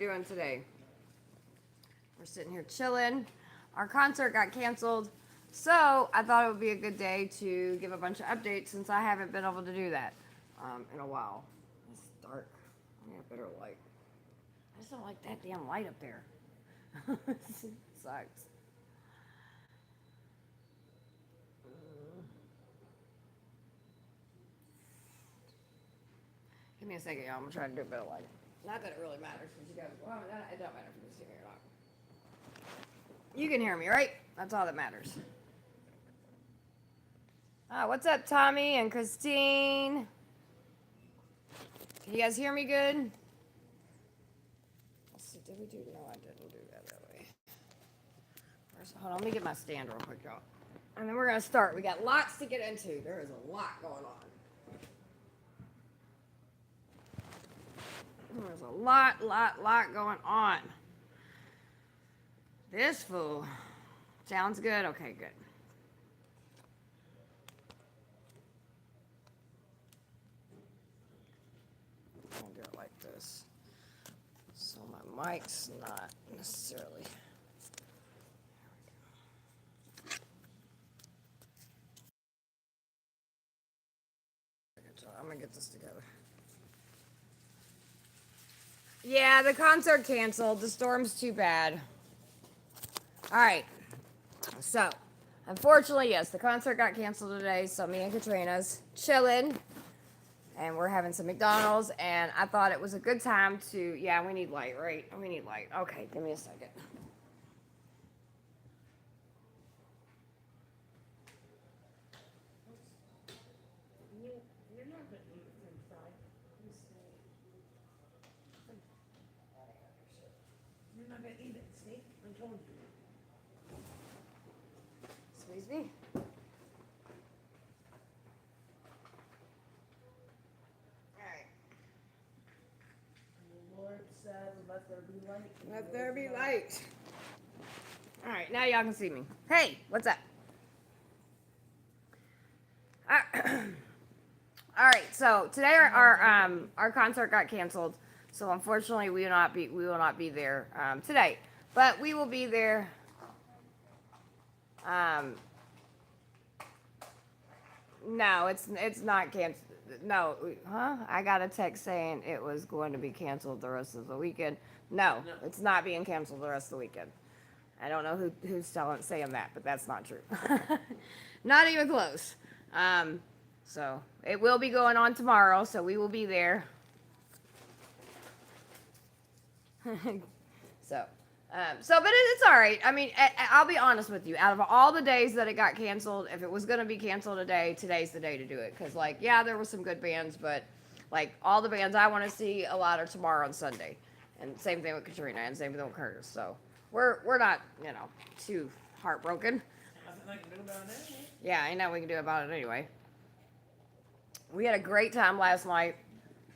Doing today? We're sitting here chilling. Our concert got canceled, so I thought it would be a good day to give a bunch of updates since I haven't been able to do that in a while. It's dark. I need a better light. I just don't like that damn light up there. It sucks. Give me a second, y'all. I'm gonna try to do a better light. Not that it really matters because you guys. Well, it don't matter if you can see me or not. You can hear me, right? That's all that matters. What's up, Tommy and Christine? Can you guys hear me good? Let's see, did we do? No, I didn't do that way. Hold on, let me get my stand real quick, y'all. And then we're gonna start. We got lots to get into. There is a lot going on. There's a lot going on. This fool. Sounds good? Okay, good. I'll do it like this. So my mic's not necessarily. I'm gonna get this together. Yeah, the concert canceled. The storm's too bad. All right. So, unfortunately, yes, the concert got canceled today. So me and Katrina's chilling, and we're having some McDonald's. And I thought it was a good time to. Yeah, we need light, right? We need light. Okay, give me a second. You're not gonna eat it inside. You're not gonna eat it. See, I told you. Squeeze me. Alright. The Lord said, let there be light. Let there be light. Alright, now y'all can see me. Hey, what's up? Alright, so today our concert got canceled. So unfortunately we will not be there today. But we will be there no, it's not canceled. No, I got a text saying it was going to be canceled the rest of the weekend. No, it's not being canceled the rest of the weekend. I don't know who's saying that, but that's not true. Not even close. So it will be going on tomorrow, so we will be there. But it's all right. I mean, I'll be honest with you. Out of all the days that it got canceled, if it was going to be canceled today, today's the day to do it. Because, like, yeah, there were some good bands, but, like, all the bands I want to see a lot are tomorrow and Sunday. And same thing with Katrina and same thing with Curtis. So we're not, too heartbroken. Nothing I can do about it. Yeah, I know we can do about it anyway. We had a great time last night.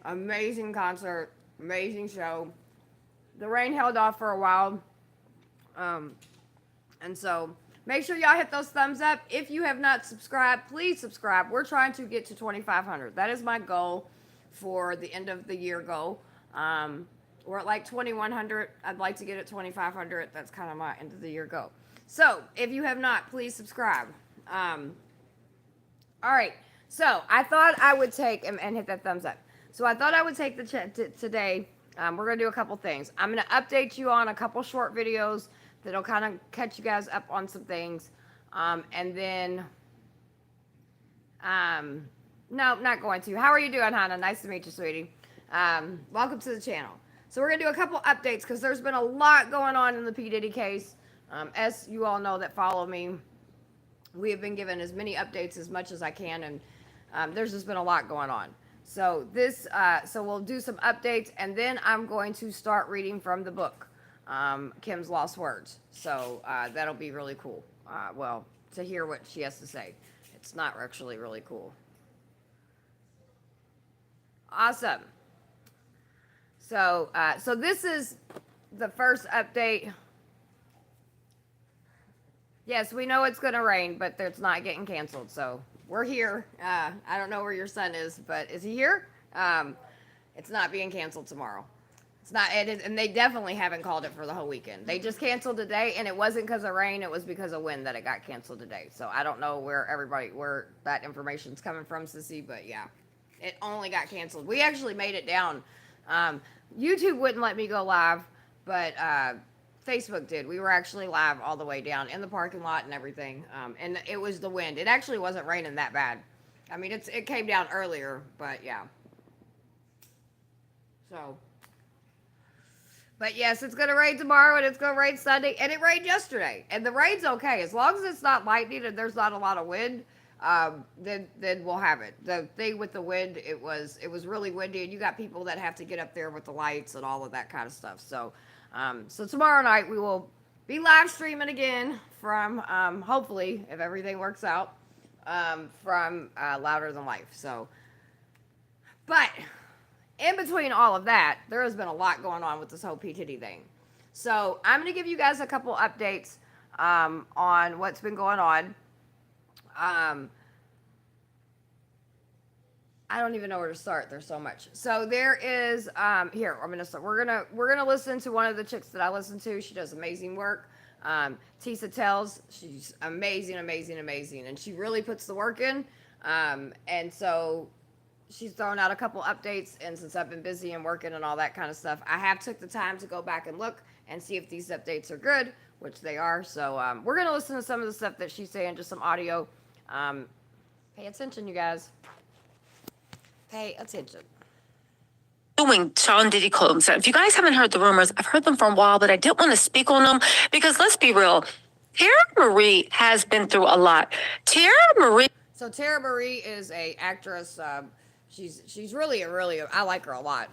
Amazing concert. Amazing show. The rain held off for a while. And so make sure y'all hit those thumbs up. If you have not subscribed, please subscribe. We're trying to get to 2,500. That is my goal for the end of the year goal. We're at like 2,100. I'd like to get at 2,500. That's kind of my end of the year goal. So if you have not, please subscribe. All right. So I thought I would take and hit that thumbs up. So I thought I would take today. We're going to do a couple things. I'm going to update you on a couple short videos that'll kind of catch you guys up on some things. And then, no, not going to. How are you doing, Hannah? Nice to meet you, sweetie. Welcome to the channel. So we're going to do a couple updates because there's been a lot going on in the P. Diddy case. As you all know that follow me, we have been given as many updates as much as I can. And there's just been a lot going on. So so we'll do some updates, and then I'm going to start reading from the book, Kim's Lost Words. So that'll be really cool. To hear what she has to say. It's not actually really cool. Awesome. So this is the first update. Yes, we know it's going to rain, but it's not getting canceled, so we're here. I don't know where your son is, but is he here? It's not being canceled tomorrow. It's not, and they definitely haven't called it for the whole weekend. They just canceled today, and it wasn't because of rain. It was because of wind that it got canceled today. So I don't know where that information's coming from, Sissy, but yeah, it only got canceled. We actually made it down. YouTube wouldn't let me go live, but Facebook did. We were actually live all the way down in the parking lot and everything. And it was the wind. It actually wasn't raining that bad. I mean, it came down earlier, but yeah. So. But yes, it's going to rain tomorrow and it's going to rain Sunday. And it rained yesterday. And the rain's okay. As long as it's not lightning and there's not a lot of wind, then we'll have it. The thing with the wind, it was really windy. And you got people that have to get up there with the lights and all of that kind of stuff. So, so tomorrow night we will be live streaming again from, hopefully, if everything works out, from Louder Than Life. So, but in between all of that, there has been a lot going on with this whole P. Diddy thing. So I'm going to give you guys a couple updates on what's been going on. I don't even know where to start. There's so much. So there is here. I'm gonna start. We're gonna listen to one of the chicks that I listen to. She does amazing work. Tisa Tells. She's amazing, and she really puts the work in. And so she's thrown out a couple updates, and since I've been busy and working and all that kind of stuff, I have took the time to go back and look and see if these updates are good, which they are. So we're gonna listen to some of the stuff that she's saying, just some audio. Pay attention, you guys. Pay attention. Doing Sean Diddy Combs. If you guys haven't heard the rumors, I've heard them for a while, but I didn't want to speak on them because let's be real, Tara Marie has been through a lot. Tara Marie. So Tara Marie is a actress. She's really I like her a lot.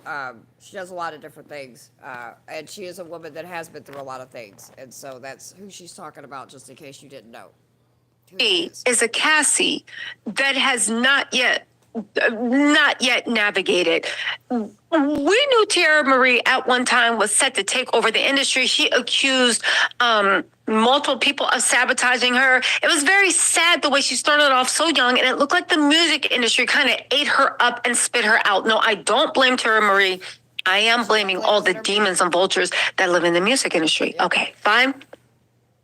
She does a lot of different things, and she is a woman that has been through a lot of things, and so that's who she's talking about. Just in case you didn't know, is a Cassie that has not yet navigated. We knew Tara Marie at one time was set to take over the industry. She accused multiple people of sabotaging her. It was very sad the way she started off so young, and it looked like the music industry kind of ate her up and spit her out. No, I don't blame Tara Marie. I am blaming all the demons and vultures that live in the music industry. Okay, fine.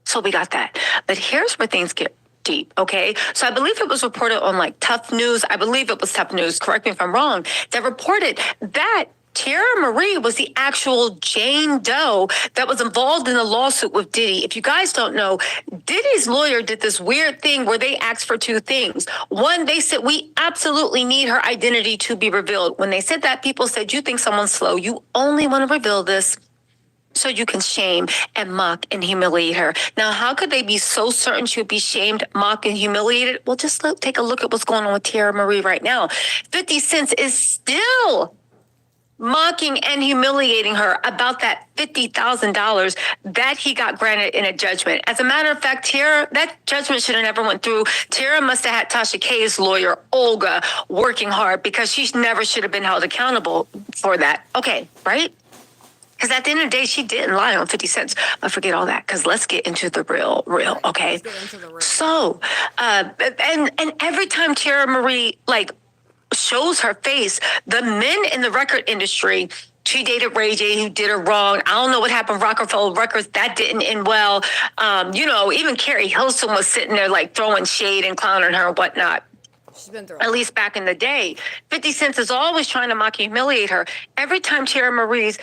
So we got that. But here's where things get deep, okay? So I believe it was reported on like Tough News. I believe it was Tough News, correct me if I'm wrong, that reported that Tara Marie was the actual Jane Doe that was involved in the lawsuit with Diddy. If you guys don't know, Diddy's lawyer did this weird thing where they asked for two things. One, they said, we absolutely need her identity to be revealed. When they said that, people said, you think someone's slow. You only want to reveal this so you can shame and mock and humiliate her. Now, how could they be so certain she would be shamed, mocked, and humiliated? Well, just take a look at what's going on with Tara Marie right now. 50 Cent is still mocking and humiliating her about that $50,000 that he got granted in a judgment. As a matter of fact, Tara, that judgment should have never went through. Tara must have had Tasha K's lawyer, Olga, working hard because she never should have been held accountable for that. Okay, right? Because at the end of the day, she didn't lie on 50 cents. But forget all that, because let's get into the real, okay? Let's get into the real. So, and every time Tara Marie, like, shows her face, the men in the record industry, she dated Ray J, who did her wrong. I don't know what happened with Rockefeller Records. That didn't end well. Even Carrie Hilson was sitting there, like, throwing shade and clowning her and whatnot. She's been through at least back in the day. 50 Cent is always trying to mock and humiliate her. Every time Tara Marie's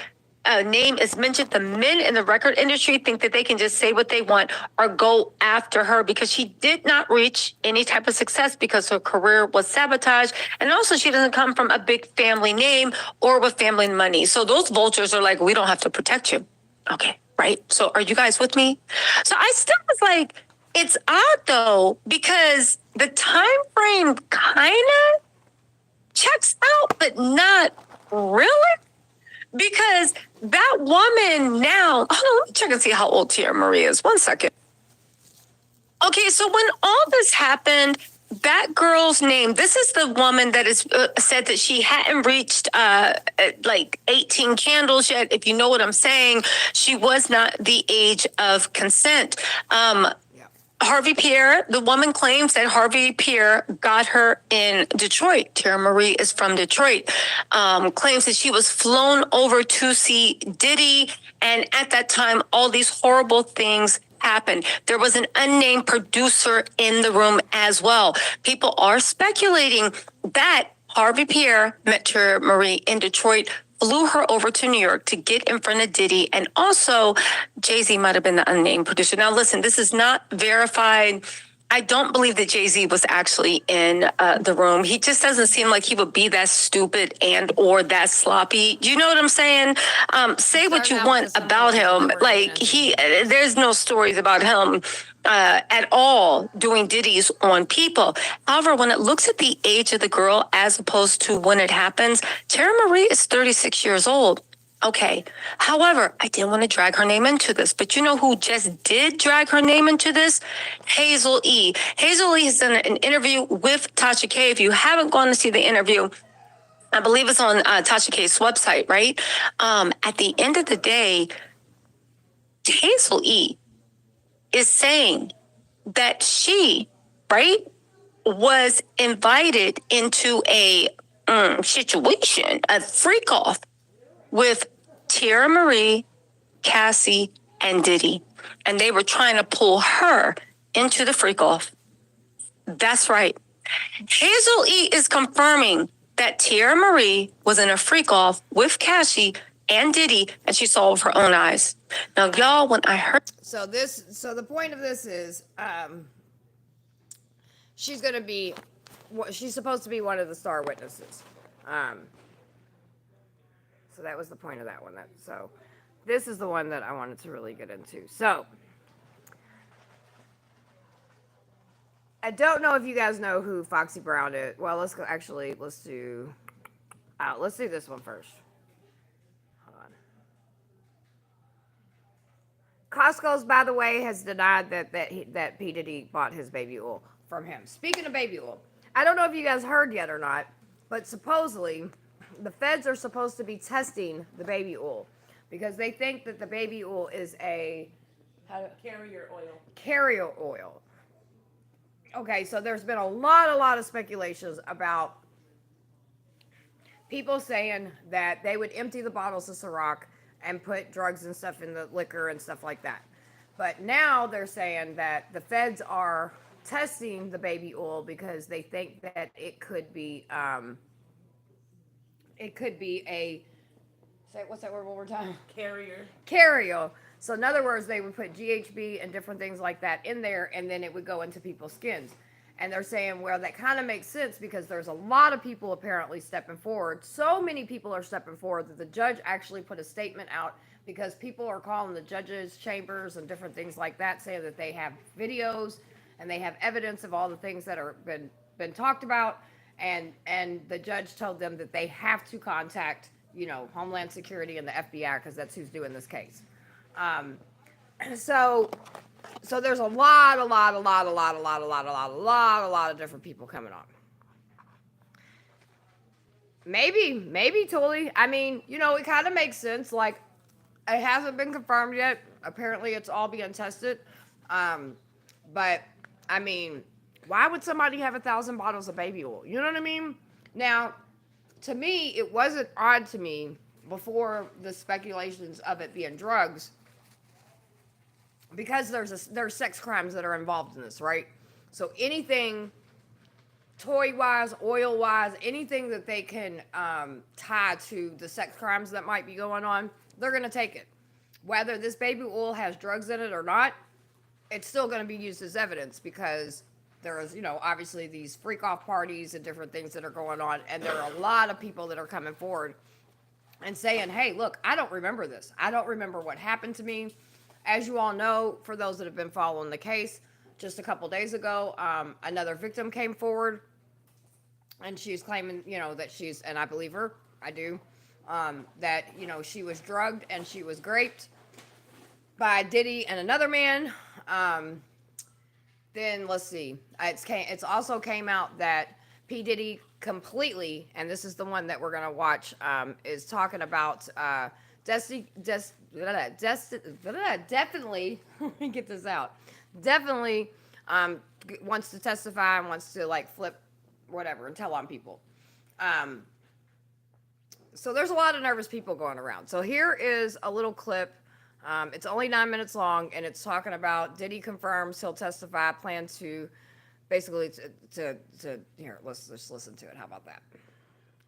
name is mentioned, the men in the record industry think that they can just say what they want or go after her because she did not reach any type of success because her career was sabotaged. And also she doesn't come from a big family name or with family money. So those vultures are like, we don't have to protect you. Okay, right? So are you guys with me? So I still was like, it's odd though, because the time frame kind of checks out, but not really. Because that woman now, hold on, let me check and see how old Tara Marie is. 1 second. Okay, so when all this happened, that girl's name, this is the woman that is said that she hadn't reached like 18 candles yet. If you know what I'm saying, she was not the age of consent. Harvey Pierre, the woman claims that Harvey Pierre got her in Detroit. Tara Marie is from Detroit. Claims that she was flown over to see Diddy. And at that time, all these horrible things happened. There was an unnamed producer in the room as well. People are speculating that Harvey Pierre met Tara Marie in Detroit, flew her over to New York to get in front of Diddy, and also Jay-Z might have been the unnamed producer. Now, listen, this is not verified. I don't believe that Jay-Z was actually in the room. He just doesn't seem like he would be that stupid and or that sloppy. Do you know what I'm saying? Say what you want about him. Like, there's no stories about him at all doing ditties on people. However, when it looks at the age of the girl as opposed to when it happens, Tara Marie is 36 years old. Okay. However, I didn't want to drag her name into this, but you know who just did drag her name into this? Hazel E. Hazel E has done an interview with Tasha K. If you haven't gone to see the interview, I believe it's on Tasha K's website, right? At the end of the day, Hazel E is saying that she, right, was invited into a situation, a freak off with Tara Marie, Cassie, and Diddy. And they were trying to pull her into the freak off. That's right. Hazel E is confirming that Tara Marie was in a freak off with Cassie and Diddy, and she saw with her own eyes. Now, y'all, when I heard... So the point of this is, she's supposed to be one of the star witnesses. So that was the point of that one. So this is the one that I wanted to really get into. So I don't know if you guys know who Foxy Brown is. Well, let's do this one first. Hold on. Costco's, by the way, has denied that P. Diddy bought his baby oil from him. Speaking of baby oil, I don't know if you guys heard yet or not, but supposedly the feds are supposed to be testing the baby oil because they think that the baby oil is a carrier oil. Okay, so there's been a lot of speculations about people saying that they would empty the bottles of Ciroc and put drugs and stuff in the liquor and stuff like that. But now they're saying that the feds are testing the baby oil because they think that it could be what's that word one more time? Carrier. So in other words, they would put GHB and different things like that in there, and then it would go into people's skins. And they're saying, well, that kind of makes sense because there's a lot of people apparently stepping forward. So many people are stepping forward that the judge actually put a statement out because people are calling the judges' chambers and different things like that, saying that they have videos and they have evidence of all the things that are been talked about. And the judge told them that they have to contact, Homeland Security and the FBI because that's who's doing this case. So there's a lot of different people coming on. Maybe Tully. I mean, it kind of makes sense. Like, it hasn't been confirmed yet. Apparently, it's all being tested. But I mean, why would somebody have 1,000 bottles of baby oil? You know what I mean? Now, to me, it wasn't odd to me before the speculations of it being drugs, because there's sex crimes that are involved in this, right? So anything toy-wise, oil-wise, anything that they can tie to the sex crimes that might be going on, they're going to take it. Whether this baby oil has drugs in it or not, it's still going to be used as evidence because there's, obviously these freak-off parties and different things that are going on, and there are a lot of people that are coming forward and saying, hey, look, I don't remember this. I don't remember what happened to me. As you all know, for those that have been following the case, just a couple days ago, another victim came forward, and she's claiming, that she's, and I believe her, I do, that, she was drugged and she was raped by Diddy and another man. Then let's see, it's also came out that P. Diddy completely, and this is the one that we're going to watch, is talking about definitely, let me get this out, definitely wants to testify and wants to like flip whatever and tell on people. Um, so there's a lot of nervous people going around. So here is a little clip. It's only 9 minutes long, and it's talking about Diddy confirms he'll testify, plan to basically to here. Let's just listen to it. How about that?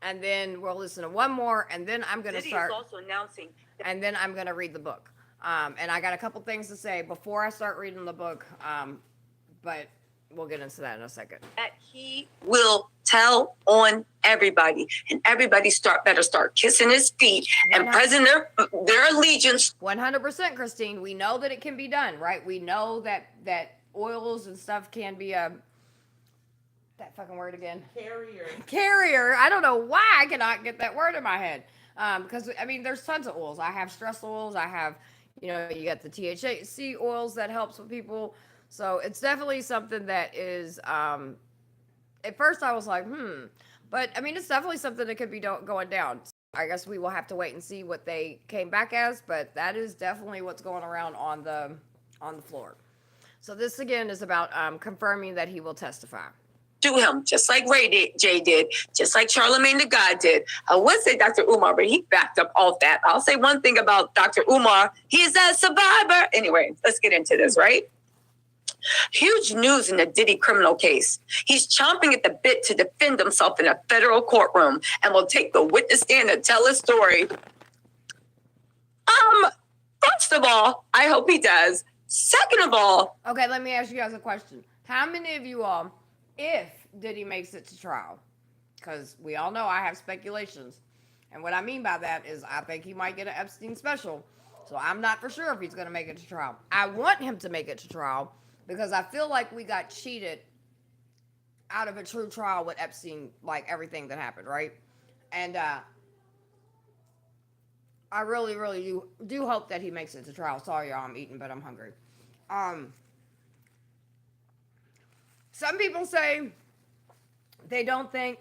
And then we'll listen to one more, and then I'm gonna Diddy start. is also announcing And then I'm gonna read the book. And I got a couple things to say before I start reading the book. But we'll get into that in a second. that he will tell on everybody, and everybody better start kissing his feet and present their allegiance. 100%, Christine. We know that it can be done, right? We know that oils and stuff can be that fucking word again. Carrier. I don't know why I cannot get that word in my head. Because I mean, there's tons of oils. I have stress oils. I have, you got the THC oils that helps with people. So it's definitely something that is. At first, I was like, but I mean, it's definitely something that could be going down. I guess we will have to wait and see what they came back as. But that is definitely what's going around on the floor. So this again is about confirming that he will testify. To him, just like J did, just like Charlemagne the God did. I would say Dr. Umar, but he backed up all that. I'll say one thing about Dr. Umar. He's a survivor. Anyway, let's get into this, right? Huge news in the Diddy criminal case. He's chomping at the bit to defend himself in a federal courtroom and will take the witness stand to tell his story. First of all, I hope he does. Second of all, okay, let me ask you guys a question. How many of you all, if Diddy makes it to trial, because we all know I have speculations, and what I mean by that is I think he might get an Epstein special, so I'm not for sure if he's going to make it to trial. I want him to make it to trial because I feel like we got cheated out of a true trial with Epstein, like everything that happened, right? And I really, really do hope that he makes it to trial. Sorry, y'all, I'm eating, but I'm hungry. Some people say they don't think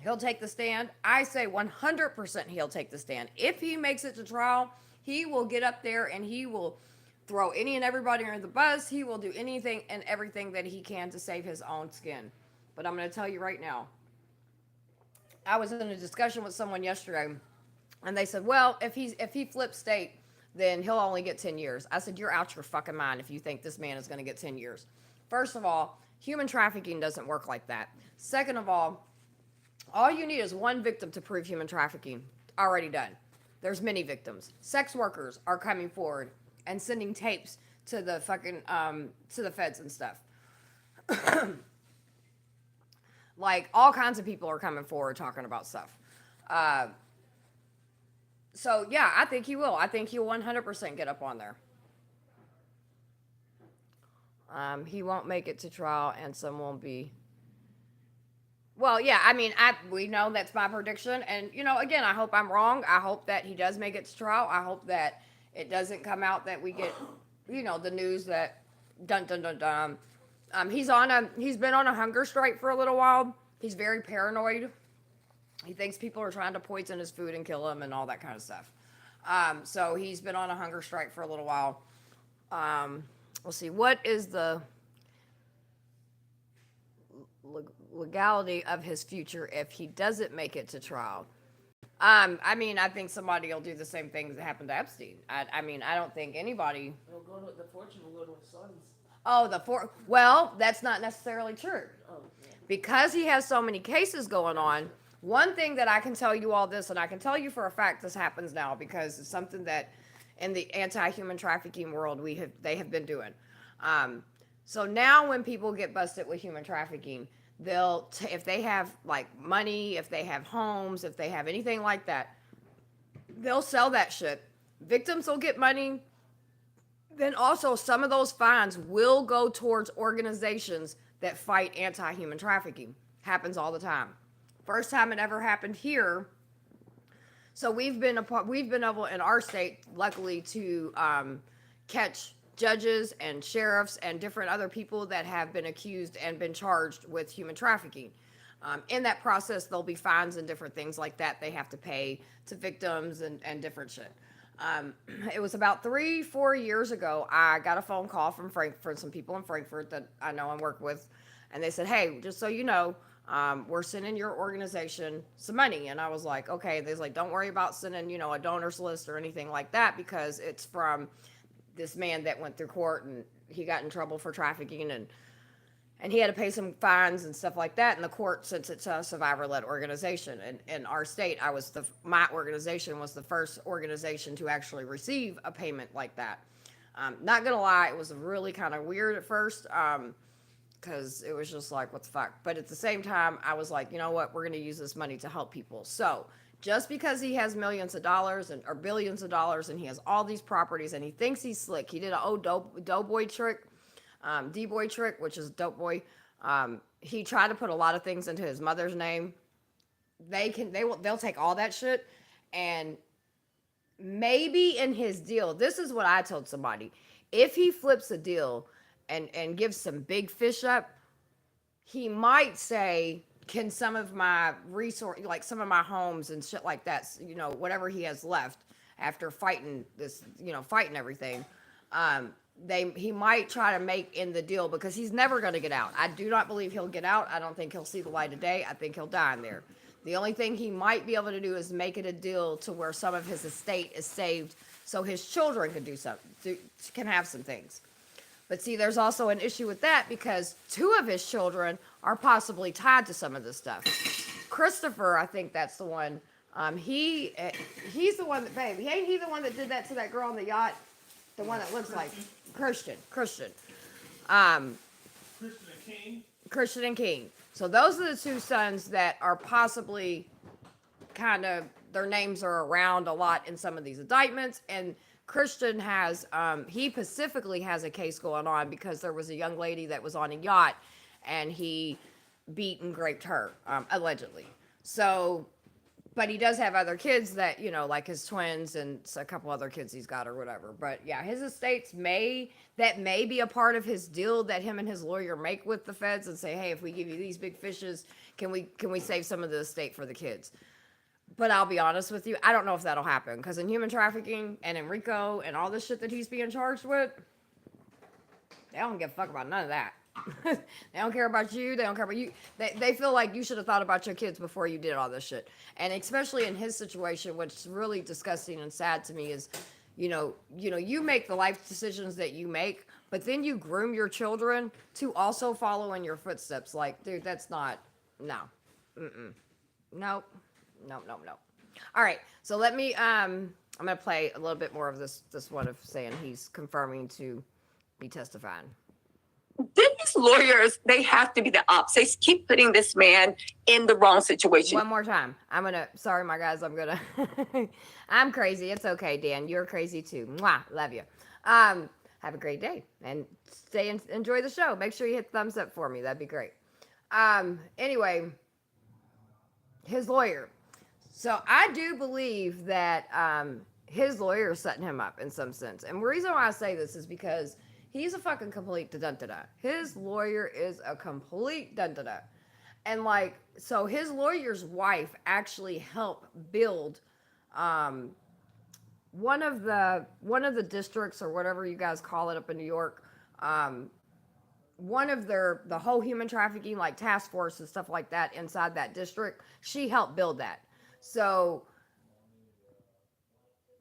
he'll take the stand. I say 100% he'll take the stand. If he makes it to trial, he will get up there and he will throw any and everybody under the bus. He will do anything and everything that he can to save his own skin. But I'm going to tell you right now, I was in a discussion with someone yesterday, and they said, well, if he flips state, then he'll only get 10 years. I said, you're out your fucking mind if you think this man is going to get 10 years. First of all, human trafficking doesn't work like that. Second of all you need is one victim to prove human trafficking. Already done. There's many victims. Sex workers are coming forward and sending tapes to the fucking to the feds and stuff. Like all kinds of people are coming forward talking about stuff. So yeah, I think he will. I think he'll 100% get up on there. He won't make it to trial, and some won't be. Well, yeah, I mean, we know that's my prediction, and again, I hope I'm wrong. I hope that he does make it to trial. I hope that it doesn't come out that we get, the news that dun dun dun dun. He's been on a hunger strike for a little while. He's very paranoid. He thinks people are trying to poison his food and kill him and all that kind of stuff. So he's been on a hunger strike for a little while. We'll see. What is the legality of his future if he doesn't make it to trial? I mean, I think somebody will do the same thing that happened to Epstein. I mean, I don't think anybody. The fortune will go to his sons. Oh, well, that's not necessarily true. Oh, yeah. Because he has so many cases going on, one thing that I can tell you all this, and I can tell you for a fact this happens now because it's something that in the anti-human trafficking world they have been doing. So now when people get busted with human trafficking, if they have like money, if they have homes, if they have anything like that, they'll sell that shit. Victims will get money. Then also some of those fines will go towards organizations that fight anti-human trafficking. Happens all the time. First time it ever happened here. So we've been able in our state, luckily, to catch judges and sheriffs and different other people that have been accused and been charged with human trafficking. In that process, there'll be fines and different things like that they have to pay to victims and different shit. It was about 3-4 years ago. I got a phone call from Frankfurt, some people in Frankfurt that I know and work with, and they said, "Hey, just so you know, we're sending your organization some money." And I was like, "Okay." They're like, "Don't worry about sending, a donors list or anything like that because it's from this man that went through court and he got in trouble for trafficking and he had to pay some fines and stuff like that. And the court, since it's a survivor-led organization, and in our state, my organization was the first organization to actually receive a payment like that. Not gonna lie, it was really kind of weird at first, because it was just like, what the fuck. But at the same time, I was like, you know what, we're gonna use this money to help people. So just because he has millions of dollars or billions of dollars, and he has all these properties, and he thinks he's slick, he did a doughboy trick. D-boy trick, which is dope boy. He tried to put a lot of things into his mother's name. They'll take all that shit, and maybe in his deal, this is what I told somebody. If he flips a deal and gives some big fish up, he might say, can some of my resource, like some of my homes and shit like that, whatever he has left after fighting this, fighting everything, he might try to make in the deal because he's never going to get out. I do not believe he'll get out. I don't think he'll see the light of day. I think he'll die in there. The only thing he might be able to do is make it a deal to where some of his estate is saved so his children can have some things. But see, there's also an issue with that because 2 of his children are possibly tied to some of this stuff. Christopher, I think that's the one. He's the one that, babe, ain't he the one that did that to that girl on the yacht? The one that looks like Christian. Christian and King. Christian and King. So those are the 2 sons that are possibly kind of, their names are around a lot in some of these indictments. And Christian has, he specifically has a case going on because there was a young lady that was on a yacht and he beat and raped her, allegedly. So, but he does have other kids that, like his twins and a couple other kids he's got or whatever. But yeah, his estates may be a part of his deal that him and his lawyer make with the feds and say, hey, if we give you these big fishes, can we save some of the estate for the kids? But I'll be honest with you, I don't know if that'll happen because in human trafficking and in RICO and all this shit that he's being charged with, they don't give a fuck about none of that. They don't care about you. They don't care about you. They feel like you should have thought about your kids before you did all this shit. And especially in his situation, what's really disgusting and sad to me is, you make the life decisions that you make, but then you groom your children to also follow in your footsteps. Like, dude, that's not, no. Nope. No. All right. So let me, I'm going to play a little bit more of this one of saying he's confirming to be testifying. Diddy's lawyers, they have to be the ops. They keep putting this man in the wrong situation. One more time. Sorry, my guys, I'm crazy. It's okay, Dan. You're crazy too. Mwah. Love you. Have a great day and enjoy the show. Make sure you hit thumbs up for me. That'd be great. Anyway, his lawyer. So I do believe that his lawyer is setting him up in some sense. And the reason why I say this is because he's a fucking complete dun-dun-dun. His lawyer is a complete dun-dun-dun. And so his lawyer's wife actually helped build one of the districts or whatever you guys call it up in New York. One of the whole human trafficking task force and stuff like that inside that district, she helped build that. So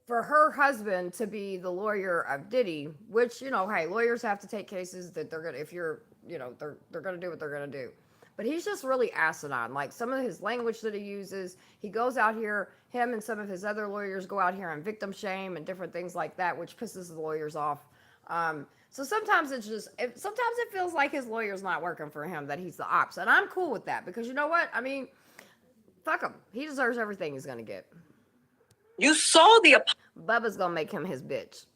for her husband to be the lawyer of Diddy, which, hey, lawyers have to take cases that they're gonna, if you're, they're gonna do what they're gonna do. But he's just really asinine. Like some of his language that he uses, he goes out here, him and some of his other lawyers go out here and victim shame and different things like that, which pisses the lawyers off. So sometimes sometimes it feels like his lawyer's not working for him, that he's the ops. And I'm cool with that because you know what? I mean, fuck him. He deserves everything he's gonna get. You saw the Bubba's gonna make him his bitch.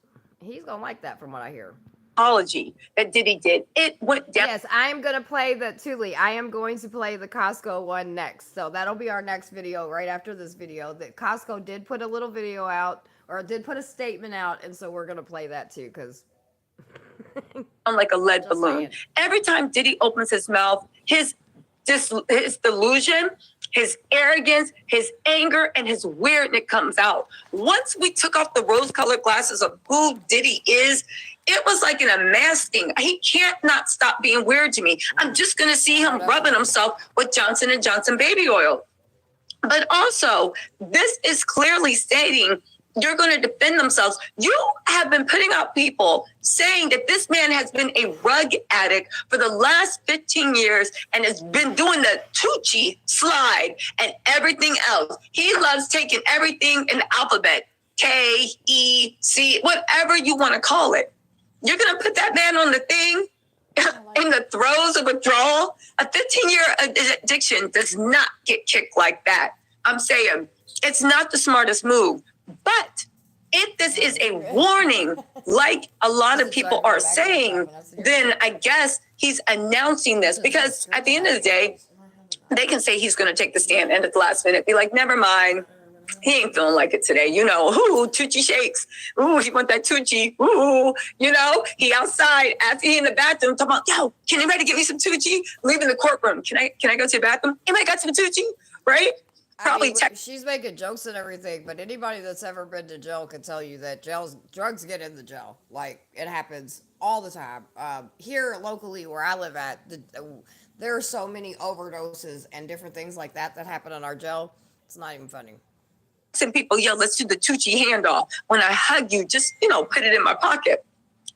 He's gonna like that from what I hear. apology that Diddy did. It went down. Yes, I am gonna play Thule. I am going to play the Costco one next. So that'll be our next video right after this video. That Costco did put a little video out or did put a statement out, and so we're gonna play that too because I'm like a lead balloon. Every time Diddy opens his mouth, his delusion his arrogance, his anger, and his weirdness comes out. Once we took off the rose-colored glasses of who Diddy is, it was like an unmasking. He can't not stop being weird to me. I'm just going to see him rubbing himself with Johnson & Johnson baby oil. But also, this is clearly stating you're going to defend themselves. You have been putting out people saying that this man has been a rug addict for the last 15 years and has been doing the Tucci slide and everything else. He loves taking everything in the alphabet, K, E, C, whatever you want to call it. You're going to put that man on the thing in the throes of withdrawal. A 15-year addiction does not get kicked like that. I'm saying it's not the smartest move. But if this is a warning, like a lot of people are saying, then I guess he's announcing this. Because at the end of the day, they can say he's going to take the stand and at the last minute be like, never mind. He ain't feeling like it today. You know, ooh, Tucci shakes. Ooh, he want that Tucci. Ooh, you know, he outside after he in the bathroom talking about, yo, can anybody give me some Tucci? Leaving the courtrumm. Can I go to the bathroom? Anybody got some Tucci? Right? Probably she's making jokes and everything, but anybody that's ever been to jail can tell you that drugs get in the jail. Like, it happens all the time. Here locally where I live at, there are so many overdoses and different things like that happen in our jail. It's not even funny. Some people, yo, let's do the Tucci handoff. When I hug you, just, put it in my pocket.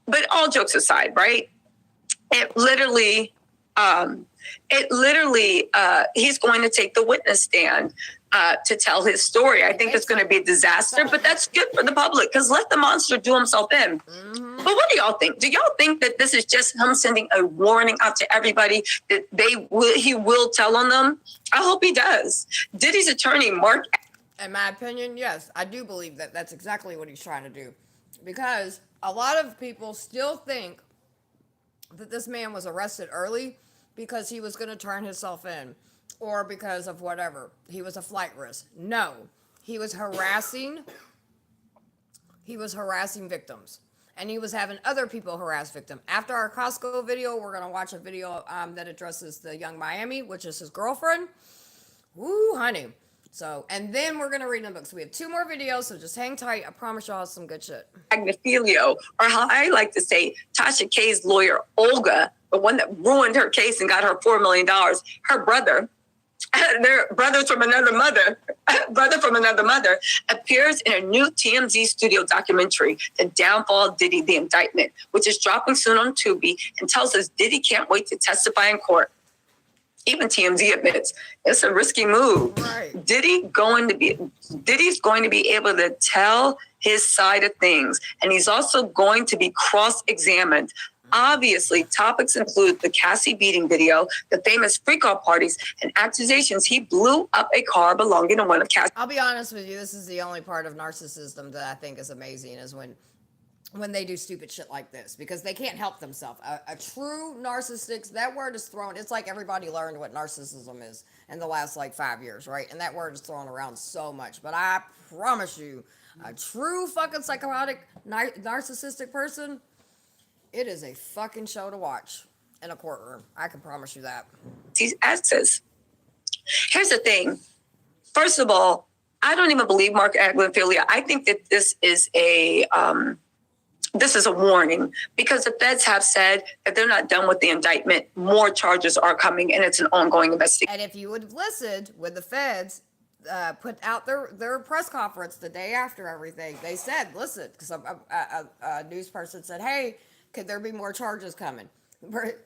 But all jokes aside, right? It literally, he's going to take the witness stand to tell his story. I think it's going to be a disaster, but that's good for the public because let the monster do himself in. Mm-hmm. But what do y'all think? Do y'all think that this is just him sending a warning out to everybody that he will tell on them? I hope he does. Diddy's attorney, Mark. In my opinion, yes, I do believe that that's exactly what he's trying to do, because a lot of people still think that this man was arrested early because he was going to turn himself in or because of whatever. He was a flight risk. No, he was harassing victims, and he was having other people harass victims. After our Costco video, we're going to watch a video that addresses the young Miami, which is his girlfriend. Woo, honey. So, and then we're going to read in the book. So we have 2 more videos, so just hang tight. I promise y'all some good shit. Agnifilio, or how I like to say, Tasha K's lawyer, Olga, the one that ruined her case and got her $4 million, her brother, their brothers from another mother, appears in a new TMZ studio documentary, The Downfall of Diddy, The Indictment, which is dropping soon on Tubi and tells us Diddy can't wait to testify in court. Even TMZ admits it's a risky move. Right. Diddy's going to be able to tell his side of things, and he's also going to be cross-examined. Obviously, topics include the Cassie beating video, the famous freak-off parties, and accusations he blew up a car belonging to one of Cassie. I'll be honest with you, this is the only part of narcissism that I think is amazing, is when they do stupid shit like this, because they can't help themselves. A true narcissist, that word is thrown, it's like everybody learned what narcissism is in the last 5 years, right? And that word is thrown around so much. But I promise you, a true fucking psychotic, narcissistic person, it is a fucking show to watch in a courtroom. I can promise you that. These access. Here's the thing. First of all, I don't even believe Mark Agnifilio. I think that this is a warning, because the feds have said that they're not done with the indictment. More charges are coming, and it's an ongoing investigation. And if you would have listened when the feds put out their press conference the day after everything, they said, listen, because a news person said, hey, could there be more charges coming?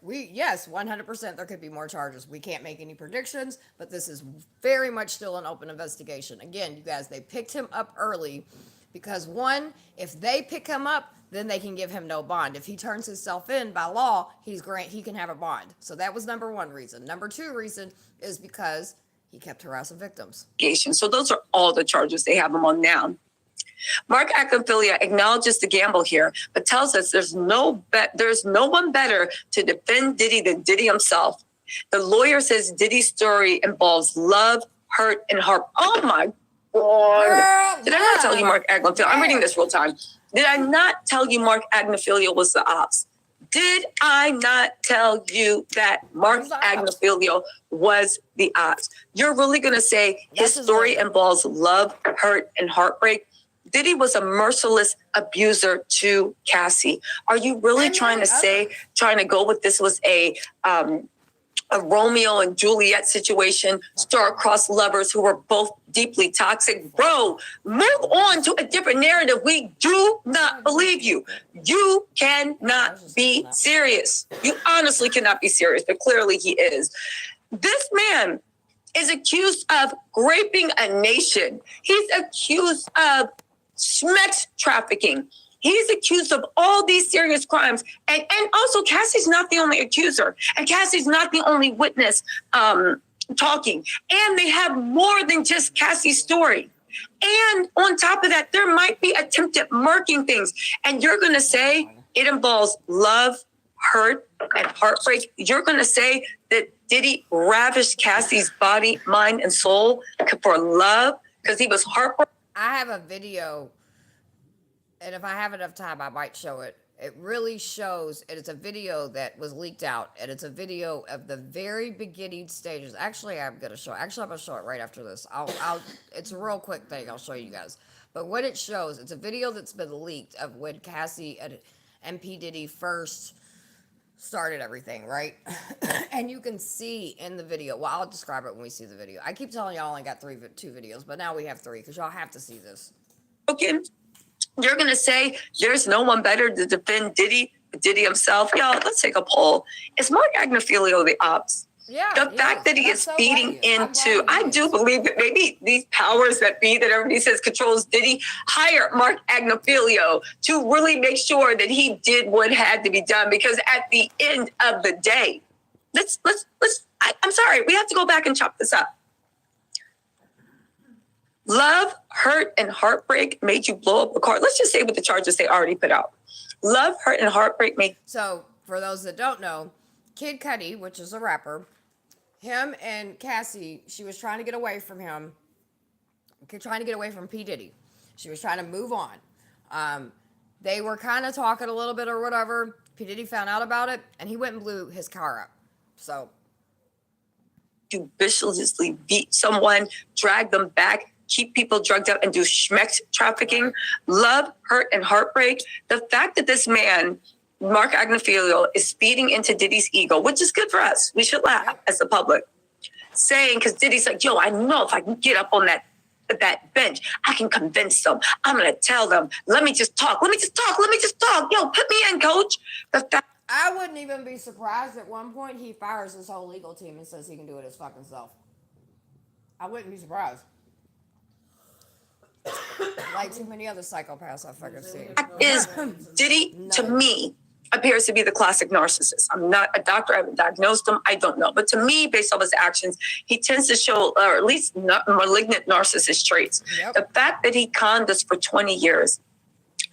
Yes, 100% there could be more charges. We can't make any predictions, but this is very much still an open investigation. Again, you guys, they picked him up early because, one, if they pick him up, then they can give him no bond. If he turns himself in by law, he can have a bond. So that was number 1 reason. Number 2 reason is because he kept harassing victims. So those are all the charges they have him on now. Mark Agnifilio acknowledges the gamble here, but tells us there's no one better to defend Diddy than Diddy himself. The lawyer says Diddy's story involves love, hurt, and heart. Oh my God. Did I not tell you Mark Agnifilio? I'm reading this real time. Did I not tell you Mark Agnifilio was the ops? Did I not tell you that Mark Agnifilio was the ops? You're really going to say his story involves love, hurt, and heartbreak? Diddy was a merciless abuser to Cassie. Are you really trying to go with this was a Romeo and Juliet situation, star-crossed lovers who were both deeply toxic? Bro, move on to a different narrative. We do not believe you. You cannot be serious. You honestly cannot be serious, but clearly he is. This man is accused of raping a nation. He's accused of sex trafficking. He's accused of all these serious crimes. And also, Cassie's not the only accuser. And Cassie's not the only witness talking. And they have more than just Cassie's story. And on top of that, there might be attempted murking things. And you're going to say it involves love, hurt, and heartbreak. You're going to say that Diddy ravished Cassie's body, mind, and soul for love because he was heartbroken. I have a video, and if I have enough time, I might show it. It really shows, and it's a video that was leaked out, and it's a video of the very beginning stages. Actually, I'm gonna show it right after this. It's a real quick thing. I'll show you guys. But what it shows, it's a video that's been leaked of when Cassie and P. Diddy first started everything, right? And you can see in the video, well, I'll describe it when we see the video. I keep telling y'all I only got two videos, but now we have three because y'all have to see this. Okay. You're going to say there's no one better to defend Diddy himself. Y'all, let's take a poll. Is Mark Agnifilio the ops? Yeah. The fact that he is feeding into, I do believe that maybe these powers that be that everybody says controls Diddy hire Mark Agnifilio to really make sure that he did what had to be done. Because at the end of the day, I'm sorry, we have to go back and chop this up. Love, hurt, and heartbreak made you blow up a car. Let's just say with the charges they already put out. Love, hurt, and heartbreak made. So, for those that don't know, Kid Cudi, which is a rapper, him and Cassie, she was trying to get away from him, trying to get away from P. Diddy. She was trying to move on. They were kind of talking a little bit or whatever. P. Diddy found out about it, and he went and blew his car up. So, you viciously beat someone, drag them back, keep people drugged up, and do schmeck trafficking. Love, hurt, and heartbreak. The fact that this man, Mark Agnifilio, is feeding into Diddy's ego, which is good for us. We should laugh as the public. Saying, because Diddy's like, yo, I know if I can get up on that bench, I can convince them. I'm going to tell them, let me just talk. Yo, put me in, coach. I wouldn't even be surprised at one point he fires his whole legal team and says he can do it his fucking self. I wouldn't be surprised. Like too many other psychopaths I've fucking seen. Is Diddy, to me, appears to be the classic narcissist. I'm not a doctor. I haven't diagnosed him. I don't know. But to me, based on his actions, he tends to show, or at least malignant narcissist traits. Yep. The fact that he conned us for 20 years,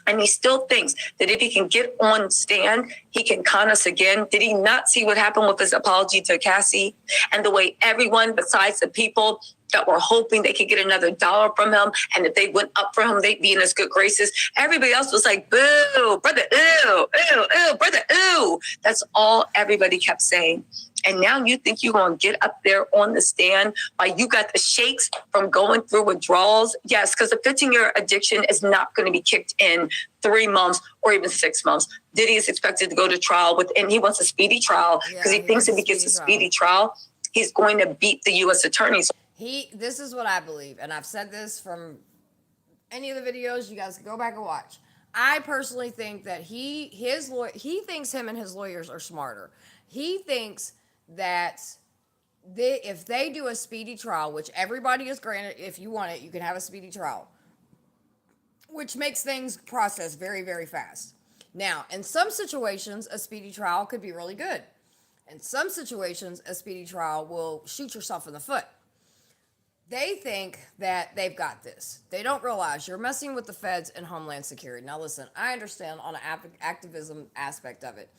and he still thinks that if he can get on stand, he can con us again. Did he not see what happened with his apology to Cassie and the way everyone besides the people that were hoping they could get another dollar from him, and if they went up for him, they'd be in his good graces? Everybody else was like, boo, brother, ooh, ooh, ooh, brother, ooh. That's all everybody kept saying. And now you think you're going to get up there on the stand while you got the shakes from going through withdrawals? Yes, because the 15-year addiction is not going to be kicked in 3 months or even 6 months. Diddy is expected to go to trial and he wants a speedy trial because he thinks if he gets a speedy trial, he's going to beat the U.S. attorneys. This is what I believe, and I've said this from any of the videos. You guys can go back and watch. I personally think that he thinks him and his lawyers are smarter. He thinks that if they do a speedy trial, which everybody is granted, if you want it, you can have a speedy trial, which makes things process very, very fast. Now, in some situations, a speedy trial could be really good. In some situations, a speedy trial will shoot yourself in the foot. They think that they've got this. They don't realize you're messing with the feds and Homeland Security. Now, listen, I understand on an activism aspect of it.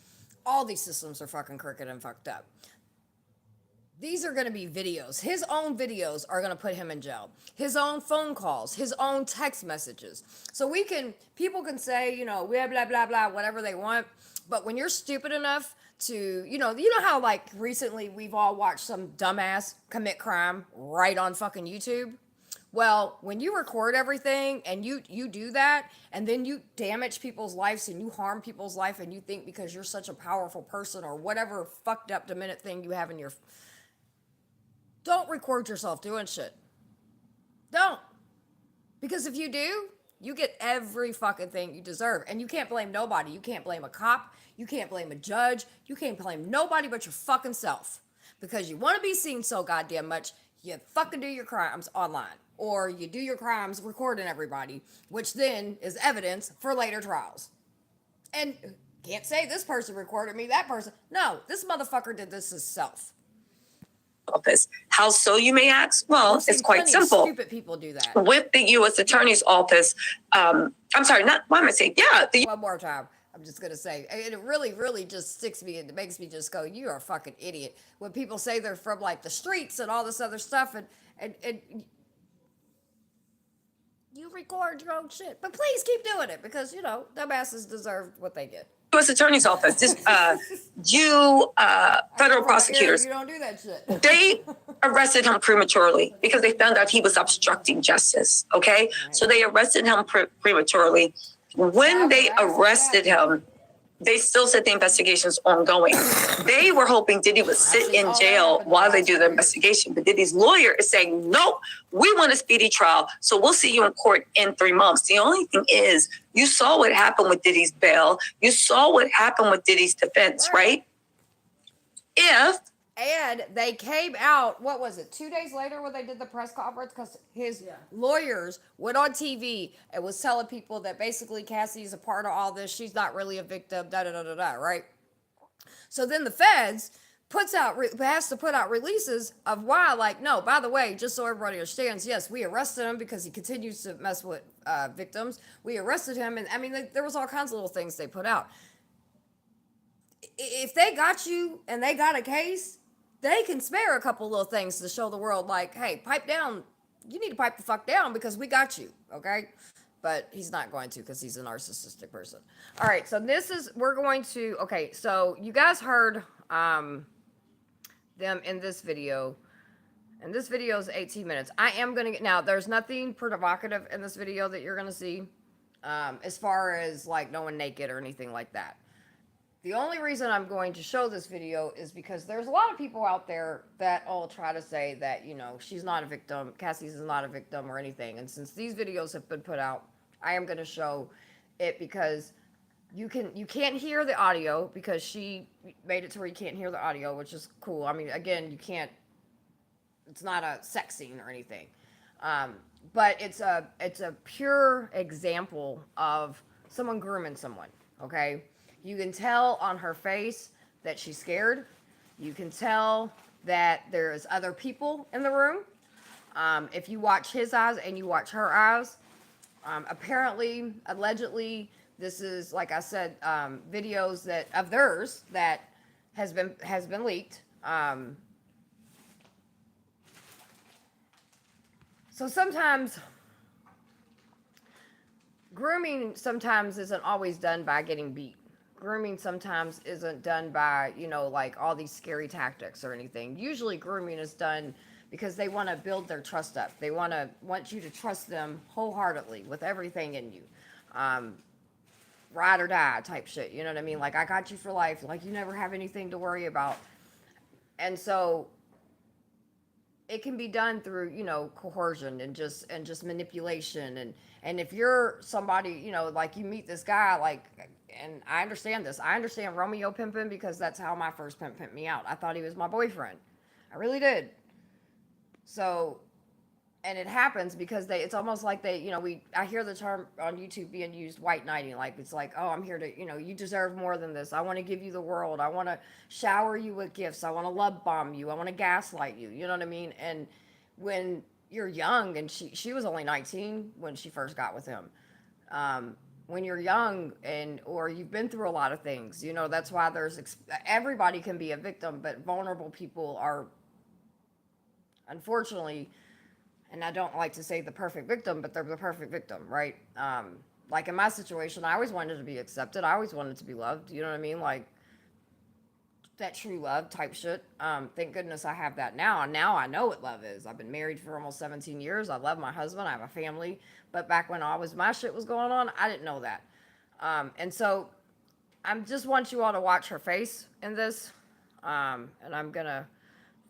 All these systems are fucking crooked and fucked up. these are going to be videos. His own videos are going to put him in jail. His own phone calls, his own text messages. So people can say, blah, blah, blah, blah, whatever they want. But when you're stupid enough to, you know how like recently we've all watched some dumbass commit crime right on fucking YouTube? Well, when you record everything and you do that and then you damage people's lives and you harm people's life and you think because you're such a powerful person or whatever fucked up demented thing you have in your, don't record yourself doing shit. Don't. Because if you do, you get every fucking thing you deserve. And you can't blame nobody. You can't blame a cop. You can't blame a judge. You can't blame nobody but your fucking self. Because you want to be seen so goddamn much, you fucking do your crimes online. Or you do your crimes recording everybody, which then is evidence for later trials. And can't say this person recorded me, that person. No, this motherfucker did this himself. Office. How so, you may ask? Well, it's quite simple. Stupid people do that. With the U.S. Attorney's Office, I'm sorry, not, why am I saying? Yeah. One more time. I'm just going to say, and it really, really just sticks me and it makes me just go, you are a fucking idiot. When people say they're from like the streets and all this other stuff and you record your own shit. But please keep doing it because, dumbasses deserve what they get. U.S. Attorney's Office, federal prosecutors, you don't do that shit. they arrested him prematurely because they found out he was obstructing justice. Okay, so they arrested him prematurely. When they arrested him, they still said the investigation's ongoing. They were hoping Diddy would sit in jail while they do the investigation, but Diddy's lawyer is saying, nope, we want a speedy trial, so we'll see you in court in 3 months. The only thing is, you saw what happened with Diddy's bail. You saw what happened with Diddy's defense, right? And they came out, what was it, 2 days later when they did the press conference? Because his lawyers went on TV and was telling people that basically Cassie's a part of all this. She's not really a victim, da-da-da-da-da, right? So then the feds has to put out releases of why, like, no, by the way, just so everybody understands, yes, we arrested him because he continues to mess with victims. We arrested him, and I mean, there was all kinds of little things they put out. If they got you and they got a case, they can spare a couple little things to show the world, like, hey, pipe down. You need to pipe the fuck down because we got you, okay? But he's not going to because he's a narcissistic person. All right, so so you guys heard them in this video. And this video is 18 minutes. I am going to now, there's nothing provocative in this video that you're going to see as far as, like, no one naked or anything like that. The only reason I'm going to show this video is because there's a lot of people out there that all try to say that, she's not a victim, Cassie's is not a victim or anything. And since these videos have been put out, I am going to show it because you can't hear the audio because she made it to where you can't hear the audio, which is cool. I mean, again, it's not a sex scene or anything. But it's a pure example of someone grooming someone, okay? You can tell on her face that she's scared. You can tell that there's other people in the room. If you watch his eyes and you watch her eyes, allegedly, this is, like I said, videos of theirs that has been leaked. So sometimes grooming isn't always done by getting beat. Grooming sometimes isn't done by, like all these scary tactics or anything. Usually grooming is done because they want to build their trust up. They want you to trust them wholeheartedly with everything in you. Ride or die type shit. You know what I mean? Like, I got you for life. Like, you never have anything to worry about. And so it can be done through, coercion and just manipulation. And if you're somebody, like you meet this guy, like, and I understand this. I understand Romeo pimping because that's how my first pimp pimped me out. I thought he was my boyfriend. I really did. So, and it happens because it's almost like I hear the term on YouTube being used, white knighting. Like, it's like, oh, I'm here to, you deserve more than this. I want to give you the world. I want to shower you with gifts. I want to love bomb you. I want to gaslight you. You know what I mean? And when you're young, and she was only 19 when she first got with him. When you're young or you've been through a lot of things, that's why everybody can be a victim, but vulnerable people are unfortunately, and I don't like to say the perfect victim, but they're the perfect victim, right? Like in my situation, I always wanted to be accepted. I always wanted to be loved. You know what I mean? Like that true love type shit. Thank goodness I have that now. And now I know what love is. I've been married for almost 17 years. I love my husband. I have a family. But back when my shit was going on, I didn't know that. And so I just want you all to watch her face in this. And I'm gonna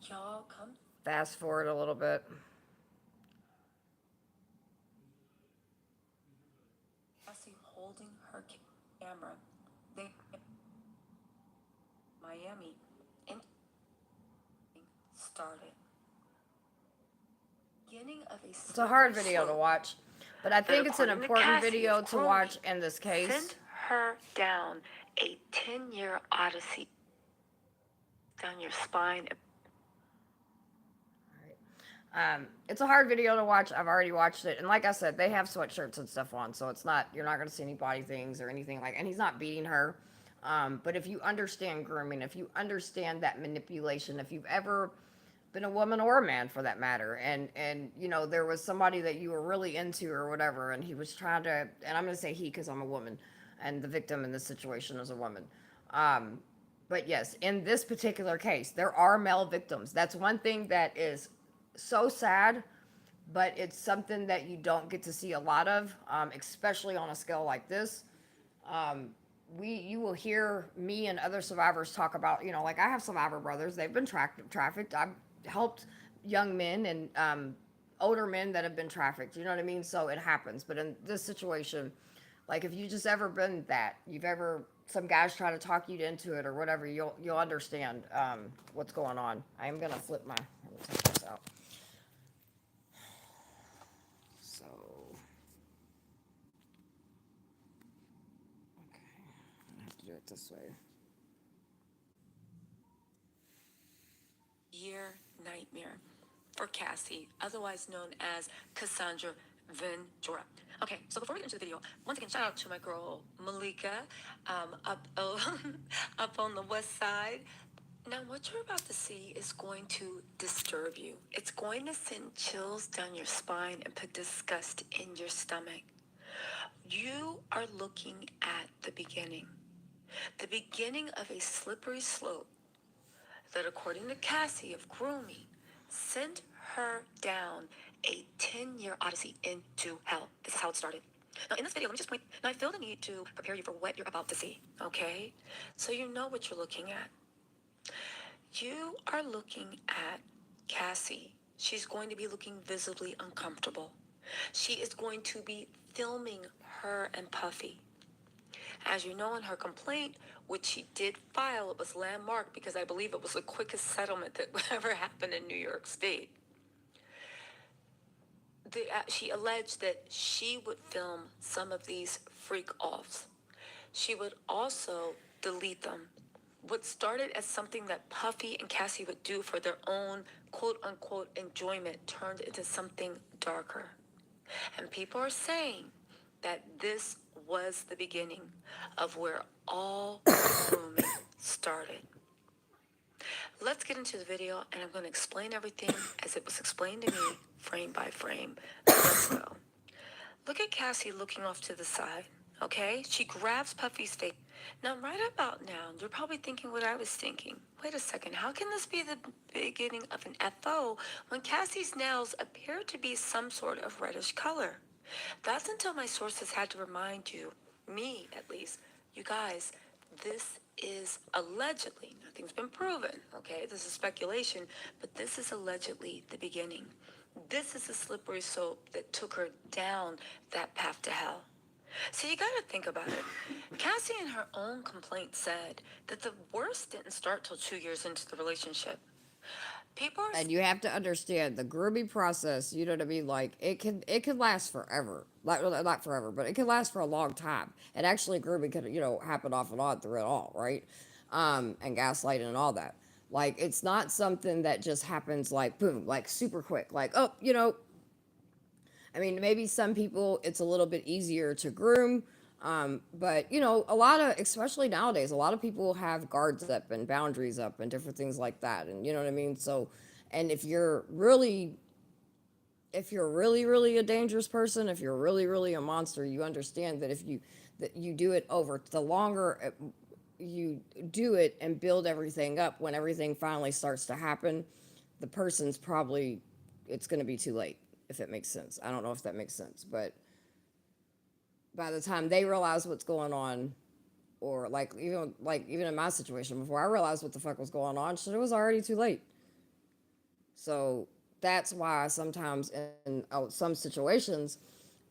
Y'all come fast forward a little bit. Cassie holding her camera. They Miami and started. Beginning of a It's a hard slippery video to slope watch, but I that, think it's an according to important Cassie, video is to grooming watch in this case. sent her down a 10-year odyssey down your spine. It's a hard video to watch. I've already watched it, and like I said, they have sweatshirts and stuff on, so it's not you're not going to see any body things or anything like. And he's not beating her, but if you understand grooming, if you understand that manipulation, if you've ever been a woman or a man for that matter, and you know there was somebody that you were really into or whatever, and he was trying to, and I'm going to say he because I'm a woman, and the victim in this situation is a woman. Um, but yes, in this particular case, there are male victims. That's one thing that is so sad, but it's something that you don't get to see a lot of, especially on a scale like this. Um, you will hear me and other survivors talk about, you know, like I have survivor brothers. They've been trafficked. I've helped young men and older men that have been trafficked. You know what I mean? So it happens. But in this situation, like if you just ever been that, you've ever some guys try to talk you into it or whatever, you'll understand what's going on. I am gonna flip my. Let me take this out. So, okay, I have to do it this way. Year nightmare for Cassie, otherwise known as Cassandra Ventura. Okay, so before we get into the video, once again, shout out to my girl Malika, up up on the west side. Now, what you're about to see is going to disturb you. It's going to send chills down your spine and put disgust in your stomach. You are looking at the beginning of a slippery slope that, according to Cassie of grooming, sent her down a 10-year odyssey into hell. This is how it started. Now, in this video, let me just point. Now, I feel the need to prepare you for what you're about to see, okay? So you know what you're looking at. You are looking at Cassie. She's going to be looking visibly uncomfortable. She is going to be filming her and Puffy. As you know, in her complaint, which she did file, it was landmark because I believe it was the quickest settlement that ever happened in New York State. She alleged that she would film some of these freak offs. She would also delete them. What started as something that Puffy and Cassie would do for their own quote unquote enjoyment turned into something darker. And people are saying that this was the beginning of where all grooming started. Let's get into the video, and I'm going to explain everything as it was explained to me, frame by frame. Let's go. Look at Cassie looking off to the side, okay? She grabs Puffy's face. Now, right about now, you're probably thinking what I was thinking. Wait a second, how can this be the beginning of an FO when Cassie's nails appear to be some sort of reddish color? That's until my sources had to remind you, me at least, you guys, this is allegedly, nothing's been proven, okay? This is speculation, but this is allegedly the beginning. This is the slippery slope that took her down that path to hell. So you got to think about it. Cassie, in her own complaint, said that the worst didn't start till 2 years into the relationship. People are And you have to understand the grooming process. You know what I mean? Like it can last forever. Like well, not forever, but it can last for a long time. And actually, grooming can happen off and on through it all, right? And gaslighting and all that. Like it's not something that just happens like boom, like super quick. Like oh, I mean, maybe some people it's a little bit easier to groom, but a lot of, especially nowadays, a lot of people have guards up and boundaries up and different things like that, and you know what I mean. So, And if you're really a dangerous person, if you're really a monster, you understand that that you do it over the longer you do it and build everything up, when everything finally starts to happen, the person's probably, it's going to be too late, if it makes sense. I don't know if that makes sense, but by the time they realize what's going on, or even in my situation, before I realized what the fuck was going on, shit, it was already too late. So that's why sometimes in some situations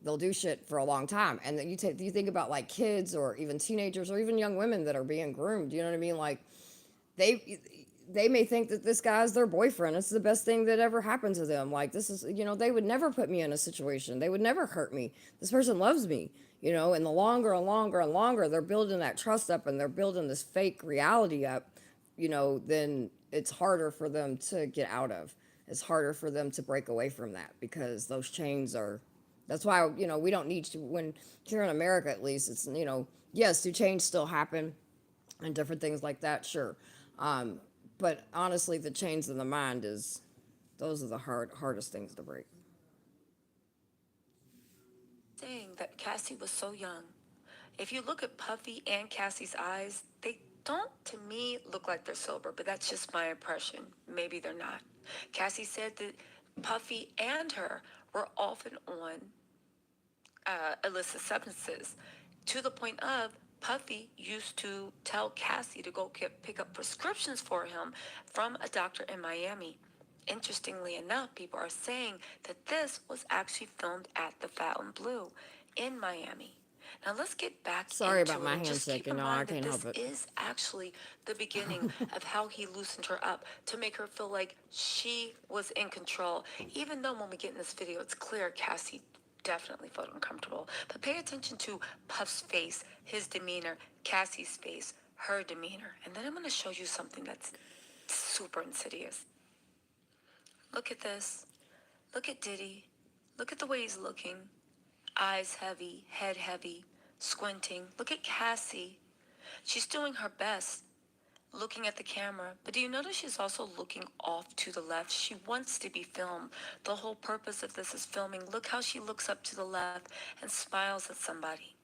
they'll do shit for a long time. And then you think about like kids or even teenagers or even young women that are being groomed. You know what I mean? Like they they may think that this guy's their boyfriend. It's the best thing that ever happened to them. Like, this is, they would never put me in a situation. They would never hurt me. This person loves me, and the longer and longer and longer they're building that trust up and they're building this fake reality up, then it's harder for them to get out of. It's harder for them to break away from that, because those chains are, that's why, we don't need to, when here in America at least, it's, yes, do change still happen and different things like that? Sure. Um, but honestly, the chains in the mind those are the hardest things to break. Saying that Cassie was so young. If you look at Puffy and Cassie's eyes, they don't, to me, look like they're sober, but that's just my impression. Maybe they're not. Cassie said that Puffy and her were often on illicit substances, to the point of Puffy used to tell Cassie to go pick up prescriptions for him from a doctor in Miami. Interestingly enough, people are saying that this was actually filmed at the Fontainebleau in Miami. Now let's get back Sorry into about it my and just handshake, keep in y'all. I mind that can't this help it. is actually the beginning of how he loosened her up to make her feel like she was in control. Even though when we get in this video, it's clear Cassie definitely felt uncomfortable. But pay attention to Puff's face, his demeanor, Cassie's face, her demeanor. And then I'm going to show you something that's super insidious. Look at this. Look at Diddy. Look at the way he's looking. Eyes heavy, head heavy, squinting. Look at Cassie. She's doing her best, looking at the camera. But do you notice she's also looking off to the left? She wants to be filmed. The whole purpose of this is filming. Look how she looks up to the left and smiles at somebody.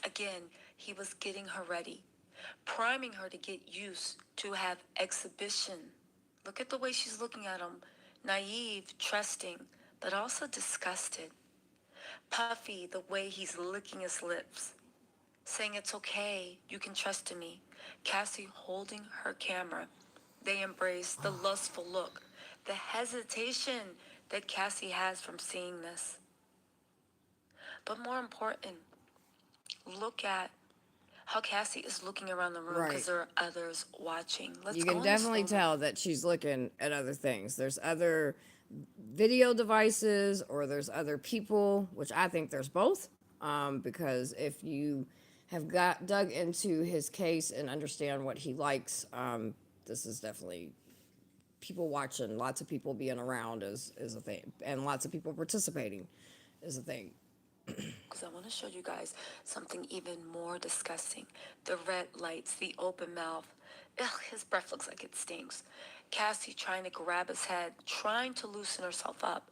Again, he was getting her ready, priming her to get used to have exhibition. Look at the way she's looking at him. Naive, trusting, but also disgusted. Puffy, the way he's licking his lips, saying it's okay, you can trust in me. Cassie holding her camera. They embrace the lustful look, the hesitation that Cassie has from seeing this. But more important, look at how Cassie is looking around the room because Right. there are others watching. Let's You go can in the definitely slow-mo. tell that she's looking at other things. There's other video devices, or there's other people, which I think there's both. Because if you have got dug into his case and understand what he likes, this is definitely people watching, lots of people being around is a thing, and lots of people participating is a thing. Because I want to show you guys something even more disgusting. The red lights, the open mouth. Ugh, his breath looks like it stinks. Cassie trying to grab his head, trying to loosen herself up.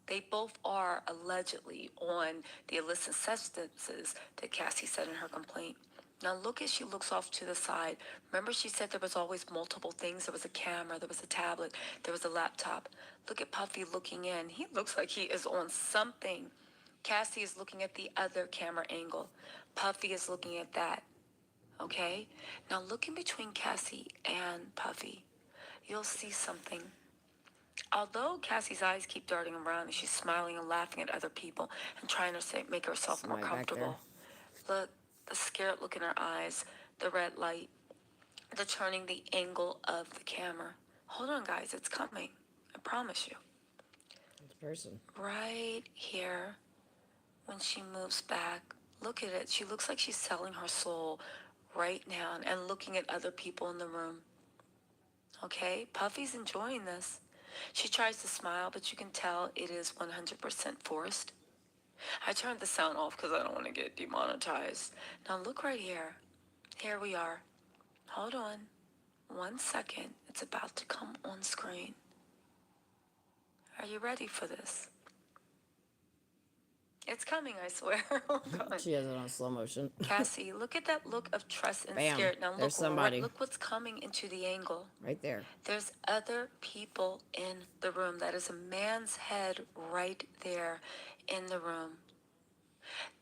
They both are allegedly on the illicit substances that Cassie said in her complaint. Now look as she looks off to the side. Remember she said there was always multiple things. There was a camera, there was a tablet, there was a laptop. Look at Puffy looking in. He looks like he is on something. Cassie is looking at the other camera angle. Puffy is looking at that. Okay? Now look in between Cassie and Puffy. You'll see something. Although Cassie's eyes keep darting around and she's smiling and laughing at other people and trying to make herself more Somebody back there. comfortable. Look, the scared look in her eyes, the red light, the turning the angle of the camera. Hold on, guys, it's coming. I promise you. This person. Right here, when she moves back, look at it. She looks like she's selling her soul right now and looking at other people in the room. Okay, Puffy's enjoying this. She tries to smile, but you can tell it is 100% forced. I turned the sound off because I don't want to get demonetized. Now look right here. Here we are. Hold on. 1 second. It's about to come on screen. Are you ready for this? It's coming, I swear. Hold on. She has it on slow motion. Cassie, look at that look of trust and Bam, scared. Now there's somebody. look what's coming into the angle. Right there. There's other people in the room. That is a man's head right there in the room.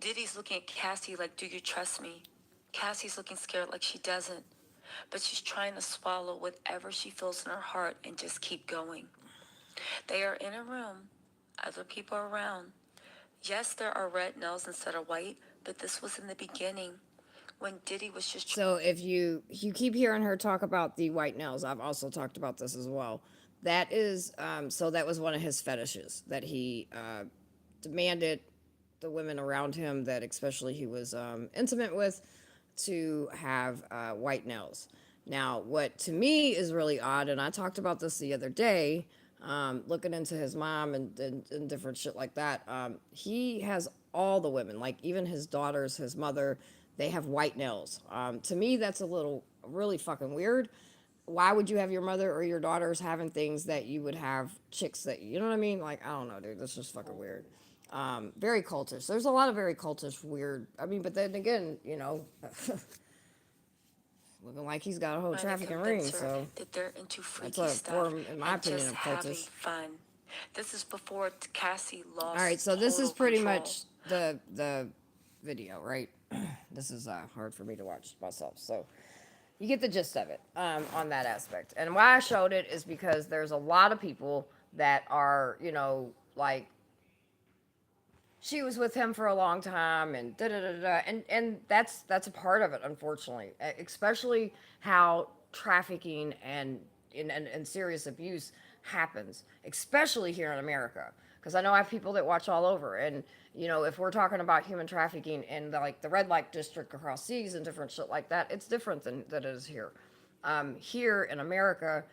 Diddy's looking at Cassie like, do you trust me? Cassie's looking scared like she doesn't. But she's trying to swallow whatever she feels in her heart and just keep going. They are in a room. Other people are around. Yes, there are red nails instead of white, but this was in the beginning when Diddy was just. So if you keep hearing her talk about the white nails, I've also talked about this as well. That is so that was one of his fetishes that he demanded the women around him that especially he was intimate with to have white nails. Now, what to me is really odd, and I talked about this the other day, looking into his mom and different shit like that. He has all the women, like even his daughters, his mother, they have white nails. To me, that's a little really fucking weird. Why would you have your mother or your daughters having things that you would have chicks that you know what I mean? Like I don't know, dude. That's just fucking weird. Very cultish. There's a lot of very cultish, weird. I mean, but then again, you know, looking like he's got a whole trafficking ring. So that they're into freaky that's a stuff form, in my and opinion, just of having cultish. fun. This is before Cassie lost. All right, so this is total pretty control. much the video, right? This is hard for me to watch myself, so you get the gist of it on that aspect. And why I showed it is because there's a lot of people that are, you know, like she was with him for a long time and da da da da, and that's a part of it, unfortunately, especially how trafficking and serious abuse happens, especially here in America. Because I know I have people that watch all over, and you know, if we're talking about human trafficking in like the red light district across seas and different shit like that, it's different than that it is here. Here in America,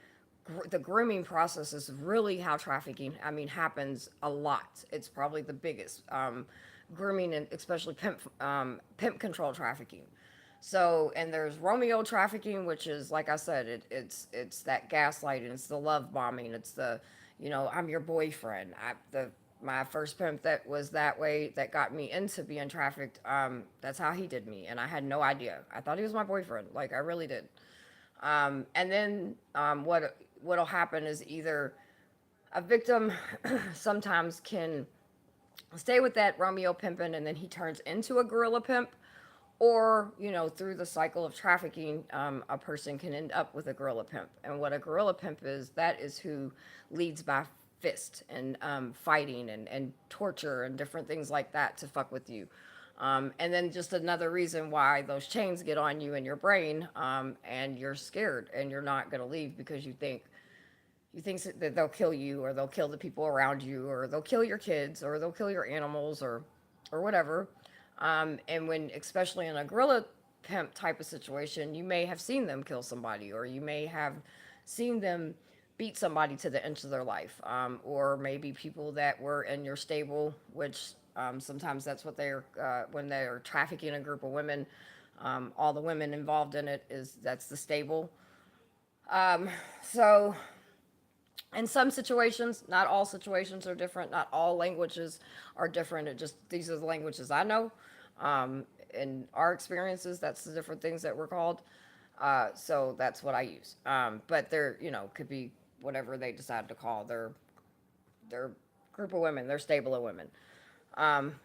the grooming process is really how trafficking, I mean, happens a lot. It's probably the biggest grooming, and especially pimp control trafficking. So, and there's Romeo trafficking, which is like I said, it's that gaslighting, it's the love bombing, it's the, you know, I'm your boyfriend. My first pimp that was that way that got me into being trafficked. That's how he did me, and I had no idea. I thought he was my boyfriend, like I really did. And then what'll happen is either a victim sometimes can stay with that Romeo pimping, and then he turns into a gorilla pimp, or you know, through the cycle of trafficking, a person can end up with a gorilla pimp. And what a gorilla pimp is, that is who leads by fist and fighting and torture and different things like that to fuck with you. And then just another reason why those chains get on you in your brain, and you're scared and you're not going to leave because you think that they'll kill you, or they'll kill the people around you, or they'll kill your kids, or they'll kill your animals, or whatever. And when, especially in a gorilla pimp type of situation, you may have seen them kill somebody, or you may have seen them beat somebody to the inch of their life, or maybe people that were in your stable, which sometimes that's what they're when they're trafficking a group of women. All the women involved in it that's the stable. So in some situations, not all situations are different. Not all languages are different. It just, these are the languages I know. In our experiences, that's the different things that we're called. So that's what I use. But they're, you know, could be whatever they decide to call their group of women, their stable of women.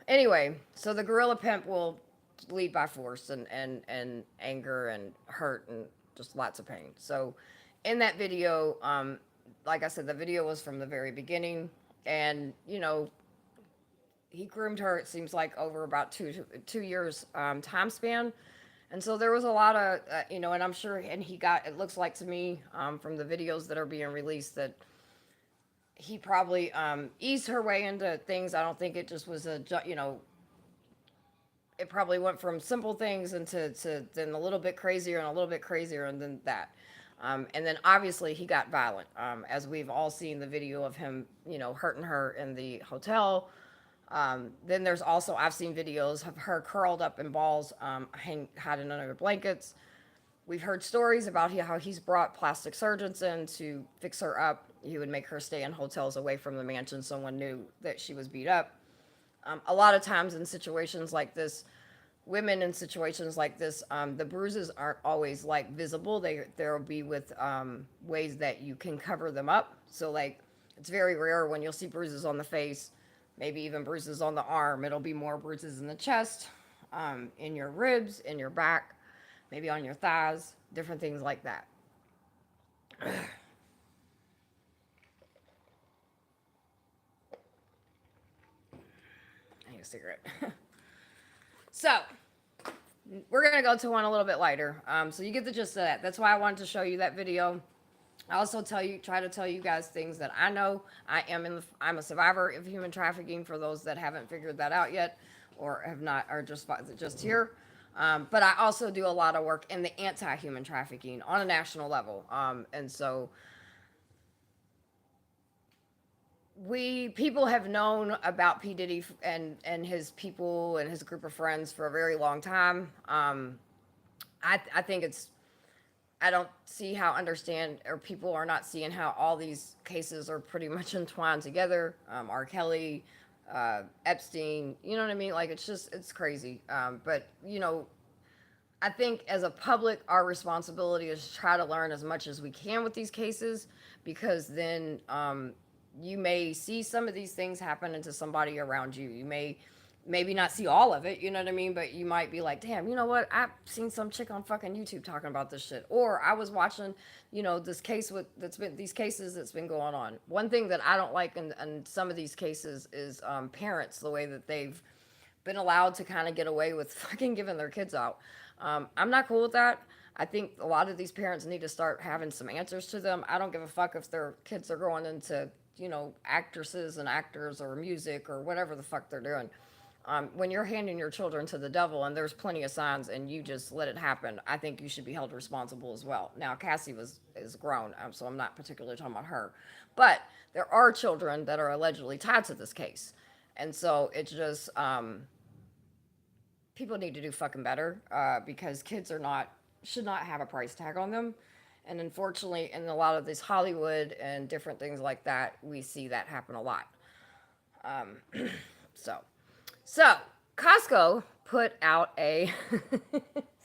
Anyway, so the gorilla pimp will lead by force and anger and hurt and just lots of pain. So in that video, like I said, the video was from the very beginning, and you know, he groomed her, it seems like, over about 2 years time span. And so there was a lot of you know, and I'm sure, and he got, it looks like to me, from the videos that are being released, that he probably eased her way into things. I don't think it just was you know, it probably went from simple things into then a little bit crazier and a little bit crazier, and then that. And then obviously he got violent, as we've all seen the video of him, you know, hurting her in the hotel. Then there's also, I've seen videos of her curled up in balls, hiding under blankets. we've heard stories about how he's brought plastic surgeons in to fix her up. He would make her stay in hotels away from the mansion. Someone knew that she was beat up. A lot of times in situations like this, women in situations like this, the bruises aren't always like visible. There will be with ways that you can cover them up. So like it's very rare when you'll see bruises on the face, maybe even bruises on the arm. It'll be more bruises in the chest, in your ribs, in your back, maybe on your thighs, different things like that. I need a cigarette. So, we're going to go to one a little bit lighter. So you get the gist of that. That's why I wanted to show you that video. I also try to tell you guys things that I know. I'm a survivor of human trafficking for those that haven't figured that out yet or have not, or just here. But I also do a lot of work in the anti-human trafficking on a national level. And so people have known about P. Diddy and his people and his group of friends for a very long time. I think I don't see how people are not seeing how all these cases are pretty much entwined together. R. Kelly, Epstein, you know what I mean? Like, it's crazy. But, I think as a public, our responsibility is to try to learn as much as we can with these cases, because then, you may see some of these things happen to somebody around you. You may maybe not see all of it, you know what I mean? But you might be like, damn, you know what? I've seen some chick on fucking YouTube talking about this shit. Or I was watching, this case that's been going on. One thing that I don't like in some of these cases is parents, the way that they've been allowed to kind of get away with fucking giving their kids out. I'm not cool with that. I think a lot of these parents need to start having some answers to them. I don't give a fuck if their kids are going into actresses and actors or music or whatever the fuck they're doing. When you're handing your children to the devil and there's plenty of signs and you just let it happen, I think you should be held responsible as well. Now, Cassie is grown, so I'm not particularly talking about her. But there are children that are allegedly tied to this case. And so it's just, people need to do fucking better, because kids should not have a price tag on them. And unfortunately, in a lot of this Hollywood and different things like that, we see that happen a lot. So Costco put out a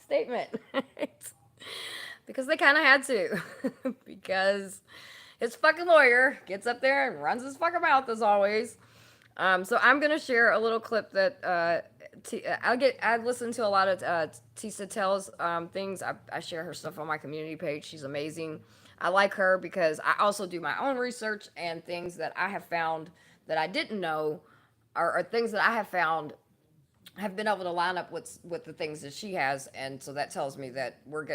statement because they kind of had to, because his fucking lawyer gets up there and runs his fucking mouth as always. So I'm gonna share a little clip that I listen to a lot of Tisa Tells things. I share her stuff on my community page. She's amazing. I like her because I also do my own research, and things that I have found that I didn't know are things that I have found have been able to line up with the things that she has, and so that tells me that we're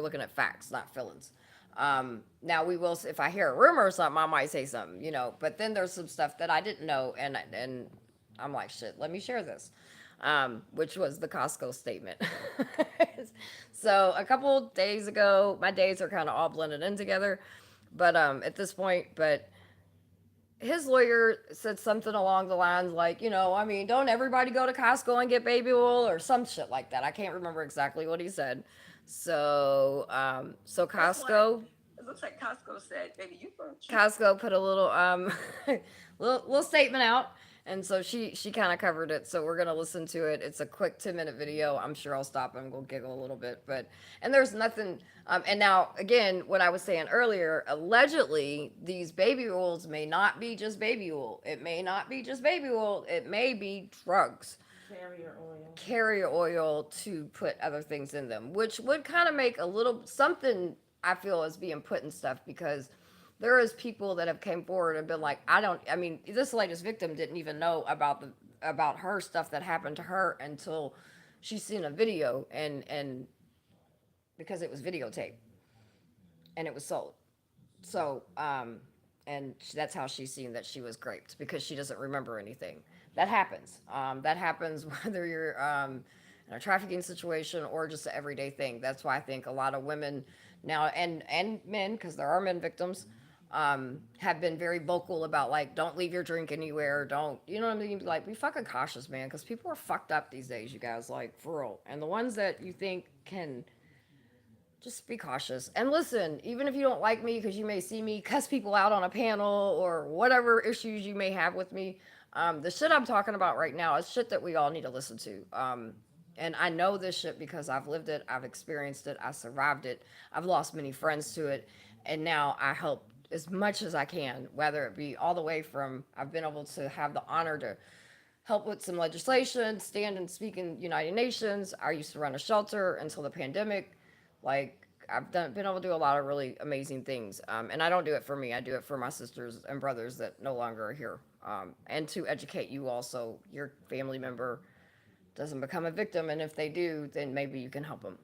looking at facts, not feelings. Now we will, if I hear a rumor or something, I might say something, but then there's some stuff that I didn't know, and I'm like, shit, let me share this, which was the Costco statement. So a couple days ago, my days are kind of all blended in together, but at this point, his lawyer said something along the lines like, don't everybody go to Costco and get baby oil or some shit like that. I can't remember exactly what he said. So Costco. It looks like Costco said, "Baby, you go." Costco put a little little statement out, and so she kind of covered it. So we're gonna listen to it. It's a quick 10-minute video. I'm sure I'll stop and go giggle a little bit, and there's nothing. And now again, what I was saying earlier, allegedly these baby oils may not be just baby oil. It may not be just baby oil. It may be drugs. Carrier oil to put other things in them, which would kind of make a little something, I feel, is being put in stuff, because there is people that have came forward and been like, this latest victim didn't even know about her stuff that happened to her until she's seen a video, and because it was videotaped and it was sold. So and that's how she's seen that she was raped, because she doesn't remember anything. That happens. That happens whether you're in a trafficking situation or just an everyday thing. That's why I think a lot of women now, and men, because there are men victims, have been very vocal about, like, don't leave your drink anywhere. Don't, you know what I mean? Like, be fucking cautious, man, because people are fucked up these days, you guys, like, for real. And the ones that you think can just be cautious. And listen, even if you don't like me, because you may see me cuss people out on a panel or whatever issues you may have with me, the shit I'm talking about right now is shit that we all need to listen to. And I know this shit because I've lived it, I've experienced it, I survived it, I've lost many friends to it, and now I help as much as I can, whether it be all the way from I've been able to have the honor to help with some legislation, stand and speak in United Nations. I used to run a shelter until the pandemic. Like been able to do a lot of really amazing things. And I don't do it for me. I do it for my sisters and brothers that no longer are here. And to educate you also, your family member doesn't become a victim. And if they do, then maybe you can help them.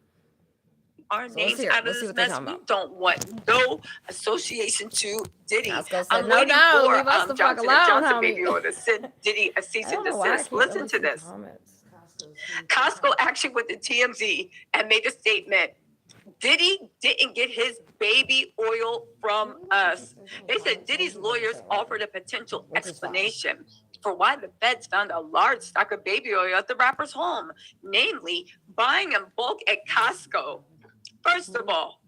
Our So names out of this mess. We don't want no association to Diddy. I'm no, waiting no, for leave us the fuck Johnson alone, Johnson homie. baby oil to send Diddy a cease I and don't know why I desist. keep Listen going to through this. comments. Costco actually went to TMZ and made a statement. Diddy didn't get his baby oil from us. They said Diddy's lawyers offered a potential explanation for why the feds found a large stock of baby oil at the rapper's home, namely buying in bulk at Costco. First of all,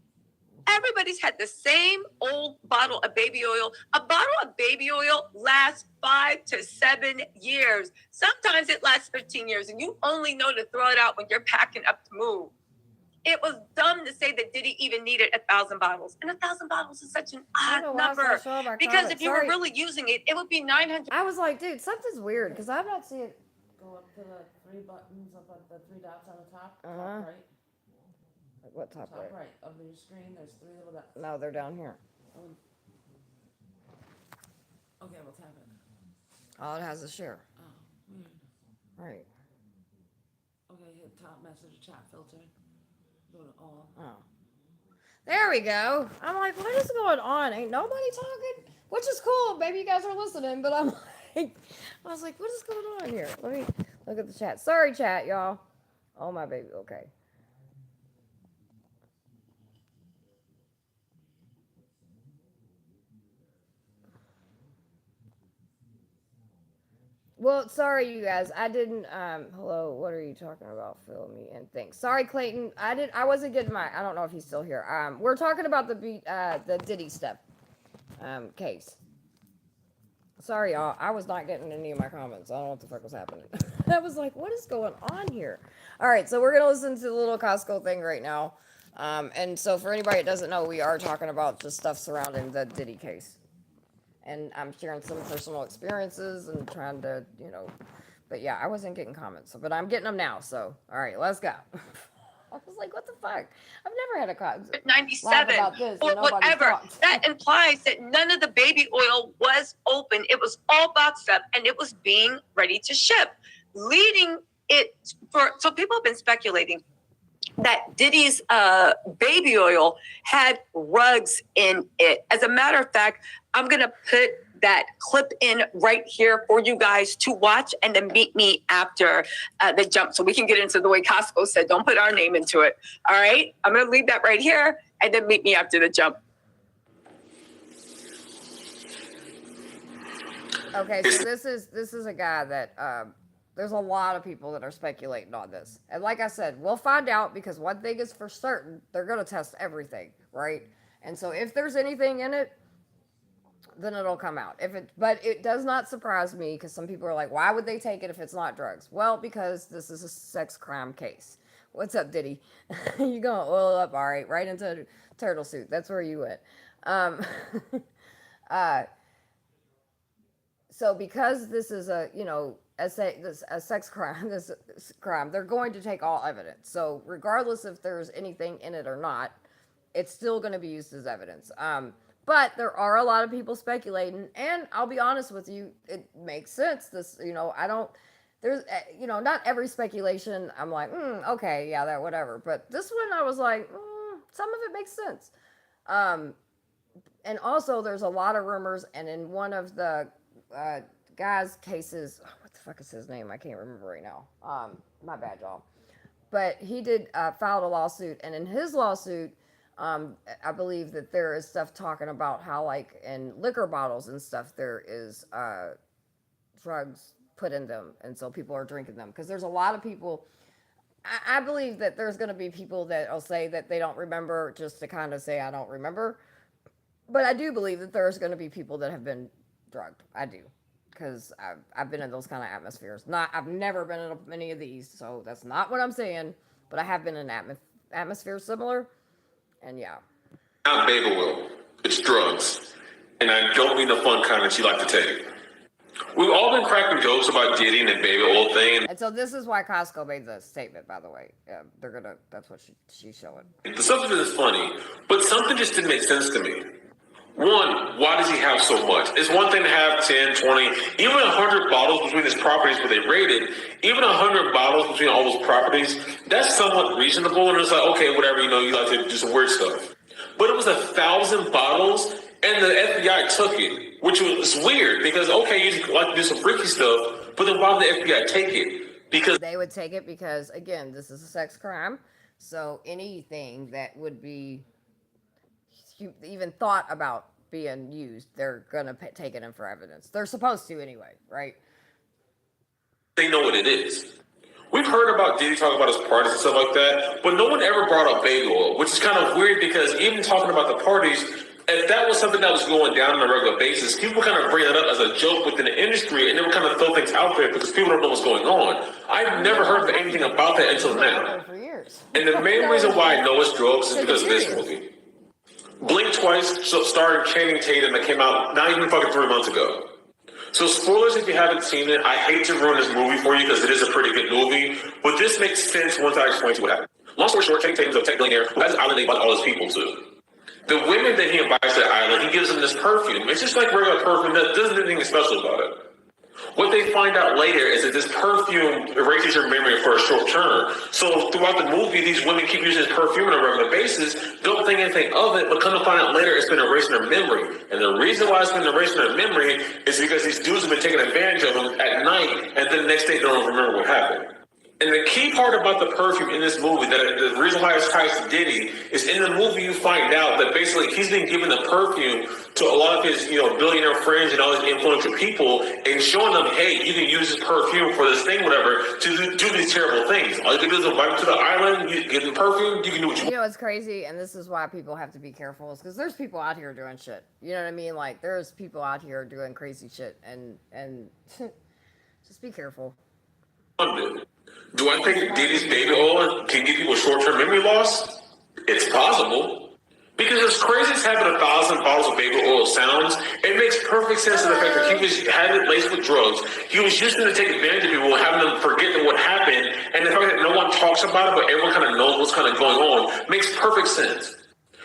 everybody's had the same old bottle of baby oil. A bottle of baby oil lasts 5 to 7 years. Sometimes it lasts 15 years, and you only know to throw it out when you're packing up to move. It was dumb to say that Diddy even needed 1,000 bottles. And 1,000 bottles is such an odd number. Because if you were really using it, it would be 900. I was like, dude, something's weird because I'm not seeing. Go up to the 3 buttons up at the 3 dots on the top. Uh-huh. Top right. What top Top right? right of your screen. There's 3 little dots. No, they're down here. Okay, we'll tap it. All it has is share. Oh, weird. Right. Okay, hit top message chat filter. Go to all. Oh. There we go. I'm like, what is going on? Ain't nobody talking? Which is cool. Maybe you guys are listening, but I'm like, I was like, what is going on here? Let me look at the chat. Sorry, chat, y'all. Oh, my baby. Okay. Well, sorry, you guys. I didn't. Hello. What are you talking about? Fill me in. Thanks. Sorry, Clayton. I wasn't getting my. I don't know if he's still here. We're talking about the Diddy stuff. Case. Sorry, y'all. I was not getting any of my comments. I don't know what the fuck was happening. I was like, what is going on here? All right, so we're gonna listen to the little Costco thing right now. And so for anybody that doesn't know, we are talking about just stuff surrounding the Diddy case. And I'm sharing some personal experiences and trying to, but yeah, I wasn't getting comments, but I'm getting them now. So, all right, let's go. I was like, what the fuck? I've never had a comment 97 or whatever. That implies that none of the baby oil was open. It was all boxed up and it was being ready to ship, leading it so people have been speculating that Diddy's baby oil had rugs in it. As a matter of fact, I'm going to put that clip in right here for you guys to watch and then meet me after the jump so we can get into the way Costco said, don't put our name into it. All right. I'm going to leave that right here and then meet me after the jump. Okay. So this is a guy that, there's a lot of people that are speculating on this. And like I said, we'll find out because one thing is for certain, they're going to test everything. Right. And so if there's anything in it, then it'll come out. But it does not surprise me because some people are like, why would they take it if it's not drugs? Well, because this is a sex crime case. What's up, Diddy? You gonna oil up, all right into a turtle suit. That's where you went. So because this is a sex crime, this crime, they're going to take all evidence. So regardless if there's anything in it or not, it's still going to be used as evidence. But there are a lot of people speculating, and I'll be honest with you, it makes sense. Not every speculation I'm like, okay, yeah, that, whatever. But this one I was like, some of it makes sense. And also there's a lot of rumors, and in one of the guy's cases, what the fuck is his name? I can't remember right now. My bad, y'all. But he did filed a lawsuit, and in his lawsuit, I believe that there is stuff talking about how, like, in liquor bottles and stuff, there is drugs put in them, and so people are drinking them. Because there's a lot of people, I believe that there's going to be people that will say that they don't remember just to kind of say I don't remember. But I do believe that there's going to be people that have been drugged. I do, because I've been in those kind of atmospheres. Not I've never been in many of these, so that's not what I'm saying. But I have been in atmospheres similar, and yeah. Not baby oil. It's drugs. And I don't mean the fun kind that you like to take. We've all been cracking jokes about Diddy and the baby oil thing. And so this is why Costco made the statement, by the way. That's what she's showing. The substance is funny, but something just didn't make sense to me. One, why does he have so much? It's one thing to have 10, 20, even 100 bottles between his properties where they rated, even 100 bottles between all those properties, that's somewhat reasonable. And it's like, okay, whatever, you like to do some weird stuff. But it was 1,000 bottles, and the FBI took it, which was weird because, okay, you like to do some freaky stuff, but then why would the FBI take it? Because they would take it because, again, this is a sex crime. So anything that would be even thought about being used, they're going to take it in for evidence. They're supposed to anyway, right? They know what it is. We've heard about Diddy talking about his parties and stuff like that, but no one ever brought up baby oil, which is kind of weird because even talking about the parties, if that was something that was going down on a regular basis, people kind of bring it up as a joke within the industry and they would kind of throw things out there because people don't know what's going on. I've never heard of anything about that until now. For years. And the main reason why I know it's drugs is because of this movie. Blink Twice, starring Channing Tatum, that came out not even fucking 3 months ago. So spoilers if you haven't seen it. I hate to ruin this movie for you because it is a pretty good movie, but this makes sense once I explain to you what happened. Long story short, Channing Tatum's a tech billionaire who has an island they bought all his people to. The women that he invites to the island, he gives them this perfume. It's just like regular perfume. That doesn't do anything special about it. What they find out later is that this perfume erases your memory for a short term. So throughout the movie, these women keep using this perfume on a regular basis, don't think anything of it, but come to find out later it's been erasing their memory. And the reason why it's been erasing their memory is because these dudes have been taking advantage of them at night, and then the next day they don't remember what happened. And the key part about the perfume in this movie, that the reason why it's tied to Diddy, is in the movie you find out that basically he's been giving the perfume to a lot of his, billionaire friends and all his influential people, and showing them, hey, you can use this perfume for this thing, whatever, to do these terrible things. All you can do is invite them to the island, you get the perfume, you can do what you want. You know, it's crazy, and this is why people have to be careful, is because there's people out here doing shit. You know what I mean? Like, there's people out here doing crazy shit, and just be careful. Do I think Diddy's baby oil can give people short-term memory loss? It's possible. Because as crazy as having 1,000 bottles of baby oil sounds, it makes perfect sense in the fact that he had it laced with drugs. He was just going to take advantage of people, having them forget what happened, and the fact that no one talks about it, but everyone kind of knows what's kind of going on, makes perfect sense.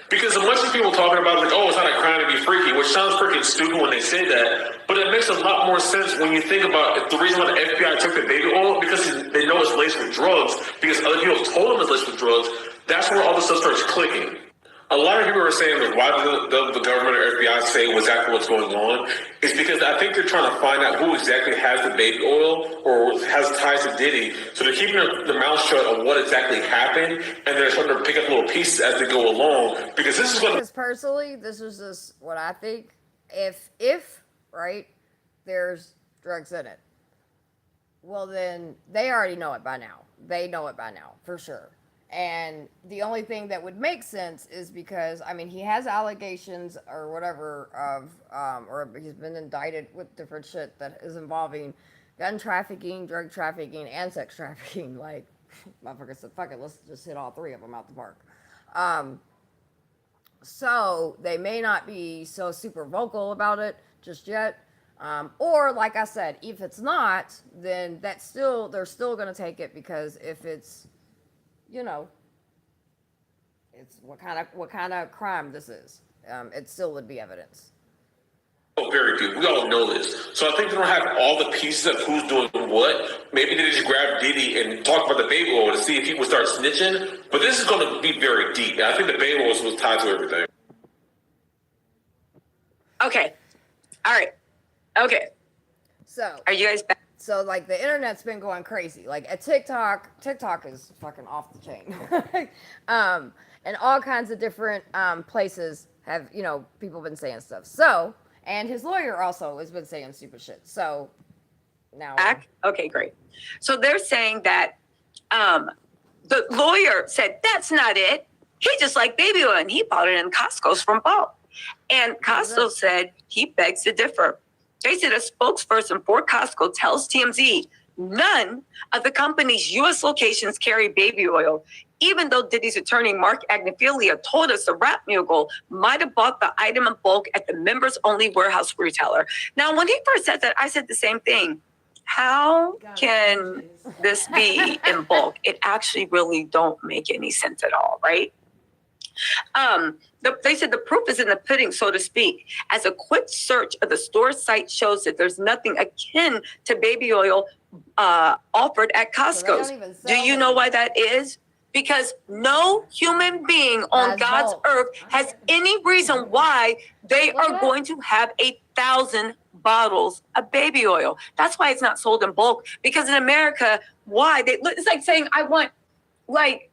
Because a bunch of people talking about it, like, oh, it's not a crime to be freaky, which sounds freaking stupid when they say that, but it makes a lot more sense when you think about the reason why the FBI took the baby oil, because they know it's laced with drugs, because other people told them it's laced with drugs. That's where all the stuff starts clicking. A lot of people are saying that why the government or FBI say exactly what's going on is because I think they're trying to find out who exactly has the baby oil or has ties to Diddy. So they're keeping their mouth shut on what exactly happened, and they're starting to pick up little pieces as they go along. Because this is Because personally, this is just what I think. If right, there's drugs in it, well then they already know it by now. They know it by now for sure. And the only thing that would make sense is because, I mean, he has allegations or whatever of, or he's been indicted with different shit that is involving gun trafficking, drug trafficking, and sex trafficking. Like, motherfucker said, fuck it, let's just hit all three of them out the park. So they may not be so super vocal about it just yet. Or like I said, if it's not, then they're still going to take it, because if it's, it's what kind of crime this is. It still would be evidence. Oh, very good. We all know this. So I think they don't have all the pieces of who's doing what. Maybe they just grab Diddy and talk about the baby oil to see if people start snitching. But this is going to be very deep. And I think the baby oil was tied to everything. Okay. All right. Okay. So are you guys back? So, like, the internet's been going crazy. Like, at TikTok is fucking off the chain. And all kinds of different places have, people been saying stuff. So, and his lawyer also has been saying stupid shit. So, now. Okay, great. So they're saying that The lawyer said, that's not it. He just liked baby oil and he bought it in Costco's from bulk. And Costco said he begs to differ. They said a spokesperson for Costco tells TMZ none of the company's U.S. locations carry baby oil, even though Diddy's attorney, Mark Agnefilia, told us the rap mogul might have bought the item in bulk at the members-only warehouse retailer. Now, when he first said that, I said the same thing. How can this be in bulk? It actually really don't make any sense at all, right? They said the proof is in the pudding, so to speak, as a quick search of the store site shows that there's nothing akin to baby oil offered at Costco's. Do you know why that is? Because no human being on God's earth has any reason why they are going to have 1,000 bottles of baby oil. That's why it's not sold in bulk. Because in America, why? It's like saying, I want like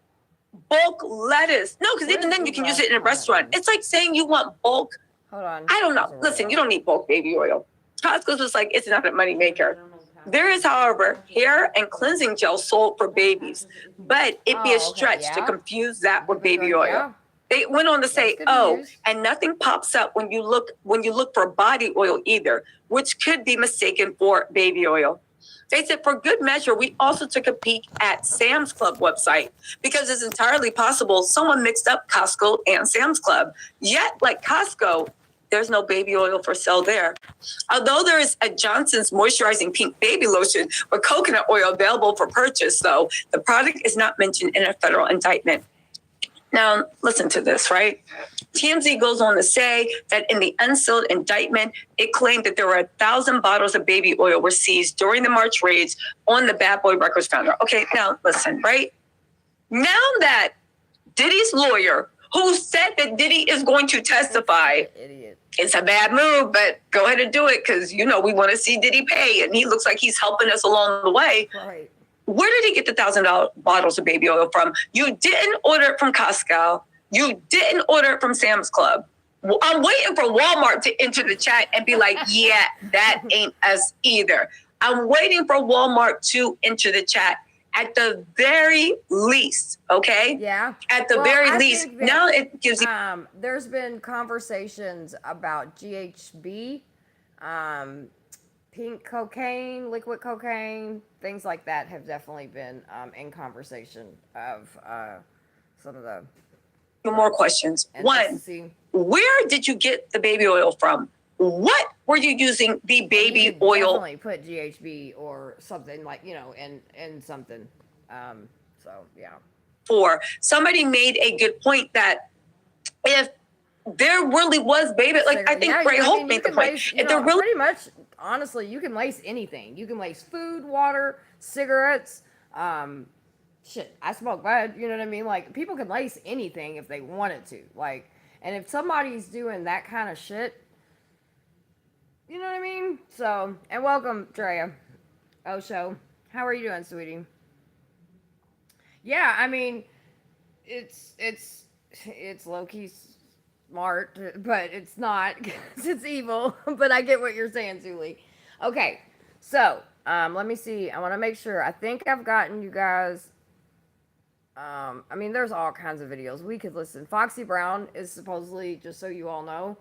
bulk lettuce. No, because even then you can use it in a restaurant. It's like saying you want bulk. Hold on. I don't know. Listen, you don't need bulk baby oil. Costco's was like, it's not a money maker. There is, however, hair and cleansing gel sold for babies, but it'd be a stretch to confuse that with baby oil. Yeah. They went on to say, and nothing pops up when you look for body oil either, which could be mistaken for baby oil. They said, for good measure, we also took a peek at Sam's Club website because it's entirely possible someone mixed up Costco and Sam's Club. Yet, like Costco, there's no baby oil for sale there. Although there is a Johnson's moisturizing pink baby lotion with coconut oil available for purchase, though, the product is not mentioned in a federal indictment. Now, listen to this, right? TMZ goes on to say that in the unsealed indictment, it claimed that there were 1,000 bottles of baby oil were seized during the March raids on the Bad Boy Records founder. Okay, now listen, right? Now that Diddy's lawyer, who said that Diddy is going to testify, Idiot. It's a bad move, but go ahead and do it because, you know, we want to see Diddy pay, and he looks like he's helping us along the way. Right. Where did he get the $1,000 bottles of baby oil from? You didn't order it from Costco. You didn't order it from Sam's Club. I'm waiting for Walmart to enter the chat and be like, yeah, that ain't us either. I'm waiting for Walmart to enter the chat at the very least, okay? Yeah. At the very least. Now it gives you... There's been conversations about GHB, pink cocaine, liquid cocaine, things like that have definitely been in conversation of some of the... More questions. One, where did you get the baby oil from? What were you using the baby oil? Definitely put GHB or something like, you know, in something. So, yeah. For somebody made a good point that if there really was baby, like I think Ray Holt made the point. If there really, pretty much, honestly, you can lace anything. You can lace food, water, cigarettes, shit, I smoke bud, you know what I mean? Like, people can lace anything if they wanted to. Like, and if somebody's doing that kind of shit, you know what I mean? So, and welcome, Drea. Osho. How are you doing, sweetie? Yeah, I mean, it's low-key smart, but it's not, because it's evil. But I get what you're saying, Zuli. Okay, so, let me see. I want to make sure. I think I've gotten you guys... I mean, there's all kinds of videos we could listen. Foxy Brown is supposedly, just so you all know,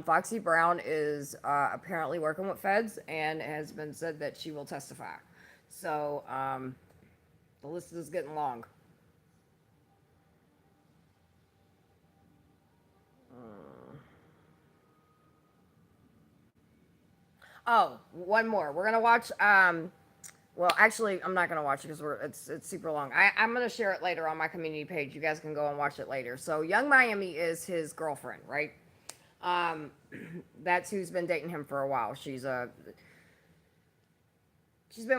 Foxy Brown is apparently working with feds, and it has been said that she will testify. So, the list is getting long. Oh, one more. We're gonna watch. Well, actually, I'm not gonna watch it because it's super long. I'm gonna share it later on my community page. You guys can go and watch it later. So, Young Miami is his girlfriend, right? That's who's been dating him for a while. She's been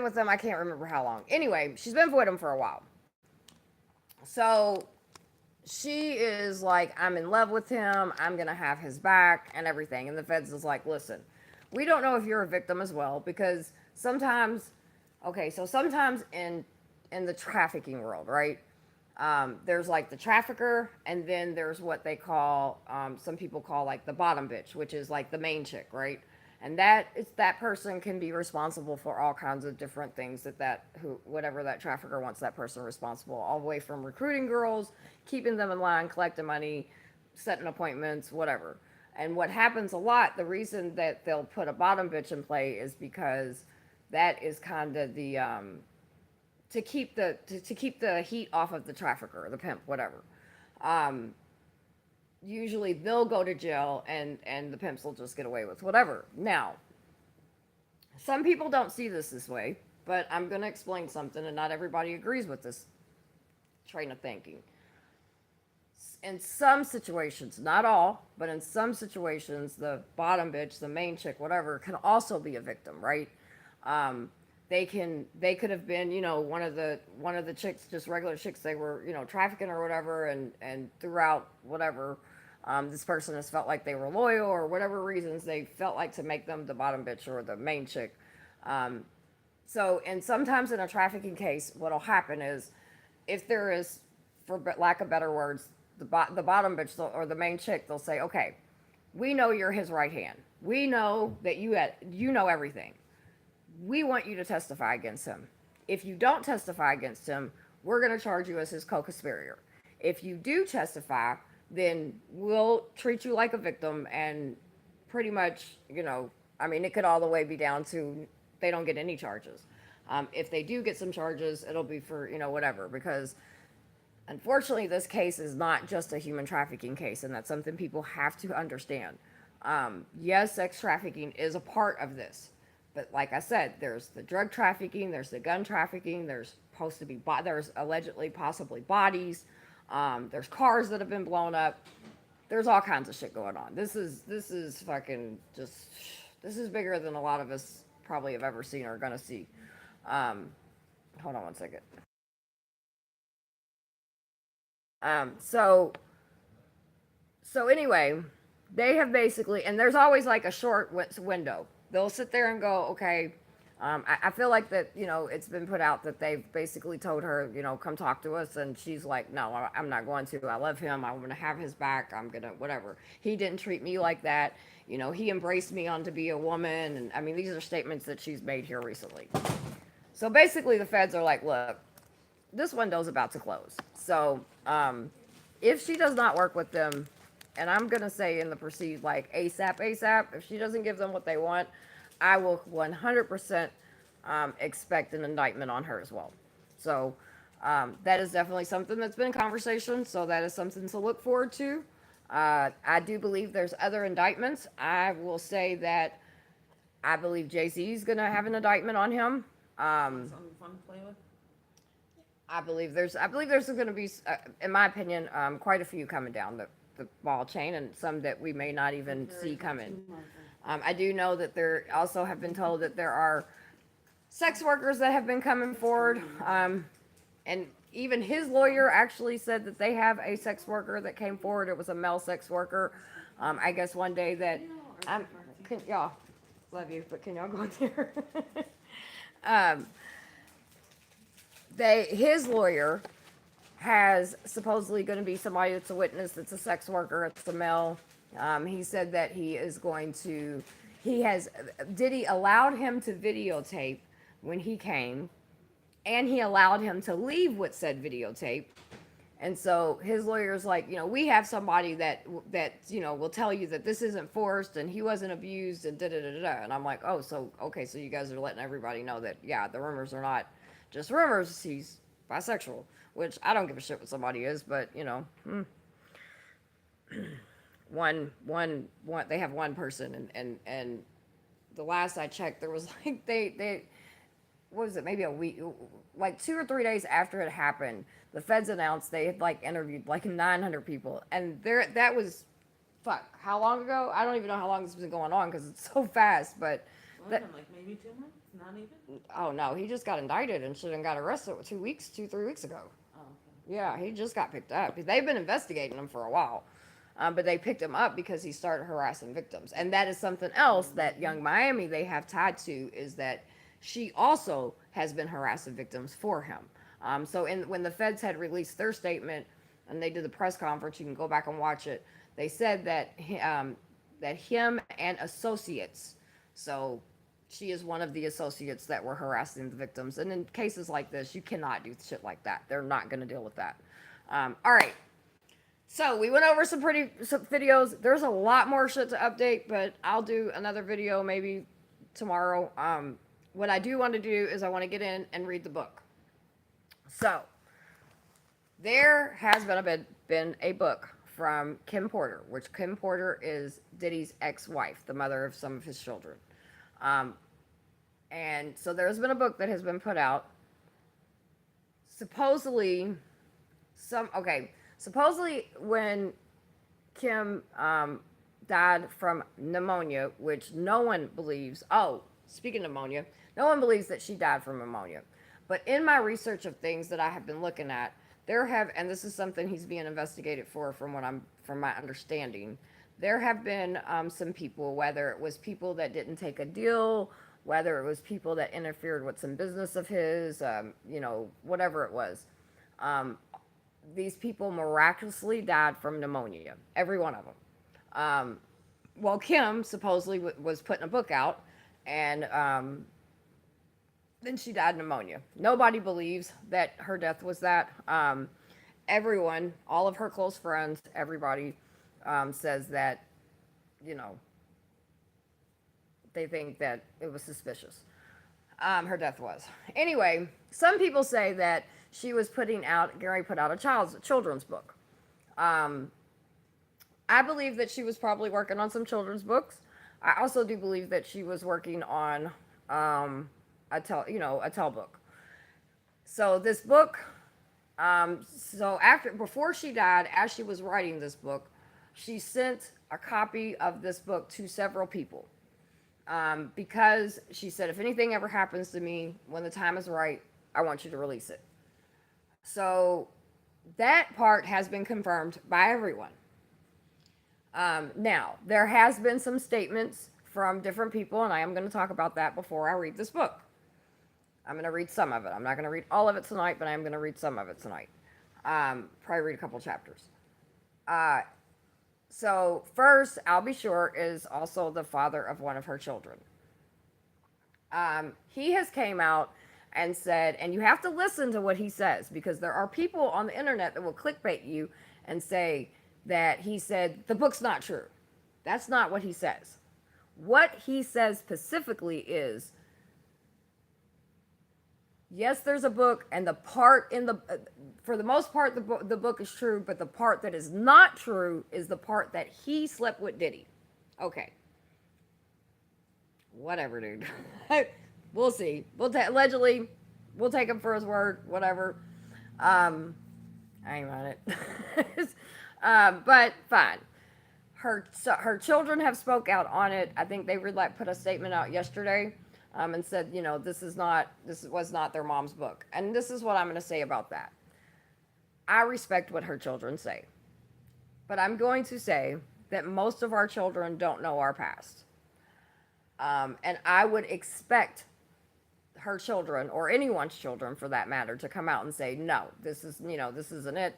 with him. I can't remember how long. Anyway, she's been with him for a while. So she is like, I'm in love with him. I'm gonna have his back and everything. And the feds is like, listen, we don't know if you're a victim as well because sometimes. Okay, so sometimes in the trafficking world, right? There's like the trafficker, and then there's what they call, some people call like the bottom bitch, which is like the main chick, right? and that person can be responsible for all kinds of different things whatever that trafficker wants that person responsible, all the way from recruiting girls, keeping them in line, collecting money, setting appointments, whatever. And what happens a lot, the reason that they'll put a bottom bitch in play is because that is kind of the to keep the heat off of the trafficker, the pimp, whatever. Usually they'll go to jail and the pimps will just get away with whatever. Now, some people don't see this way, but I'm going to explain something, and not everybody agrees with this train of thinking. In some situations, not all, but in some situations, the bottom bitch, the main chick, whatever, can also be a victim, right? They could have been, one of the chicks, just regular chicks, they were, trafficking or whatever, and throughout whatever, this person has felt like they were loyal, or whatever reasons they felt like to make them the bottom bitch or the main chick. And sometimes in a trafficking case, what'll happen is, if there is, for lack of better words, the bottom bitch or the main chick, they'll say, okay, we know you're his right hand. We know that you know everything. We want you to testify against him. If you don't testify against him, we're going to charge you as his co-conspirator. If you do testify, then we'll treat you like a victim, and pretty much, it could all the way be down to they don't get any charges. If they do get some charges, it'll be for, whatever, because unfortunately, this case is not just a human trafficking case, and that's something people have to understand. Yes, sex trafficking is a part of this, but like I said, there's the drug trafficking, there's the gun trafficking, there's supposed to be there's allegedly possibly bodies, there's cars that have been blown up, there's all kinds of shit going on. This is fucking just, this is bigger than a lot of us probably have ever seen or gonna see. Hold on one second. So anyway, they have basically, and there's always like a short window. They'll sit there and go, okay, I feel like that, it's been put out that they've basically told her, come talk to us. And she's like, no, I'm not going to. I love him. I'm going to have his back. I'm going to, whatever. He didn't treat me like that. He embraced me on to be a woman. And these are statements that she's made here recently. So basically the feds are like, look, this window's about to close. So, if she does not work with them, and I'm going to say in the proceed like ASAP, if she doesn't give them what they want, I will 100% expect an indictment on her as well. So, that is definitely something that's been in conversation. So that is something to look forward to. I do believe there's other indictments. I will say that I believe Jay-Z is going to have an indictment on him. Something fun to play with. I believe there's going to be, in my opinion, quite a few coming down the ball chain, and some that we may not even see coming. I do know that there also have been told that there are sex workers that have been coming forward, and even his lawyer actually said that they have a sex worker that came forward. It was a male sex worker. I guess one day that y'all love you, but can y'all go there? His lawyer has supposedly going to be somebody that's a witness that's a sex worker, it's a male. He said that Diddy allowed him to videotape when he came, and he allowed him to leave with said videotape. And so his lawyer's like, we have somebody that will tell you that this isn't forced and he wasn't abused and da-da-da-da. And I'm like, oh, so, okay, so you guys are letting everybody know that, yeah, the rumors are not just rumors, he's bisexual, which I don't give a shit what somebody is, but they have one person, and the last I checked, there was like they what was it, maybe a week, like 2 or 3 days after it happened, the feds announced they had like interviewed like 900 people, and that was how long ago? I don't even know how long this has been going on because it's so fast, but Like maybe 2 months, not even. Oh no, he just got indicted and shit and got arrested 3 weeks ago. Oh, okay. Yeah, he just got picked up. They've been investigating him for a while, but they picked him up because he started harassing victims. And that is something else that Young Miami they have tied to, is that she also has been harassing victims for him. When the feds had released their statement and they did the press conference, you can go back and watch it. They said that him and associates. So she is one of the associates that were harassing the victims. And in cases like this, you cannot do shit like that. They're not going to deal with that. All right. So we went over some videos. There's a lot more shit to update, but I'll do another video maybe tomorrow. What I do want to do is I want to get in and read the book. So there has been a book from Kim Porter, which Kim Porter is Diddy's ex-wife, the mother of some of his children. And so there's been a book that has been put out. Supposedly when Kim died from pneumonia, which no one believes. Oh, speaking of pneumonia, no one believes that she died from pneumonia. But in my research of things that I have been looking at, and this is something he's being investigated for, from my understanding, there have been some people, whether it was people that didn't take a deal, whether it was people that interfered with some business of his, whatever it was. These people miraculously died from pneumonia, every one of them. Well, Kim supposedly was putting a book out, and then she died of pneumonia. Nobody believes that her death was that. Everyone, all of her close friends, everybody says that, they think that it was suspicious. Her death was. Anyway, some people say that she was Gary put out a children's book. I believe that she was probably working on some children's books. I also do believe that she was working on a tell book. So this book, before she died, as she was writing this book, she sent a copy of this book to several people. Because she said, if anything ever happens to me, when the time is right, I want you to release it. So that part has been confirmed by everyone. Now, there has been some statements from different people, and I am going to talk about that before I read this book. I'm going to read some of it. I'm not going to read all of it tonight, but I am going to read some of it tonight. Probably read a couple chapters. So first, I'll be sure, is also the father of one of her children. He has came out and said, and you have to listen to what he says, because there are people on the internet that will clickbait you and say that he said the book's not true. That's not what he says. What he says specifically is, yes, there's a book, and the part for the most part, the book is true, but the part that is not true is the part that he slept with Diddy. Okay. Whatever, dude. We'll see. Allegedly, we'll take him for his word, whatever. I ain't on it. But fine. Her children have spoke out on it. I think they put a statement out yesterday. And said, this was not their mom's book. And this is what I'm going to say about that. I respect what her children say. But I'm going to say that most of our children don't know our past. And I would expect her children, or anyone's children for that matter, to come out and say, no, this isn't it,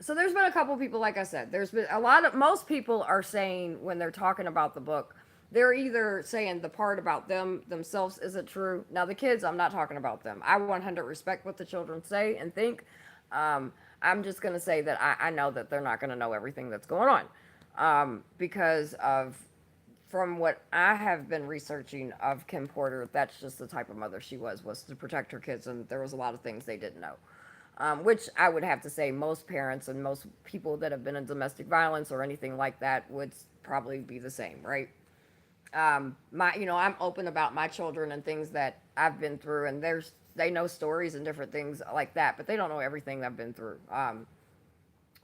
So there's been a couple people, like I said, there's been most people are saying, when they're talking about the book, they're either saying the part about themselves isn't true. Now, the kids, I'm not talking about them. I 100% respect what the children say and think. I'm just going to say that I know that they're not going to know everything that's going on. Because from what I have been researching of Kim Porter, that's just the type of mother she was to protect her kids. And there was a lot of things they didn't know. Which I would have to say most parents and most people that have been in domestic violence or anything like that would probably be the same, right? I'm open about my children and things that I've been through, and they know stories and different things like that, but they don't know everything I've been through.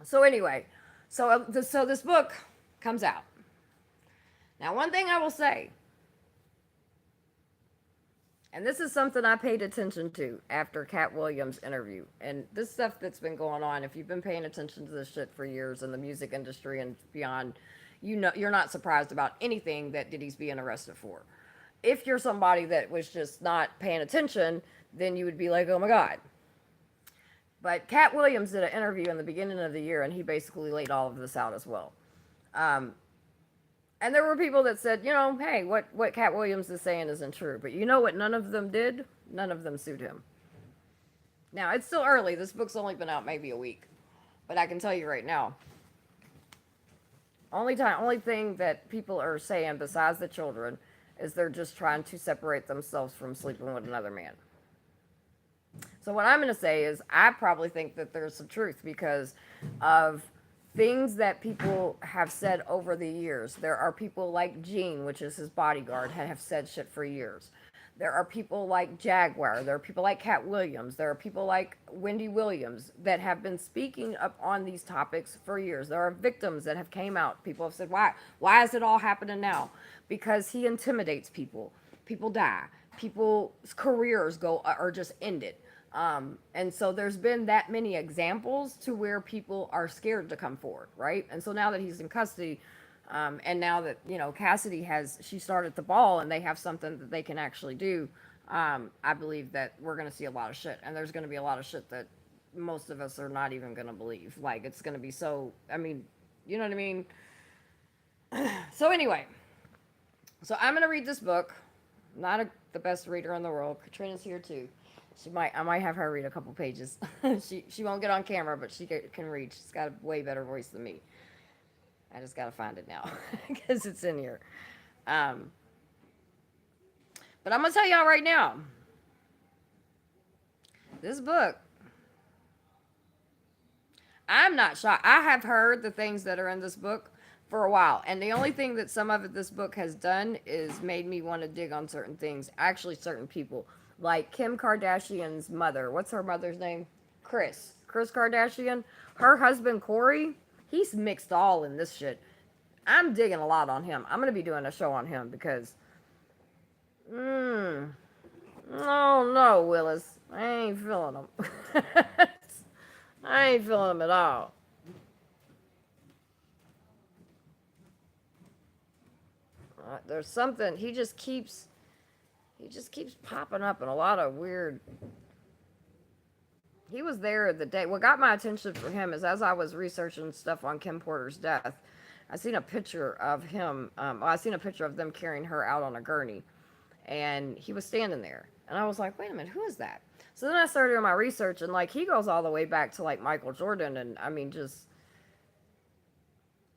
So anyway, so this book comes out. Now, one thing I will say, and this is something I paid attention to after Cat Williams' interview, and this stuff that's been going on, if you've been paying attention to this shit for years in the music industry and beyond, you're not surprised about anything that Diddy's being arrested for. If you're somebody that was just not paying attention, then you would be like, oh my God. But Cat Williams did an interview in the beginning of the year, and he basically laid all of this out as well. And there were people that said, you know, hey, what Cat Williams is saying isn't true. But you know what none of them did? None of them sued him. Now, it's still early. This book's only been out maybe a week. But I can tell you right now, only thing that people are saying besides the children is they're just trying to separate themselves from sleeping with another man. So what I'm going to say is I probably think that there's some truth because of things that people have said over the years. There are people like Gene, which is his bodyguard, have said shit for years. There are people like Jaguar. There are people like Cat Williams. There are people like Wendy Williams that have been speaking up on these topics for years. There are victims that have came out. People have said, why is it all happening now? Because he intimidates people. People die. People's careers are just ended. And so there's been that many examples to where people are scared to come forward, right? And so now that he's in custody, and now that, you know, Cassidy she started the ball and they have something that they can actually do, I believe that we're going to see a lot of shit. And there's going to be a lot of shit that most of us are not even going to believe. Like, it's going to be so, I mean, you know what I mean? So anyway, so I'm going to read this book. Not the best reader in the world. Katrina's here too. I might have her read a couple pages. She won't get on camera, but she can read. She's got a way better voice than me. I just got to find it now because it's in here. But I'm going to tell y'all right now, this book, I'm not shocked. I have heard the things that are in this book for a while. And the only thing that some of this book has done is made me want to dig on certain things. Actually, certain people. Like Kim Kardashian's mother. What's her mother's name? Kris Kardashian. Her husband, Corey, he's mixed all in this shit. I'm digging a lot on him. I'm going to be doing a show on him because... no, Willis. I ain't feeling him. I ain't feeling him at all. There's something... He just keeps popping up in a lot of weird... He was there the day... What got my attention for him is as I was researching stuff on Kim Porter's death, I seen a picture of him... I seen a picture of them carrying her out on a gurney. And he was standing there. And I was like, wait a minute, who is that? So then I started doing my research, and, like, he goes all the way back to, like, Michael Jordan. And, I mean, just...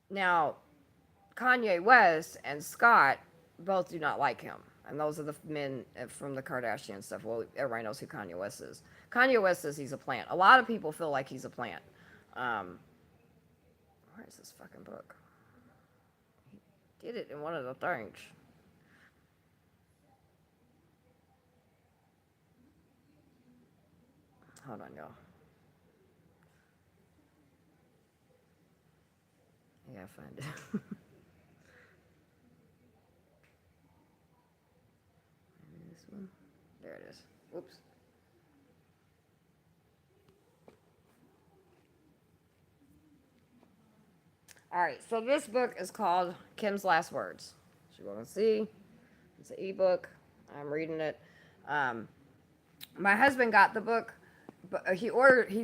Now, Kanye West and Scott both do not like him. And those are the men from the Kardashian stuff. Well, everybody knows who Kanye West is. Kanye West says he's a plant. A lot of people feel like he's a plant. Where is this fucking book? He did it in one of the things. Hold on, y'all. I gotta find it. There it is. Oops. All right, so this book is called Kim's Last Words. As you want to see, it's an ebook. I'm reading it. My husband got the book, but he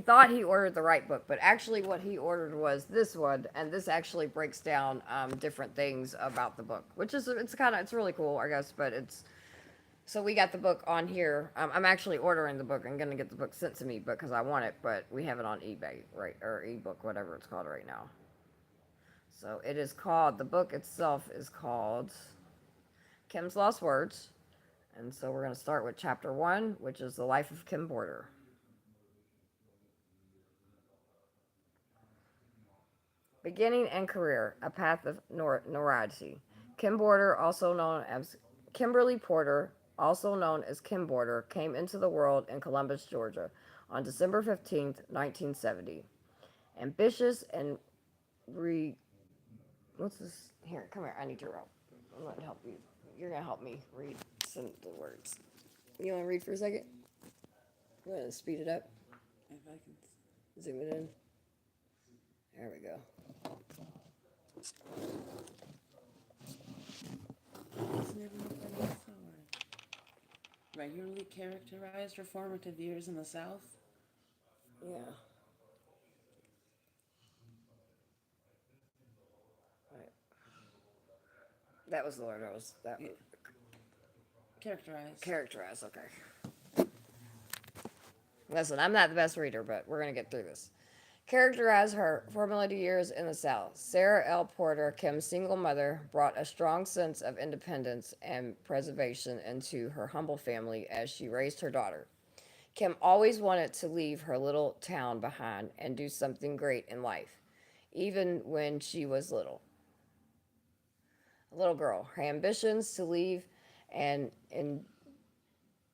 thought he ordered the right book, but actually what he ordered was this one, and this actually breaks down different things about the book, which is it's really cool, I guess, but it's... So we got the book on here. I'm actually ordering the book. I'm going to get the book sent to me because I want it, but we have it on eBay, right? Or ebook, whatever it's called right now. So it is called, the book itself is called Kim's Lost Words. And so we're going to start with chapter 1, which is the life of Kim Porter. Beginning and career, a path of notoriety. Kim Porter, also known as Kimberly Porter, also known as Kim Porter, came into the world in Columbus, Georgia, on December 15th, 1970. Ambitious and what's this? Here, come here. I need your help. I'm going to help you. You're going to help me read some of the words. You want to read for a second? I'm going to speed it up. If I can Zoom it in. There we go. Regularly characterized her formative years in the South. Yeah. Right. That was the word I was. That Characterized. characterized. Okay. Listen, I'm not the best reader, but we're gonna get through this. Characterized her formative years in the South. Sarah L. Porter, Kim's single mother, brought a strong sense of independence and preservation into her humble family as she raised her daughter. Kim always wanted to leave her little town behind and do something great in life, even when she was a little girl. Her ambitions to leave an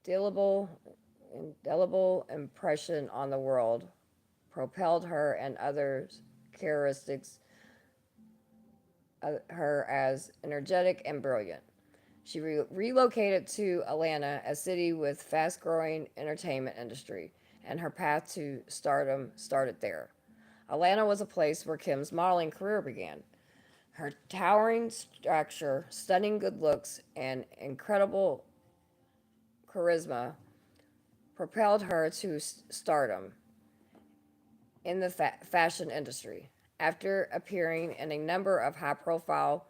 indelible, indelible impression on the world propelled her and others' characteristics her as energetic and brilliant. She relocated to Atlanta, a city with fast-growing entertainment industry, and her path to stardom started there. Atlanta was a place where Kim's modeling career began. Her towering stature, stunning good looks, and incredible charisma propelled her to stardom in the fashion industry. After appearing in a number of high-profile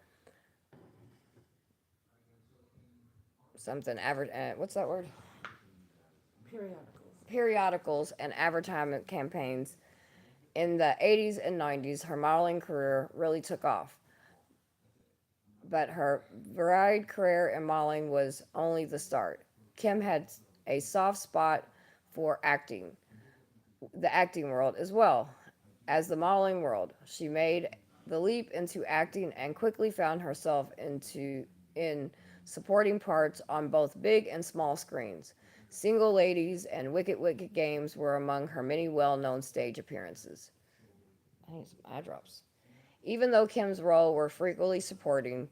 what's that word? Periodicals. Periodicals and advertisement campaigns in the 80s and 90s, her modeling career really took off. But her varied career in modeling was only the start. Kim had a soft spot for the acting world as well as the modeling world. She made the leap into acting and quickly found herself in supporting parts on both big and small screens. Single Ladies and Wicked Wicked Games were among her many well-known stage appearances. I need some eye drops. Even though Kim's role were frequently supporting,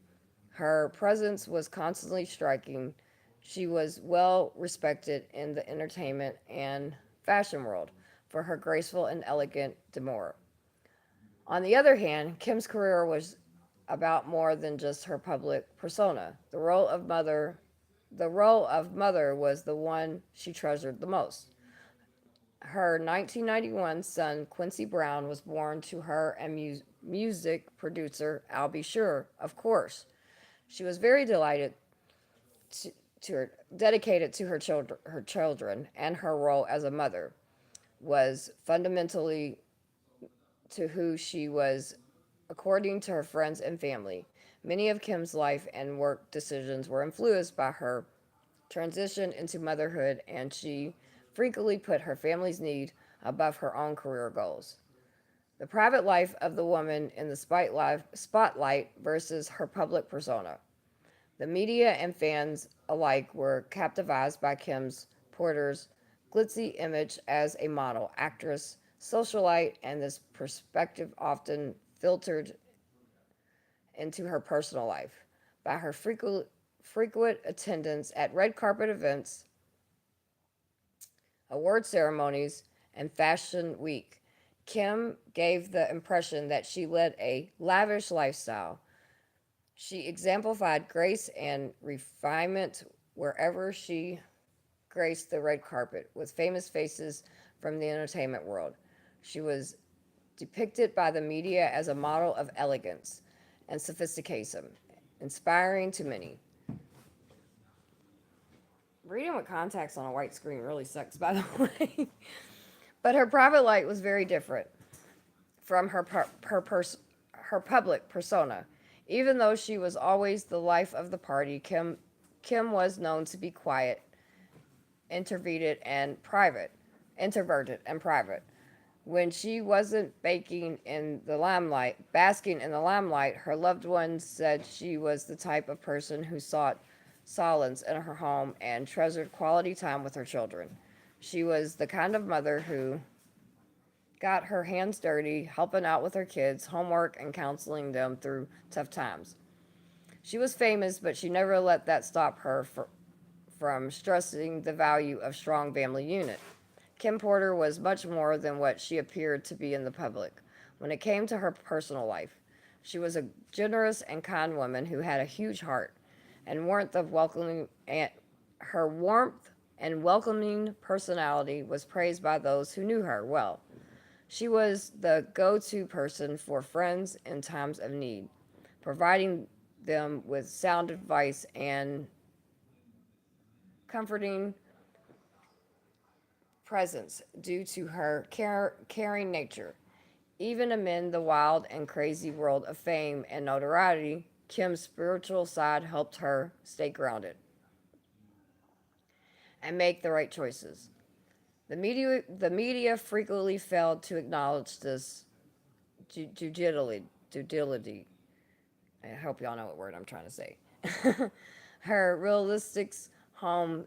her presence was constantly striking. She was well respected in the entertainment and fashion world for her graceful and elegant demeanor. On the other hand, Kim's career was about more than just her public persona. The role of mother was the one she treasured the most. Her 1991 son, Quincy Brown, was born to her and music producer Albie Sure, of course. She was very dedicated to her children, and her role as a mother was fundamentally to who she was, according to her friends and family. Many of Kim's life and work decisions were influenced by her transition into motherhood, and she frequently put her family's need above her own career goals. The private life of the woman in the spotlight versus her public persona. The media and fans alike were captivated by Kim's Porter's glitzy image as a model, actress, socialite, and this perspective often filtered into her personal life by her frequent attendance at red carpet events, award ceremonies, and fashion week. Kim gave the impression that she led a lavish lifestyle. She exemplified grace and refinement wherever she graced the red carpet with famous faces from the entertainment world. She was depicted by the media as a model of elegance and sophistication, inspiring to many. Reading with contacts on a white screen really sucks, by the way. But her private life was very different from her public persona. Even though she was always the life of the party, Kim was known to be quiet, introverted, and private. When she wasn't basking in the limelight, her loved ones said she was the type of person who sought solace in her home and treasured quality time with her children. She was the kind of mother who got her hands dirty, helping out with her kids' homework and counseling them through tough times. She was famous, but she never let that stop her from stressing the value of strong family unit. Kim Porter was much more than what she appeared to be in the public. When it came to her personal life, she was a generous and kind woman who had a huge heart and her warmth and welcoming personality was praised by those who knew her well. She was the go-to person for friends in times of need, providing them with sound advice and comforting presence due to her caring nature. Even amid the wild and crazy world of fame and notoriety, Kim's spiritual side helped her stay grounded and make the right choices. The media frequently failed to acknowledge this due. I hope y'all know what word I'm trying to say. Her realistic home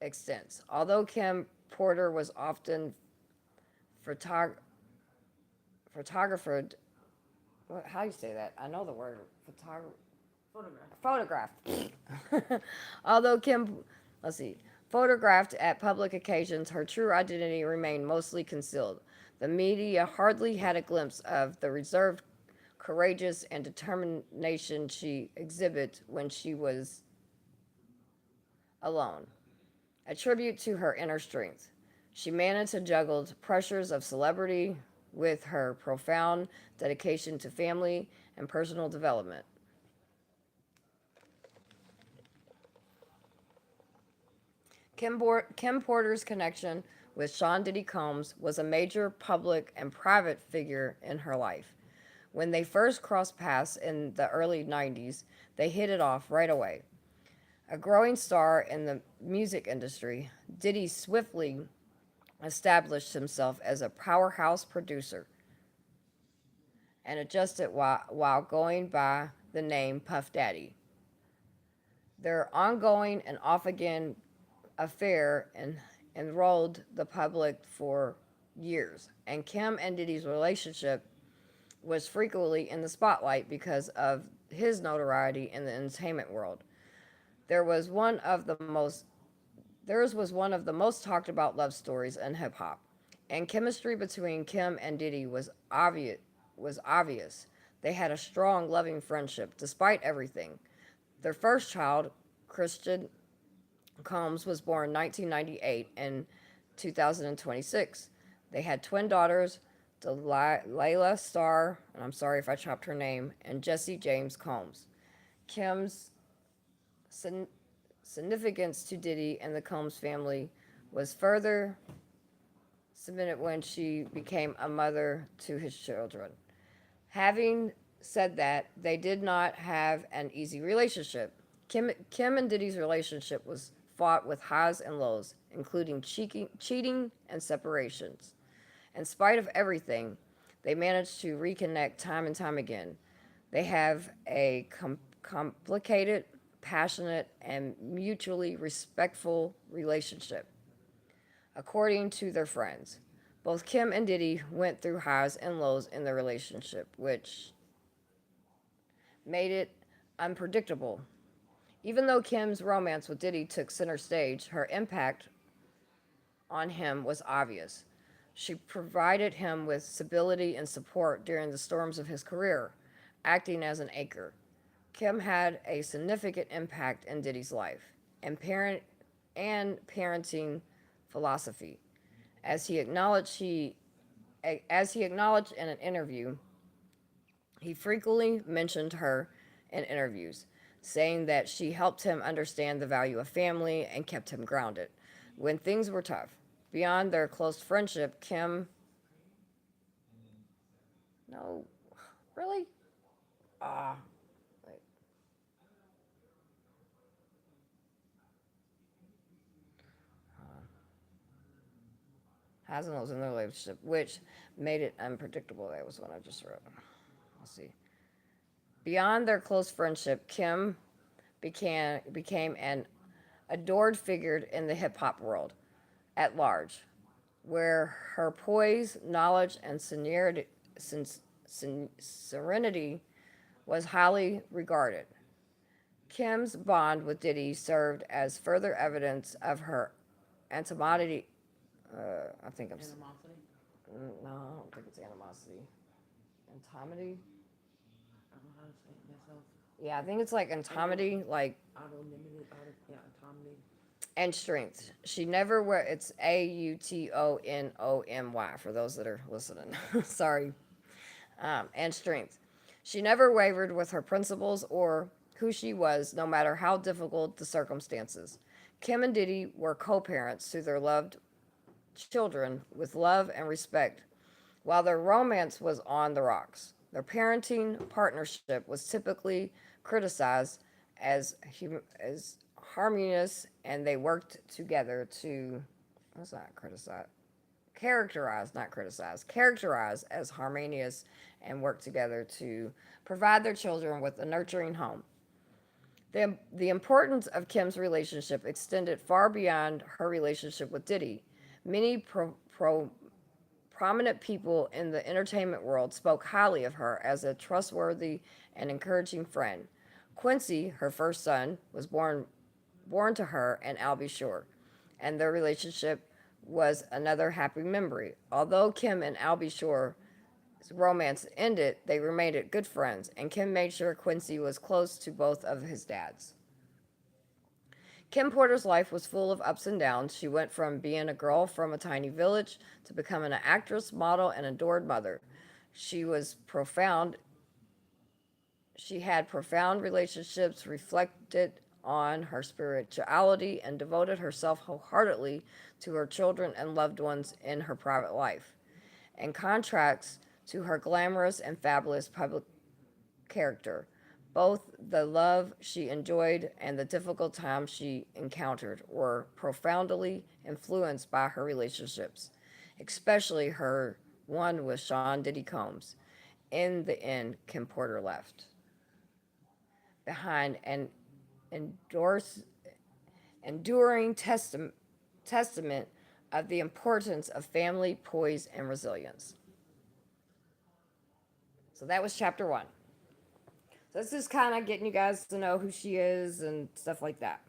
extents. Although Kim Porter was often photographed, how do you say that? I know the word Photograph. photographed. Although Kim, let's see, photographed at public occasions, her true identity remained mostly concealed. The media hardly had a glimpse of the reserved, courageous, and determination she exhibited when she was alone. A tribute to her inner strength. She managed to juggle the pressures of celebrity with her profound dedication to family and personal development. Kim Porter's connection with Sean Diddy Combs was a major public and private figure in her life. When they first crossed paths in the early 90s, they hit it off right away. A growing star in the music industry, Diddy swiftly established himself as a powerhouse producer and adjusted while going by the name Puff Daddy. Their ongoing and off again affair enrolled the public for years, and Kim and Diddy's relationship was frequently in the spotlight because of his notoriety in the entertainment world. There was one of the most Theirs was one of the most talked about love stories in hip hop, and chemistry between Kim and Diddy was obvious. They had a strong, loving friendship despite everything. Their first child, Christian Combs, was born in 1998 and 2026. They had twin daughters, Layla Starr, and I'm sorry if I chopped her name, and Jesse James Combs. Kim's significance to Diddy and the Combs family was further cemented when she became a mother to his children. Having said that, they did not have an easy relationship. Kim and Diddy's relationship was fought with highs and lows, including cheating and separations. In spite of everything, they managed to reconnect time and time again. They have a complicated, passionate, and mutually respectful relationship, according to their friends. Both Kim and Diddy went through highs and lows in their relationship, which made it unpredictable. Even though Kim's romance with Diddy took center stage, her impact on him was obvious. She provided him with stability and support during the storms of his career, acting as an anchor. Kim had a significant impact in Diddy's life and parenting philosophy. As he acknowledged in an interview, he frequently mentioned her in interviews, saying that she helped him understand the value of family and kept him grounded when things were tough. Beyond their close friendship, Kim. No, really? Wait. Has and was in their relationship, which made it unpredictable. That was what I just wrote. Let's see. Beyond their close friendship, Kim became an adored figure in the hip hop world at large, where her poise, knowledge, and serenity was highly regarded. Kim's bond with Diddy served as further evidence of her animosity. I think I'm. Animosity. No, I don't think it's animosity. Intimity? I don't know how to say it myself. Yeah, I think it's like intimity, like Autonomy. and strength. She never wear it's AUTONOMY for those that are listening. Sorry. And strength. She never wavered with her principles or who she was, no matter how difficult the circumstances. Kim and Diddy were co parents to their loved children with love and respect, while their romance was on the rocks. Their parenting partnership was typically criticized as harmonious, and they worked together to, that's not criticized, characterized, not criticized, characterized as harmonious, and worked together to provide their children with a nurturing home. The importance of Kim's relationship extended far beyond her relationship with Diddy. Many prominent people in the entertainment world spoke highly of her as a trustworthy and encouraging friend. Quincy, her first son, was born to her and Albie Shore, and their relationship was another happy memory. Although Kim and Albie Shore's romance ended, they remained good friends, and Kim made sure Quincy was close to both of his dads. Kim Porter's life was full of ups and downs. She went from being a girl from a tiny village to becoming an actress, model, and adored mother. She was profound. She had profound relationships, reflected on her spirituality, and devoted herself wholeheartedly to her children and loved ones in her private life. In contrast to her glamorous and fabulous public character, both the love she enjoyed and the difficult times she encountered were profoundly influenced by her relationships, especially her one with Sean Diddy Combs. In the end, Kim Porter left behind an enduring testament of the importance of family, poise, and resilience. So that was chapter 1. So this is kind of getting you guys to know who she is and stuff like that.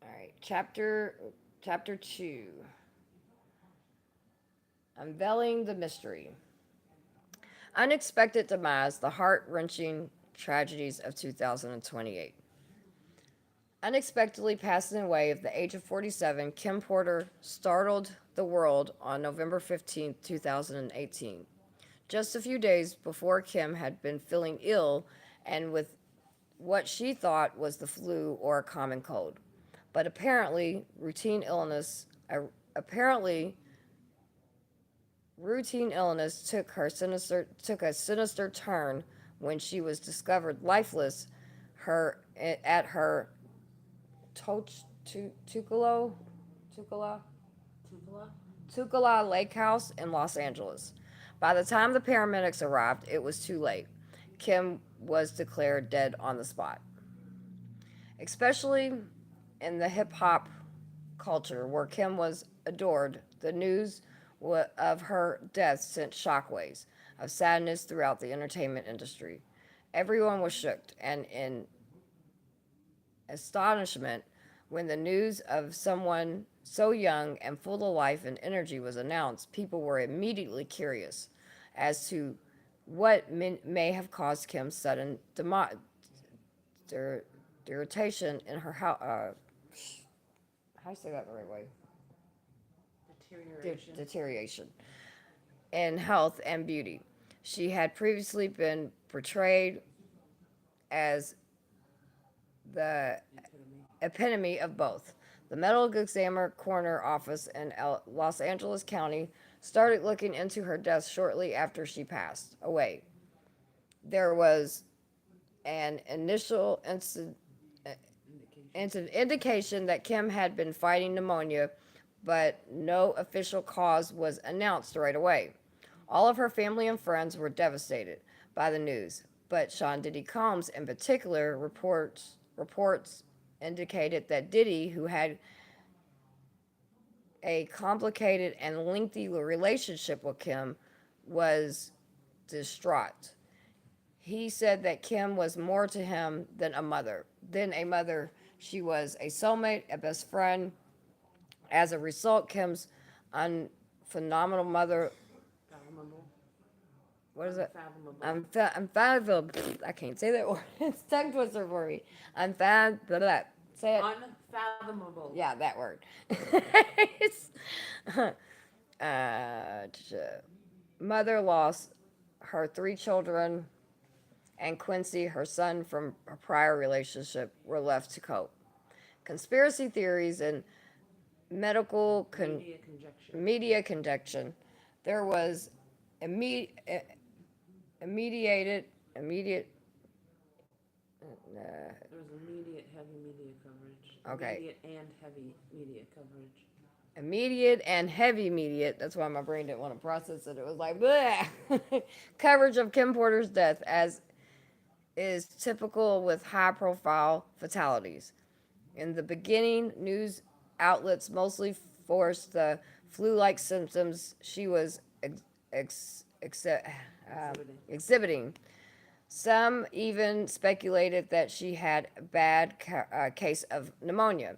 All right, chapter 2. Unveiling the mystery. Unexpected demise, the heart-wrenching tragedies of 2028. Unexpectedly passing away at the age of 47, Kim Porter startled the world on November 15, 2018. Just a few days before Kim had been feeling ill and with what she thought was the flu or a common cold. But apparently, routine illness took a sinister turn when she was discovered lifeless at her Tucala Lake House in Los Angeles. By the time the paramedics arrived, it was too late. Kim was declared dead on the spot. Especially in the hip hop culture where Kim was adored, the news of her death sent shockwaves of sadness throughout the entertainment industry. Everyone was shook and in astonishment when the news of someone so young and full of life and energy was announced. People were immediately curious as to what may have caused Kim's sudden deterioration in her health. How do I say that the right way? Deterioration in health and beauty. She had previously been portrayed as the epitome of both. The medical examiner coroner office in Los Angeles County started looking into her death shortly after she passed away. There was an initial indication that Kim had been fighting pneumonia, but no official cause was announced right away. All of her family and friends were devastated by the news, but Sean Diddy Combs in particular, reports indicated that Diddy, who had a complicated and lengthy relationship with Kim, was distraught. He said that Kim was more to him than a mother. She was a soulmate, a best friend. As a result, Kim's phenomenal mother. What is it? Unfathomable. I can't say that word. It's tongue twister for me. Unfathomable. Say it. Unfathomable. Yeah, that word. mother lost her 3 children, and Quincy, her son from a prior relationship, were left to cope. Conspiracy theories and medical media conjecture. There was immediate immediate immediate There was immediate heavy media coverage. Okay. Immediate and heavy media coverage. immediate and heavy immediate. That's why my brain didn't want to process it. It was like bleh. Coverage of Kim Porter's death, as is typical with high-profile fatalities. In the beginning, news outlets mostly forced the flu-like symptoms she was exhibiting. Some even speculated that she had a bad case of pneumonia.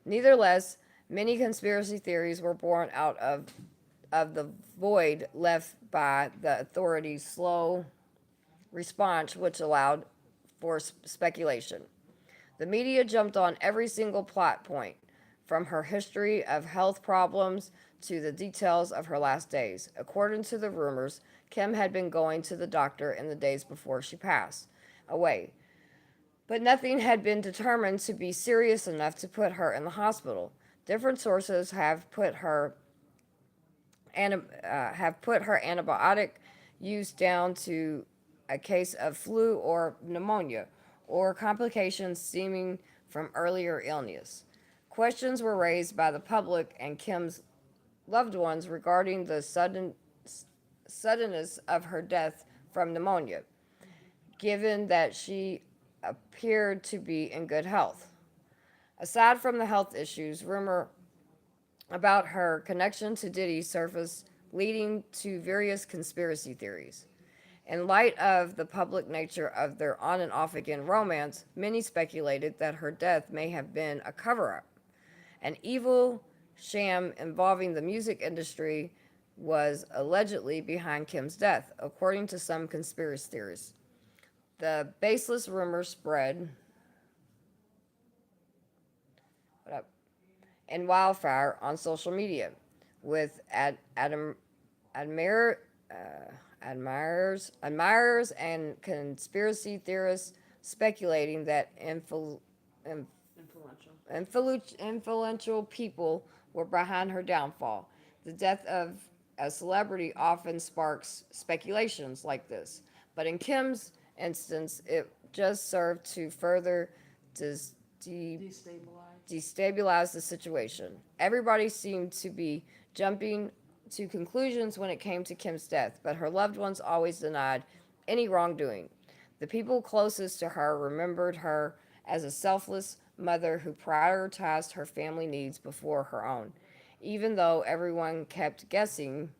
Nevertheless, many conspiracy theories were born out of the void left by the authorities' slow response, which allowed for speculation. The media jumped on every single plot point, from her history of health problems to the details of her last days. According to the rumors, Kim had been going to the doctor in the days before she passed away, but nothing had been determined to be serious enough to put her in the hospital. Different sources have put her antibiotic use down to a case of flu or pneumonia, or complications stemming from earlier illness. Questions were raised by the public and Kim's loved ones regarding the suddenness of her death from pneumonia, given that she appeared to be in good health. Aside from the health issues, rumor about her connection to Diddy surfaced, leading to various conspiracy theories. In light of the public nature of their on and off again romance, many speculated that her death may have been a cover up. An evil sham involving the music industry was allegedly behind Kim's death, according to some conspiracy theorists. The baseless rumors spread in wildfire on social media, with admirers and conspiracy theorists speculating that influential people were behind her downfall. The death of a celebrity often sparks speculations like this, but in Kim's instance, it just served to further destabilize the situation. Everybody seemed to be jumping to conclusions when it came to Kim's death, but her loved ones always denied any wrongdoing. The people closest to her remembered her as a selfless mother who prioritized her family needs before her own. Even though everyone kept guessing,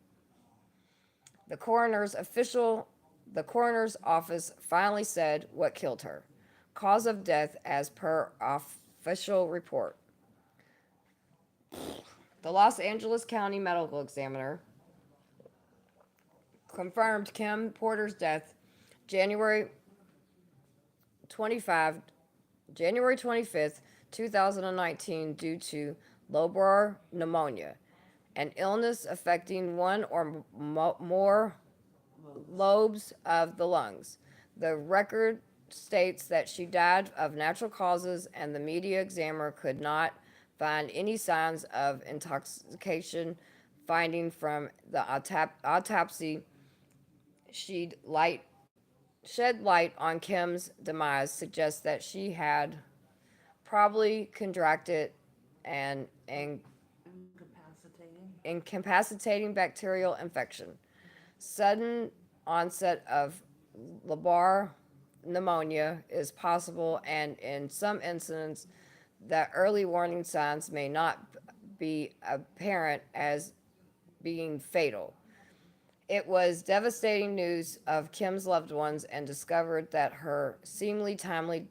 the coroner's office finally said what killed her. Cause of death as per official report. The Los Angeles County Medical Examiner confirmed Kim Porter's death January 25th, 2019, due to lobar pneumonia, an illness affecting one or more lobes of the lungs. The record states that she died of natural causes, and the media examiner could not find any signs of intoxication. Finding from the autopsy shed light on Kim's demise suggests that she had probably contracted an incapacitating bacterial infection. Sudden onset of lobar pneumonia is possible, and in some instances, the early warning signs may not be apparent as being fatal. It was devastating news of Kim's loved ones and discovered that her seemingly timely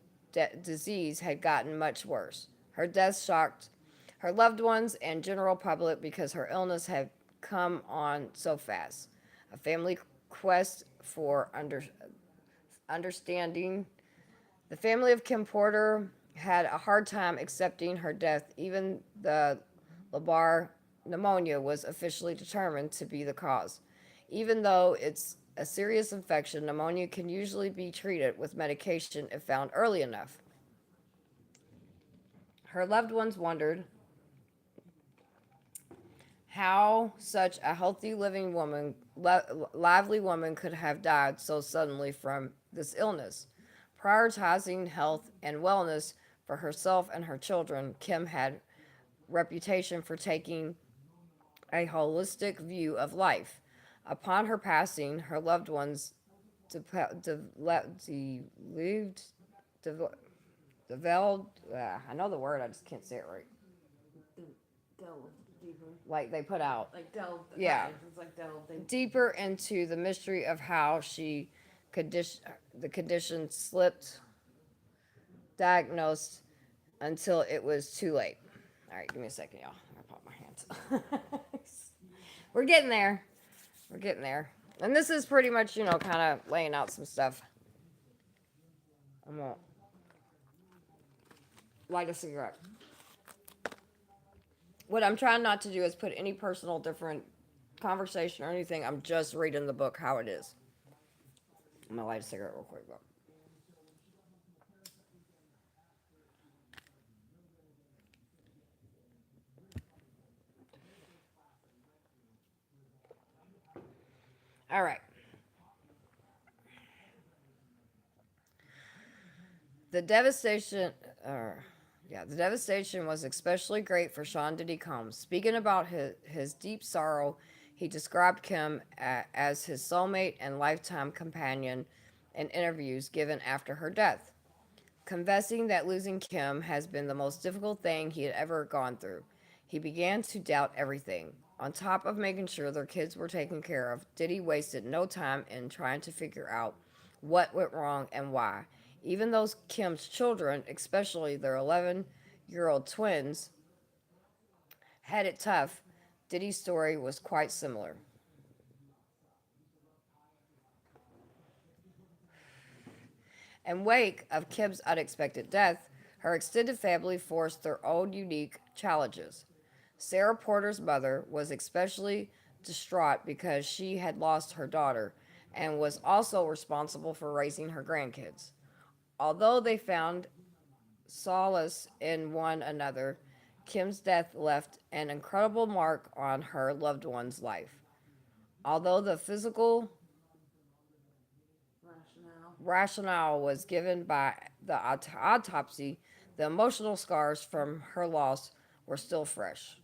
disease had gotten much worse. Her death shocked her loved ones and general public because her illness had come on so fast. A family quest for understanding. The family of Kim Porter had a hard time accepting her death. Even the lobar pneumonia was officially determined to be the cause. Even though it's a serious infection, pneumonia can usually be treated with medication if found early enough. Her loved ones wondered how such a healthy, living woman, lively woman, could have died so suddenly from this illness. Prioritizing health and wellness for herself and her children, Kim had reputation for taking a holistic view of life. Upon her passing, her loved ones developed, developed, I know the word, I just can't say it right. Delve deeper. Like they put out Like delve. Yeah. It's like delve. deeper into the mystery of how the condition slipped, diagnosed until it was too late. All right, give me a second, y'all. I pop my hands. We're getting there. We're getting there. And this is pretty much, kind of laying out some stuff. I'm gonna light a cigarette. What I'm trying not to do is put any personal different conversation or anything. I'm just reading the book how it is. I'm gonna light a cigarette real quick, though. All right. The devastation, the devastation was especially great for Sean Diddy Combs. Speaking about his deep sorrow, he described Kim as his soulmate and lifetime companion in interviews given after her death, confessing that losing Kim has been the most difficult thing he had ever gone through. He began to doubt everything. On top of making sure their kids were taken care of, Diddy wasted no time in trying to figure out what went wrong and why. Even though Kim's children, especially their 11-year-old twins, had it tough, Diddy's story was quite similar. In wake of Kim's unexpected death, her extended family faced their own unique challenges. Sarah Porter's mother was especially distraught because she had lost her daughter and was also responsible for raising her grandkids. Although they found solace in one another, Kim's death left an incredible mark on her loved one's life. Although the physical rationale was given by the autopsy, the emotional scars from her loss were still fresh.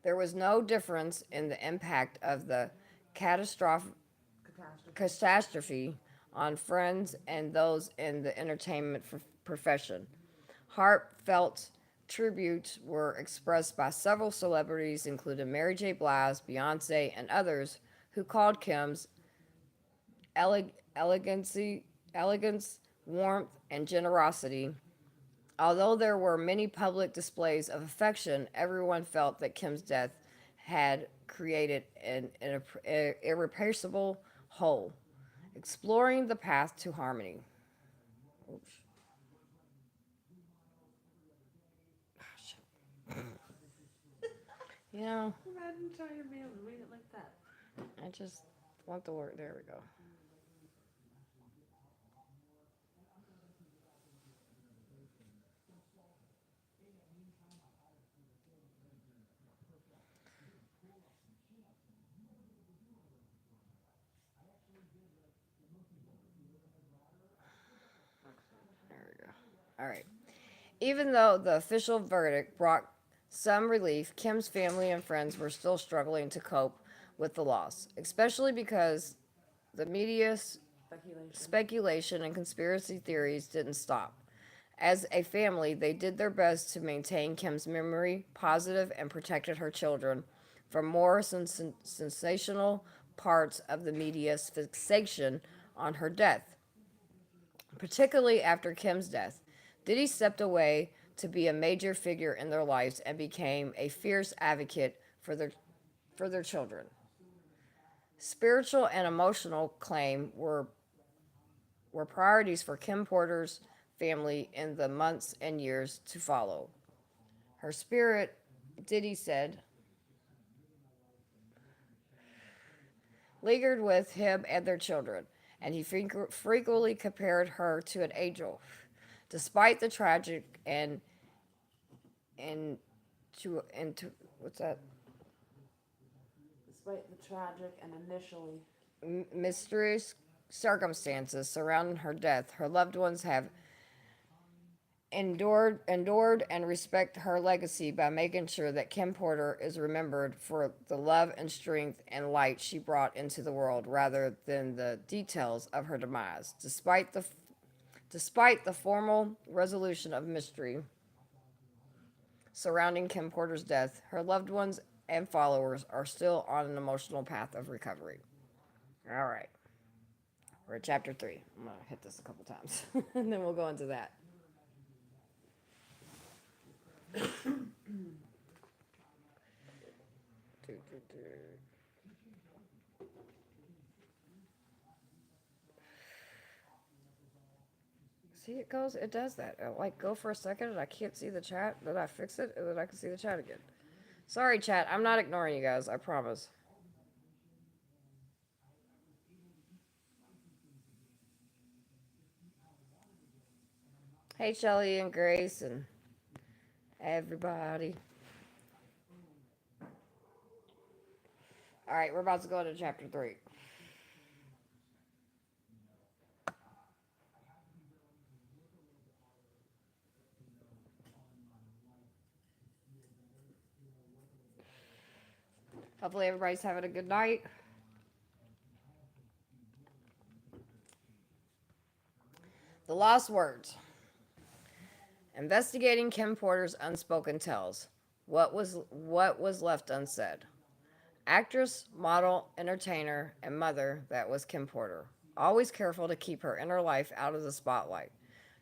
There was no difference in the impact of the catastrophe on friends and those in the entertainment profession. Heartfelt tributes were expressed by several celebrities, including Mary J. Blige, Beyonce, and others, who called Kim's elegance, warmth, and generosity. Although there were many public displays of affection, everyone felt that Kim's death had created an irreplaceable hole. Exploring the path to harmony. Oops. Imagine trying to be able to read it like that. I just want the word. There we go. There we go. All right. Even though the official verdict brought some relief, Kim's family and friends were still struggling to cope with the loss, especially because the media's speculation and conspiracy theories didn't stop. As a family, they did their best to maintain Kim's memory positive and protected her children from more sensational parts of the media's fixation on her death. Particularly after Kim's death, Diddy stepped away to be a major figure in their lives and became a fierce advocate for their children. Spiritual and emotional claim were priorities for Kim Porter's family in the months and years to follow. Her spirit, Diddy said, lingered with him and their children, and he frequently compared her to an angel. Despite the tragic and to what's that Despite the tragic and initially mysterious circumstances surrounding her death, her loved ones have endured and respect her legacy by making sure that Kim Porter is remembered for the love and strength and light she brought into the world rather than the details of her demise. Despite the formal resolution of mystery surrounding Kim Porter's death, her loved ones and followers are still on an emotional path of recovery. All right. We're at chapter 3. I'm going to hit this a couple times and then we'll go into that. See, it does that. It'll, like, go for a second and I can't see the chat. Then I fix it and then I can see the chat again. Sorry, chat. I'm not ignoring you guys. I promise. Hey, Shelly and Grace and everybody. All right, we're about to go into chapter 3. Hopefully everybody's having a good night. The Lost Words. Investigating Kim Porter's unspoken tales. What was left unsaid. Actress, model, entertainer, and mother that was Kim Porter. Always careful to keep her inner life out of the spotlight.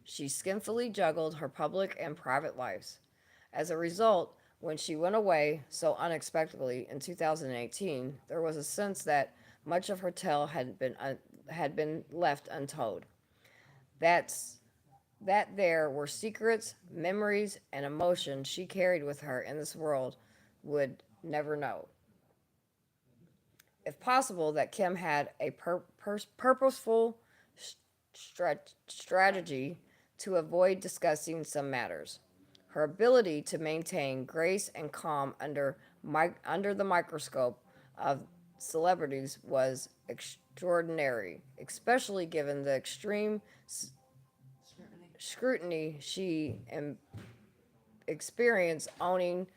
She skillfully juggled her public and private lives. As a result, when she went away so unexpectedly in 2018, there was a sense that much of her tale had been left untold. That there were secrets, memories, and emotions she carried with her in this world would never know. If possible, that Kim had a purposeful strategy to avoid discussing some matters. Her ability to maintain grace and calm under the microscope of celebrities was extraordinary, especially given the extreme scrutiny she experienced owing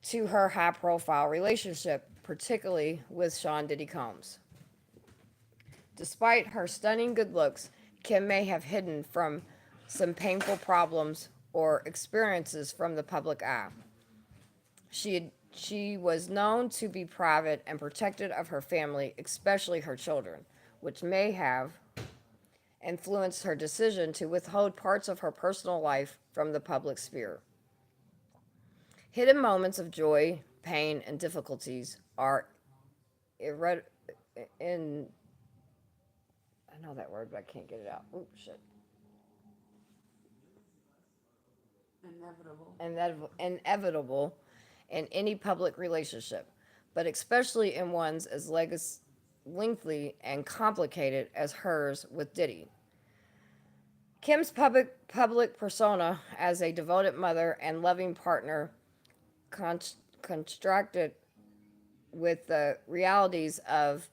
to her high-profile relationship, particularly with Sean Diddy Combs. Despite her stunning good looks, Kim may have hidden from some painful problems or experiences from the public eye. She was known to be private and protected of her family, especially her children, which may have influenced her decision to withhold parts of her personal life from the public sphere. Hidden moments of joy, pain, and difficulties are I know that word, but I can't get it out. Oh, shit. Inevitable in any public relationship, but especially in ones as lengthy and complicated as hers with Diddy. Kim's public persona as a devoted mother and loving partner constructed with the realities of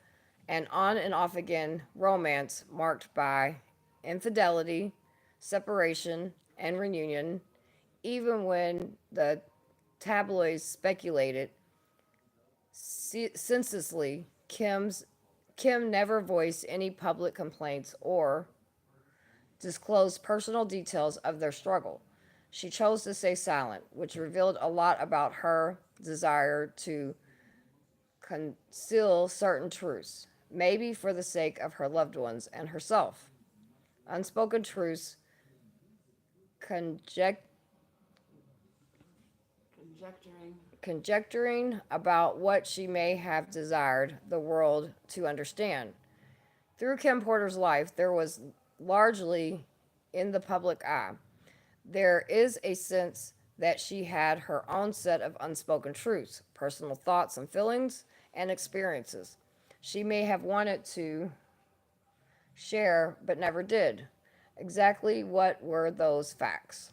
an on and off again romance marked by infidelity, separation, and reunion, even when the tabloids speculated senselessly. Kim never voiced any public complaints or disclosed personal details of their struggle. She chose to stay silent, which revealed a lot about her desire to conceal certain truths, maybe for the sake of her loved ones and herself. Unspoken truths conjecturing about what she may have desired the world to understand. Through Kim Porter's life, there was largely in the public eye. There is a sense that she had her own set of unspoken truths, personal thoughts and feelings, and experiences. She may have wanted to share, but never did. Exactly what were those facts?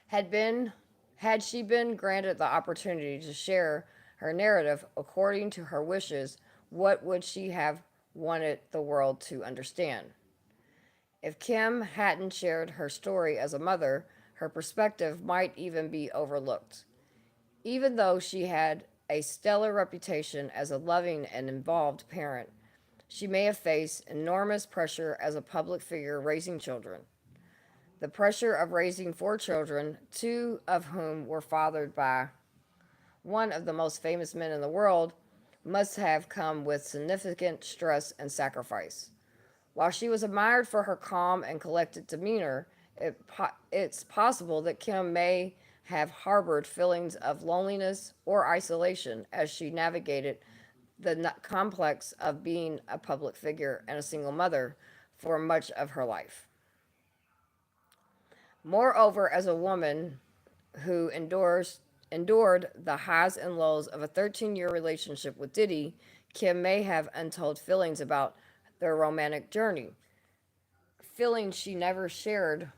Had been had she been granted the opportunity to share her narrative according to her wishes, what would she have wanted the world to understand? If Kim hadn't shared her story as a mother, her perspective might even be overlooked. Even though she had a stellar reputation as a loving and involved parent, she may have faced enormous pressure as a public figure raising children. The pressure of raising four children, two of whom were fathered by one of the most famous men in the world, must have come with significant stress and sacrifice. While she was admired for her calm and collected demeanor, it's possible that Kim may have harbored feelings of loneliness or isolation as she navigated the complex of being a public figure and a single mother for much of her life. Moreover, as a woman who endured the highs and lows of a 13-year relationship with Diddy, Kim may have untold feelings about their romantic journey, feelings she never shared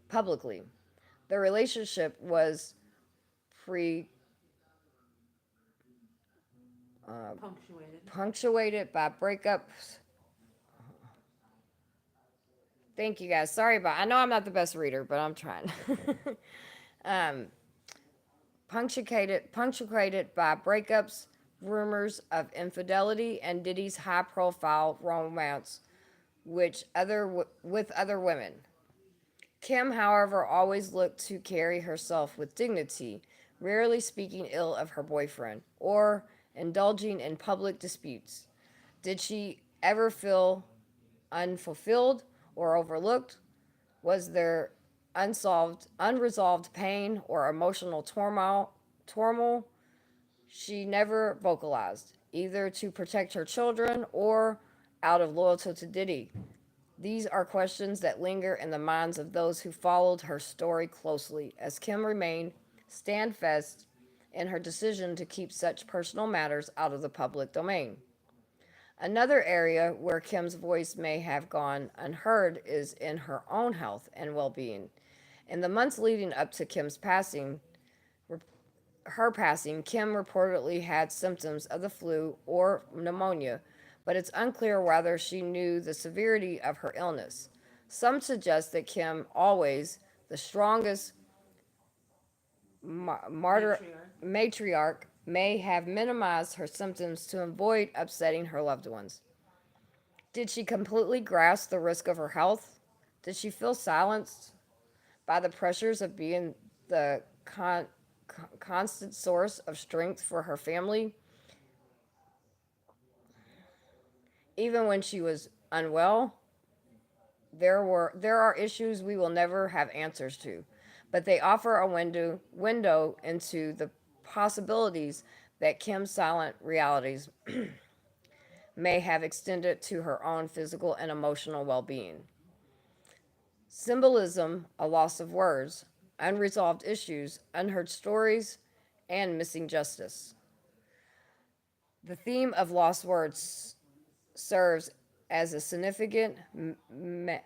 publicly. Their relationship was pre Punctuated. punctuated by breakups. Thank you guys. Sorry about. I know I'm not the best reader, but I'm trying. um, punctuated by breakups, rumors of infidelity, and Diddy's high-profile romance, with other women. Kim, however, always looked to carry herself with dignity, rarely speaking ill of her boyfriend or indulging in public disputes. Did she ever feel unfulfilled or overlooked? Was there unresolved pain or emotional turmoil she never vocalized, either to protect her children or out of loyalty to Diddy? These are questions that linger in the minds of those who followed her story closely, as Kim remained steadfast in her decision to keep such personal matters out of the public domain. Another area where Kim's voice may have gone unheard is in her own health and well being. In the months leading up to her passing, Kim reportedly had symptoms of the flu or pneumonia, but it's unclear whether she knew the severity of her illness. Some suggest that Kim, always the strongest matriarch, may have minimized her symptoms to avoid upsetting her loved ones. Did she completely grasp the risk of her health? Did she feel silenced by the pressures of being the constant source of strength for her family, even when she was unwell? There are issues we will never have answers to, but they offer a window into the possibilities that Kim's silent realities may have extended to her own physical and emotional well-being. Symbolism, a loss of words, unresolved issues, unheard stories, and missing justice. The theme of lost words serves as a significant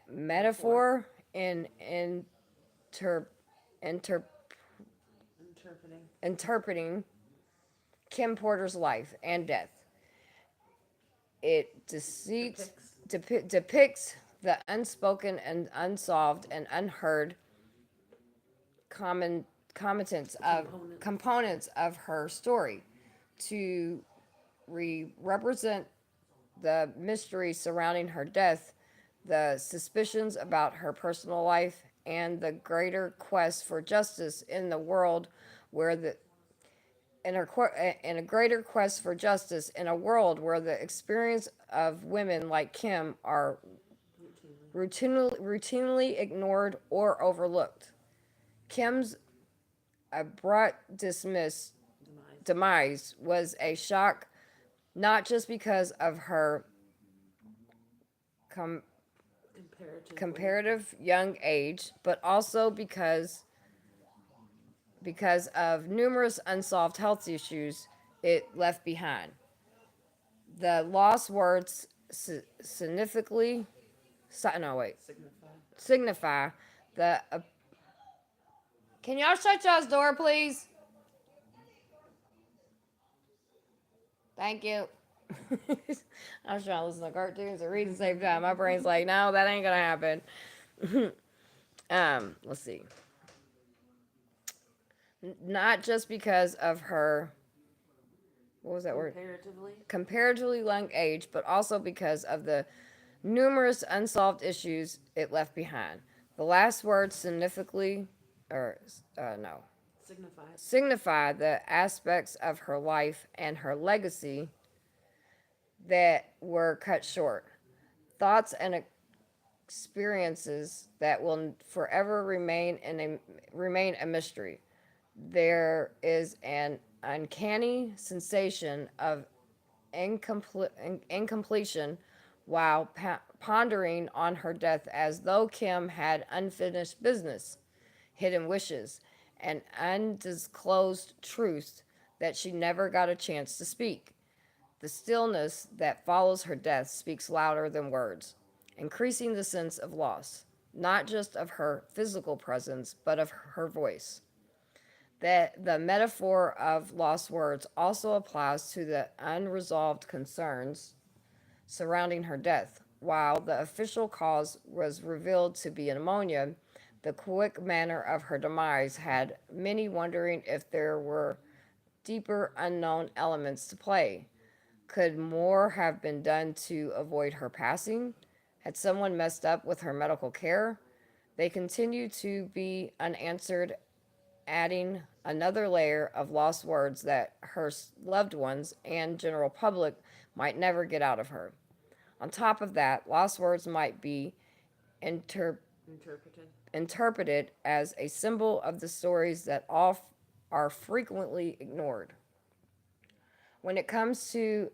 metaphor in inter- inter- Interpreting. interpreting Kim Porter's life and death. It depicts the unspoken and unsolved and unheard components of her story to represent the mystery surrounding her death, the suspicions about her personal life, and the greater quest for justice in the world where the in a greater quest for justice in a world where the experience of women like Kim are routinely ignored or overlooked. Kim's abrupt demise was a shock, not just because of her comparative young age, but also because because of numerous unsolved health issues it left behind. The lost words significantly, no wait, Signify. signify the. Can y'all shut y'all's door, please? Thank you. I was trying to listen to cartoons and read at the same time. My brain's like, no, that ain't gonna happen. Let's see. Not just because of her, what was that word? Comparatively young age, but also because of the numerous unsolved issues it left behind. The last word significantly, or no, signify the aspects of her life and her legacy that were cut short. Thoughts and experiences that will forever remain a mystery. There is an uncanny sensation of incompletion while pondering on her death, as though Kim had unfinished business, hidden wishes, and undisclosed truths that she never got a chance to speak. The stillness that follows her death speaks louder than words, increasing the sense of loss, not just of her physical presence, but of her voice. That the metaphor of lost words also applies to the unresolved concerns surrounding her death. While the official cause was revealed to be pneumonia, the quick manner of her demise had many wondering if there were deeper unknown elements to play. Could more have been done to avoid her passing? Had someone messed up with her medical care? They continue to be unanswered, adding another layer of lost words that her loved ones and general public might never get out of her. On top of that, lost words might be interpreted as a symbol of the stories that are frequently ignored. When it comes to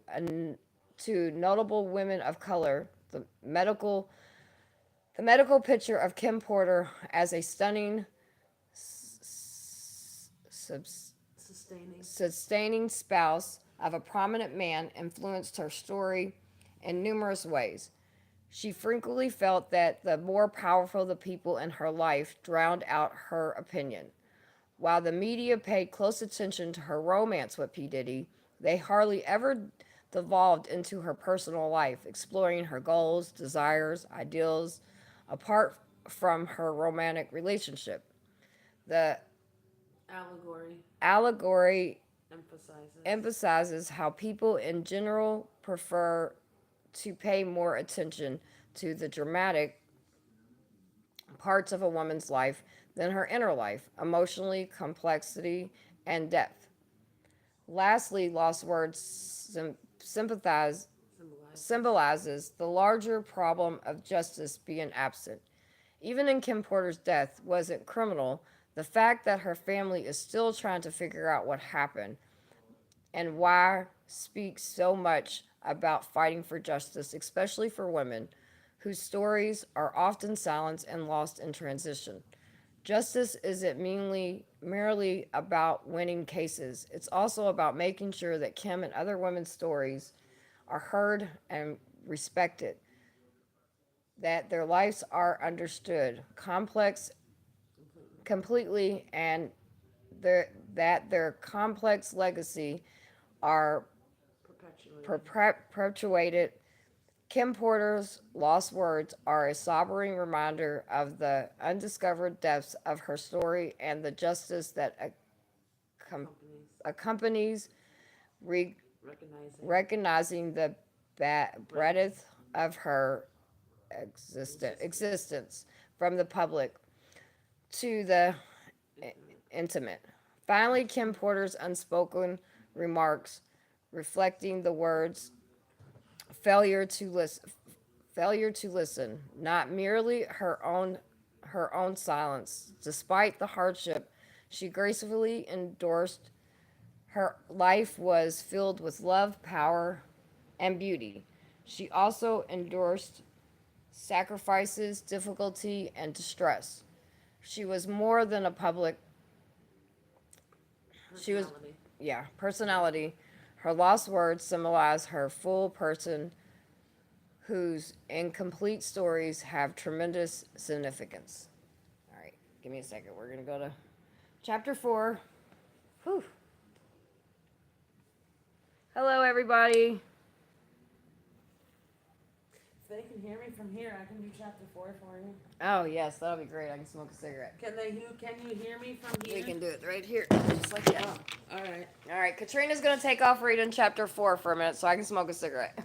notable women of color, the medical picture of Kim Porter as a stunning, sustaining spouse of a prominent man influenced her story in numerous ways. She frequently felt that the more powerful the people in her life drowned out her opinion. While the media paid close attention to her romance with P. Diddy, they hardly ever devolved into her personal life, exploring her goals, desires, ideals, apart from her romantic relationship. The allegory emphasizes how people in general prefer to pay more attention to the dramatic parts of a woman's life than her inner life, emotionally, complexity, and depth. Lastly, lost words symbolizes the larger problem of justice being absent. Even in Kim Porter's death wasn't criminal, the fact that her family is still trying to figure out what happened and why speaks so much about fighting for justice, especially for women whose stories are often silenced and lost in transition. Justice isn't merely about winning cases. It's also about making sure that Kim and other women's stories are heard and respected, that their lives are understood, completely, and that their complex legacy are perpetuated. Kim Porter's lost words are a sobering reminder of the undiscovered depths of her story and the justice that accompanies recognizing the breadth of her existence from the public to the intimate. Finally, Kim Porter's unspoken remarks reflecting the words failure to listen, not merely her own silence. Despite the hardship she gracefully endorsed, her life was filled with love, power, and beauty. She also endorsed sacrifices, difficulty, and distress. She was more than a public She was, Personality. yeah, personality. Her lost words symbolize her full person, whose incomplete stories have tremendous significance. All right, give me a second. We're going to go to chapter 4. Whew. Hello, everybody. If they can hear me from here, I can do chapter 4 for you. Oh, yes, that'll be great. I can smoke a cigarette. Can you hear me from here? We can do it right here, just like that. Oh, all right. All right, Katrina's going to take off reading chapter 4 for a minute so I can smoke a cigarette.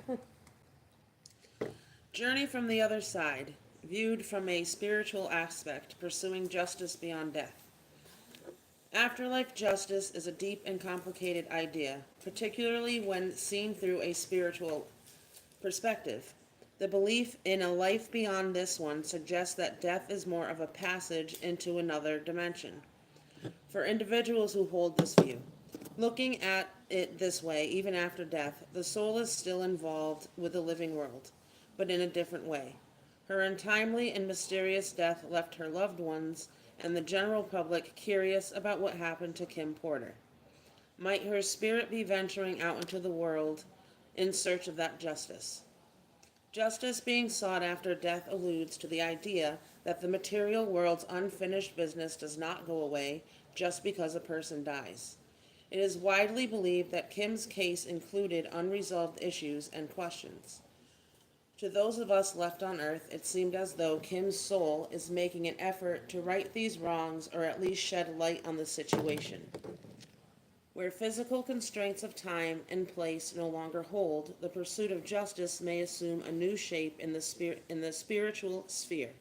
Journey from the other side, viewed from a spiritual aspect, pursuing justice beyond death. Afterlife justice is a deep and complicated idea, particularly when seen through a spiritual perspective. The belief in a life beyond this one suggests that death is more of a passage into another dimension. For individuals who hold this view, looking at it this way, even after death, the soul is still involved with the living world, but in a different way. Her untimely and mysterious death left her loved ones and the general public curious about what happened to Kim Porter. Might her spirit be venturing out into the world in search of that justice? Justice being sought after death alludes to the idea that the material world's unfinished business does not go away just because a person dies. It is widely believed that Kim's case included unresolved issues and questions. To those of us left on Earth, it seemed as though Kim's soul is making an effort to right these wrongs or at least shed light on the situation. Where physical constraints of time and place no longer hold, the pursuit of justice may assume a new shape in the spiritual sphere.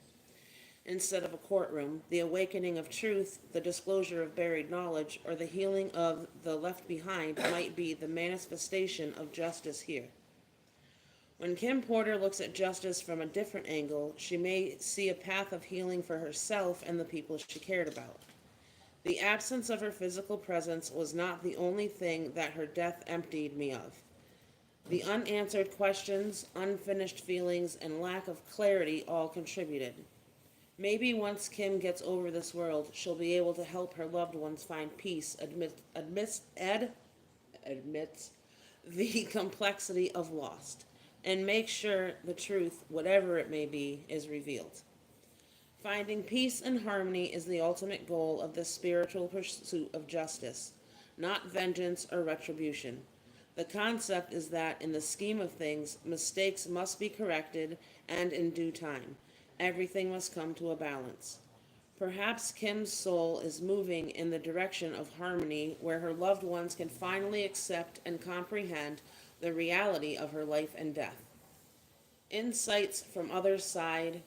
Instead of a courtroom, the awakening of truth, the disclosure of buried knowledge, or the healing of the left behind might be the manifestation of justice here. When Kim Porter looks at justice from a different angle, she may see a path of healing for herself and the people she cared about. The absence of her physical presence was not the only thing that her death emptied me of. The unanswered questions, unfinished feelings, and lack of clarity all contributed. Maybe once Kim gets over this world, she'll be able to help her loved ones find peace amidst the complexity of lost, and make sure the truth, whatever it may be, is revealed. Finding peace and harmony is the ultimate goal of the spiritual pursuit of justice, not vengeance or retribution. The concept is that in the scheme of things, mistakes must be corrected, and in due time, everything must come to a balance. Perhaps Kim's soul is moving in the direction of harmony, where her loved ones can finally accept and comprehend the reality of her life and death. Insights from other side,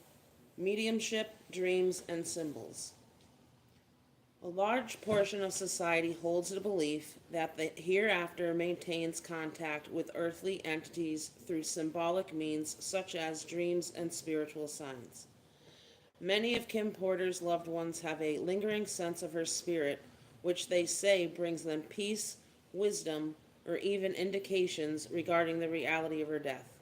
mediumship, dreams, and symbols. A large portion of society holds the belief that the hereafter maintains contact with earthly entities through symbolic means such as dreams and spiritual signs. Many of Kim Porter's loved ones have a lingering sense of her spirit, which they say brings them peace, wisdom, or even indications regarding the reality of her death.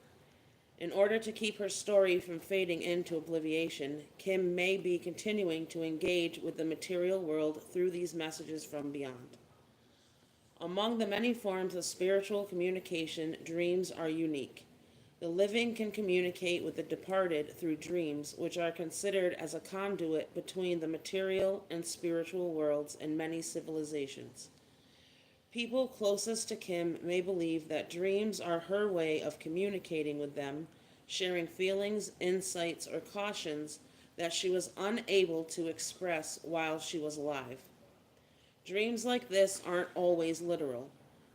In order to keep her story from fading into oblivion, Kim may be continuing to engage with the material world through these messages from beyond. Among the many forms of spiritual communication, dreams are unique. The living can communicate with the departed through dreams, which are considered as a conduit between the material and spiritual worlds in many civilizations. People closest to Kim may believe that dreams are her way of communicating with them, sharing feelings, insights, or cautions that she was unable to express while she was alive. Dreams like this aren't always literal.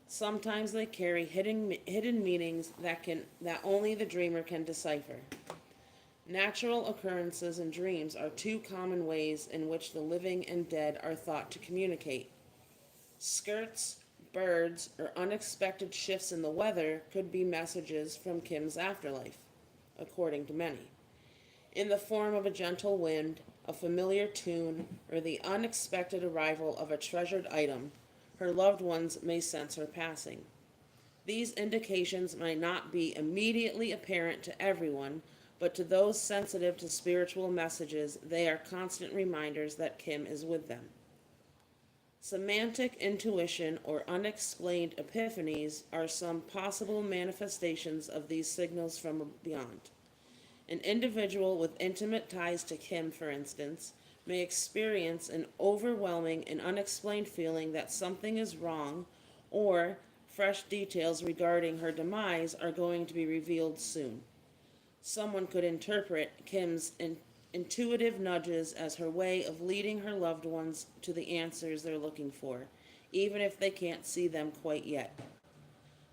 Sometimes they carry hidden meanings that only the dreamer can decipher. Natural occurrences in dreams are two common ways in which the living and dead are thought to communicate. Skirts, birds, or unexpected shifts in the weather could be messages from Kim's afterlife, according to many, in the form of a gentle wind, a familiar tune, or the unexpected arrival of a treasured item. Her loved ones may sense her passing. These indications might not be immediately apparent to everyone, but to those sensitive to spiritual messages, they are constant reminders that Kim is with them. Semantic intuition or unexplained epiphanies are some possible manifestations of these signals from beyond. An individual with intimate ties to Kim, for instance, may experience an overwhelming and unexplained feeling that something is wrong, or fresh details regarding her demise are going to be revealed soon. Someone could interpret Kim's intuitive nudges as her way of leading her loved ones to the answers they're looking for, even if they can't see them quite yet.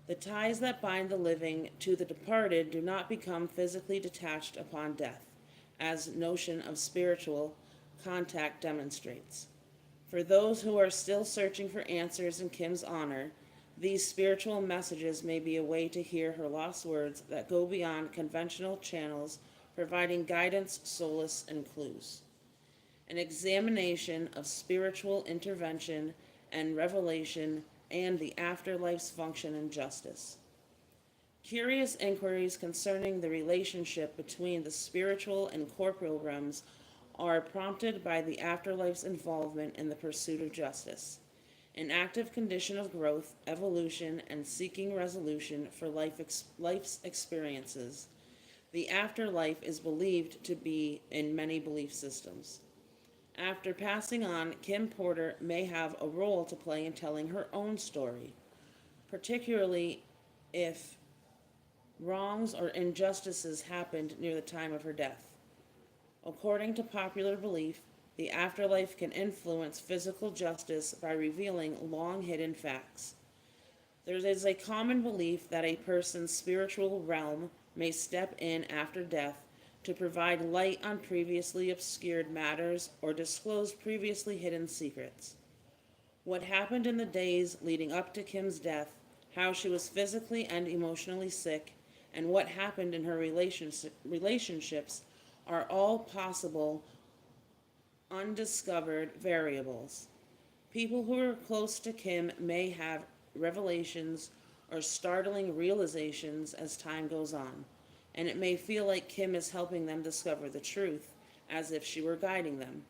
The ties that bind the living to the departed do not become physically detached upon death, as notion of spiritual contact demonstrates. For those who are still searching for answers in Kim's honor, these spiritual messages may be a way to hear her lost words that go beyond conventional channels, providing guidance, solace, and clues. An examination of spiritual intervention and revelation and the afterlife's function and justice. Curious inquiries concerning the relationship between the spiritual and corporeal realms are prompted by the afterlife's involvement in the pursuit of justice, an active condition of growth, evolution, and seeking resolution for life's experiences. The afterlife is believed to be in many belief systems. After passing on, Kim Porter may have a role to play in telling her own story, particularly if wrongs or injustices happened near the time of her death. According to popular belief, the afterlife can influence physical justice by revealing long-hidden facts. There is a common belief that a person's spiritual realm may step in after death to provide light on previously obscured matters or disclose previously hidden secrets. What happened in the days leading up to Kim's death, how she was physically and emotionally sick, and what happened in her relationships are all possible undiscovered variables. People who are close to Kim may have revelations or startling realizations as time goes on, and it may feel like Kim is helping them discover the truth, as if she were guiding them.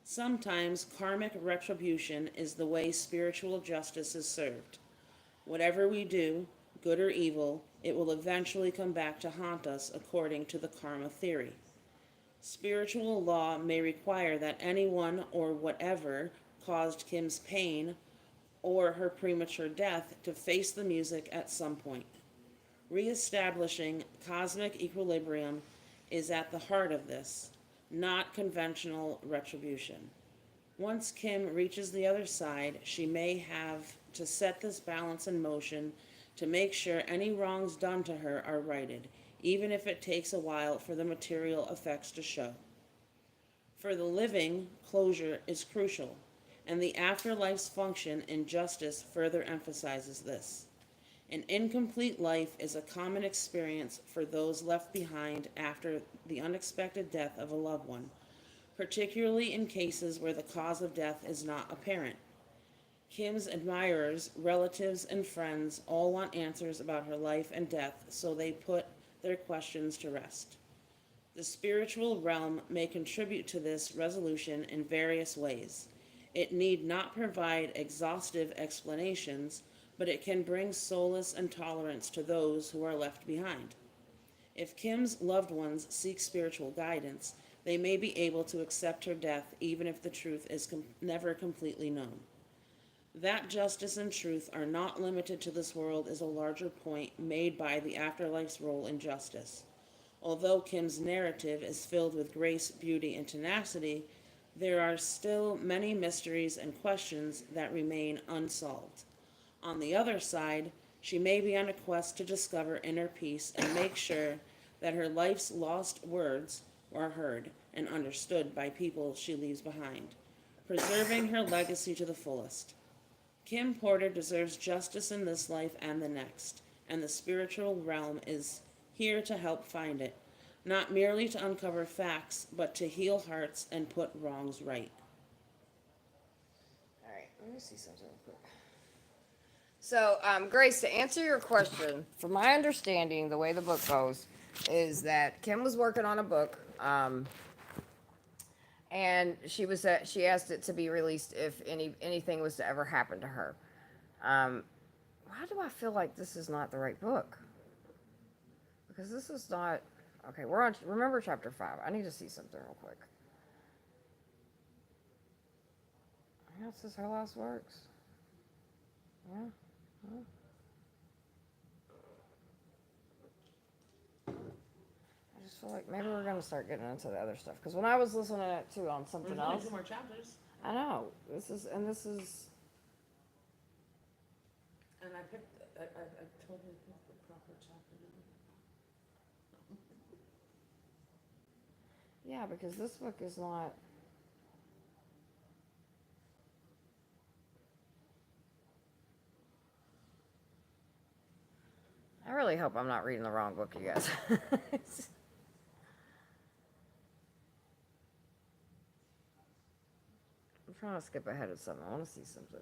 Sometimes karmic retribution is the way spiritual justice is served. Whatever we do, good or evil, it will eventually come back to haunt us according to the karma theory. Spiritual law may require that anyone or whatever caused Kim's pain or her premature death to face the music at some point. Reestablishing cosmic equilibrium is at the heart of this, not conventional retribution. Once Kim reaches the other side, she may have to set this balance in motion to make sure any wrongs done to her are righted, even if it takes a while for the material effects to show. For the living, closure is crucial, and the afterlife's function in justice further emphasizes this. An incomplete life is a common experience for those left behind after the unexpected death of a loved one, particularly in cases where the cause of death is not apparent. Kim's admirers, relatives, and friends all want answers about her life and death, so they put their questions to rest. The spiritual realm may contribute to this resolution in various ways. It need not provide exhaustive explanations, but it can bring solace and tolerance to those who are left behind. If Kim's loved ones seek spiritual guidance, they may be able to accept her death even if the truth is never completely known. That justice and truth are not limited to this world is a larger point made by the afterlife's role in justice. Although Kim's narrative is filled with grace, beauty, and tenacity, there are still many mysteries and questions that remain unsolved. On the other side, she may be on a quest to discover inner peace and make sure that her life's lost words are heard and understood by people she leaves behind, preserving her legacy to the fullest. Kim Porter deserves justice in this life and the next, and the spiritual realm is here to help find it, not merely to uncover facts, but to heal hearts and put wrongs right. All right, let me see something real quick. So, Grace, to answer your question, from my understanding, the way the book goes is that Kim was working on a book, and she asked it to be released if anything was to ever happen to her. Why do I feel like this is not the right book? Because this is not okay. We're on. Remember chapter 5. I need to see something real quick. Yeah, it says her last works. Yeah. Well, I just feel like maybe we're gonna start getting into the other stuff. Because when I was listening to it too on something There's only else, 2 more chapters. I know this is. And I told you to pick the proper chapter number. Yeah, because this book is not. I really hope I'm not reading the wrong book, you guys. I'm trying to skip ahead of something. I want to see something.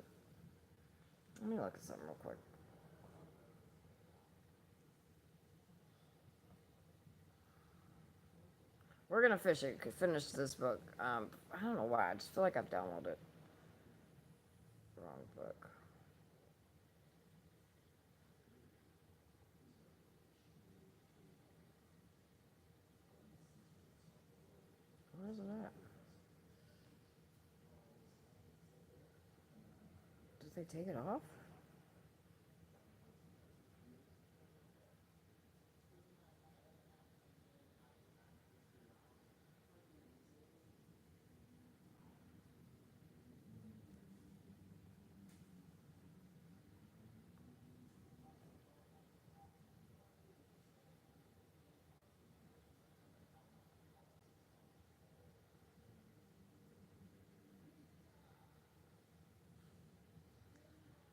Let me look at something real quick. We're gonna finish this book. I don't know why. I just feel like I've downloaded it. Wrong book. Where's it at? Did they take it off?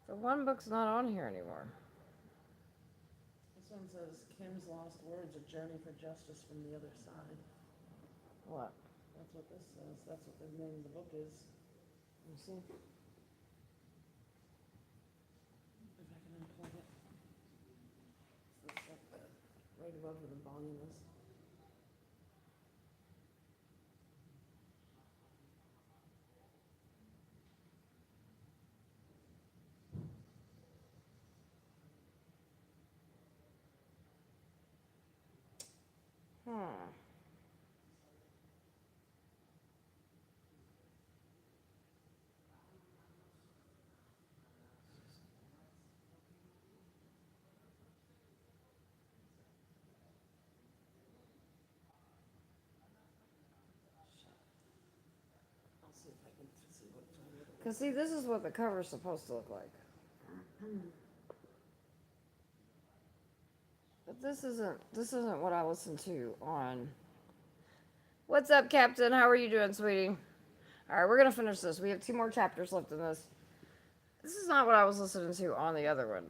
The one book's not on here anymore. This one says Kim's Lost Words, A Journey for Justice from the Other Side. What? That's what this says. That's what the name of the book is. Let me see. If I can unplug it. It's the stuff that right above where the volume is. Hmm. I'll see if I can see what time it is. Cause see, this is what the cover's supposed to look like. But this isn't what I listened to on. What's up, Captain? How are you doing, sweetie? All right, we're gonna finish this. We have 2 more chapters left in this. This is not what I was listening to on the other one.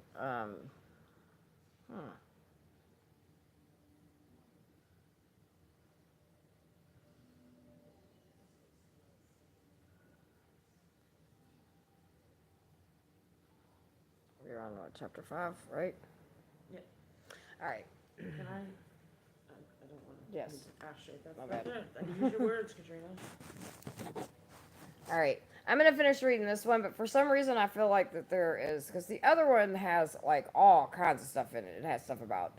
We're on what, chapter 5, right? Yep. All right. Can I don't want to. Yes. That's My not bad. good. I use your words, Katrina. All right. I'm going to finish reading this one, but for some reason I feel like that there is, because the other one has like all kinds of stuff in it. It has stuff about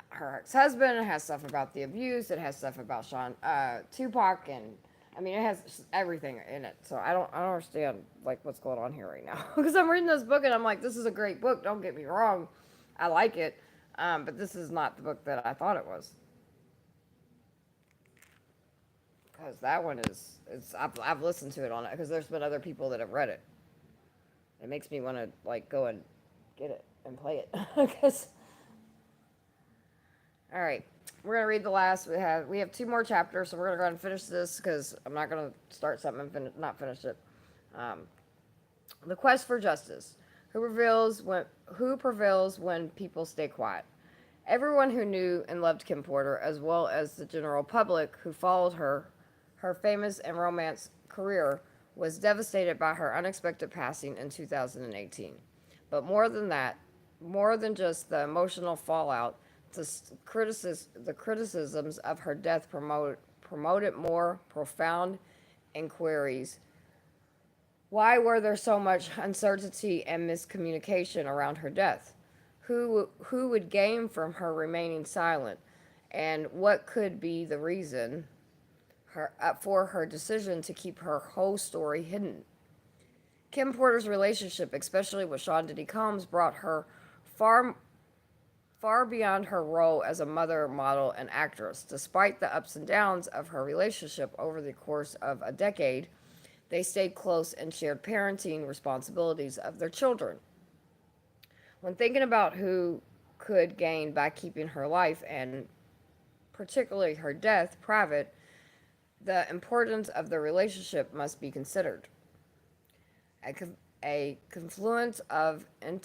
her ex-husband, it has stuff about the abuse, it has stuff about Tupac, and I mean, it has everything in it. So I don't understand like what's going on here right now. Because I'm reading this book and I'm like, this is a great book. Don't get me wrong. I like it. But this is not the book that I thought it was. Because that one I've listened to it on it because there's been other people that have read it. It makes me want to like go and get it and play it. Because all right, we're gonna read the last. We have 2 more chapters, so we're gonna go ahead and finish this because I'm not gonna start something and not finish it. The quest for justice. Who prevails when people stay quiet? Everyone who knew and loved Kim Porter, as well as the general public who followed her famous and romance career, was devastated by her unexpected passing in 2018. But more than that, more than just the emotional fallout, the criticisms of her death promoted more profound inquiries. Why were there so much uncertainty and miscommunication around her death? Who would gain from her remaining silent? And what could be the reason for her decision to keep her whole story hidden? Kim Porter's relationship, especially with Sean Diddy Combs, brought her far far beyond her role as a mother, model, and actress. Despite the ups and downs of her relationship over the course of a decade, they stayed close and shared parenting responsibilities of their children. When thinking about who could gain by keeping her life, and particularly her death, private, the importance of the relationship must be considered. A confluence of I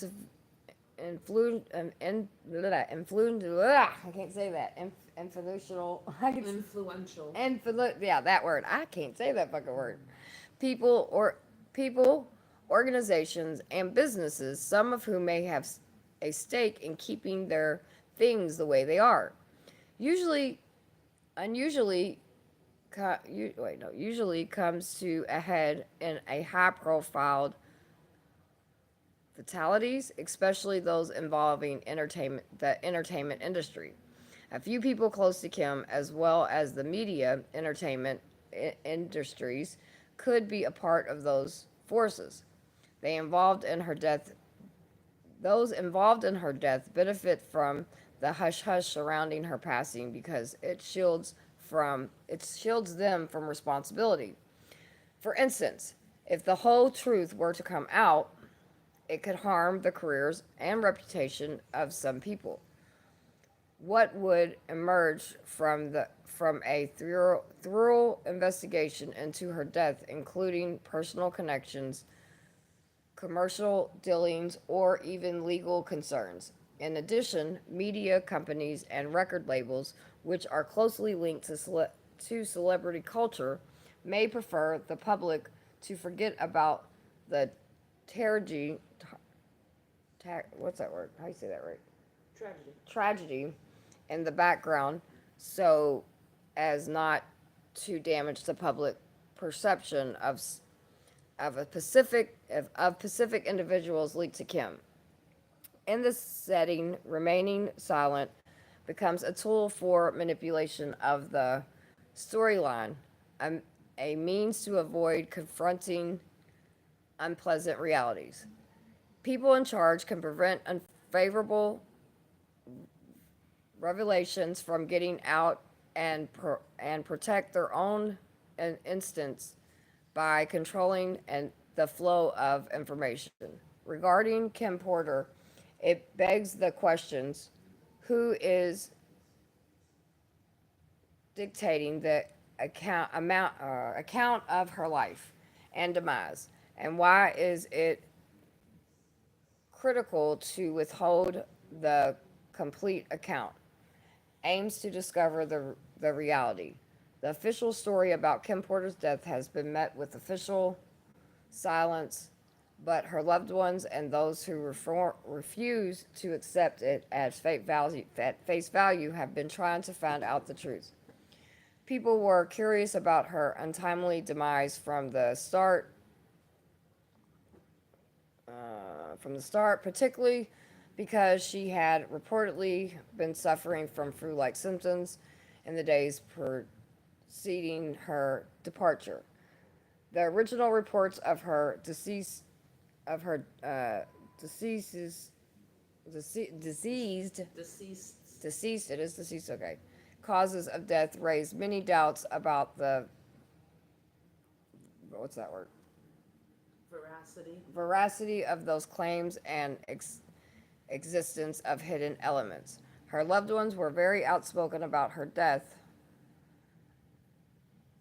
can't say that. Influential. Yeah, that word. I can't say that fucking word. People, organizations, and businesses, some of whom may have a stake in keeping their things the way they are. Unusually, usually comes to a head in a high-profile fatalities, especially those involving the entertainment industry. A few people close to Kim, as well as the media entertainment industries, could be a part of those forces. Those involved in her death benefit from the hush hush surrounding her passing because it shields them from responsibility. For instance, if the whole truth were to come out, it could harm the careers and reputation of some people. What would emerge from a thorough investigation into her death, including personal connections, commercial dealings, or even legal concerns? In addition, media companies and record labels, which are closely linked to celebrity culture, may prefer the public to forget about the tragedy. What's that word? How do you say that right? Tragedy in the background, so as not to damage the public perception of Pacific individuals linked to Kim. In this setting, remaining silent becomes a tool for manipulation of the storyline, a means to avoid confronting unpleasant realities. People in charge can prevent unfavorable revelations from getting out and protect their own instance by controlling the flow of information. Regarding Kim Porter, it begs the questions: who is dictating the account of her life and demise, and why is it critical to withhold the complete account? Aims to discover the reality. The official story about Kim Porter's death has been met with official silence, but her loved ones and those who refuse to accept it at face value have been trying to find out the truth. People were curious about her untimely demise from the start, particularly because she had reportedly been suffering from flu-like symptoms in the days preceding her departure. The original reports of her deceased causes of death raised many doubts about the veracity of those claims and existence of hidden elements. Her loved ones were very outspoken about her death,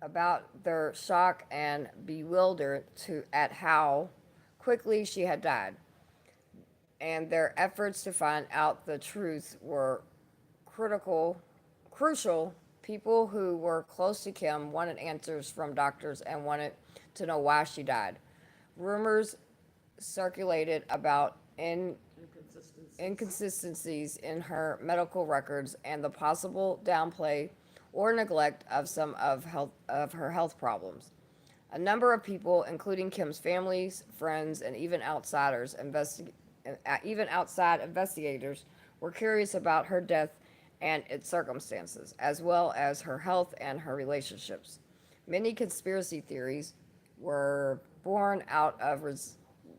about their shock and bewildered at how quickly she had died, and their efforts to find out the truth were crucial. People who were close to Kim wanted answers from doctors and wanted to know why she died. Rumors circulated about inconsistencies in her medical records and the possible downplay or neglect of some of her health problems. A number of people, including Kim's families, friends, and even outside investigators, were curious about her death and its circumstances, as well as her health and her relationships. Many conspiracy theories were born out of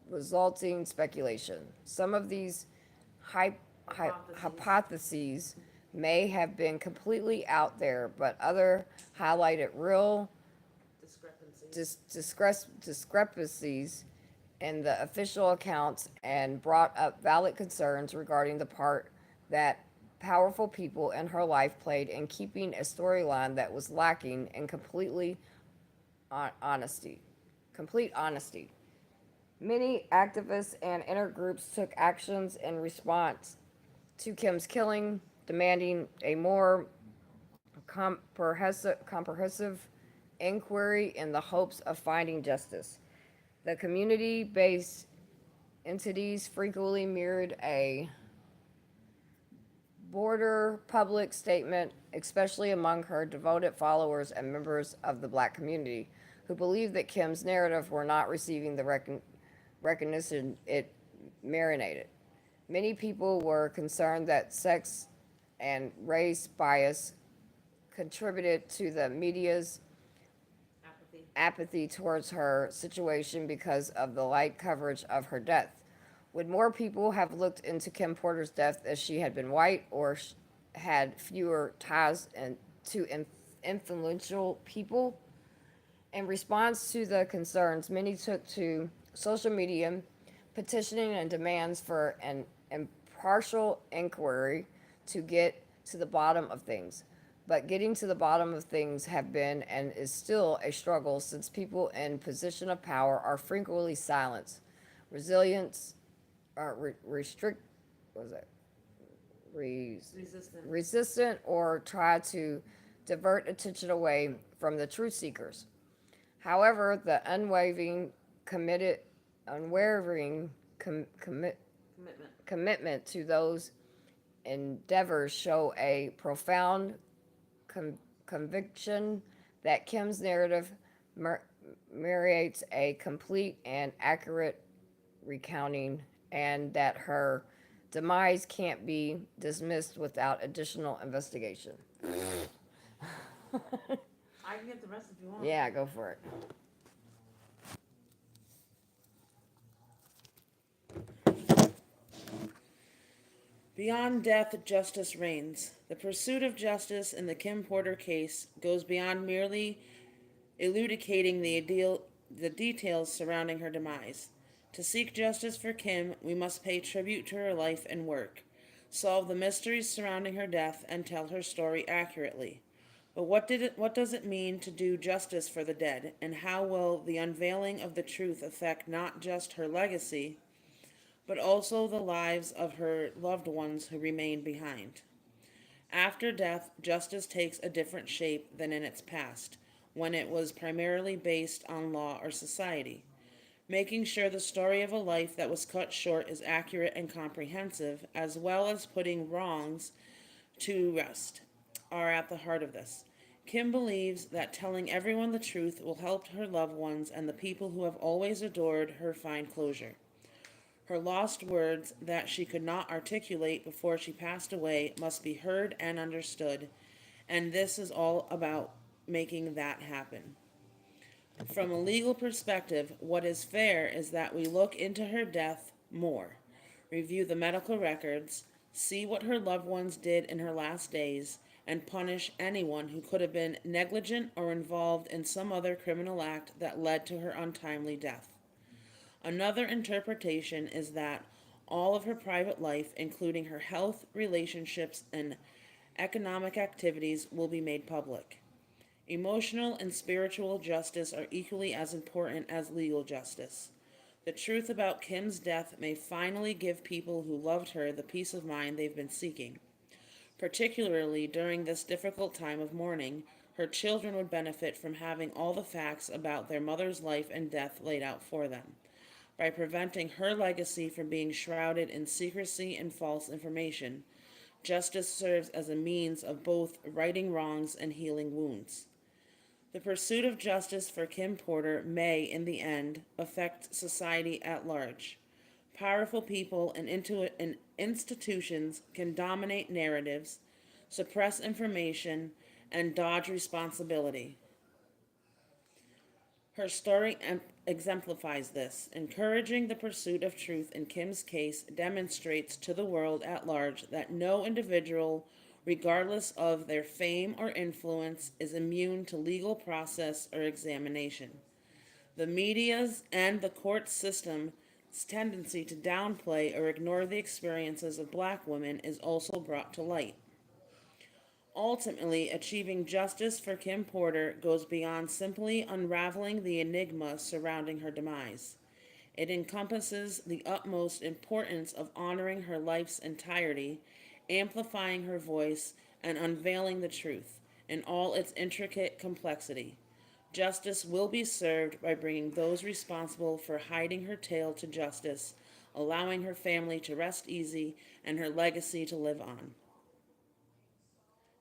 resulting speculation. Some of these hypotheses may have been completely out there, but other highlighted real discrepancies in the official accounts and brought up valid concerns regarding the part that powerful people in her life played in keeping a storyline that was lacking in complete honesty. Many activists and intergroups took actions in response to Kim's killing, demanding a more comprehensive inquiry in the hopes of finding justice. The community based entities frequently mirrored a border public statement, especially among her devoted followers and members of the black community, who believed that Kim's narrative were not receiving the recognition it merited. Many people were concerned that sex and race bias contributed to the media's apathy towards her situation because of the light coverage of her death. Would more people have looked into Kim Porter's death if she had been white or had fewer ties to influential people? In response to the concerns, many took to social media, petitioning and demands for an impartial inquiry to get to the bottom of things. But getting to the bottom of things have been and is still a struggle since people in position of power are frequently silenced, resilience, resistant, or try to divert attention away from the truth seekers. However, the unwavering commitment to those endeavors show a profound conviction that Kim's narrative merits a complete and accurate recounting, and that her demise can't be dismissed without additional investigation. I can get the rest if you want. Yeah, go for it. Beyond death, justice reigns. The pursuit of justice in the Kim Porter case goes beyond merely elucidating the details surrounding her demise. To seek justice for Kim, we must pay tribute to her life and work, solve the mysteries surrounding her death, and tell her story accurately. But what does it mean to do justice for the dead, and how will the unveiling of the truth affect not just her legacy, but also the lives of her loved ones who remain behind? After death, justice takes a different shape than in its past, when it was primarily based on law or society. Making sure the story of a life that was cut short is accurate and comprehensive, as well as putting wrongs to rest, are at the heart of this. Kim believes that telling everyone the truth will help her loved ones and the people who have always adored her find closure. Her lost words that she could not articulate before she passed away must be heard and understood, and this is all about making that happen. From a legal perspective, what is fair is that we look into her death more, review the medical records, see what her loved ones did in her last days, and punish anyone who could have been negligent or involved in some other criminal act that led to her untimely death. Another interpretation is that all of her private life, including her health, relationships, and economic activities, will be made public. Emotional and spiritual justice are equally as important as legal justice. The truth about Kim's death may finally give people who loved her the peace of mind they've been seeking. Particularly during this difficult time of mourning, her children would benefit from having all the facts about their mother's life and death laid out for them. By preventing her legacy from being shrouded in secrecy and false information, justice serves as a means of both righting wrongs and healing wounds. The pursuit of justice for Kim Porter may, in the end, affect society at large. Powerful people and institutions can dominate narratives, suppress information, and dodge responsibility. Her story exemplifies this. Encouraging the pursuit of truth in Kim's case demonstrates to the world at large that no individual, regardless of their fame or influence, is immune to legal process or examination. The media's and the court system's tendency to downplay or ignore the experiences of black women is also brought to light. Ultimately, achieving justice for Kim Porter goes beyond simply unraveling the enigma surrounding her demise. It encompasses the utmost importance of honoring her life's entirety, amplifying her voice, and unveiling the truth in all its intricate complexity. Justice will be served by bringing those responsible for hiding her tale to justice, allowing her family to rest easy, and her legacy to live on.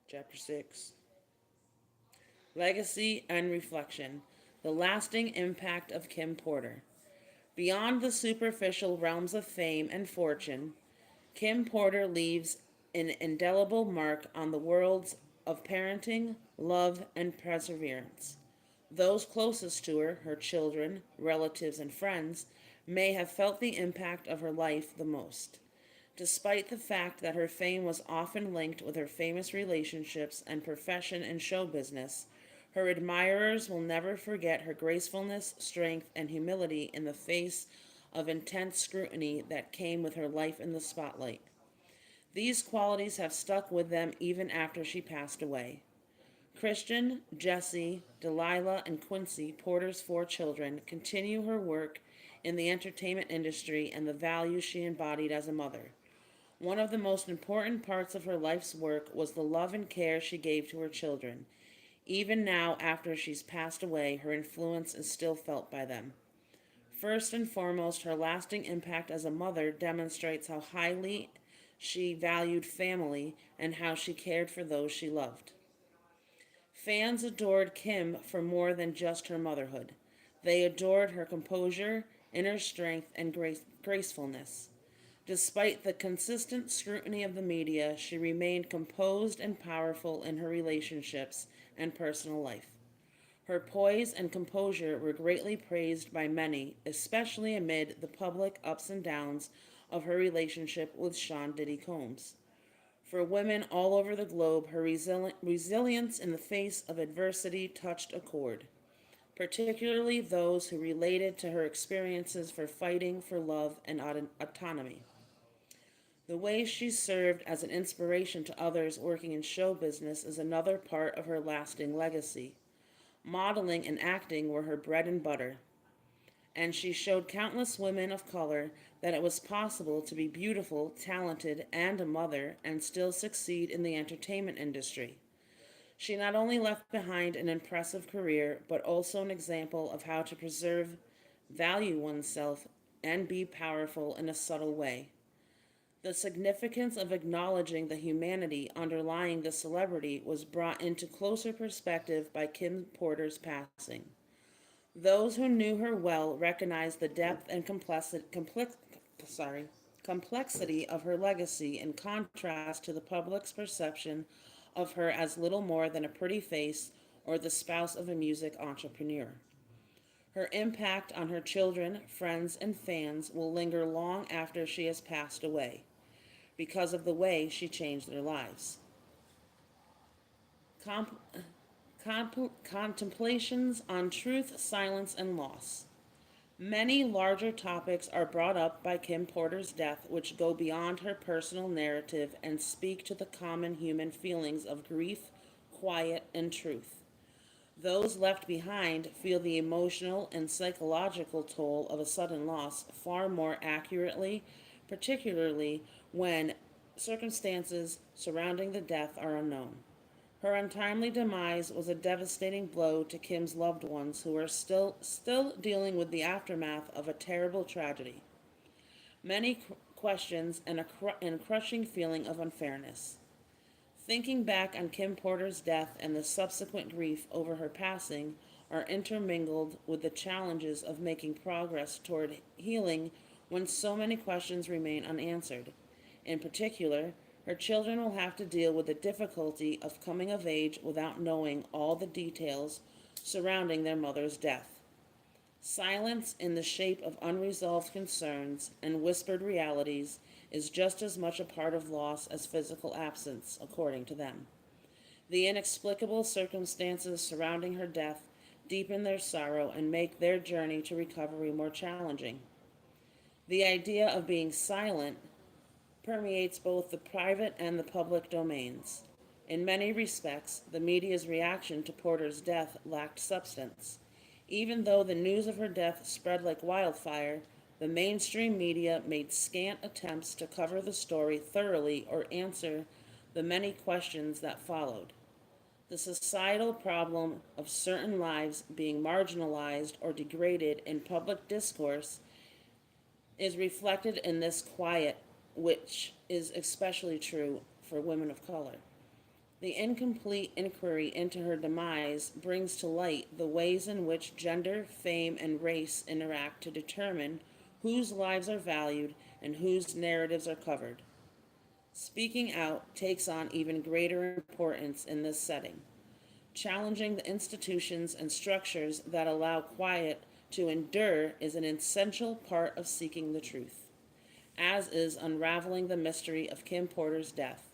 Chapter 6. Legacy and Reflection. The Lasting Impact of Kim Porter. Beyond the superficial realms of fame and fortune, Kim Porter leaves an indelible mark on the worlds of parenting, love, and perseverance. Those closest to her, her children, relatives, and friends, may have felt the impact of her life the most. Despite the fact that her fame was often linked with her famous relationships and profession in show business, her admirers will never forget her gracefulness, strength, and humility in the face of intense scrutiny that came with her life in the spotlight. These qualities have stuck with them even after she passed away. Christian, Jesse, Delilah, and Quincy, Porter's 4 children, continue her work in the entertainment industry and the values she embodied as a mother. One of the most important parts of her life's work was the love and care she gave to her children. Even now, after she's passed away, her influence is still felt by them. First and foremost, her lasting impact as a mother demonstrates how highly she valued family and how she cared for those she loved. Fans adored Kim for more than just her motherhood. They adored her composure, inner strength, and gracefulness. Despite the consistent scrutiny of the media, she remained composed and powerful in her relationships and personal life. Her poise and composure were greatly praised by many, especially amid the public ups and downs of her relationship with Sean Diddy Combs. For women all over the globe, her resilience in the face of adversity touched a chord, particularly those who related to her experiences for fighting for love and autonomy. The way she served as an inspiration to others working in show business is another part of her lasting legacy. Modeling and acting were her bread and butter, and she showed countless women of color that it was possible to be beautiful, talented, and a mother and still succeed in the entertainment industry. She not only left behind an impressive career, but also an example of how to preserve, value oneself, and be powerful in a subtle way. The significance of acknowledging the humanity underlying the celebrity was brought into closer perspective by Kim Porter's passing. Those who knew her well recognized the depth and complexity of her legacy in contrast to the public's perception of her as little more than a pretty face or the spouse of a music entrepreneur. Her impact on her children, friends, and fans will linger long after she has passed away, because of the way she changed their lives. Contemplations on truth, silence, and loss. Many larger topics are brought up by Kim Porter's death, which go beyond her personal narrative and speak to the common human feelings of grief, quiet, and truth. Those left behind feel the emotional and psychological toll of a sudden loss far more accurately, particularly when circumstances surrounding the death are unknown. Her untimely demise was a devastating blow to Kim's loved ones who are still dealing with the aftermath of a terrible tragedy. Many questions and a crushing feeling of unfairness. Thinking back on Kim Porter's death and the subsequent grief over her passing are intermingled with the challenges of making progress toward healing when so many questions remain unanswered. In particular, her children will have to deal with the difficulty of coming of age without knowing all the details surrounding their mother's death. Silence in the shape of unresolved concerns and whispered realities is just as much a part of loss as physical absence, according to them. The inexplicable circumstances surrounding her death deepen their sorrow and make their journey to recovery more challenging. The idea of being silent permeates both the private and the public domains. In many respects, the media's reaction to Porter's death lacked substance. Even though the news of her death spread like wildfire, the mainstream media made scant attempts to cover the story thoroughly or answer the many questions that followed. The societal problem of certain lives being marginalized or degraded in public discourse is reflected in this quiet, which is especially true for women of color. The incomplete inquiry into her demise brings to light the ways in which gender, fame, and race interact to determine whose lives are valued and whose narratives are covered. Speaking out takes on even greater importance in this setting. Challenging the institutions and structures that allow quiet to endure is an essential part of seeking the truth, as is unraveling the mystery of Kim Porter's death.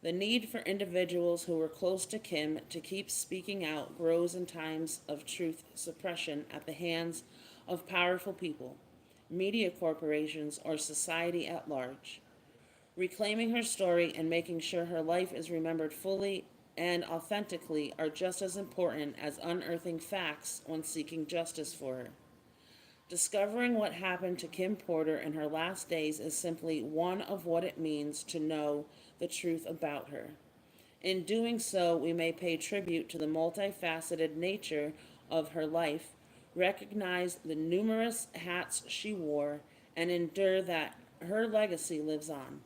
The need for individuals who were close to Kim to keep speaking out grows in times of truth suppression at the hands of powerful people, media corporations, or society at large. Reclaiming her story and making sure her life is remembered fully and authentically are just as important as unearthing facts when seeking justice for her. Discovering what happened to Kim Porter in her last days is simply one of what it means to know the truth about her. In doing so, we may pay tribute to the multifaceted nature of her life, recognize the numerous hats she wore, and endure that her legacy lives on.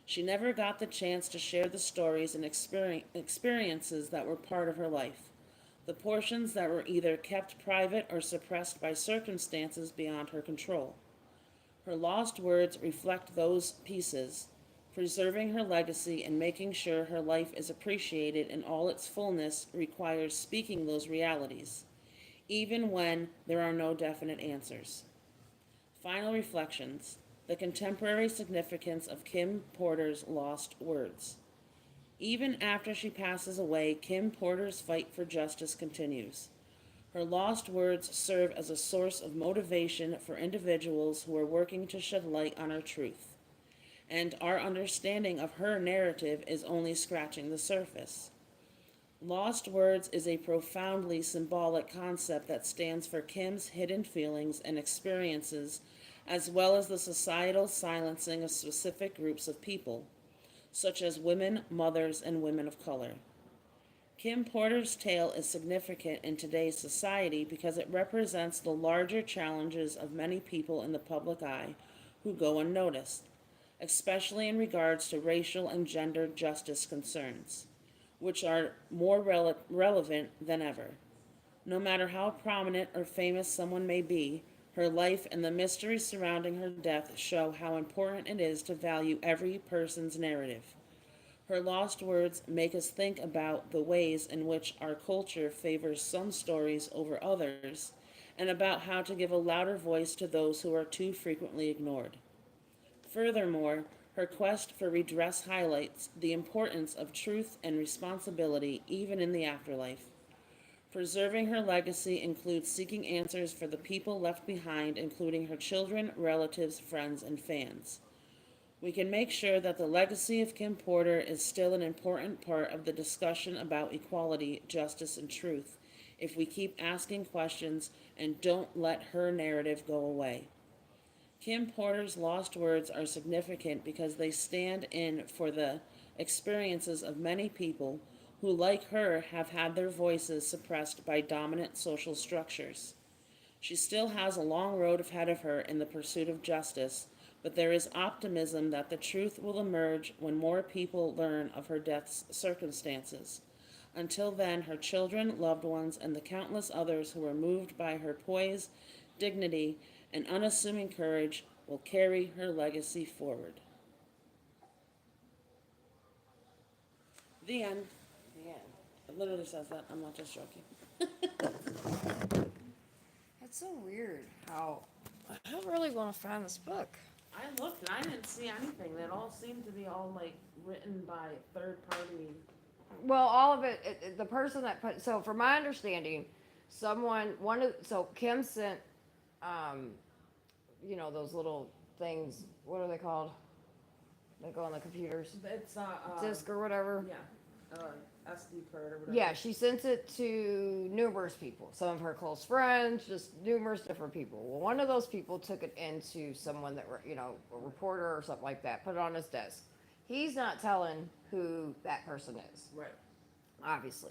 She never got the chance to share the stories and experiences that were part of her life, the portions that were either kept private or suppressed by circumstances beyond her control. Her lost words reflect those pieces, preserving her legacy and making sure her life is appreciated in all its fullness requires speaking those realities, even when there are no definite answers. Final reflections. The contemporary significance of Kim Porter's lost words. Even after she passes away, Kim Porter's fight for justice continues. Her lost words serve as a source of motivation for individuals who are working to shed light on her truth. And our understanding of her narrative is only scratching the surface. Lost words is a profoundly symbolic concept that stands for Kim's hidden feelings and experiences, as well as the societal silencing of specific groups of people, such as women, mothers, and women of color. Kim Porter's tale is significant in today's society because it represents the larger challenges of many people in the public eye who go unnoticed, especially in regards to racial and gender justice concerns, which are more relevant than ever. No matter how prominent or famous someone may be, her life and the mystery surrounding her death show how important it is to value every person's narrative. Her lost words make us think about the ways in which our culture favors some stories over others, and about how to give a louder voice to those who are too frequently ignored. Furthermore, her quest for redress highlights the importance of truth and responsibility even in the afterlife. Preserving her legacy includes seeking answers for the people left behind, including her children, relatives, friends, and fans. We can make sure that the legacy of Kim Porter is still an important part of the discussion about equality, justice, and truth if we keep asking questions and don't let her narrative go away. Kim Porter's lost words are significant because they stand in for the experiences of many people who, like her, have had their voices suppressed by dominant social structures. She still has a long road ahead of her in the pursuit of justice, but there is optimism that the truth will emerge when more people learn of her death's circumstances. Until then, her children, loved ones, and the countless others who were moved by her poise, dignity, and unassuming courage will carry her legacy forward. The end. The end. It literally says that. I'm not just joking. It's so weird how I don't really want to find this book. I looked and I didn't see anything. That all seemed to be all like written by third party. Well, all of it, the person that put, so from my understanding, so Kim sent, those little things, what are they called? They go on the computers, It's disk or whatever. yeah, SD card or whatever. Yeah, she sent it to numerous people, some of her close friends, just numerous different people. Well, one of those people took it into someone that, a reporter or something like that, put it on his desk. He's not telling who that person is. Right. Obviously.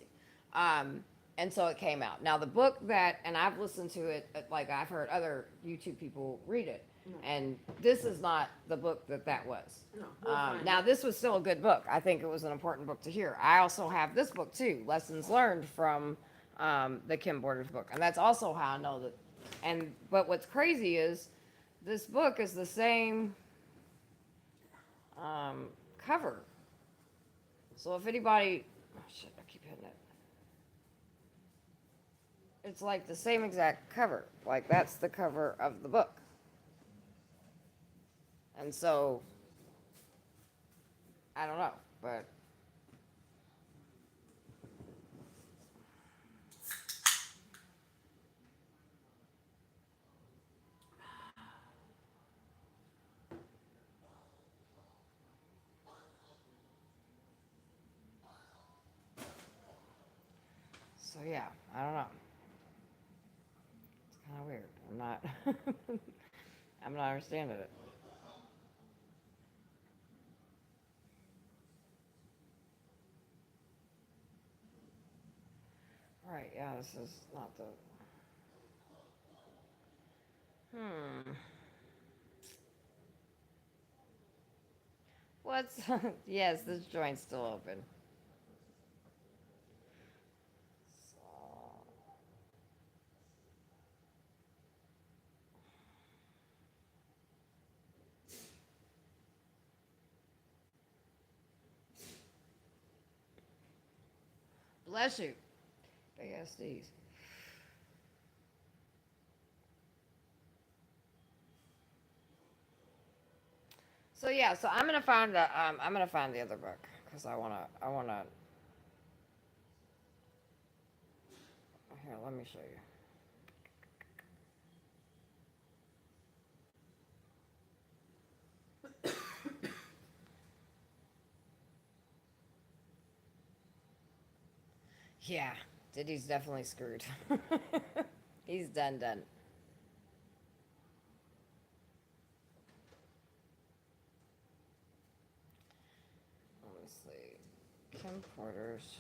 And so it came out. Now the book and I've listened to it, like I've heard other YouTube people read it, and this is not the book that was. No, we'll find Now this was still a good book. I think it was an important book to hear. I also have this book too, Lessons Learned from the Kim Borders book, and that's also how I know that. But what's crazy is this book is the same cover. So if anybody, oh shit, I keep hitting it. It's like the same exact cover. Like that's the cover of the book. And so, I don't know, but. So yeah, I don't know. It's kind of weird. I'm not understanding it. Right, yeah, this is not the. What's. Yes, this joint's still open. So. Bless you. Big ass D's. So yeah, so I'm gonna find the other book because I wanna here. Let me show you. Yeah, Diddy's definitely screwed. He's done. Let me see. Kim Porter's.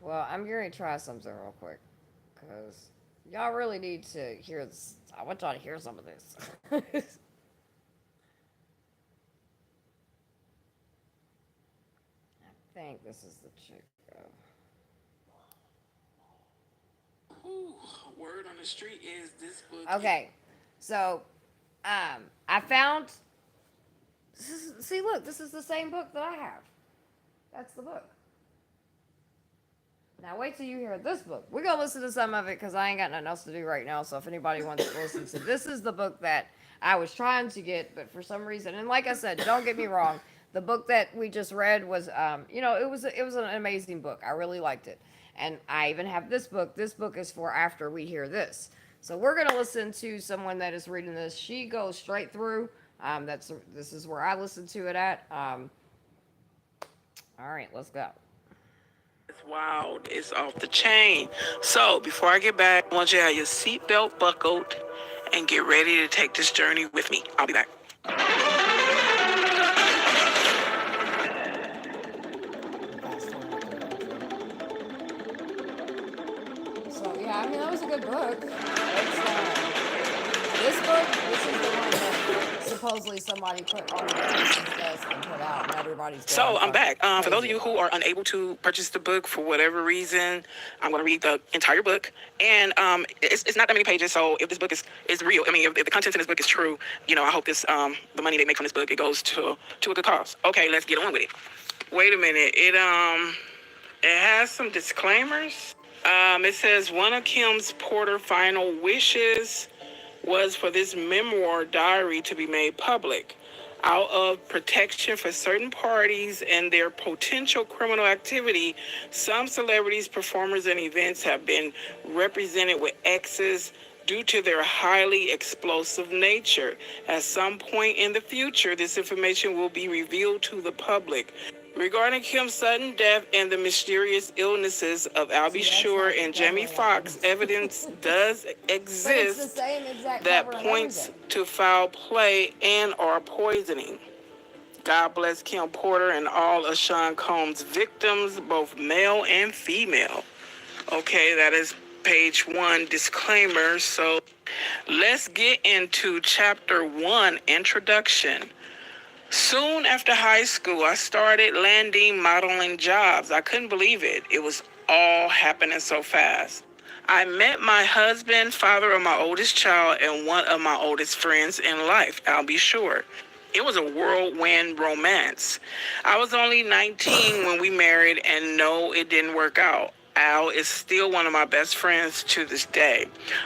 Well, I'm going to try something real quick. Because y'all really need to hear this. I want y'all to hear some of this. I think this is the chick. Ooh, word on the street is this book. Okay, so I found. See, look, this is the same book that I have. That's the book. Now wait till you hear this book. We're gonna listen to some of it because I ain't got nothing else to do right now. So if anybody wants to listen to, this is the book that I was trying to get, but for some reason, and like I said, don't get me wrong, the book that we just read was, it was an amazing book. I really liked it, and I even have this book. This book is for after we hear this. So we're gonna listen to someone that is reading this. She goes straight through. This is where I listen to it at. All right, let's go. It's wild. It's off the chain. So before I get back, I want you to have your seatbelt buckled and get ready to take this journey with me. I'll be back. So yeah, good book. This book, this is the one that supposedly somebody put on the person's desk and put out, and everybody's So going I'm back. For those of crazy you who about are unable to purchase the book for whatever reason, I'm going to read the entire book. And it's not that many pages. So if this book is real, I mean, if the content in this book is true, you know, I hope this the money they make from this book, it goes to a good cause. Okay, let's get on with it. Wait a minute. It has some disclaimers. It says one of Kim's Porter final wishes was for this memoir diary to be made public out of protection for certain parties and their potential criminal activity. Some celebrities, performers, and events have been represented with X's due to their highly explosive nature. At some point in the future, this information will be revealed to the public. Regarding Kim's sudden death and the mysterious illnesses of Albie Shore and Jamie Foxx, evidence does exist that points to foul play and or poisoning. God bless Kim Porter and all of Sean Combs' victims, both male and female. Okay, that is page 1 disclaimer. So let's get into chapter 1, introduction. Soon after high school, I started landing modeling jobs. I couldn't believe it. It was all happening so fast. I met my husband, father of my oldest child, and one of my oldest friends in life, Albie Shore. It was a whirlwind romance. I was only 19 when we married, and no, it didn't work out. Al is still one of my best friends to this day.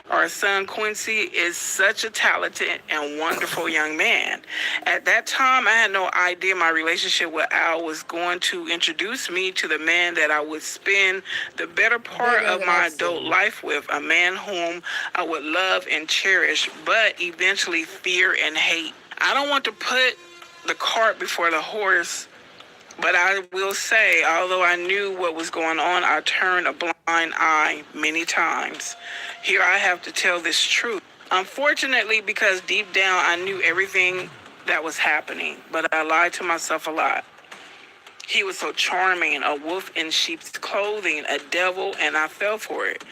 Our son Quincy is such a talented and wonderful young man. At that time, I had no idea my relationship with Al was going to introduce me to the man that I would spend the better part of my adult life with, a man whom I would love and cherish, but eventually fear and hate. I don't want to put the cart before the horse, but I will say, although I knew what was going on, I turned a blind eye many times. Here I have to tell this truth. Unfortunately, because deep down I knew everything that was happening, but I lied to myself a lot. He was so charming, a wolf in sheep's clothing, a devil, and I fell for it.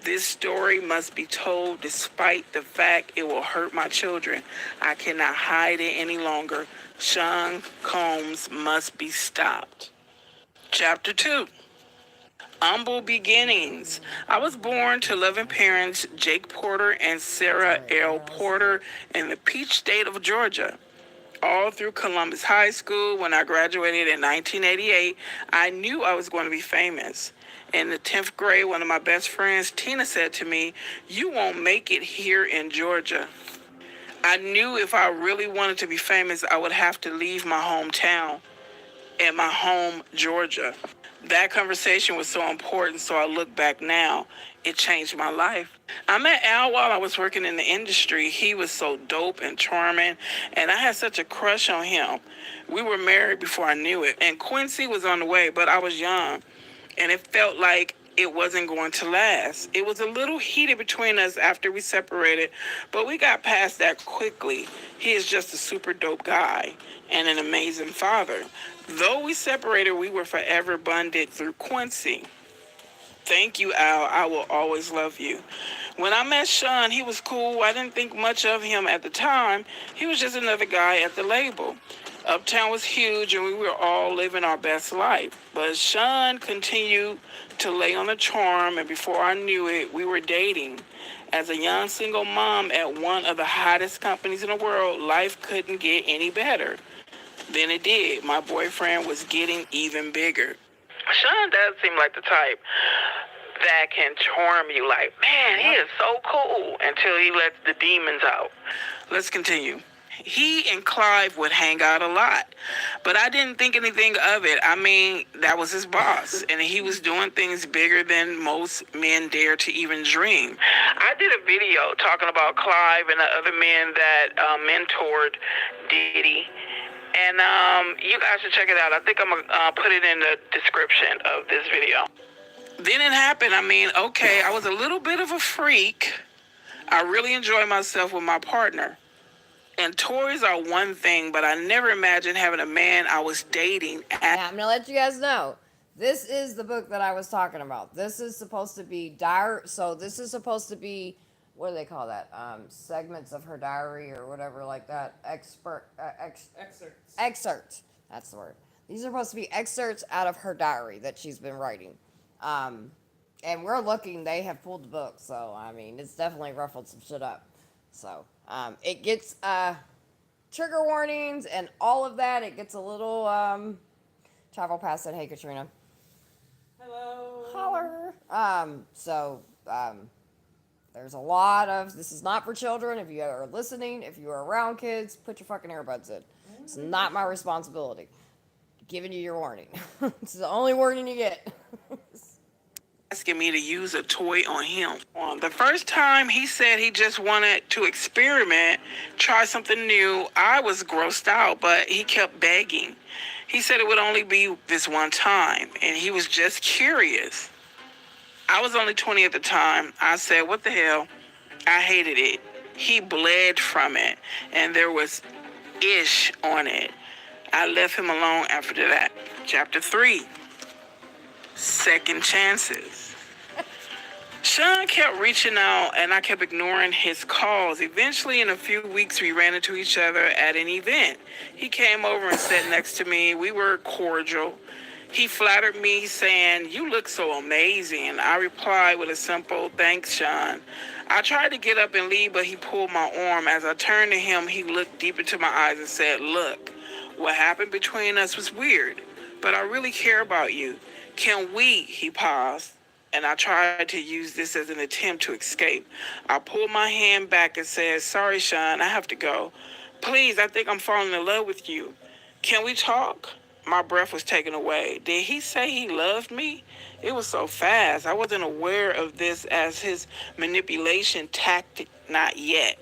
This story must be told despite the fact it will hurt my children. I cannot hide it any longer. Sean Combs must be stopped. Chapter 2. Humble beginnings. I was born to loving parents Jake Porter and Sarah L. Porter in the Peach State of Georgia. All through Columbus High School, when I graduated in 1988, I knew I was going to be famous. In the 10th grade, one of my best friends, Tina, said to me, "You won't make it here in Georgia." I knew if I really wanted to be famous, I would have to leave my hometown and my home, Georgia. That conversation was so important, so I look back now. It changed my life. I met Al while I was working in the industry. He was so dope and charming, and I had such a crush on him. We were married before I knew it, and Quincy was on the way, but I was young, and it felt like it wasn't going to last. It was a little heated between us after we separated, but we got past that quickly. He is just a super dope guy and an amazing father. Though we separated, we were forever bonded through Quincy. Thank you, Al. I will always love you. When I met Sean, he was cool. I didn't think much of him at the time. He was just another guy at the label. Uptown was huge, and we were all living our best life. But Sean continued to lay on the charm, and before I knew it, we were dating. As a young single mom at one of the hottest companies in the world, life couldn't get any better. Then it did. My boyfriend was getting even bigger. Sean does seem like the type that can charm you, like, man, he is so cool, until he lets the demons out. Let's continue. He and Clive would hang out a lot, but I didn't think anything of it. I mean, that was his boss, and he was doing things bigger than most men dare to even dream. I did a video talking about Clive and the other men that mentored Diddy, and you guys should check it out. I think I'm going to put it in the description of this video. Then it happened. I mean, okay, I was a little bit of a freak. I really enjoyed myself with my partner. And toys are one thing, but I never imagined having a man I was dating. Now, I'm going to let you guys know. This is the book that I was talking about. This is supposed to be diary. So this is supposed to be, what do they call that? Segments of her diary or whatever like that. Excerpts. That's the word. These are supposed to be excerpts out of her diary that she's been writing. And we're looking. They have pulled the book, so I mean, it's definitely ruffled some shit up. So it gets trigger warnings and all of that. It gets a little. Travel past said, "Hey, Katrina." Hello. Holler. There's a lot of. This is not for children. If you are listening, if you are around kids, put your fucking earbuds in. It's not my responsibility. Giving you your warning. It's the only warning you get. Asking me to use a toy on him. The first time he said he just wanted to experiment, try something new, I was grossed out, but he kept begging. He said it would only be this one time, and he was just curious. I was only 20 at the time. I said, what the hell? I hated it. He bled from it, and there was ish on it. I left him alone after that. Chapter 3, Second Chances. Sean kept reaching out, and I kept ignoring his calls. Eventually, in a few weeks, we ran into each other at an event. He came over and sat next to me. We were cordial. He flattered me, saying, "You look so amazing." I replied with a simple, "Thanks, Sean." I tried to get up and leave, but he pulled my arm. As I turned to him, he looked deep into my eyes and said, "Look, what happened between us was weird, but I really care about you. Can we?" He paused, and I tried to use this as an attempt to escape. I pulled my hand back and said, "Sorry, Sean, I have to go. Please, I think I'm falling in love with you. Can we talk?" My breath was taken away. Did he say he loved me? It was so fast. I wasn't aware of this as his manipulation tactic, not yet.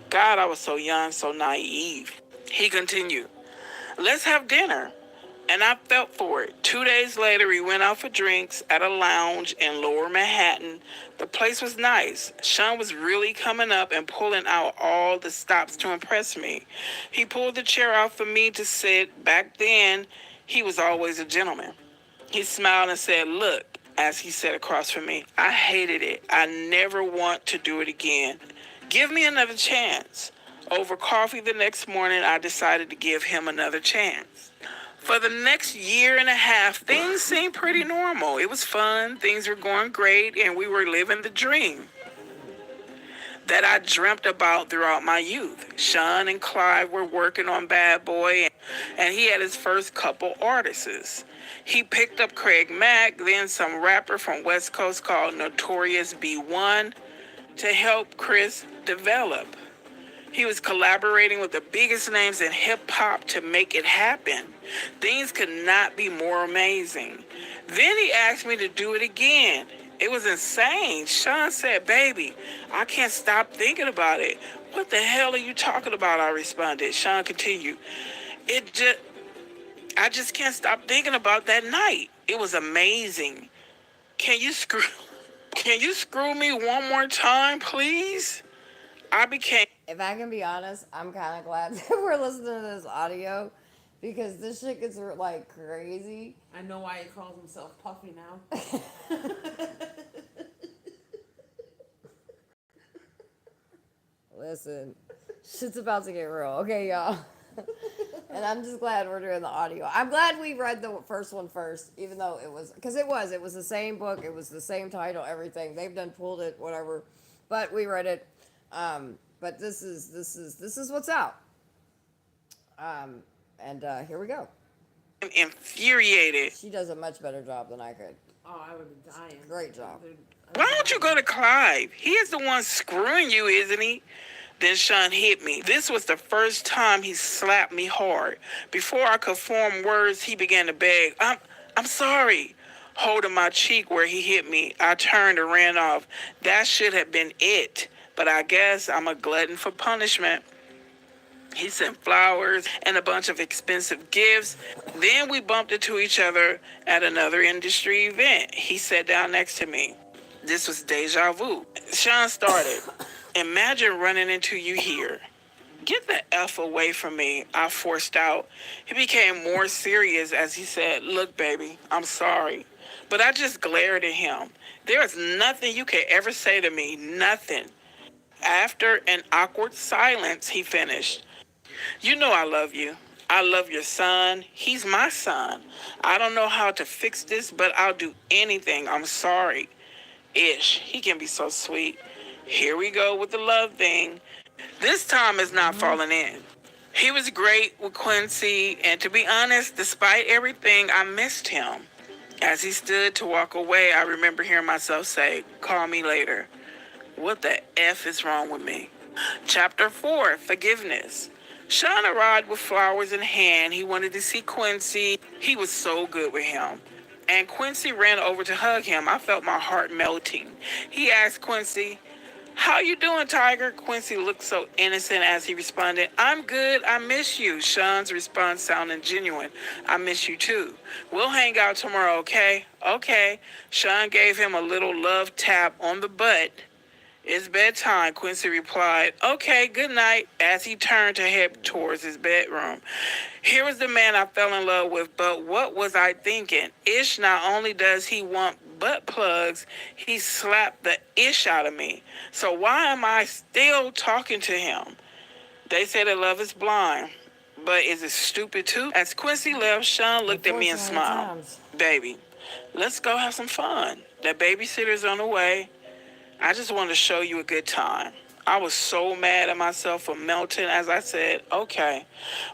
God, I was so young, so naive. He continued, "Let's have dinner." And I felt for it. 2 days later, we went out for drinks at a lounge in Lower Manhattan. The place was nice. Sean was really coming up and pulling out all the stops to impress me. He pulled the chair out for me to sit. Back then, he was always a gentleman. He smiled and said, "Look," as he sat across from me, "I hated it. I never want to do it again. Give me another chance." Over coffee the next morning, I decided to give him another chance. For the next year and a half, things seemed pretty normal. It was fun, things were going great, and we were living the dream that I dreamt about throughout my youth. Sean and Clive were working on Bad Boy, and he had his first couple artists. He picked up Craig Mack, then some rapper from West Coast called Notorious B1 to help Chris develop. He was collaborating with the biggest names in hip-hop to make it happen. Things could not be more amazing. Then he asked me to do it again. It was insane. Sean said, "Baby, I can't stop thinking about it." "What the hell are you talking about?" I responded. Sean continued, I just can't stop thinking about that night. It was amazing. Can you screw me one more time, please?" If I can be honest, I'm kind of glad that we're listening to this audio because this shit gets like crazy. I know why he calls himself Puffy now. Listen, shit's about to get real. Okay, y'all. And I'm just glad we're doing the audio. I'm glad we read the first one first, even though it was the same book, it was the same title, everything. They've done pulled it, whatever, but we read it. But this is what's out. And here we go. I'm infuriated. She does a much better job than I could. Oh, I would be dying. Great job. Why don't you go to Clive? He is the one screwing you, isn't he? Then Sean hit me. This was the first time he slapped me hard. Before I could form words, he began to beg, I'm sorry. Holding my cheek where he hit me, I turned and ran off. That should have been it. But I guess I'm a glutton for punishment. He sent flowers and a bunch of expensive gifts. Then we bumped into each other at another industry event. He sat down next to me. This was deja vu. Sean started. Imagine running into you here. Get the F away from me, I forced out. He became more serious as he said, look, baby, I'm sorry. But I just glared at him. There is nothing you can ever say to me, nothing. After an awkward silence, he finished, you know I love you. I love your son. He's my son. I don't know how to fix this, but I'll do anything. I'm sorry. Ish, he can be so sweet. Here we go with the love thing. This time is not falling in. He was great with Quincy, and to be honest, despite everything, I missed him. As he stood to walk away, I remember hearing myself say, call me later. What the F is wrong with me? Chapter 4, Forgiveness. Sean arrived with flowers in hand. He wanted to see Quincy. He was so good with him. And Quincy ran over to hug him. I felt my heart melting. He asked Quincy, how you doing, Tiger? Quincy looked so innocent as he responded, I'm good, I miss you. Sean's response sounded genuine. I miss you too. We'll hang out tomorrow, okay? Okay. Sean gave him a little love tap on the butt. It's bedtime, Quincy replied. Okay, good night, as he turned to head towards his bedroom. Here was the man I fell in love with, but what was I thinking? Ish, not only does he want butt plugs, he slapped the ish out of me. So why am I still talking to him? They say that love is blind, but is it stupid too? As Quincy left, Sean looked at me and smiled. Baby, let's go have some fun. The babysitter's on the way. I just wanted to show you a good time. I was so mad at myself for melting as I said, okay.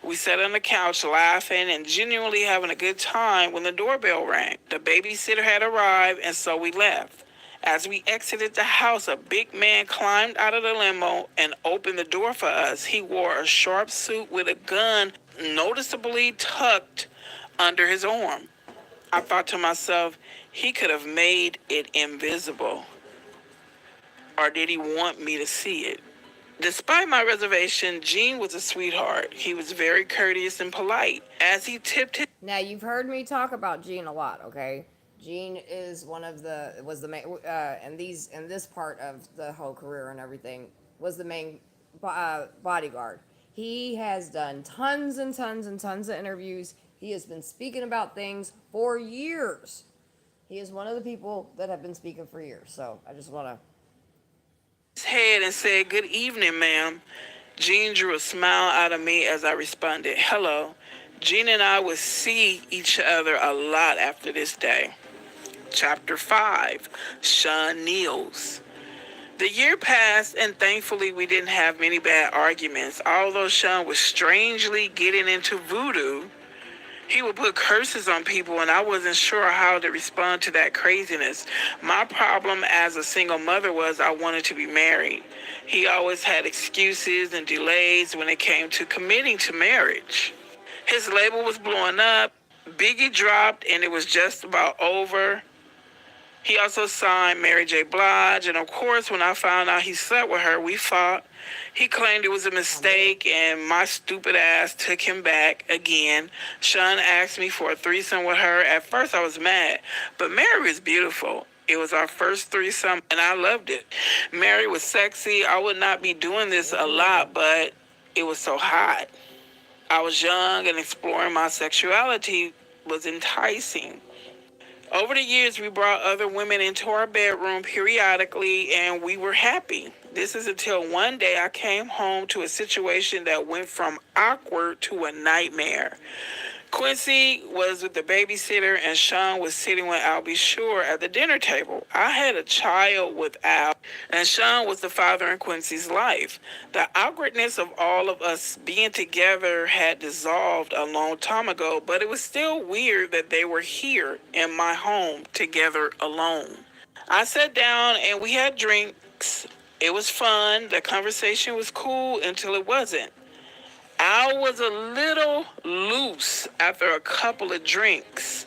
We sat on the couch laughing and genuinely having a good time when the doorbell rang. The babysitter had arrived, and so we left. As we exited the house, a big man climbed out of the limo and opened the door for us. He wore a sharp suit with a gun noticeably tucked under his arm. I thought to myself, he could have made it invisible. Or did he want me to see it? Despite my reservation, Gene was a sweetheart. He was very courteous and polite. As he tipped his... Now, you've heard me talk about Gene a lot, okay? Gene is was the main, in this part of the whole career and everything, was the main bodyguard. He has done tons and tons and tons of interviews. He has been speaking about things for years. He is one of the people that have been speaking for years. So I just want to... his head and said, good evening, ma'am. Gene drew a smile out of me as I responded, hello. Gene and I would see each other a lot after this day. Chapter 5, Sean kneels. The year passed, and thankfully we didn't have many bad arguments. Although Sean was strangely getting into voodoo, he would put curses on people, and I wasn't sure how to respond to that craziness. My problem as a single mother was I wanted to be married. He always had excuses and delays when it came to committing to marriage. His label was blowing up. Biggie dropped, and it was just about over. He also signed Mary J. Blige, and of course, when I found out he slept with her, we fought. He claimed it was a mistake, and my stupid ass took him back again. Sean asked me for a threesome with her. At first, I was mad, but Mary was beautiful. It was our first threesome, and I loved it. Mary was sexy. I would not be doing this a lot, but it was so hot. I was young, and exploring my sexuality was enticing. Over the years, we brought other women into our bedroom periodically, and we were happy. This is until one day I came home to a situation that went from awkward to a nightmare. Quincy was with the babysitter, and Sean was sitting with Al B. Sure at the dinner table. I had a child with Al, and Sean was the father in Quincy's life. The awkwardness of all of us being together had dissolved a long time ago, but it was still weird that they were here in my home together alone. I sat down and we had drinks. It was fun. The conversation was cool until it wasn't. Al was a little loose after a couple of drinks.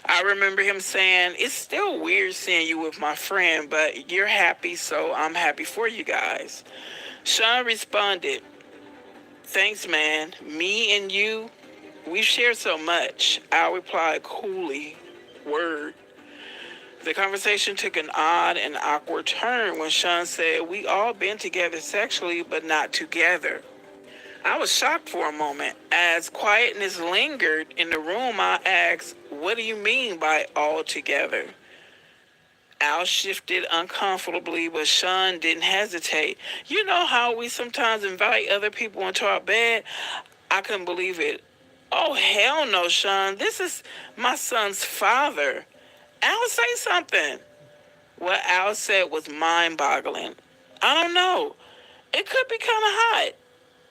I remember him saying, it's still weird seeing you with my friend, but you're happy, so I'm happy for you guys. Sean responded, thanks, man. Me and you, we share so much. Al replied coolly, word. The conversation took an odd and awkward turn when Sean said, we all been together sexually, but not together. I was shocked for a moment. As quietness lingered in the room, I asked, "What do you mean by all together?" Al shifted uncomfortably, but Sean didn't hesitate. You know how we sometimes invite other people into our bed? I couldn't believe it. Oh, hell no, Sean. This is my son's father. Al, say something. What Al said was mind-boggling. I don't know. It could be kind of hot.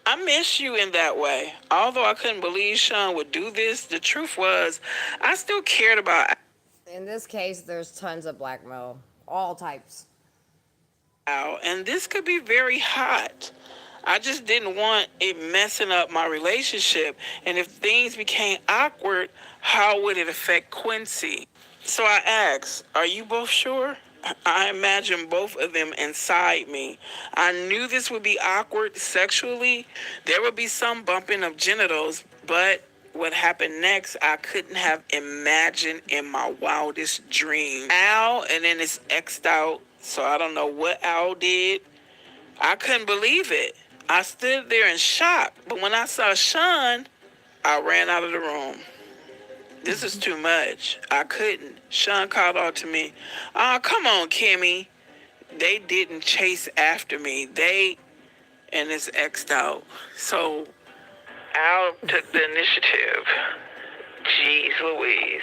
I miss you in that way. Although I couldn't believe Sean would do this, the truth was I still cared about In this case, there's tons of blackmail, all types. Al, and this could be very hot. I just didn't want it messing up my relationship. And if things became awkward, how would it affect Quincy? So I asked, "Are you both sure?" I imagine both of them inside me. I knew this would be awkward sexually. There would be some bumping of genitals, but what happened next, I couldn't have imagined in my wildest dreams. Al, and then it's X'd out, so I don't know what Al did. I couldn't believe it. I stood there in shock, but when I saw Sean, I ran out of the room. This is too much. I couldn't. Sean called out to me, "Oh, come on, Kimmy." They didn't chase after me. And it's X'd out. So Al took the initiative. Jeez Louise.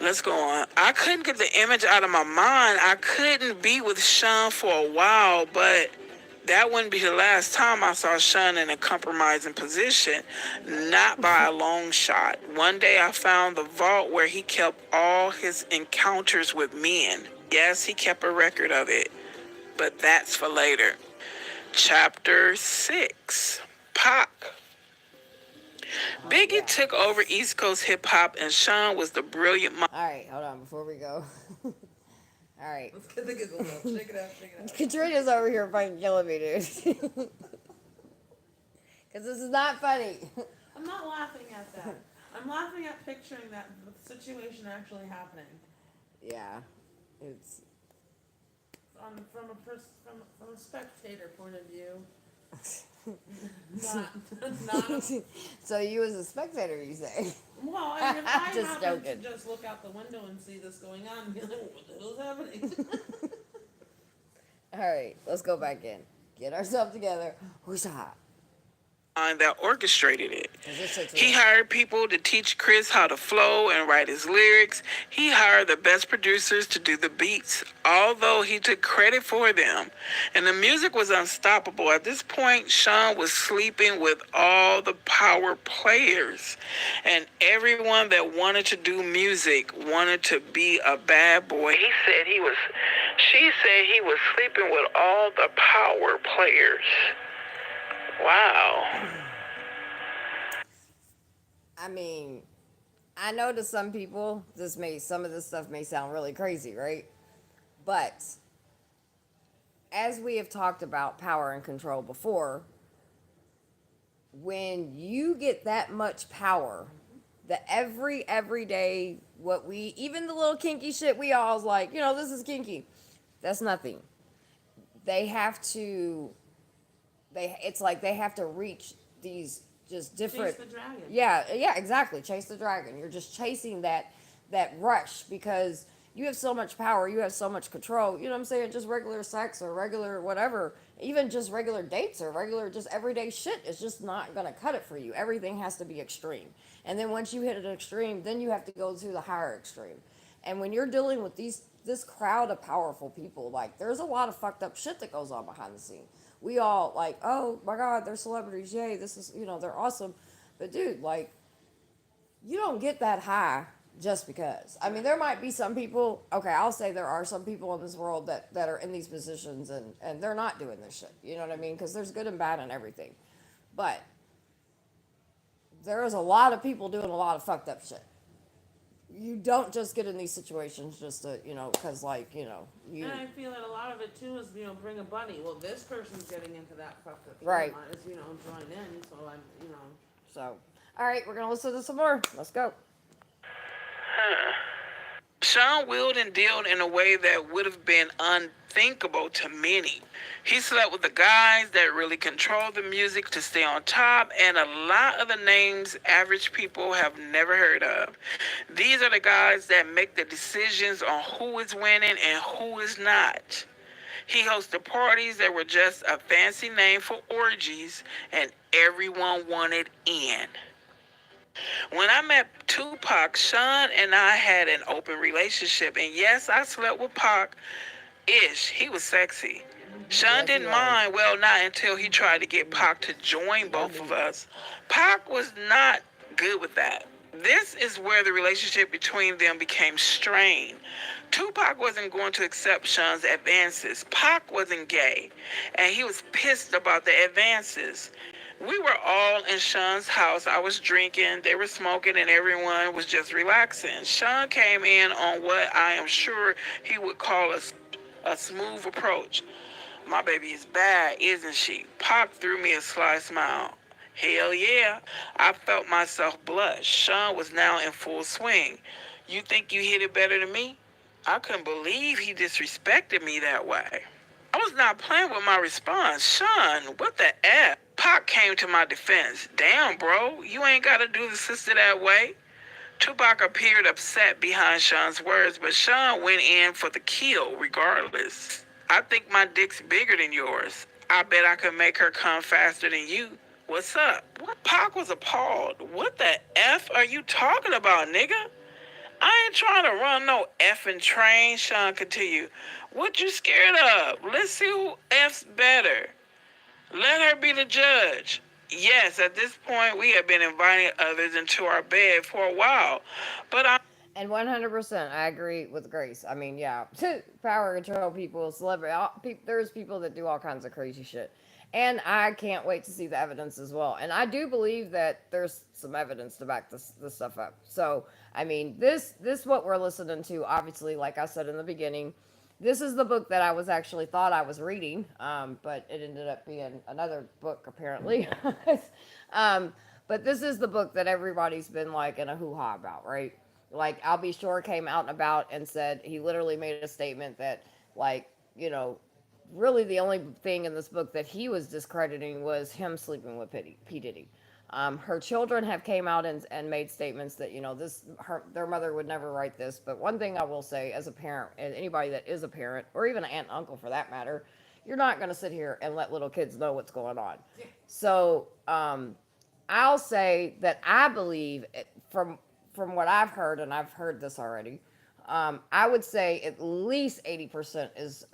Let's go on. I couldn't get the image out of my mind. I couldn't be with Sean for a while, but that wouldn't be the last time I saw Sean in a compromising position, not by a long shot. One day I found the vault where he kept all his encounters with men. Yes, he kept a record of it, but that's for later. Chapter 6, Pac. Biggie took over East Coast hip-hop, and Sean was the brilliant All right, hold on before we go. All right. Let's get the giggle up. Shake it out, shake it out. Katrina's over here fucking killing me, dude. Because this is not funny. I'm not laughing at that. I'm laughing at picturing that situation actually happening. Yeah, it's From a spectator point of view. not so you as a spectator, you say? well, I mean, if I Just happen joking. to just look out the window and see this going on and be like, what the hell's happening? All right, let's go back in. Get ourselves together. Who's hot? that orchestrated it. He Real? hired people to teach Chris how to flow and write his lyrics. He hired the best producers to do the beats, although he took credit for them. And the music was unstoppable. At this point, Sean was sleeping with all the power players. And everyone that wanted to do music wanted to be a bad boy. She said he was sleeping with all the power players. Wow. I mean, I know to some people some of this stuff may sound really crazy, right? But as we have talked about power and control before, when you get that much power, the everyday even the little kinky shit we all's like, this is kinky. That's nothing. It's like they have to reach these just different. Chase the dragon. Yeah, exactly. Chase the dragon. You're just chasing that rush because you have so much power, you have so much control. You know what I'm saying? Just regular sex or regular whatever, even just regular dates or regular just everyday shit is just not gonna cut it for you. Everything has to be extreme. And then once you hit an extreme, then you have to go to the higher extreme. And when you're dealing with this crowd of powerful people, like there's a lot of fucked up shit that goes on behind the scene. We all like, oh my God, they're celebrities. Yay, this is, they're awesome. But dude, like, you don't get that high just because. I mean, there might be some people, okay, I'll say there are some people in this world that are in these positions and they're not doing this shit. You know what I mean? Because there's good and bad in everything. But there is a lot of people doing a lot of fucked up shit. You don't just get in these situations just to, because you. And I feel that a lot of it too is, bring a buddy. Well, this person's getting into that fucked up. Right. Might as, join in. So I'm, So, all right, we're going to listen to some more. Let's go. Sean willed and dealed in a way that would have been unthinkable to many. He slept with the guys that really controlled the music to stay on top, and a lot of the names average people have never heard of. These are the guys that make the decisions on who is winning and who is not. He hosted parties that were just a fancy name for orgies, and everyone wanted in. When I met Tupac, Sean and I had an open relationship, and yes, I slept with Pac. Ish, he was sexy. Sean didn't mind, well, not until he tried to get Pac to join both of us. Pac was not good with that. This is where the relationship between them became strained. Tupac wasn't going to accept Sean's advances. Pac wasn't gay, and he was pissed about the advances. We were all in Sean's house. I was drinking, they were smoking, and everyone was just relaxing. Sean came in on what I am sure he would call a smooth approach. My baby is bad, isn't she? Pac threw me a sly smile. Hell yeah. I felt myself blush. Sean was now in full swing. You think you hit it better than me? I couldn't believe he disrespected me that way. I was not playing with my response. Sean, what the F? Pac came to my defense. Damn, bro, you ain't got to do the sister that way. Tupac appeared upset behind Sean's words, but Sean went in for the kill regardless. I think my dick's bigger than yours. I bet I could make her come faster than you. What's up? What? Pac was appalled. What the F are you talking about, nigga? I ain't trying to run no effing train, Sean continued. What you scared of? Let's see who F's better. Let her be the judge. Yes, at this point, we have been inviting others into our bed for a while. But And 100%, I agree with Grace. I mean, yeah, power control people, celebrity. There's people that do all kinds of crazy shit, and I can't wait to see the evidence as well. And I do believe that there's some evidence to back this stuff up. So, I mean, this what we're listening to. Obviously, like I said in the beginning, this is the book that I was actually thought I was reading, but it ended up being another book apparently. But this is the book that everybody's been like in a hoo-ha about, right? Like I'll Be Sure came out and about and said he literally made a statement that, like, you know, really the only thing in this book that he was discrediting was him sleeping with P. Diddy. Her children have came out and made statements that, you know, their mother would never write this. But one thing I will say as a parent, and anybody that is a parent, or even an aunt and uncle for that matter, you're not going to sit here and let little kids know what's going on. So I'll say that I believe from what I've heard, and I've heard this already, I would say at least 80% is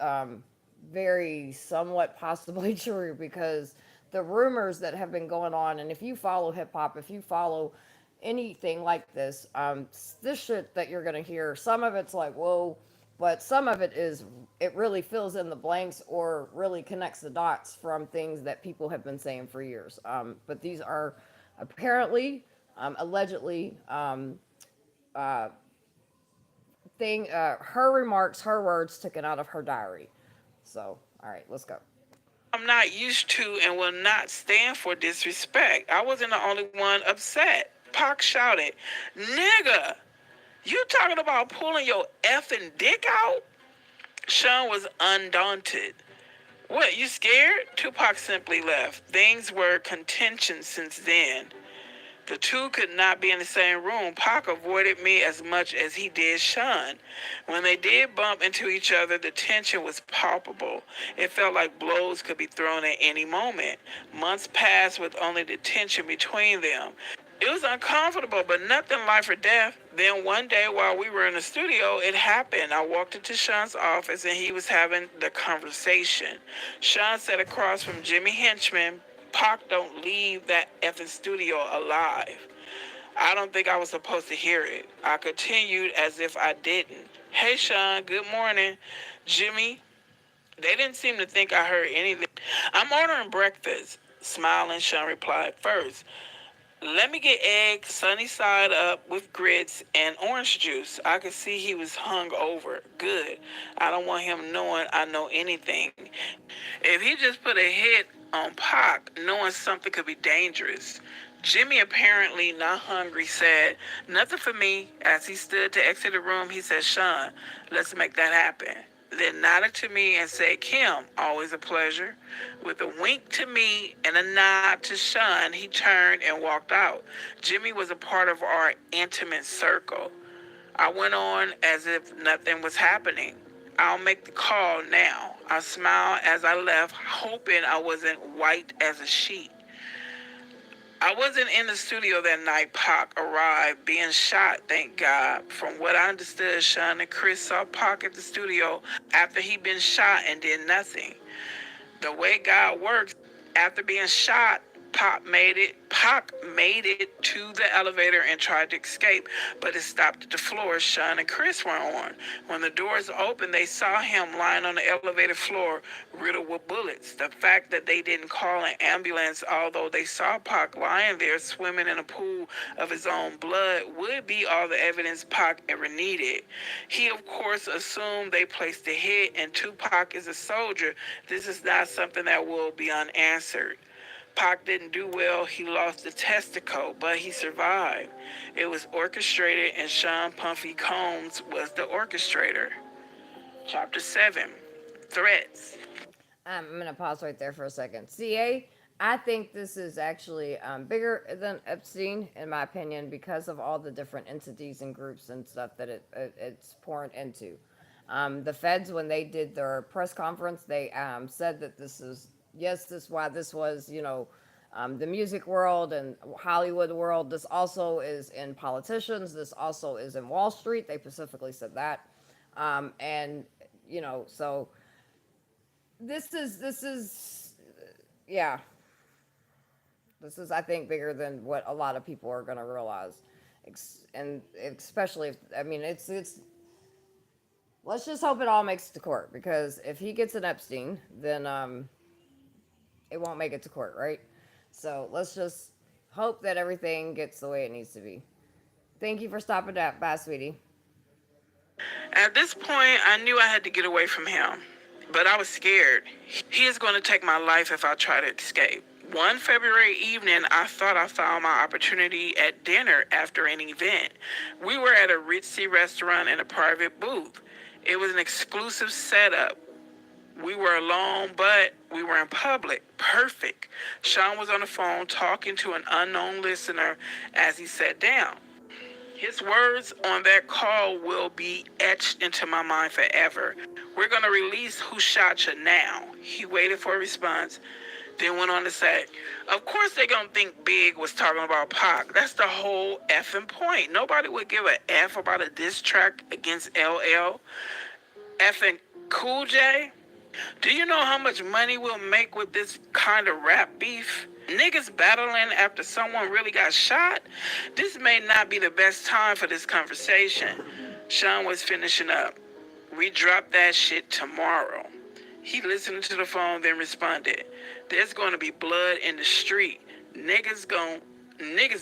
very somewhat possibly true, because the rumors that have been going on, and if you follow hip hop, if you follow anything like this, this shit that you're gonna hear, some of it's like, whoa, but some of it really fills in the blanks or really connects the dots from things that people have been saying for years. But these are apparently, allegedly, her remarks, her words taken out of her diary. So, all right, let's go. I'm not used to and will not stand for disrespect. I wasn't the only one upset. Pac shouted, nigga, you talking about pulling your effing dick out? Sean was undaunted. What, you scared? Tupac simply left. Things were contentious since then. The two could not be in the same room. Pac avoided me as much as he did Sean. When they did bump into each other, the tension was palpable. It felt like blows could be thrown at any moment. Months passed with only the tension between them. It was uncomfortable, but nothing life or death. Then one day while we were in the studio, it happened. I walked into Sean's office and he was having the conversation. Sean sat across from Jimmy Henchman. Pac don't leave that effing studio alive. I don't think I was supposed to hear it. I continued as if I didn't. Hey, Sean, good morning. Jimmy, they didn't seem to think I heard anything. I'm ordering breakfast. Smiling, Sean replied, first, let me get eggs sunny side up with grits and orange juice. I could see he was hung over. Good. I don't want him knowing I know anything. If he just put a hit on Pac, knowing something could be dangerous. Jimmy, apparently not hungry, said, "Nothing for me." As he stood to exit the room, he said, "Sean, let's make that happen." Then nodded to me and said, "Kim, always a pleasure." With a wink to me and a nod to Sean, he turned and walked out. Jimmy was a part of our intimate circle. I went on as if nothing was happening. "I'll make the call now." I smiled as I left, hoping I wasn't white as a sheet. I wasn't in the studio that night. Pac arrived being shot, thank God. From what I understood, Sean and Chris saw Pac at the studio after he'd been shot and did nothing. The way God works, after being shot, Pac made it to the elevator and tried to escape, but it stopped at the floor Sean and Chris were on. When the doors opened, they saw him lying on the elevator floor, riddled with bullets. The fact that they didn't call an ambulance, although they saw Pac lying there swimming in a pool of his own blood, would be all the evidence Pac ever needed. He, of course, assumed they placed the hit, and Tupac is a soldier. This is not something that will be unanswered. Pac didn't do well. He lost the testicle, but he survived. It was orchestrated, and Sean Puffy Combs was the orchestrator. Chapter 7, Threats. I'm going to pause right there for a second. CA, I think this is actually bigger than Epstein, in my opinion, because of all the different entities and groups and stuff that it's pouring into. The feds, when they did their press conference, they said that this is why this was, the music world and Hollywood world. This also is in politicians. This also is in Wall Street. They specifically said that. And, so this is, yeah, this is, I think, bigger than what a lot of people are going to realize. And especially if, it's, let's just hope it all makes it to court, because if he gets an Epstein, then it won't make it to court, right? So let's just hope that everything gets the way it needs to be. Thank you for stopping by, sweetie. At this point, I knew I had to get away from him, but I was scared. He is going to take my life if I try to escape. One February evening, I thought I found my opportunity at dinner after an event. We were at a ritzy restaurant in a private booth. It was an exclusive setup. We were alone, but we were in public. Perfect. Sean was on the phone talking to an unknown listener as he sat down. His words on that call will be etched into my mind forever. "We're going to release Who Shot You now." He waited for a response, then went on to say, "Of course they're going to think Big was talking about Pac. That's the whole effing point. Nobody would give a F about a diss track against LL. Effing Cool J. Do you know how much money we'll make with this kind of rap beef? Niggas battling after someone really got shot? This may not be the best time for this conversation." Sean was finishing up. "We drop that shit tomorrow." He listened to the phone, then responded, "There's going to be blood in the street. Niggas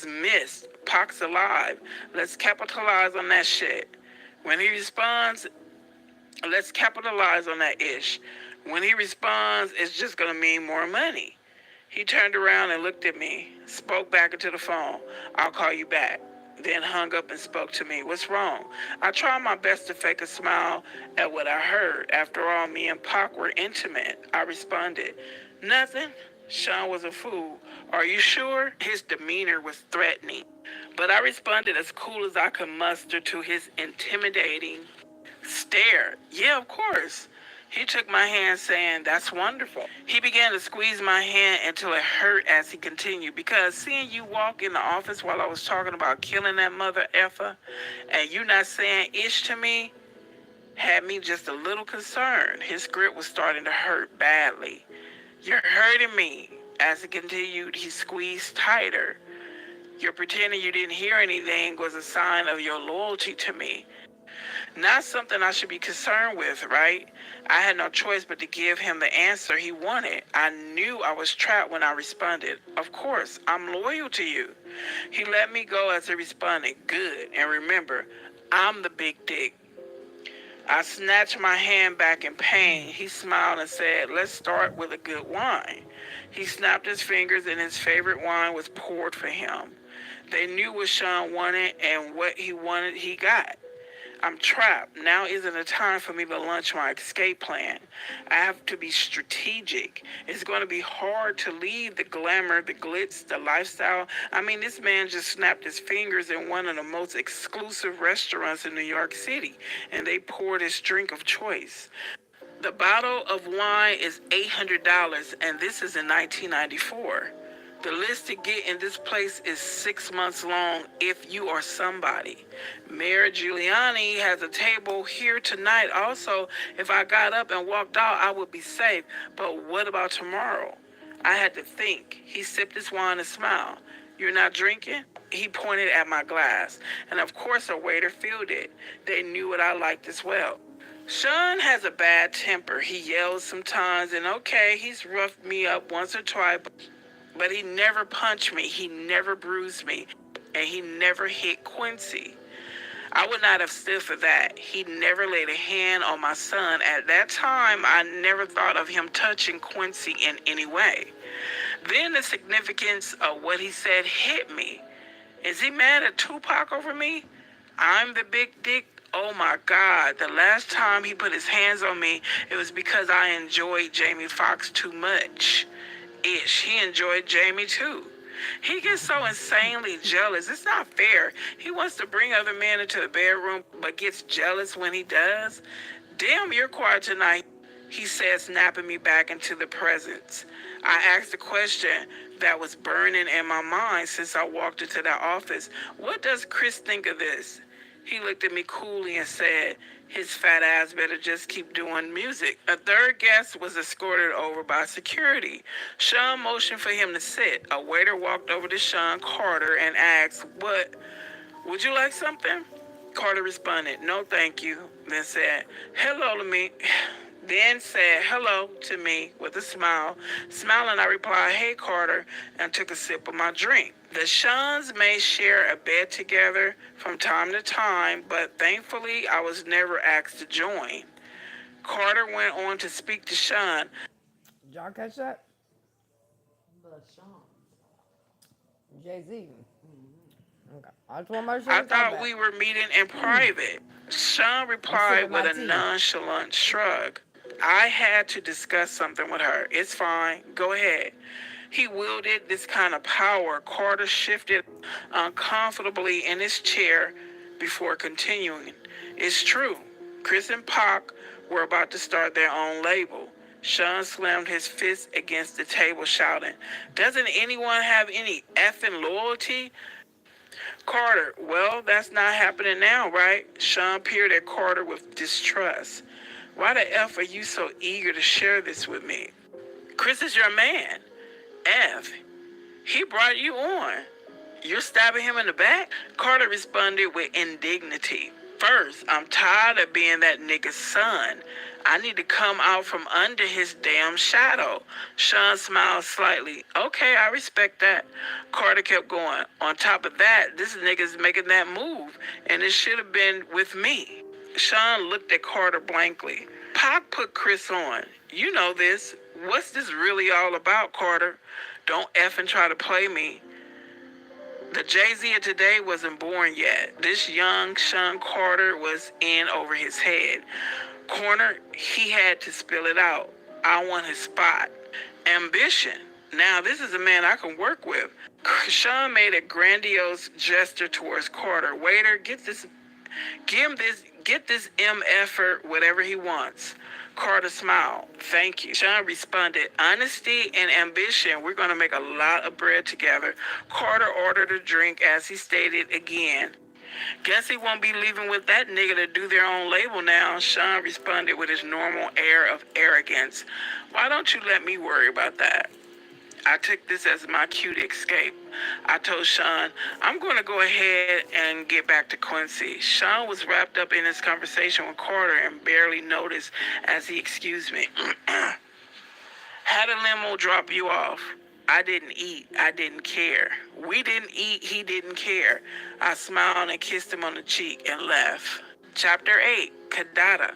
missed. Pac's alive. Let's capitalize on that shit." When he responds, "Let's capitalize on that ish." When he responds, it's just going to mean more money. He turned around and looked at me, spoke back into the phone, "I'll call you back." Then hung up and spoke to me. "What's wrong?" I tried my best to fake a smile at what I heard. After all, me and Pac were intimate. I responded, "Nothing." Sean was a fool. "Are you sure?" His demeanor was threatening. But I responded as cool as I could muster to his intimidating stare. "Yeah, of course." He took my hand, saying, "That's wonderful." He began to squeeze my hand until it hurt as he continued, "Because seeing you walk in the office while I was talking about killing that mother effer, and you not saying ish to me, had me just a little concerned." His grip was starting to hurt badly. "You're hurting me." As he continued, he squeezed tighter. "You're pretending you didn't hear anything was a sign of your loyalty to me. Not something I should be concerned with, right?" I had no choice but to give him the answer he wanted. I knew I was trapped when I responded, "Of course, I'm loyal to you." He let me go as he responded, "Good. And remember, I'm the big dick." I snatched my hand back in pain. He smiled and said, let's start with a good wine. He snapped his fingers and his favorite wine was poured for him. They knew what Sean wanted, and what he wanted he got. I'm trapped. Now isn't the time for me to launch my escape plan. I have to be strategic. It's going to be hard to leave the glamour, the glitz, the lifestyle. I mean, this man just snapped his fingers in one of the most exclusive restaurants in New York City, and they poured his drink of choice. The bottle of wine is $800, and this is in 1994. The list to get in this place is 6 months long if you are somebody. Mayor Giuliani has a table here tonight. Also, if I got up and walked out, I would be safe. But what about tomorrow? I had to think. He sipped his wine and smiled. You're not drinking? He pointed at my glass. And of course, a waiter filled it. They knew what I liked as well. Sean has a bad temper. He yells sometimes, and okay, he's roughed me up once or twice, but he never punched me, he never bruised me, and he never hit Quincy. I would not have stood for that. He never laid a hand on my son. At that time, I never thought of him touching Quincy in any way. Then the significance of what he said hit me. Is he mad at Tupac over me? I'm the big dick. Oh my God, the last time he put his hands on me, it was because I enjoyed Jamie Foxx too much. He enjoyed Jamie too. He gets so insanely jealous. It's not fair. He wants to bring other men into the bedroom, but gets jealous when he does. Damn, you're quiet tonight, he said, snapping me back into the presence. I asked a question that was burning in my mind since I walked into that office. What does Chris think of this? He looked at me coolly and said, his fat ass better just keep doing music. A third guest was escorted over by security. Sean motioned for him to sit. A waiter walked over to Sean Carter and asked, what, would you like something? Carter responded, no thank you, then said, hello to me. Then said hello to me with a smile. Smiling, I replied, hey Carter, and took a sip of my drink. The Seans may share a bed together from time to time, but thankfully I was never asked to join. Carter went on to speak to Sean. Did y'all catch that? But Sean. Jay-Z. Okay. I just want to make sure I you come thought back. we were meeting in private. Sean replied with a nonchalant shrug. I had to discuss something with her. It's fine. Go ahead. He wielded this kind of power. Carter shifted uncomfortably in his chair before continuing. It's true. Chris and Pac were about to start their own label. Sean slammed his fist against the table, shouting, doesn't anyone have any effing loyalty? Carter, well, that's not happening now, right? Sean peered at Carter with distrust. Why the F are you so eager to share this with me? Chris is your man. F, he brought you on. You're stabbing him in the back? Carter responded with indignity. First, I'm tired of being that nigga's son. I need to come out from under his damn shadow. Sean smiled slightly. Okay, I respect that. Carter kept going. On top of that, this nigga's making that move, and it should have been with me. Sean looked at Carter blankly. Pac put Chris on. You know this. What's this really all about, Carter? Don't effing try to play me. The Jay-Z of today wasn't born yet. This young Sean Carter was in over his head. Corner, he had to spill it out. I want his spot. Ambition. Now, this is a man I can work with. Sean made a grandiose gesture towards Carter. Waiter, get this MFer whatever he wants. Carter smiled. Thank you. Sean responded, honesty and ambition. We're going to make a lot of bread together. Carter ordered a drink as he stated again. Guess he won't be leaving with that nigga to do their own label now. Sean responded with his normal air of arrogance. Why don't you let me worry about that? I took this as my cue to escape. I told Sean, I'm going to go ahead and get back to Quincy. Sean was wrapped up in his conversation with Carter and barely noticed as he excused me. Had a limo drop you off. I didn't eat. I didn't care. We didn't eat. He didn't care. I smiled and kissed him on the cheek and left. Chapter 8, Kadada.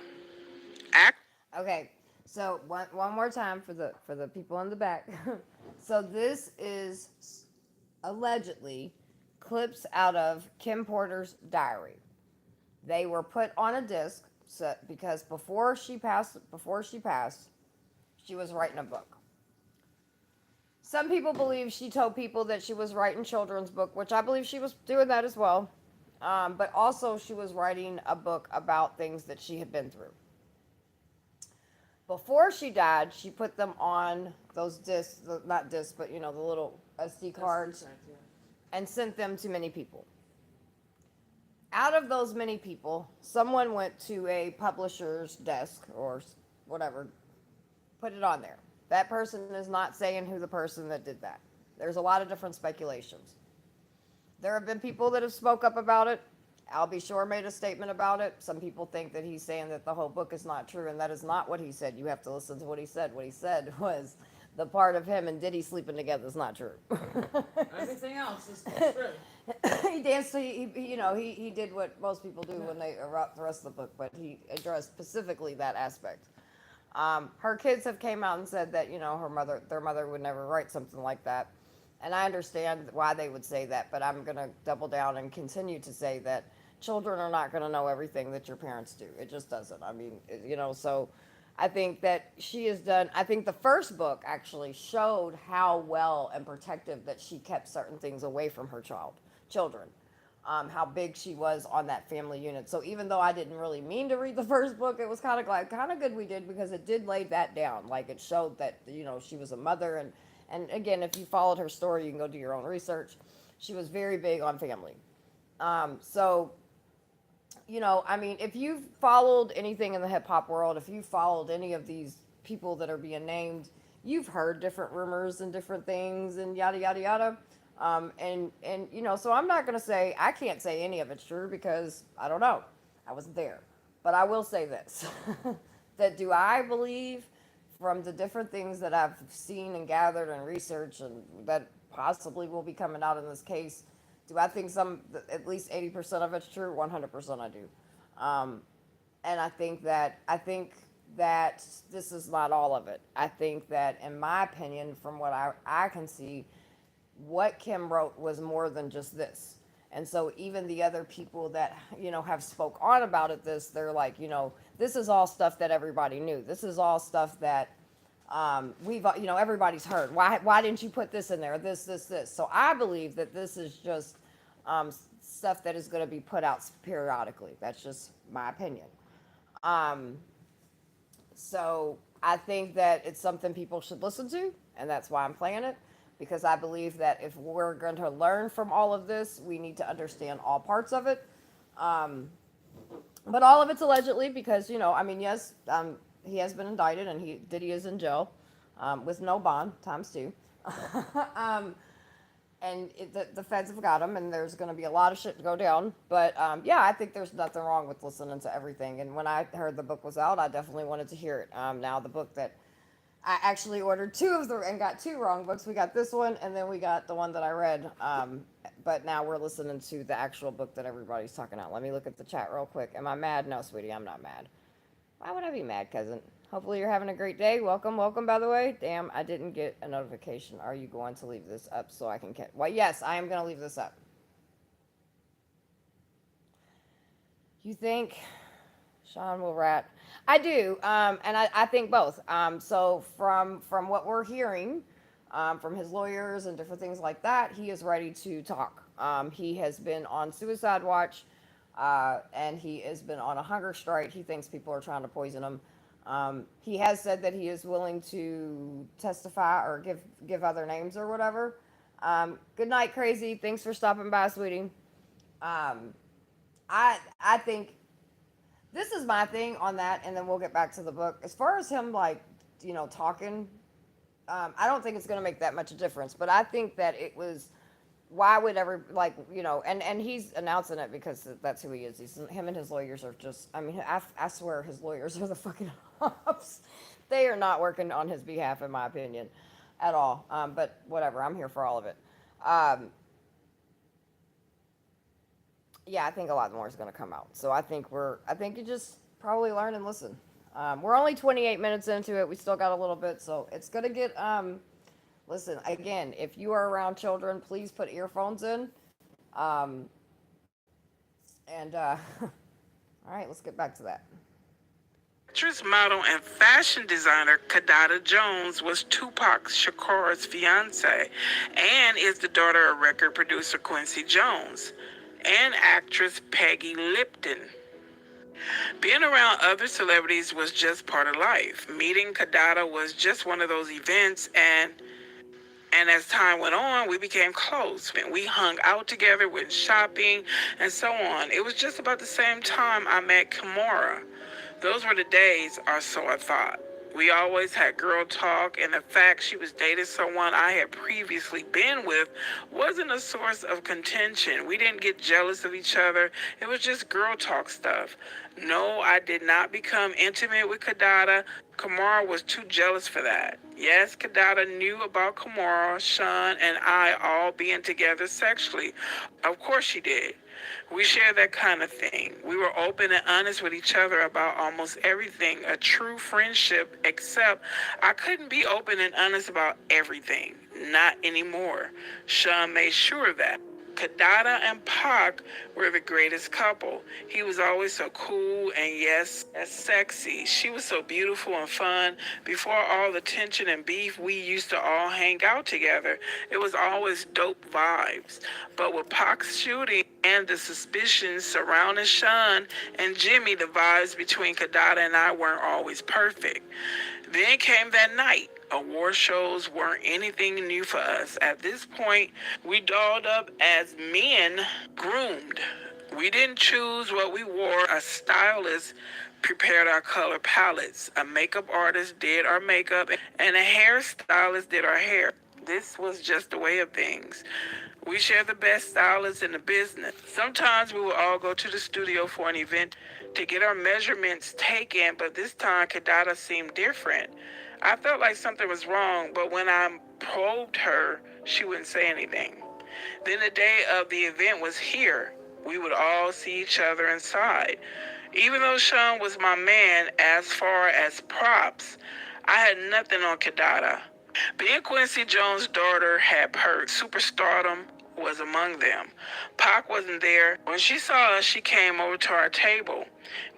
Act. Okay, so one more time for the people in the back. So this is allegedly clips out of Kim Porter's diary. They were put on a disc because before she passed, she was writing a book. Some people believe she told people that she was writing children's book, which I believe she was doing that as well. But also she was writing a book about things that she had been through. Before she died, she put them on those discs, not discs, but the little SD cards, and sent them to many people. Out of those many people, someone went to a publisher's desk or whatever, put it on there. That person is not saying who the person that did that. There's a lot of different speculations. There have been people that have spoke up about it. Albie Shore made a statement about it. Some people think that he's saying that the whole book is not true, and that is not what he said. You have to listen to what he said. What he said was the part of him and Diddy sleeping together is not true. Everything else is true. He danced. He did what most people do when they wrote the rest of the book, but he addressed specifically that aspect. Her kids have came out and said that their mother would never write something like that. And I understand why they would say that, but I'm going to double down and continue to say that children are not going to know everything that your parents do. It just doesn't. I mean, so I think that she has done, I think the first book actually showed how well and protective that she kept certain things away from her children. How big she was on that family unit. So even though I didn't really mean to read the first book, it was kind of good we did, because it did lay that down. Like, it showed that, she was a mother, and again, if you followed her story, you can go do your own research. She was very big on family. So, I mean, if you've followed anything in the hip hop world, if you followed any of these people that are being named, you've heard different rumors and different things and yada, yada, yada. So I'm not going to say, I can't say any of it's true because I don't know. I wasn't there. But I will say this, that do I believe from the different things that I've seen and gathered and researched and that possibly will be coming out in this case, do I think at least 80% of it's true? 100% I do. And I think that this is not all of it. I think that, in my opinion, from what I can see, what Kim wrote was more than just this. And so even the other people that, have spoke on about it, they're like, this is all stuff that everybody knew. This is all stuff that everybody's heard. Why didn't you put this in there? This. So I believe that this is just stuff that is going to be put out periodically. That's just my opinion. So I think that it's something people should listen to, and that's why I'm playing it. Because I believe that if we're going to learn from all of this, we need to understand all parts of it. But all of it's allegedly because, yes, he has been indicted and Diddy is in jail with no bond, times two. The feds have got him, and there's going to be a lot of shit to go down. But, I think there's nothing wrong with listening to everything. And when I heard the book was out, I definitely wanted to hear it. Now, the book that I actually ordered and got two wrong books. We got this one, and then we got the one that I read. But now we're listening to the actual book that everybody's talking about. Let me look at the chat real quick. Am I mad? No, sweetie, I'm not mad. Why would I be mad, cousin? Hopefully you're having a great day. Welcome, by the way. Damn, I didn't get a notification. Are you going to leave this up so I can catch? Well, yes, I am going to leave this up. You think Sean will rat? I do, and I think both. So from what we're hearing, from his lawyers and different things like that, he is ready to talk. He has been on suicide watch, and he has been on a hunger strike. He thinks people are trying to poison him. He has said that he is willing to testify or give other names or whatever. Good night, Crazy. Thanks for stopping by, sweetie. I think this is my thing on that, and then we'll get back to the book. As far as him, talking, I don't think it's going to make that much a difference. But I think that it was, why would and he's announcing it because that's who he is. Him and his lawyers are just, I swear his lawyers are the fucking ops. They are not working on his behalf, in my opinion, at all. But whatever, I'm here for all of it. yeah, I think a lot more is going to come out. So I think you just probably learn and listen. We're only 28 minutes into it. We still got a little bit, so it's going to get, listen, again, if you are around children, please put earphones in. Um, and, all right, let's get back to that. Actress, model, and fashion designer Kadada Jones was Tupac Shakur's fiance and is the daughter of record producer Quincy Jones and actress Peggy Lipton. Being around other celebrities was just part of life. Meeting Kadada was just one of those events, and as time went on, we became close. We hung out together, went shopping, and so on. It was just about the same time I met Kimora. Those were the days, or so I thought. We always had girl talk, and the fact she was dating someone I had previously been with wasn't a source of contention. We didn't get jealous of each other. It was just girl talk stuff. No, I did not become intimate with Kadada. Kamara was too jealous for that. Yes, Kadada knew about Kamara, Sean, and I all being together sexually. Of course she did. We shared that kind of thing. We were open and honest with each other about almost everything, a true friendship, except I couldn't be open and honest about everything. Not anymore. Sean made sure of that. Kadada and Pac were the greatest couple. He was always so cool and yes, sexy. She was so beautiful and fun. Before all the tension and beef, we used to all hang out together. It was always dope vibes. But with Pac's shooting and the suspicions surrounding Sean and Jimmy, the vibes between Kadada and I weren't always perfect. Then came that night. Award shows weren't anything new for us. At this point, we dolled up as men groomed. We didn't choose what we wore. A stylist prepared our color palettes. A makeup artist did our makeup, and a hairstylist did our hair. This was just the way of things. We shared the best stylists in the business. Sometimes we would all go to the studio for an event to get our measurements taken, but this time Kadada seemed different. I felt like something was wrong, but when I probed her, she wouldn't say anything. Then the day of the event was here. We would all see each other inside. Even though Sean was my man as far as props, I had nothing on Kadada. Being Quincy Jones' daughter had perks. Superstardom was among them. Pac wasn't there. When she saw us, she came over to our table.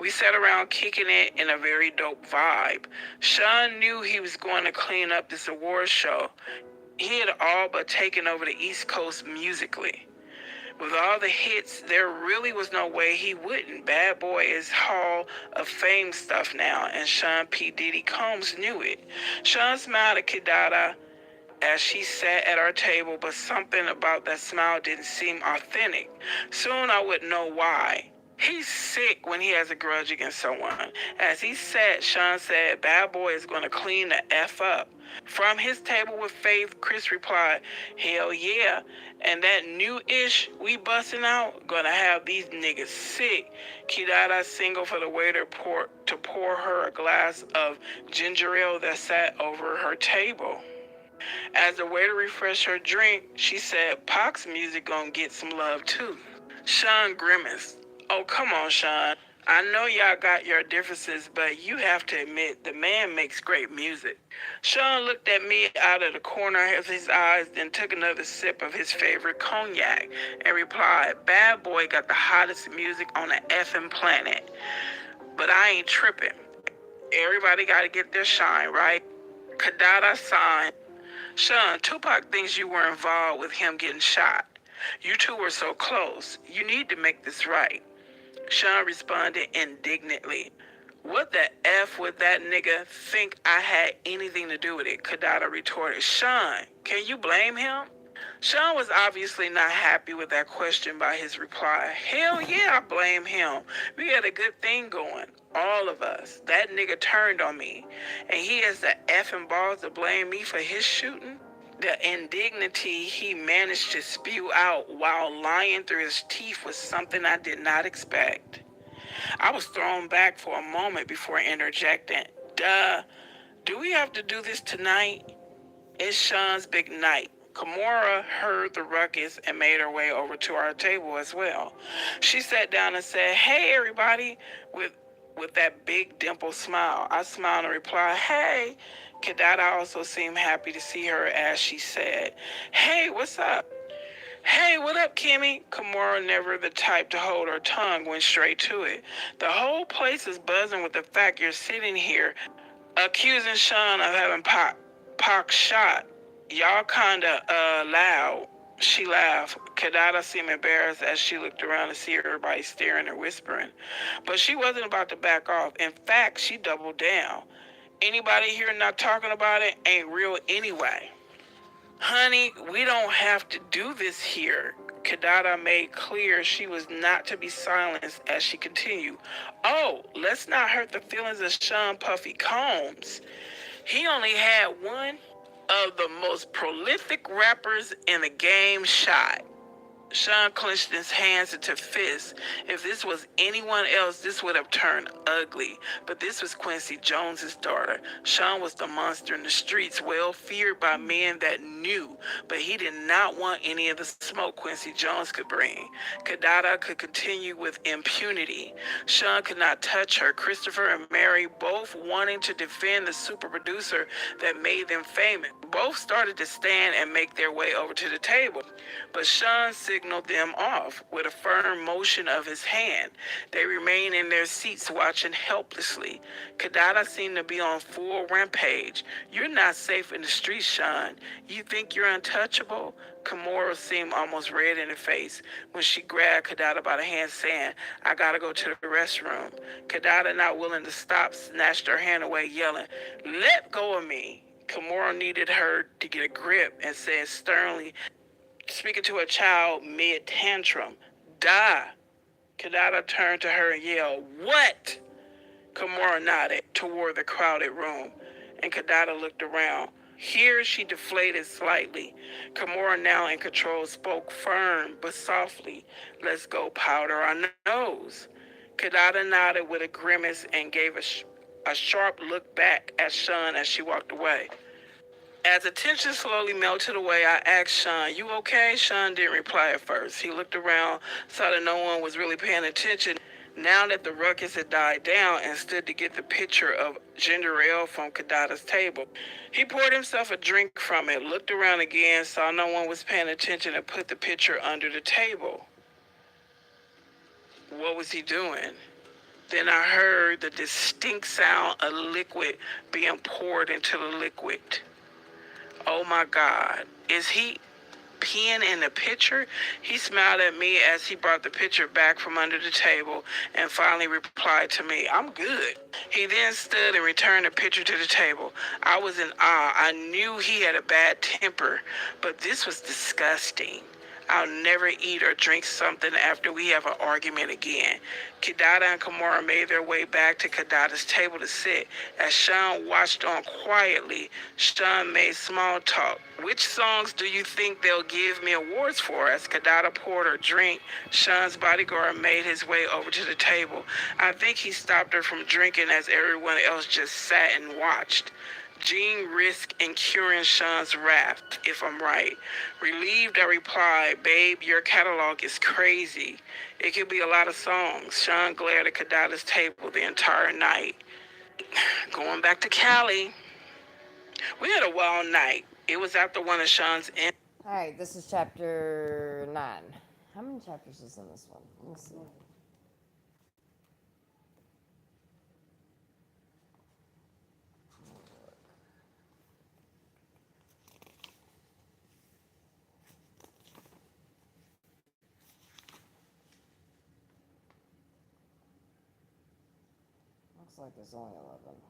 We sat around kicking it in a very dope vibe. Sean knew he was going to clean up this award show. He had all but taken over the East Coast musically. With all the hits, there really was no way he wouldn't. Bad Boy is Hall of Fame stuff now, and Sean P. Diddy Combs knew it. Sean smiled at Kadada as she sat at our table, but something about that smile didn't seem authentic. Soon I would know why. He's sick when he has a grudge against someone. As he sat, Sean said, Bad Boy is going to clean the F up. From his table with Faith, Chris replied, hell yeah. And that new-ish we busting out, gonna have these niggas sick. Kidada singled for the waiter to pour her a glass of ginger ale that sat over her table. As the waiter refreshed her drink, she said, Pac's music gonna get some love too. Sean grimaced. Oh, come on, Sean. I know y'all got your differences, but you have to admit the man makes great music. Sean looked at me out of the corner of his eyes, then took another sip of his favorite cognac and replied, Bad Boy got the hottest music on the effing planet. But I ain't tripping. Everybody got to get their shine, right? Kadada signed. Sean, Tupac thinks you were involved with him getting shot. You two were so close. You need to make this right. Sean responded indignantly. What the F would that nigga think I had anything to do with it? Kadada retorted. Sean, can you blame him? Sean was obviously not happy with that question by his reply. Hell yeah, I blame him. We had a good thing going. All of us. That nigga turned on me. And he has the effing balls to blame me for his shooting? The indignity he managed to spew out while lying through his teeth was something I did not expect. I was thrown back for a moment before interjecting. Duh. Do we have to do this tonight? It's Sean's big night. Kimora heard the ruckus and made her way over to our table as well. She sat down and said, "Hey, everybody," with that big dimple smile. I smiled and replied, "Hey." Kadada also seemed happy to see her as she said, "Hey, what's up?" "Hey, what up, Kimmy?" Kimura, never the type to hold her tongue, went straight to it. "The whole place is buzzing with the fact you're sitting here accusing Sean of having Pac shot. Y'all kinda, loud." She laughed. Kadada seemed embarrassed as she looked around to see everybody staring and whispering. But she wasn't about to back off. In fact, she doubled down. "Anybody here not talking about it ain't real anyway." "Honey, we don't have to do this here." Kadada made clear she was not to be silenced as she continued. "Oh, let's not hurt the feelings of Sean Puffy Combs. He only had one of the most prolific rappers in the game shot." Sean clenched his hands into fists. If this was anyone else, this would have turned ugly. But this was Quincy Jones's daughter. Sean was the monster in the streets, well feared by men that knew, but he did not want any of the smoke Quincy Jones could bring. Kadada could continue with impunity. Sean could not touch her. Christopher and Mary, both wanting to defend the super producer that made them famous, both started to stand and make their way over to the table. But Sean signaled them off with a firm motion of his hand. They remained in their seats watching helplessly. Kadada seemed to be on full rampage. "You're not safe in the streets, Sean. You think you're untouchable?" Kimura seemed almost red in the face when she grabbed Kadada by the hand, saying, "I gotta go to the restroom." Kadada, not willing to stop, snatched her hand away, yelling, "Let go of me." Kimura needed her to get a grip and said sternly, speaking to a child mid-tantrum, "Die." Kadada turned to her and yelled, "What?" Kimura nodded toward the crowded room, and Kadada looked around. Here she deflated slightly. Kimura, now in control, spoke firm but softly, "Let's go powder our nose." Kadada nodded with a grimace and gave a sharp look back at Sean as she walked away. As the tension slowly melted away, I asked Sean, "You okay?" Sean didn't reply at first. He looked around, saw that no one was really paying attention now that the ruckus had died down, and stood to get the picture of ginger ale from Kadada's table. He poured himself a drink from it, looked around again, saw no one was paying attention, and put the pitcher under the table. What was he doing? Then I heard the distinct sound of liquid being poured into the liquid. "Oh my God, is he peeing in the pitcher?" He smiled at me as he brought the pitcher back from under the table and finally replied to me, "I'm good." He then stood and returned the pitcher to the table. I was in awe. I knew he had a bad temper, but this was disgusting. I'll never eat or drink something after we have an argument again. Kadada and Kimura made their way back to Kadada's table to sit. As Sean watched on quietly, Sean made small talk. "Which songs do you think they'll give me awards for?" As Kadada poured her drink, Sean's bodyguard made his way over to the table. I think he stopped her from drinking as everyone else just sat and watched. Gene risked incurring Sean's wrath, if I'm right. Relieved, I replied, "Babe, your catalog is crazy. It could be a lot of songs." Sean glared at Kadada's table the entire night. Going back to Cali, we had a wild night. It was after one of Sean's All right, this is chapter 9. How many chapters is in this one? Let me see. Looks like there's only 11.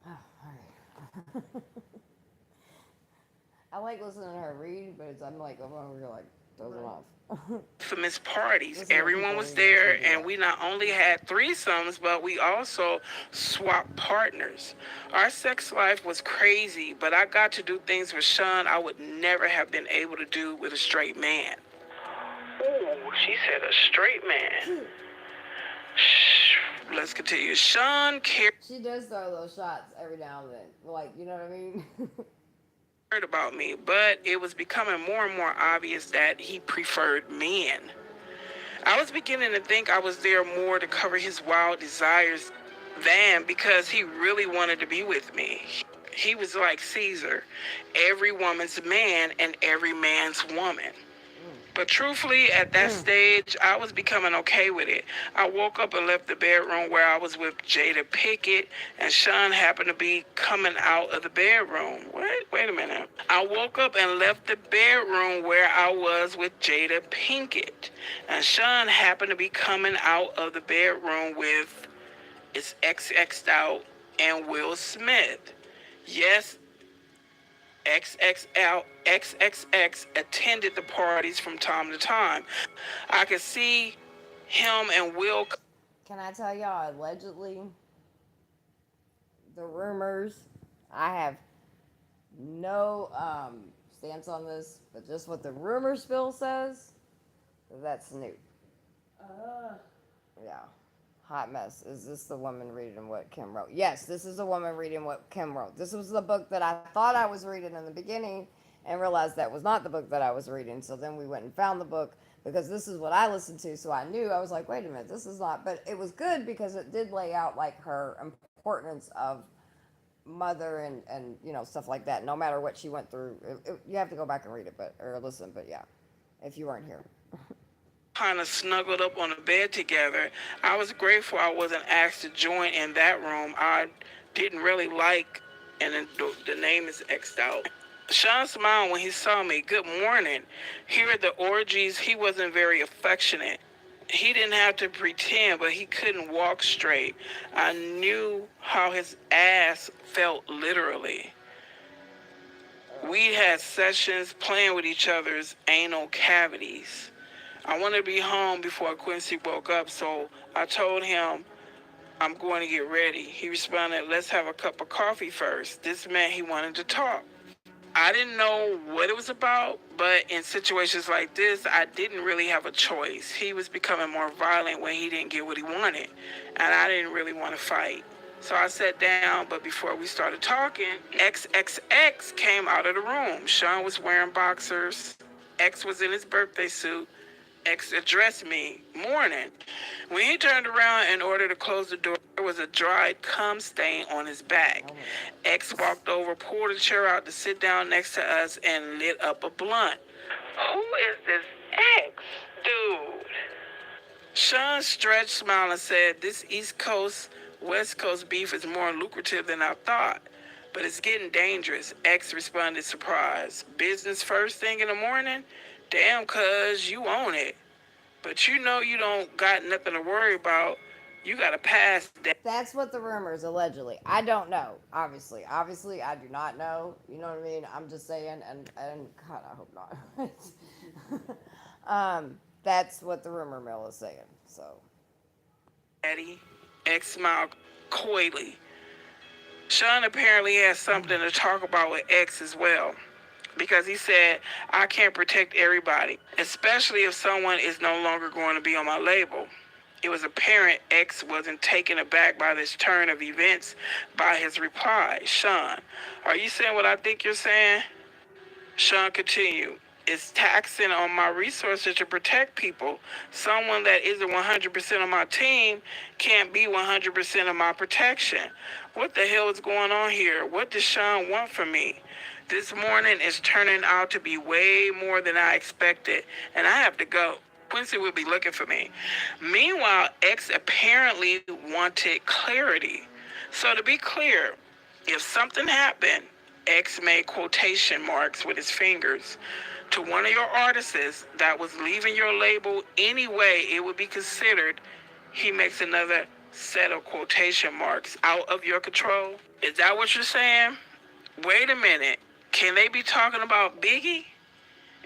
Oh, all right. I like listening to her read, but I'm like over here like dozing off. infamous parties. Listen to Everyone people was read there, this video. and we not only had threesomes, but we also swapped partners. Our sex life was crazy, but I got to do things with Sean I would never have been able to do with a straight man. Ooh, she said a straight man. Shh, let's continue. Sean carried She does throw those shots every now and then. Like, you know what I mean? about me, but it was becoming more and more obvious that he preferred men. I was beginning to think I was there more to cover his wild desires than because he really wanted to be with me. He was like Caesar, every woman's man and every man's woman. But truthfully, at that stage, I was becoming okay with it. I woke up and left the bedroom where I was with Jada Pickett, and Sean happened to be coming out of the bedroom. What? Wait a minute. I woke up and left the bedroom where I was with Jada Pinkett, and Sean happened to be coming out of the bedroom with its XX'd out and Will Smith. Yes, XXX attended the parties from time to time. I could see him and Will. Can I tell y'all, allegedly, the rumors, I have no stance on this, but just what the rumor spill says, that's Snoop. Yeah. Hot mess. Is this the woman reading what Kim wrote? Yes, this is the woman reading what Kim wrote. This was the book that I thought I was reading in the beginning and realized that was not the book that I was reading. So then we went and found the book because this is what I listened to. So I knew, I was like, wait a minute, this is not. But it was good because it did lay out like her importance of mother and stuff like that. No matter what she went through, you have to go back and read it, or listen. But yeah, if you weren't here. Kind of snuggled up on the bed together. I was grateful I wasn't asked to join in that room. I didn't really like, and the name is X'd out. Sean smiled when he saw me. Good morning. Here at the orgies, he wasn't very affectionate. He didn't have to pretend, but he couldn't walk straight. I knew how his ass felt literally. We had sessions playing with each other's anal cavities. I wanted to be home before Quincy woke up, so I told him I'm going to get ready. He responded, let's have a cup of coffee first. This meant he wanted to talk. I didn't know what it was about, but in situations like this, I didn't really have a choice. He was becoming more violent when he didn't get what he wanted, and I didn't really want to fight. So I sat down, but before we started talking, XXX came out of the room. Sean was wearing boxers. X was in his birthday suit. X addressed me, morning. When he turned around in order to close the door, there was a dried cum stain on his back. X walked over, pulled a chair out to sit down next to us, and lit up a blunt. Who is this X, dude? Sean stretched, smiled, and said, this East Coast, West Coast beef is more lucrative than I thought, but it's getting dangerous. X responded, surprised. Business first thing in the morning? Damn, cuz, you own it. But you know you don't got nothing to worry about. You got to pass that. That's what the rumors allegedly. I don't know. Obviously, I do not know. You know what I mean? I'm just saying, and God, I hope not. That's what the rumor mill is saying. So, Daddy, X smiled coyly. Sean apparently has something to talk about with X as well, because he said, I can't protect everybody, especially if someone is no longer going to be on my label. It was apparent X wasn't taken aback by this turn of events by his reply. Sean, are you saying what I think you're saying? Sean continued, it's taxing on my resources to protect people. Someone that isn't 100% of my team can't be 100% of my protection. What the hell is going on here? What does Sean want from me? This morning is turning out to be way more than I expected, and I have to go. Quincy will be looking for me. Meanwhile, X apparently wanted clarity. So to be clear, if something happened, X made quotation marks with his fingers to one of your artists that was leaving your label anyway, it would be considered, he makes another set of quotation marks, out of your control. Is that what you're saying? Wait a minute. Can they be talking about Biggie?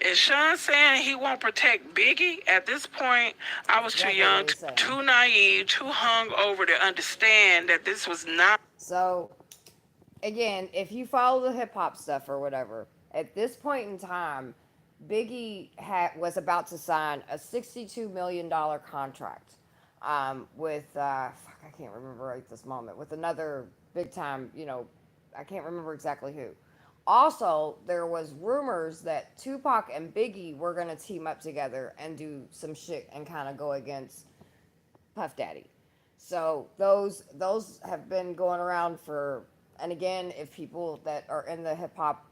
Is Sean saying he won't protect Biggie? At this point, I was too young, too naive, too hungover to understand that this was not. So, again, if you follow the hip hop stuff or whatever, at this point in time, Biggie was about to sign a $62 million contract with, I can't remember right this moment, with another big time, I can't remember exactly who. Also, there was rumors that Tupac and Biggie were gonna team up together and do some shit and kind of go against Puff Daddy. So those have been going around for, and again, if people that are in the hip hop,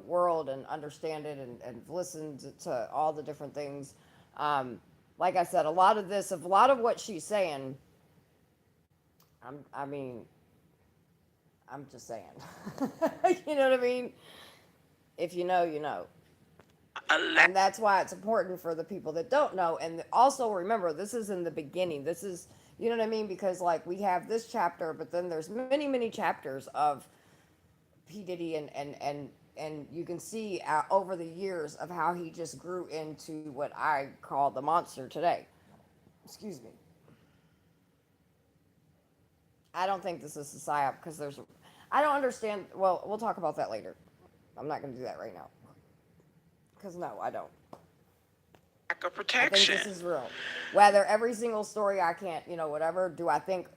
world and understand it and listened to all the different things, um, like I said, a lot of what she's saying, I mean, I'm just saying, you know what I mean? If you know, you know. And that's why it's important for the people that don't know. And also remember, this is in the beginning. This is, you know what I mean? Because like we have this chapter, but then there's many chapters of P Diddy, and you can see over the years of how he just grew into what I call the monster today. Excuse me. I don't think this is a psyop because I don't understand. Well, we'll talk about that later. I'm not going to do that right now. Because no, I don't. Lack of I think protection. this is real. Whether every single story I can't, whatever, do I think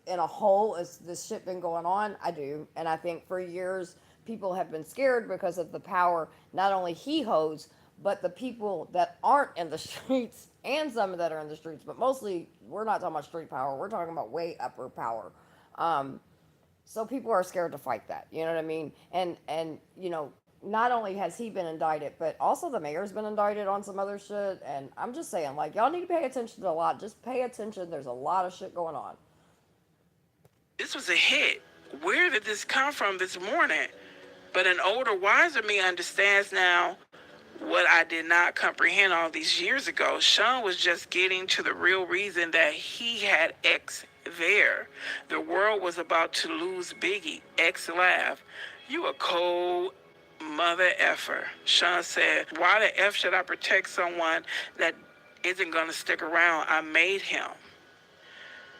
in a whole is this shit been going on? I do. And I think for years people have been scared because of the power not only he holds, but the people that aren't in the streets and some that are in the streets. But mostly, we're not talking about street power. We're talking about way upper power. Um, so people are scared to fight that. You know what I mean? And not only has he been indicted, but also the mayor's been indicted on some other shit. And I'm just saying, like, y'all need to pay attention to a lot. Just pay attention. There's a lot of shit going on. This was a hit. Where did this come from this morning? But an older, wiser me understands now what I did not comprehend all these years ago. Sean was just getting to the real reason that he had X there. The world was about to lose Biggie. X laughed. You a cold mother effer. Sean said, why the F should I protect someone that isn't going to stick around? I made him.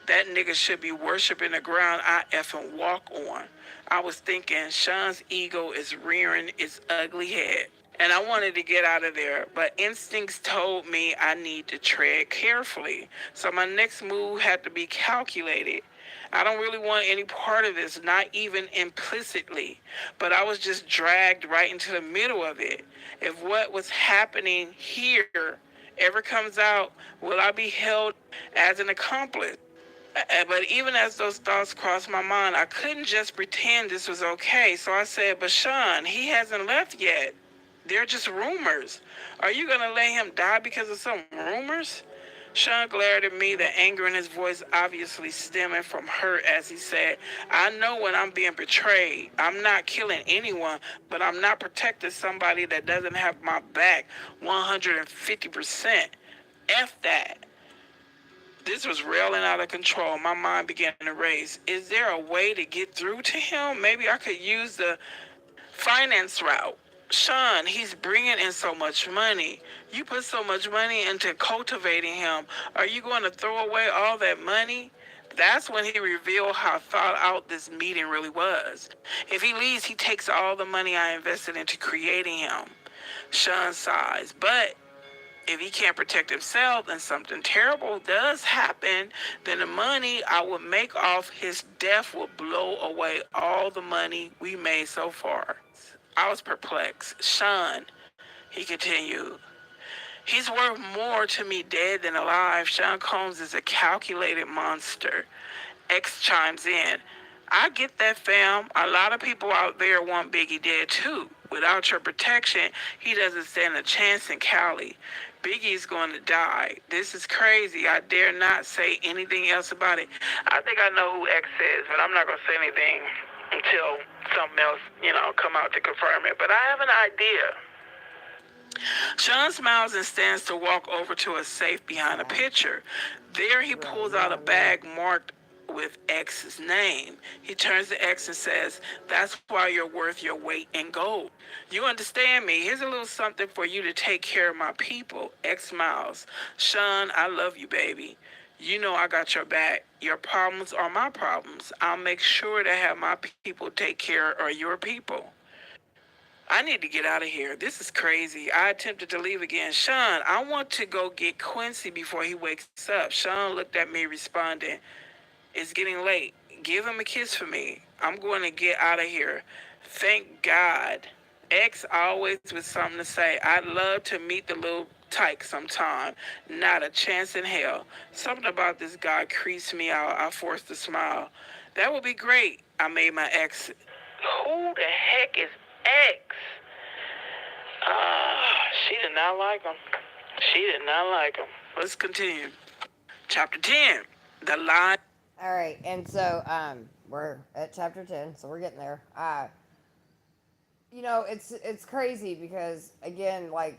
That nigga should be worshiping the ground I effing walk on. I was thinking Sean's ego is rearing its ugly head. And I wanted to get out of there, but instincts told me I need to tread carefully. So my next move had to be calculated. I don't really want any part of this, not even implicitly. But I was just dragged right into the middle of it. If what was happening here ever comes out, will I be held as an accomplice? But even as those thoughts crossed my mind, I couldn't just pretend this was okay. So I said, but Sean, he hasn't left yet. They're just rumors. Are you going to let him die because of some rumors? Sean glared at me, the anger in his voice obviously stemming from hurt as he said, I know when I'm being betrayed. I'm not killing anyone, but I'm not protecting somebody that doesn't have my back 150%. F that. This was railing out of control. My mind began to race. Is there a way to get through to him? Maybe I could use the finance route. Sean, he's bringing in so much money. You put so much money into cultivating him. Are you going to throw away all that money? That's when he revealed how thought out this meeting really was. If he leaves, he takes all the money I invested into creating him. Sean sighs, but if he can't protect himself and something terrible does happen, then the money I would make off his death will blow away all the money we made so far. I was perplexed. Sean, he continued, he's worth more to me dead than alive. Sean Combs is a calculated monster. X chimes in. I get that, fam. A lot of people out there want Biggie dead too. Without your protection, he doesn't stand a chance in Cali. Biggie's going to die. This is crazy. I dare not say anything else about it. I think I know who X is, but I'm not going to say anything until something else, come out to confirm it. But I have an idea. Sean smiles and stands to walk over to a safe behind a picture. There he pulls out a bag marked with X's name. He turns to X and says, that's why you're worth your weight in gold. You understand me? Here's a little something for you to take care of my people. X smiles. Sean, I love you, baby. You know I got your back. Your problems are my problems. I'll make sure to have my people take care of your people. I need to get out of here. This is crazy. I attempted to leave again. Sean, I want to go get Quincy before he wakes up. Sean looked at me responding, it's getting late. Give him a kiss for me. I'm going to get out of here. Thank God. X always with something to say. I'd love to meet the little tyke sometime. Not a chance in hell. Something about this guy creeps me out. I forced a smile. That would be great. I made my ex. Who the heck is X? She did not like him. She did not like him. Let's continue. Chapter 10. The lie. All right, and so we're at chapter 10, so we're getting there. You know, it's crazy because again, like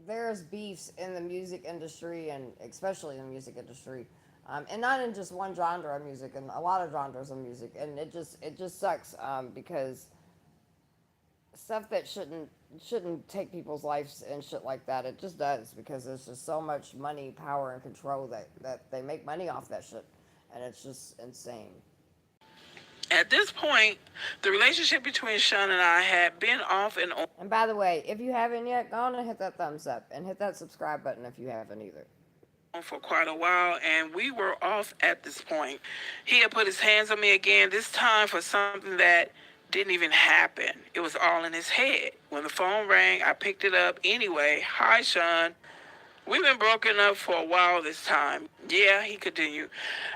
there's beefs in the music industry and especially in the music industry, and not in just one genre of music, and a lot of genres of music, and it just sucks because stuff that shouldn't take people's lives and shit like that, it just does because there's just so much money, power, and control that they make money off that shit, and it's just insane. At this point, the relationship between Sean and I had been off and on. And by the way, if you haven't yet, go on and hit that thumbs up and hit that subscribe button if you haven't either. For quite a while, and we were off at this point. He had put his hands on me again, this time for something that didn't even happen. It was all in his head. When the phone rang, I picked it up anyway. Hi, Sean. We've been broken up for a while this time. Yeah, he continued.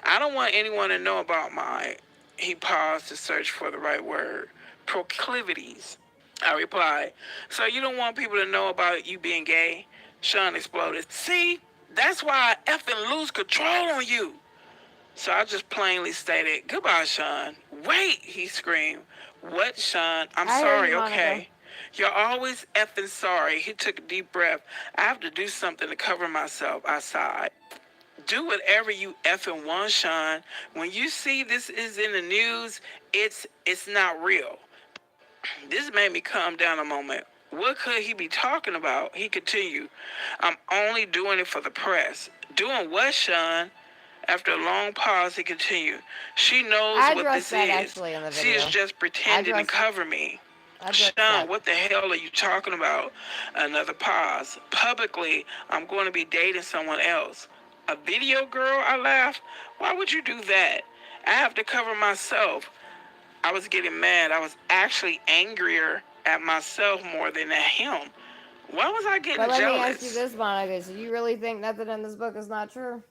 I don't want anyone to know about my... He paused to search for the right word. Proclivities. I replied. So you don't want people to know about you being gay? Sean exploded. See? That's why I effing lose control on you. So I just plainly stated, goodbye, Sean. Wait, he screamed. What, Sean? I'm sorry, okay? You're always effing sorry. He took a deep breath. I have to do something to cover myself. I sighed. Do whatever you effing want, Sean. When you see this is in the news, it's not real. This made me calm down a moment. What could he be talking about? He continued. I'm only doing it for the press. Doing what, Sean? After a long pause, he continued. She knows what this is. Actually in the She video. is just pretending to cover me. Sean, what the hell are you talking about? Another pause. Publicly, I'm going to be dating someone else. A video girl? I laughed. Why would you do that? I have to cover myself. I was getting mad. I was actually angrier at myself more than at him. Why was I getting jealous? But let me ask you this, Monica. So you really think nothing in this book is not true?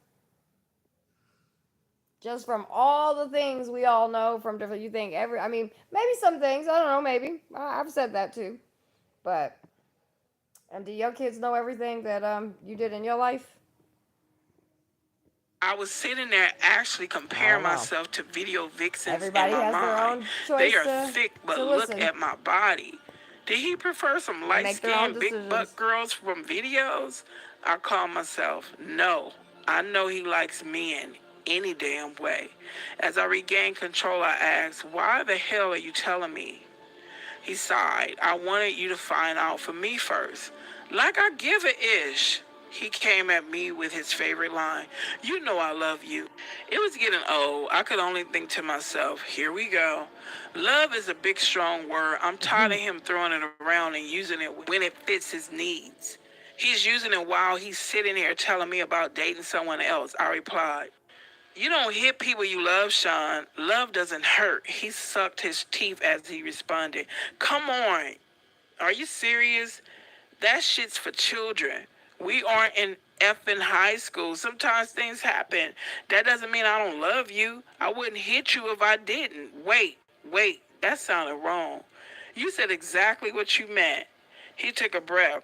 Just from all the things we all know from different, you think I mean, maybe some things, I don't know, maybe. I've said that too. But, and do your kids know everything that you did in your life? I was sitting there actually comparing myself to video vixens. Everybody in my has mind. their own choice. They are thick, but look at my body. Did he prefer some light-skinned, big-butt girls from videos? I called myself, no. I know he likes men any damn way. As I regained control, I asked, why the hell are you telling me? He sighed. I wanted you to find out for me first. Like I give a ish. He came at me with his favorite line. You know I love you. It was getting old. I could only think to myself, here we go. Love is a big, strong word. I'm tired of him throwing it around and using it when it fits his needs. He's using it while he's sitting here telling me about dating someone else. I replied, you don't hit people you love, Sean. Love doesn't hurt. He sucked his teeth as he responded. Come on. Are you serious? That shit's for children. We aren't in effing high school. Sometimes things happen. That doesn't mean I don't love you. I wouldn't hit you if I didn't. Wait. That sounded wrong. You said exactly what you meant. He took a breath.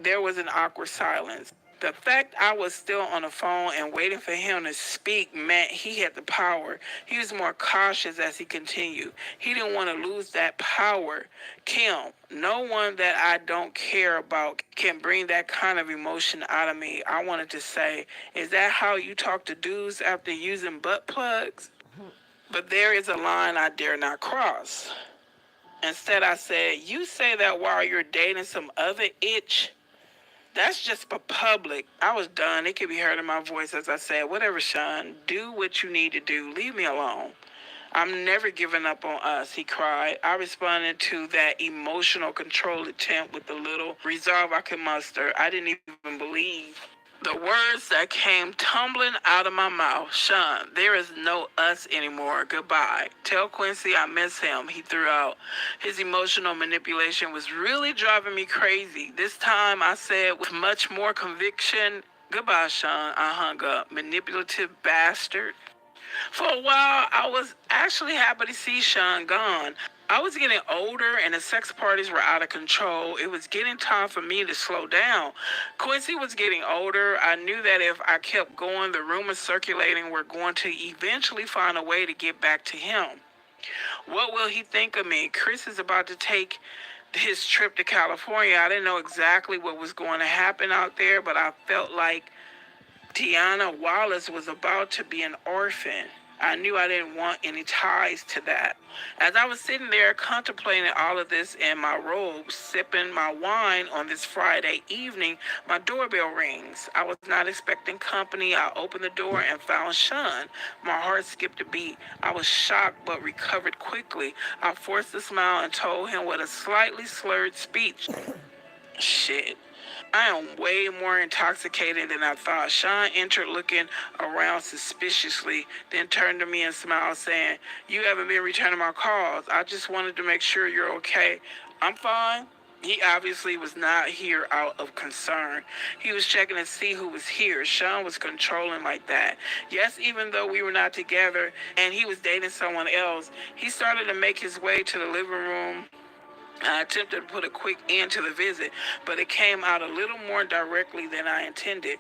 There was an awkward silence. The fact I was still on the phone and waiting for him to speak meant he had the power. He was more cautious as he continued. He didn't want to lose that power. Kim, no one that I don't care about can bring that kind of emotion out of me. I wanted to say, is that how you talk to dudes after using butt plugs? But there is a line I dare not cross. Instead, I said, you say that while you're dating some other itch? That's just for public. I was done. It could be heard in my voice as I said, whatever, Sean, do what you need to do. Leave me alone. I'm never giving up on us, he cried. I responded to that emotional control attempt with the little reserve I could muster. I didn't even believe The words that came tumbling out of my mouth. Sean, there is no us anymore. Goodbye. Tell Quincy I miss him, he threw out. His emotional manipulation was really driving me crazy. This time I said with much more conviction, goodbye, Sean. I hung up. Manipulative bastard. For a while, I was actually happy to see Sean gone. I was getting older and the sex parties were out of control. It was getting time for me to slow down. Quincy was getting older. I knew that if I kept going, the rumors circulating were going to eventually find a way to get back to him. What will he think of me? Chris is about to take his trip to California. I didn't know exactly what was going to happen out there, but I felt like Deanna Wallace was about to be an orphan. I knew I didn't want any ties to that. As I was sitting there contemplating all of this in my robe, sipping my wine on this Friday evening, my doorbell rings. I was not expecting company. I opened the door and found Sean. My heart skipped a beat. I was shocked but recovered quickly. I forced a smile and told him with a slightly slurred speech, shit. I am way more intoxicated than I thought. Sean entered looking around suspiciously, then turned to me and smiled, saying, you haven't been returning my calls. I just wanted to make sure you're okay. I'm fine. He obviously was not here out of concern. He was checking to see who was here. Sean was controlling like that. Yes, even though we were not together and he was dating someone else, he started to make his way to the living room. I attempted to put a quick end to the visit, but it came out a little more directly than I intended.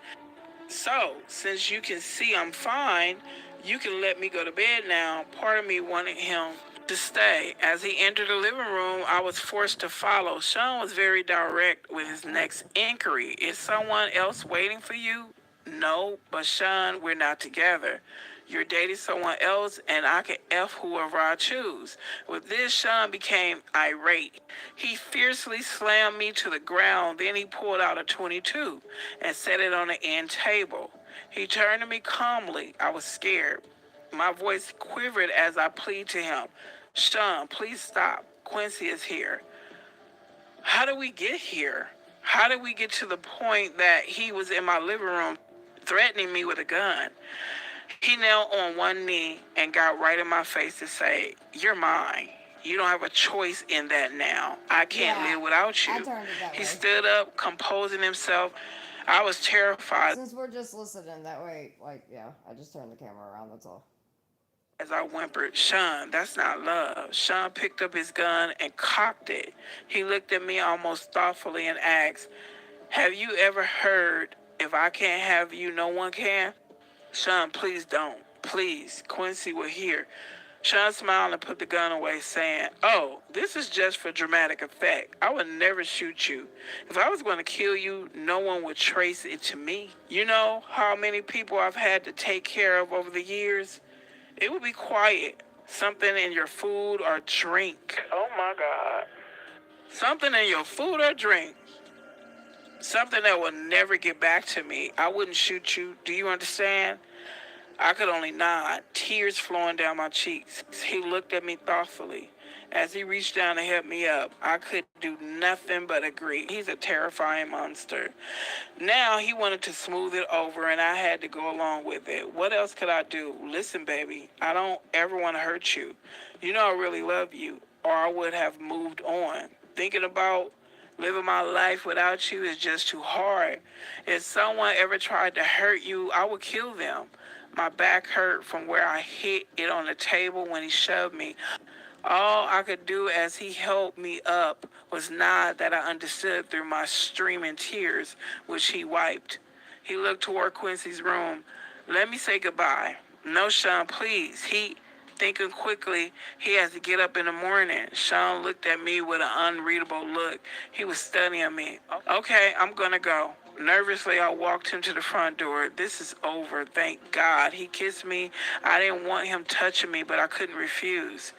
So, since you can see I'm fine, you can let me go to bed now. Part of me wanted him to stay. As he entered the living room, I was forced to follow. Sean was very direct with his next inquiry. Is someone else waiting for you? No, but Sean, we're not together. You're dating someone else, and I can F whoever I choose. With this, Sean became irate. He fiercely slammed me to the ground, then he pulled out a 22 and set it on the end table. He turned to me calmly. I was scared. My voice quivered as I pleaded to him. Sean, please stop. Quincy is here. How did we get here? How did we get to the point that he was in my living room threatening me with a gun? He knelt on one knee and got right in my face to say, you're mine. You don't have a choice in that now. I can't live without you. I turned it that He way. stood up, composing himself. I was terrified Since we're just listening that way, I just turned the camera around, that's all. as I whimpered, Sean, that's not love. Sean picked up his gun and cocked it. He looked at me almost thoughtfully and asked, have you ever heard, if I can't have you, no one can? Sean, please don't. Please. Quincy will hear. Sean smiled and put the gun away, saying, oh, this is just for dramatic effect. I would never shoot you. If I was going to kill you, no one would trace it to me. You know how many people I've had to take care of over the years? It would be quiet. Something in your food or drink. Oh, my God. Something in your food or drink. Something that will never get back to me. I wouldn't shoot you. Do you understand? I could only nod, tears flowing down my cheeks. He looked at me thoughtfully. As he reached down to help me up, I could do nothing but agree. He's a terrifying monster. Now he wanted to smooth it over, and I had to go along with it. What else could I do? Listen, baby, I don't ever want to hurt you. You know I really love you, or I would have moved on. Thinking about living my life without you is just too hard. If someone ever tried to hurt you, I would kill them. My back hurt from where I hit it on the table when he shoved me. All I could do as he held me up was nod that I understood through my streaming tears, which he wiped. He looked toward Quincy's room. Let me say goodbye. No, Sean, please. Thinking quickly, he has to get up in the morning. Sean looked at me with an unreadable look. He was studying me. Okay, I'm gonna go. Nervously, I walked him to the front door. This is over, thank God. He kissed me. I didn't want him touching me, but I couldn't refuse.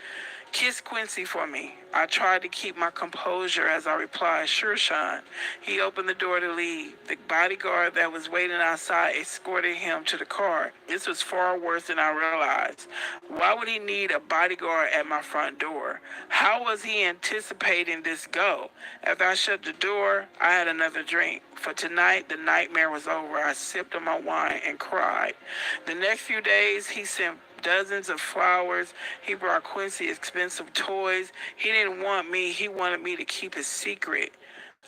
Kiss Quincy for me. I tried to keep my composure as I replied, sure, Sean. He opened the door to leave. The bodyguard that was waiting outside escorted him to the car. This was far worse than I realized. Why would he need a bodyguard at my front door? How was he anticipating this go? After I shut the door, I had another drink. For tonight, the nightmare was over. I sipped on my wine and cried. The next few days, he sent dozens of flowers. He brought Quincy expensive toys. He didn't want me. He wanted me to keep his secret.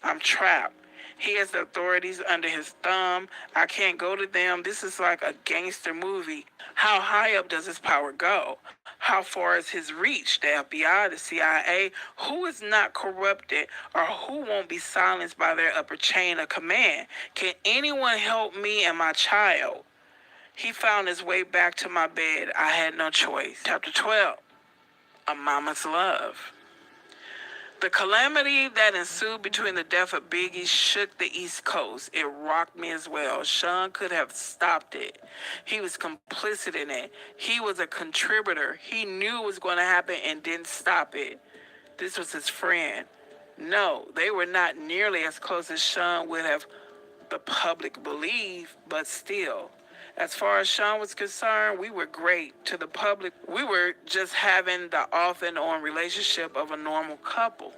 I'm trapped. He has the authorities under his thumb. I can't go to them. This is like a gangster movie. How high up does his power go? How far is his reach? The FBI, the CIA, who is not corrupted or who won't be silenced by their upper chain of command? Can anyone help me and my child? He found his way back to my bed. I had no choice. Chapter 12, A Mama's Love. The calamity that ensued between the death of Biggie shook the East Coast. It rocked me as well. Sean could have stopped it. He was complicit in it. He was a contributor. He knew it was going to happen and didn't stop it. This was his friend. No, they were not nearly as close as Sean would have the public believe, but still. As far as Sean was concerned, we were great. To the public, we were just having the off and on relationship of a normal couple.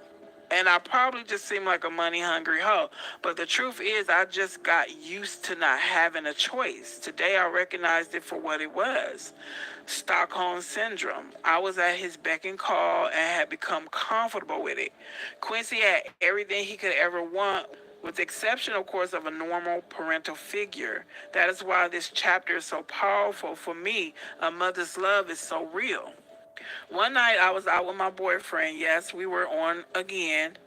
And I probably just seemed like a money-hungry hoe. But the truth is, I just got used to not having a choice. Today, I recognized it for what it was. Stockholm Syndrome. I was at his beck and call and had become comfortable with it. Quincy had everything he could ever want, with the exception, of course, of a normal parental figure. That is why this chapter is so powerful for me. A mother's love is so real. One night, I was out with my boyfriend. Yes, we were on again.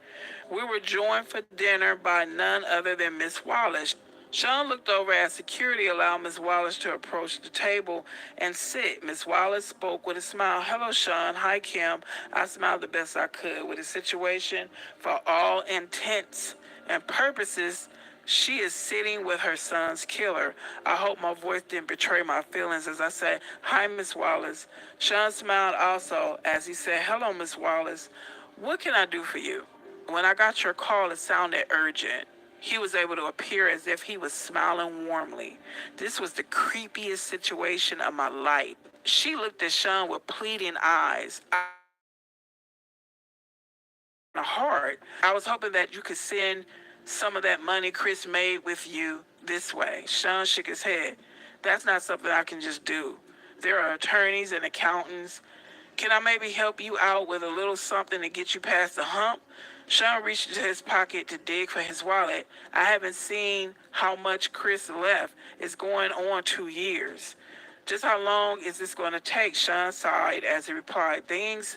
We were joined for dinner by none other than Miss Wallace. Sean looked over as security allowed Miss Wallace to approach the table and sit. Miss Wallace spoke with a smile. Hello, Sean. Hi, Kim. I smiled the best I could with the situation. For all intents and purposes, she is sitting with her son's killer. I hope my voice didn't betray my feelings as I said, hi, Miss Wallace. Sean smiled also as he said, hello, Miss Wallace. What can I do for you? When I got your call, it sounded urgent. He was able to appear as if he was smiling warmly. This was the creepiest situation of my life. She looked at Sean with pleading eyes. Heart. I was hoping that you could send some of that money Chris made with you this way. Sean shook his head. That's not something I can just do. There are attorneys and accountants. Can I maybe help you out with a little something to get you past the hump? Sean reached into his pocket to dig for his wallet. I haven't seen how much Chris left. It's going on 2 years. Just how long is this going to take? Sean sighed as he replied, These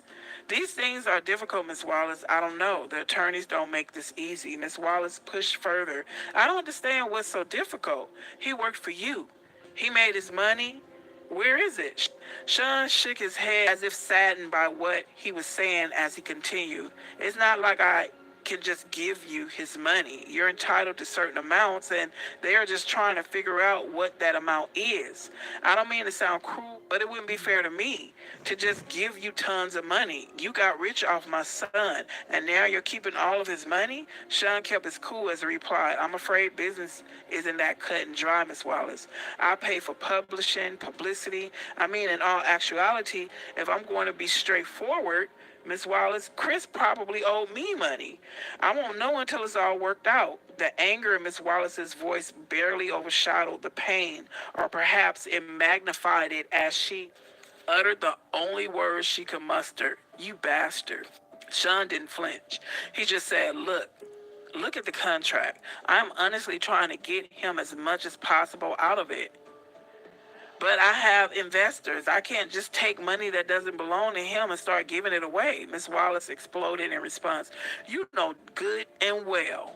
things are difficult, Miss Wallace. I don't know. The attorneys don't make this easy. Miss Wallace pushed further. I don't understand what's so difficult. He worked for you. He made his money. Where is it? Sean shook his head as if saddened by what he was saying as he continued. It's not like I can just give you his money. You're entitled to certain amounts, and they are just trying to figure out what that amount is. I don't mean to sound cruel, but it wouldn't be fair to me to just give you tons of money. You got rich off my son, and now you're keeping all of his money? Sean kept his cool as he replied, I'm afraid business isn't that cut and dry, Miss Wallace. I pay for publishing, publicity. I mean, in all actuality, if I'm going to be straightforward, Miss Wallace, Chris probably owed me money. I won't know until it's all worked out. The anger in Miss Wallace's voice barely overshadowed the pain, or perhaps it magnified it as she uttered the only words she could muster. You bastard. Sean didn't flinch. He just said, look at the contract. I'm honestly trying to get him as much as possible out of it. But I have investors. I can't just take money that doesn't belong to him and start giving it away. Miss Wallace exploded in response. You know good and well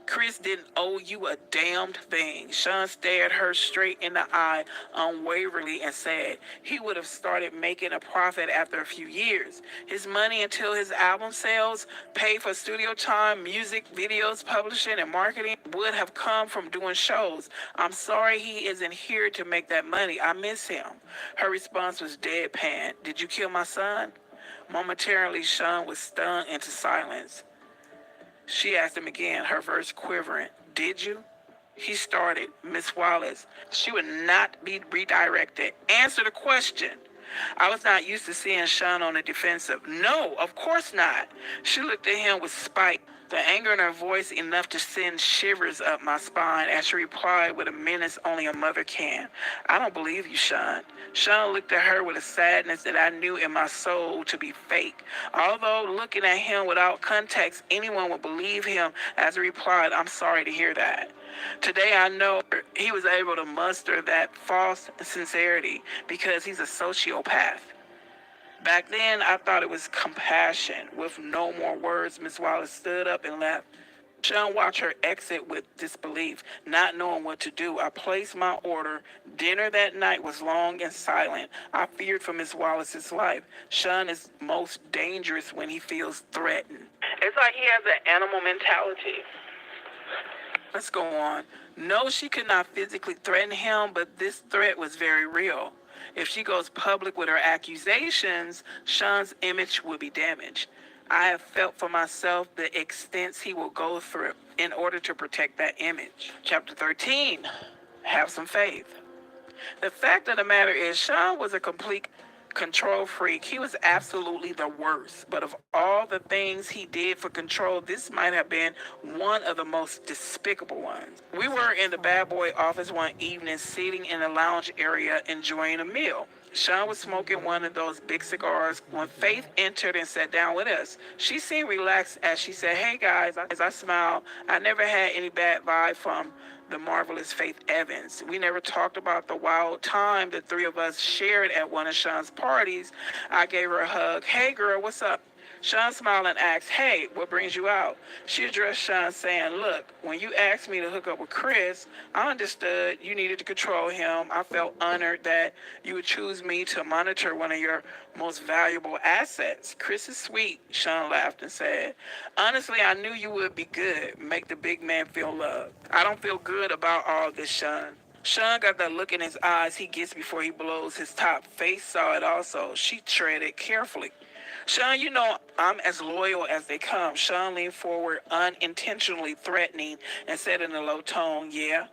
Chris didn't owe you a damned thing. Sean stared her straight in the eye unwaveringly and said he would have started making a profit after a few years. His money until his album sales, paid for studio time, music, videos, publishing, and marketing would have come from doing shows. I'm sorry he isn't here to make that money. I miss him. Her response was deadpan. Did you kill my son? Momentarily, Sean was stunned into silence. She asked him again, her voice quivering. Did you? He started. Miss Wallace, she would not be redirected. Answer the question. I was not used to seeing Sean on the defensive. No, of course not. She looked at him with spite, the anger in her voice enough to send shivers up my spine as she replied with a menace only a mother can. I don't believe you, Sean. Sean looked at her with a sadness that I knew in my soul to be fake. Although looking at him without context, anyone would believe him as he replied, I'm sorry to hear that. Today I know he was able to muster that false sincerity because he's a sociopath. Back then, I thought it was compassion. With no more words, Miss Wallace stood up and left. Sean watched her exit with disbelief, not knowing what to do. I placed my order. Dinner that night was long and silent. I feared for Miss Wallace's life. Sean is most dangerous when he feels threatened. It's like he has an animal mentality. Let's go on. No, she could not physically threaten him, but this threat was very real. If she goes public with her accusations, Sean's image will be damaged. I have felt for myself the extents he will go through in order to protect that image. Chapter 13, have some faith. The fact of the matter is, Sean was a complete control freak. He was absolutely the worst. But of all the things he did for control, this might have been one of the most despicable ones. We were in the bad boy office one evening, sitting in the lounge area enjoying a meal. Sean was smoking one of those big cigars when Faith entered and sat down with us. She seemed relaxed as she said, hey guys. As I smiled, I never had any bad vibe from the marvelous Faith Evans. We never talked about the wild time the three of us shared at one of Sean's parties. I gave her a hug. Hey girl, what's up? Sean smiled and asked, hey, what brings you out? She addressed Sean saying, look, when you asked me to hook up with Chris, I understood you needed to control him. I felt honored that you would choose me to monitor one of your most valuable assets. Chris is sweet, Sean laughed and said. Honestly, I knew you would be good, make the big man feel loved. I don't feel good about all this, Sean. Sean got that look in his eyes he gets before he blows his top. Faith saw it also. She treaded carefully. Sean, you know I'm as loyal as they come. Sean leaned forward, unintentionally threatening, and said in a low tone, yeah.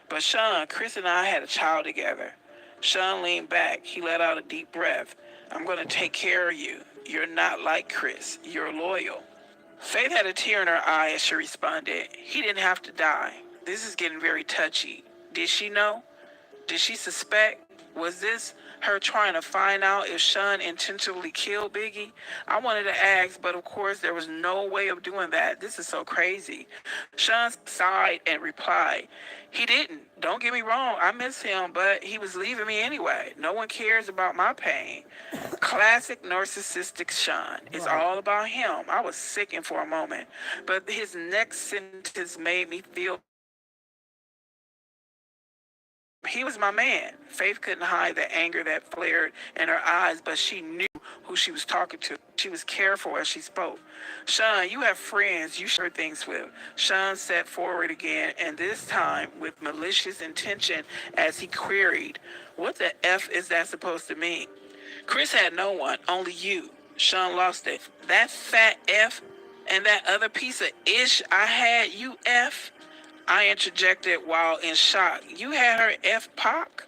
But Sean, Chris and I had a child together. Sean leaned back. He let out a deep breath. I'm going to take care of you. You're not like Chris. You're loyal. Faith had a tear in her eye as she responded. He didn't have to die. This is getting very touchy. Did she know? Did she suspect? Was this her trying to find out if Sean intentionally killed Biggie? I wanted to ask, but of course there was no way of doing that. This is so crazy. Sean sighed and replied, he didn't. Don't get me wrong, I miss him, but he was leaving me anyway. No one cares about my pain. Classic narcissistic Sean. It's all about him. I was sickened for a moment, but his next sentence made me feel he was my man. Faith couldn't hide the anger that flared in her eyes, but she knew who she was talking to. She was careful as she spoke. Sean, you have friends you share things with. Sean sat forward again, and this time with malicious intention as he queried, what the F is that supposed to mean? Chris had no one, only you. Sean lost it. That fat F and that other piece of ish I had, you F? I interjected while in shock. You had her F Pac?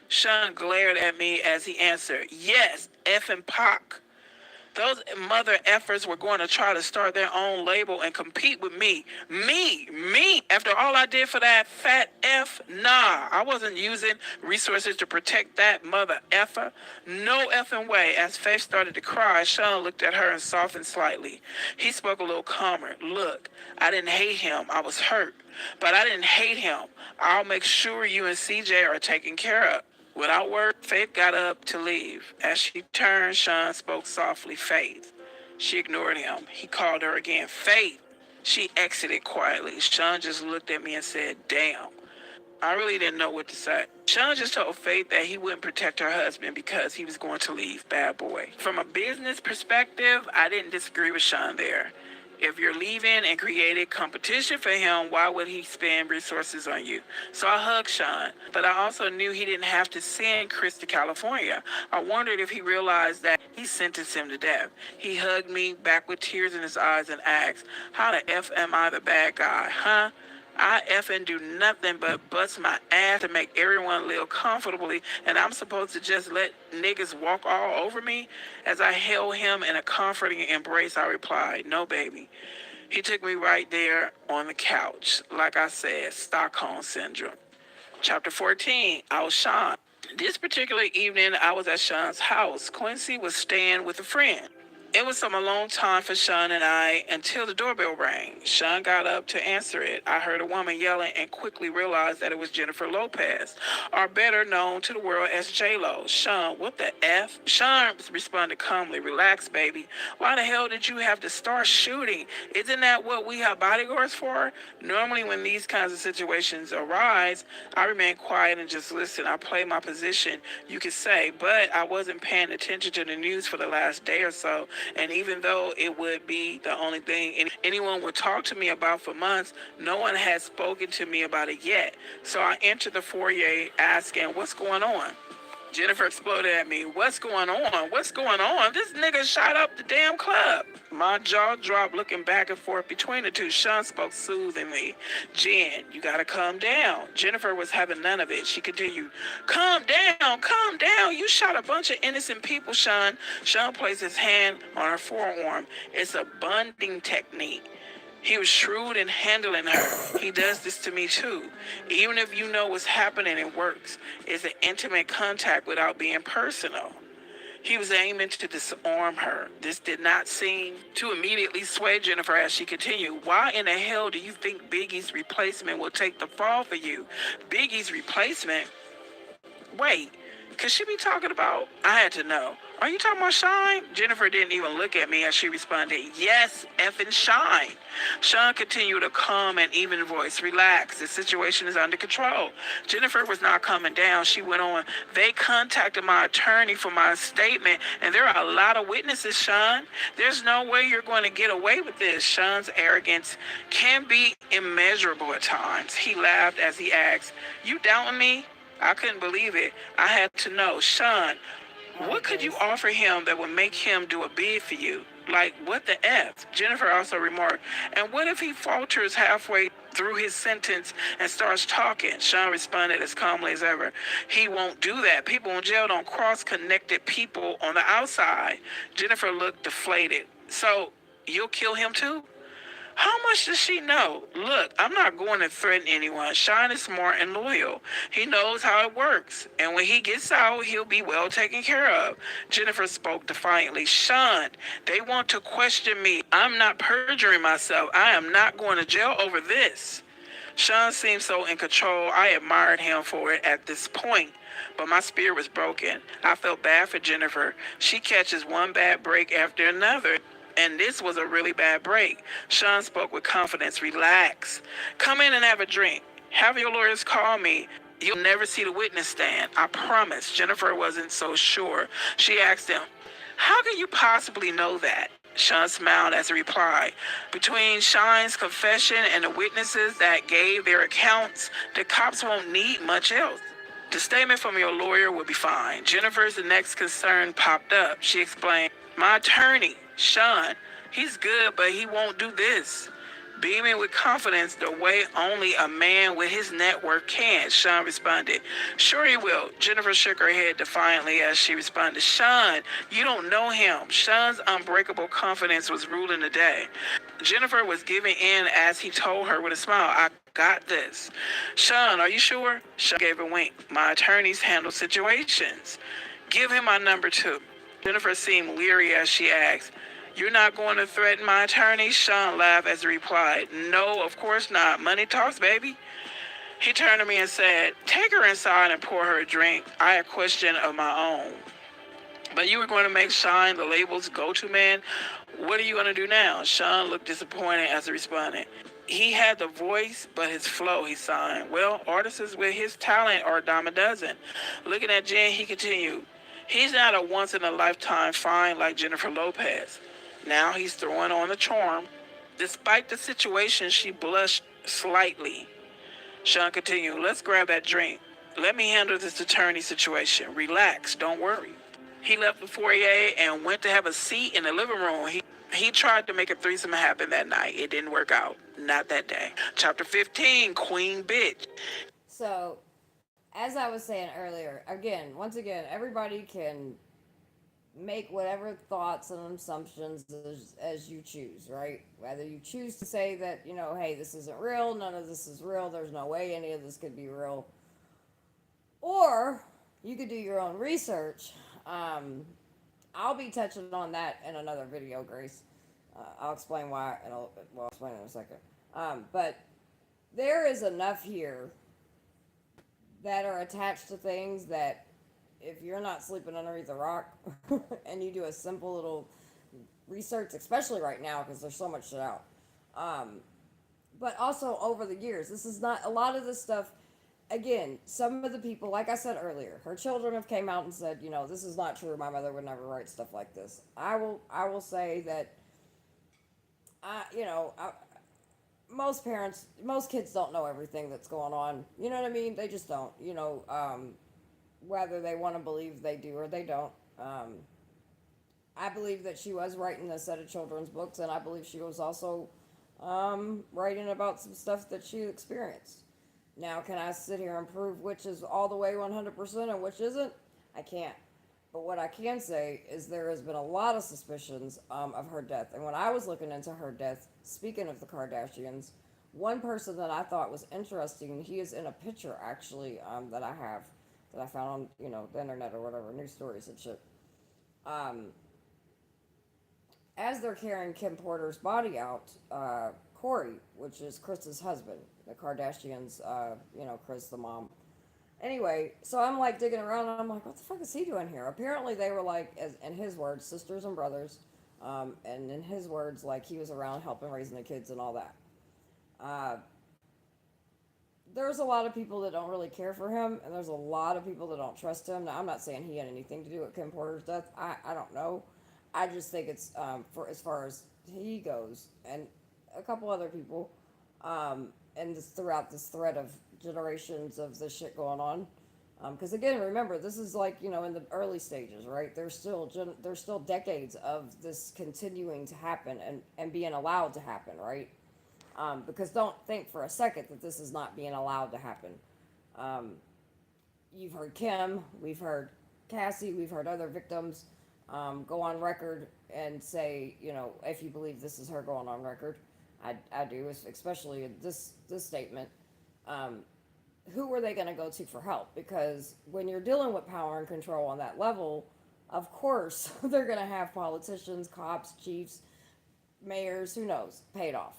Sean glared at me as he answered, yes, F and Pac. Those mother effers were going to try to start their own label and compete with me. Me. After all I did for that fat F, nah, I wasn't using resources to protect that mother effer. No effing way. As Faith started to cry, Sean looked at her and softened slightly. He spoke a little calmer. Look, I didn't hate him. I was hurt. But I didn't hate him. I'll make sure you and CJ are taken care of. Without word, Faith got up to leave. As she turned, Sean spoke softly, Faith. She ignored him. He called her again, Faith. She exited quietly. Sean just looked at me and said, damn. I really didn't know what to say. Sean just told Faith that he wouldn't protect her husband because he was going to leave Bad Boy. From a business perspective, I didn't disagree with Sean there. If you're leaving and created competition for him, why would he spend resources on you? So I hugged Sean, but I also knew he didn't have to send Chris to California. I wondered if he realized that He sentenced him to death. He hugged me back with tears in his eyes and asked, how the F am I the bad guy, huh? I effing do nothing but bust my ass to make everyone live comfortably, and I'm supposed to just let niggas walk all over me? As I held him in a comforting embrace, I replied, no, baby. He took me right there on the couch. Like I said, Stockholm Syndrome. Chapter 14, I was Sean. This particular evening, I was at Sean's house. Quincy was staying with a friend. It was some alone time for Sean and I until the doorbell rang. Sean got up to answer it. I heard a woman yelling and quickly realized that it was Jennifer Lopez, or better known to the world as J-Lo. Sean, what the F? Sean responded calmly, relax, baby. Why the hell did you have to start shooting? Isn't that what we have bodyguards for? Normally when these kinds of situations arise, I remain quiet and just listen. I play my position, you could say, but I wasn't paying attention to the news for the last day or so. And even though it would be the only thing anyone would talk to me about for months, no one had spoken to me about it yet. So I entered the foyer asking, what's going on? Jennifer exploded at me. What's going on? What's going on? This nigga shot up the damn club. My jaw dropped looking back and forth between the two. Sean spoke soothingly. Jen, you gotta calm down. Jennifer was having none of it. She continued, calm down, calm down. You shot a bunch of innocent people, Sean. Sean placed his hand on her forearm. It's a bonding technique. He was shrewd in handling her. He does this to me too. Even if you know what's happening, it works. It's an intimate contact without being personal. He was aiming to disarm her. This did not seem to immediately sway Jennifer as she continued. Why in the hell do you think Biggie's replacement will take the fall for you? Biggie's replacement? Wait, could she be talking about? I had to know. Are you talking about Shine? Jennifer didn't even look at me as she responded, yes, effing Shine. Sean continued a calm and even voice. Relax, the situation is under control. Jennifer was not coming down. She went on, they contacted my attorney for my statement, and there are a lot of witnesses, Sean. There's no way you're going to get away with this. Sean's arrogance can be immeasurable at times. He laughed as he asked, you doubting me? I couldn't believe it. I had to know. Sean, what could you offer him that would make him do a bid for you? Like, what the F? Jennifer also remarked, and what if he falters halfway through his sentence and starts talking? Sean responded as calmly as ever. He won't do that. People in jail don't cross-connected people on the outside. Jennifer looked deflated. So, you'll kill him too? How much does she know? Look, I'm not going to threaten anyone. Sean is smart and loyal. He knows how it works. And when he gets out, he'll be well taken care of. Jennifer spoke defiantly. Sean, they want to question me. I'm not perjuring myself. I am not going to jail over this. Sean seemed so in control. I admired him for it at this point. But my spirit was broken. I felt bad for Jennifer. She catches one bad break after another. And this was a really bad break. Sean spoke with confidence. Relax. Come in and have a drink. Have your lawyers call me. You'll never see the witness stand. I promise. Jennifer wasn't so sure. She asked him, how can you possibly know that? Sean smiled as he replied, between Sean's confession and the witnesses that gave their accounts, the cops won't need much else. The statement from your lawyer will be fine. Jennifer's next concern popped up. She explained, my attorney, Sean, he's good, but he won't do this. Beaming with confidence the way only a man with his network can, Sean responded, sure he will. Jennifer shook her head defiantly as she responded, Sean, you don't know him. Sean's unbreakable confidence was ruling the day. Jennifer was giving in as he told her with a smile, I got this. Sean, are you sure? Sean gave a wink. My attorneys handle situations. Give him my number too. Jennifer seemed leery as she asked, you're not going to threaten my attorney? Sean laughed as he replied, no, of course not. Money talks, baby. He turned to me and said, take her inside and pour her a drink. I had a question of my own. But you were going to make Sean the label's go-to man? What are you going to do now? Sean looked disappointed as he responded. He had the voice, but his flow, he signed. Well, artists with his talent are a dime a dozen. Looking at Jen, he continued, he's not a once-in-a-lifetime find like Jennifer Lopez. Now he's throwing on the charm. Despite the situation, she blushed slightly. Sean continued, let's grab that drink. Let me handle this attorney situation. Relax, don't worry. He left the foyer and went to have a seat in the living room. He tried to make a threesome happen that night. It didn't work out. Not that day. Chapter 15, Queen Bitch. So, as I was saying earlier, once again, everybody can make whatever thoughts and assumptions as you choose, right? Whether you choose to say that, hey, this isn't real, none of this is real, there's no way any of this could be real, or you could do your own research. I'll be touching on that in another video, Grace. I'll explain why, and I'll explain in a second. But there is enough here that are attached to things that if you're not sleeping underneath a rock and you do a simple little research, especially right now because there's so much shit out. But also over the years, this is not a lot of this stuff. Again, some of the people, like I said earlier, her children have came out and said, this is not true. My mother would never write stuff like this. I will say that, most kids don't know everything that's going on. You know what I mean? They just don't. Whether they want to believe they do or they don't. I believe that she was writing a set of children's books, and I believe she was also writing about some stuff that she experienced. Now, can I sit here and prove which is all the way 100% and which isn't? I can't. But what I can say is there has been a lot of suspicions of her death. And when I was looking into her death, speaking of the Kardashians, one person that I thought was interesting, he is in a picture actually that I found on, the internet or whatever, news stories and shit. As they're carrying Kim Porter's body out, Corey, which is Chris's husband, the Kardashians, Chris, the mom. Anyway, so I'm like digging around and I'm like, what the fuck is he doing here? Apparently they were like, in his words, sisters and brothers. And in his words, like he was around helping raising the kids and all that. There's a lot of people that don't really care for him, and there's a lot of people that don't trust him. Now, I'm not saying he had anything to do with Kim Porter's death. I don't know. I just think it's for as far as he goes, and a couple other people, and throughout this thread of generations of this shit going on. Because again, remember, this is like in the early stages, right? There's still decades of this continuing to happen and being allowed to happen, right? Because don't think for a second that this is not being allowed to happen. You've heard Kim, we've heard Cassie, we've heard other victims go on record and say, if you believe this is her going on record, I do, especially in this statement. Who were they going to go to for help? Because when you're dealing with power and control on that level, of course, they're going to have politicians, cops, chiefs, mayors, who knows, paid off.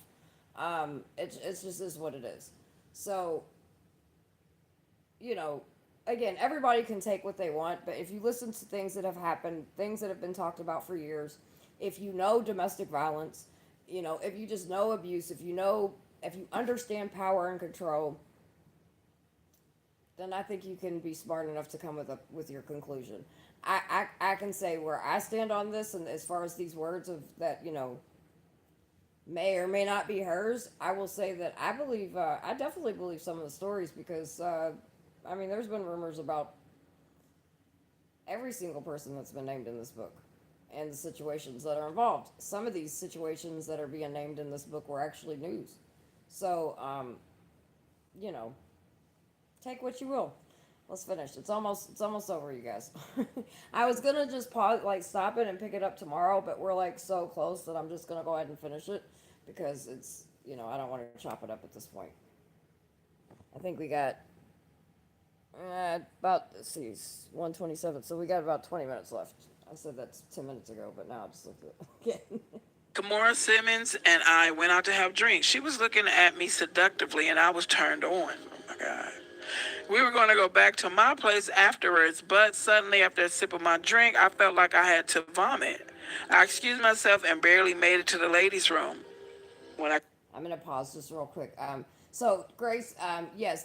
It's just is what it is. So, again, everybody can take what they want, but if you listen to things that have happened, things that have been talked about for years, if you know domestic violence, if you just know abuse, if you understand power and control, then I think you can be smart enough to come with your conclusion. I can say where I stand on this, and as far as these words of that, may or may not be hers, I will say that I definitely believe some of the stories because, there's been rumors about every single person that's been named in this book and the situations that are involved. Some of these situations that are being named in this book were actually news. So, take what you will. Let's finish. It's almost over, you guys. I was gonna just pause, stop it and pick it up tomorrow, but we're so close that I'm just gonna go ahead and finish it because it's, I don't want to chop it up at this point. I think we got about, let's see, 1:27, so we got about 20 minutes left. I said that's 10 minutes ago, but now I just looked at it again. Kamora Simmons and I went out to have drinks. She was looking at me seductively, and I was turned on. Oh my God. We were going to go back to my place afterwards, but suddenly after a sip of my drink, I felt like I had to vomit. I excused myself and barely made it to the ladies' room. I'm going to pause just real quick. So, Grace, yes,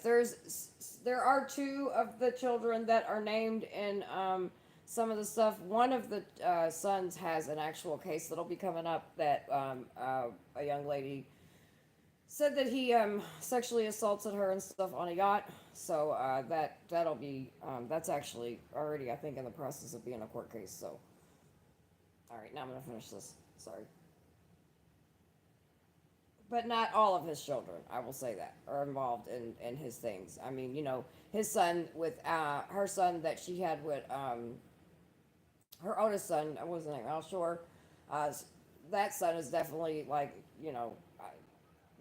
there are two of the children that are named in some of the stuff. One of the sons has an actual case that'll be coming up that a young lady said that he sexually assaulted her and stuff on a yacht. So that'll be that's actually already, I think, in the process of being a court case. So all right, now I'm gonna finish this. Sorry. But not all of his children, I will say that, are involved in his things. I mean, his son with her son that she had with her oldest son, I wasn't Al Shore. Uh, that son is definitely like,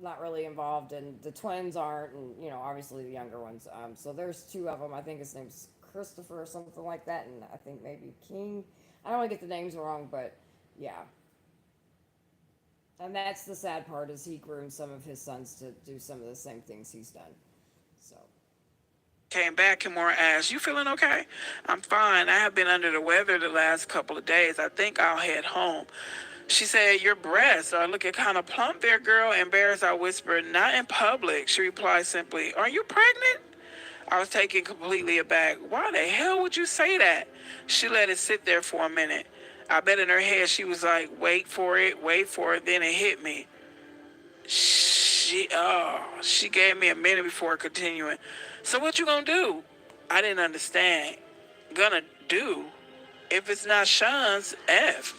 not really involved, and the twins aren't, and obviously the younger ones. So there's two of them. I think his name's Christopher or something like that, and I think maybe King. I don't want to get the names wrong, but yeah. And that's the sad part, is he groomed some of his sons to do some of the same things he's done. So. Came back, Kimora asked, "You feeling okay?" "I'm fine. I have been under the weather the last couple of days. I think I'll head home." She said, "Your breasts are looking kind of plump there, girl." Embarrassed, I whispered, "Not in public." She replied simply, "Are you pregnant?" I was taken completely aback. "Why the hell would you say that?" She let it sit there for a minute. I bet in her head she was like, wait for it. Then it hit me. She gave me a minute before continuing. "So what you gonna do?" I didn't understand. Gonna do? If it's not Sean's, F.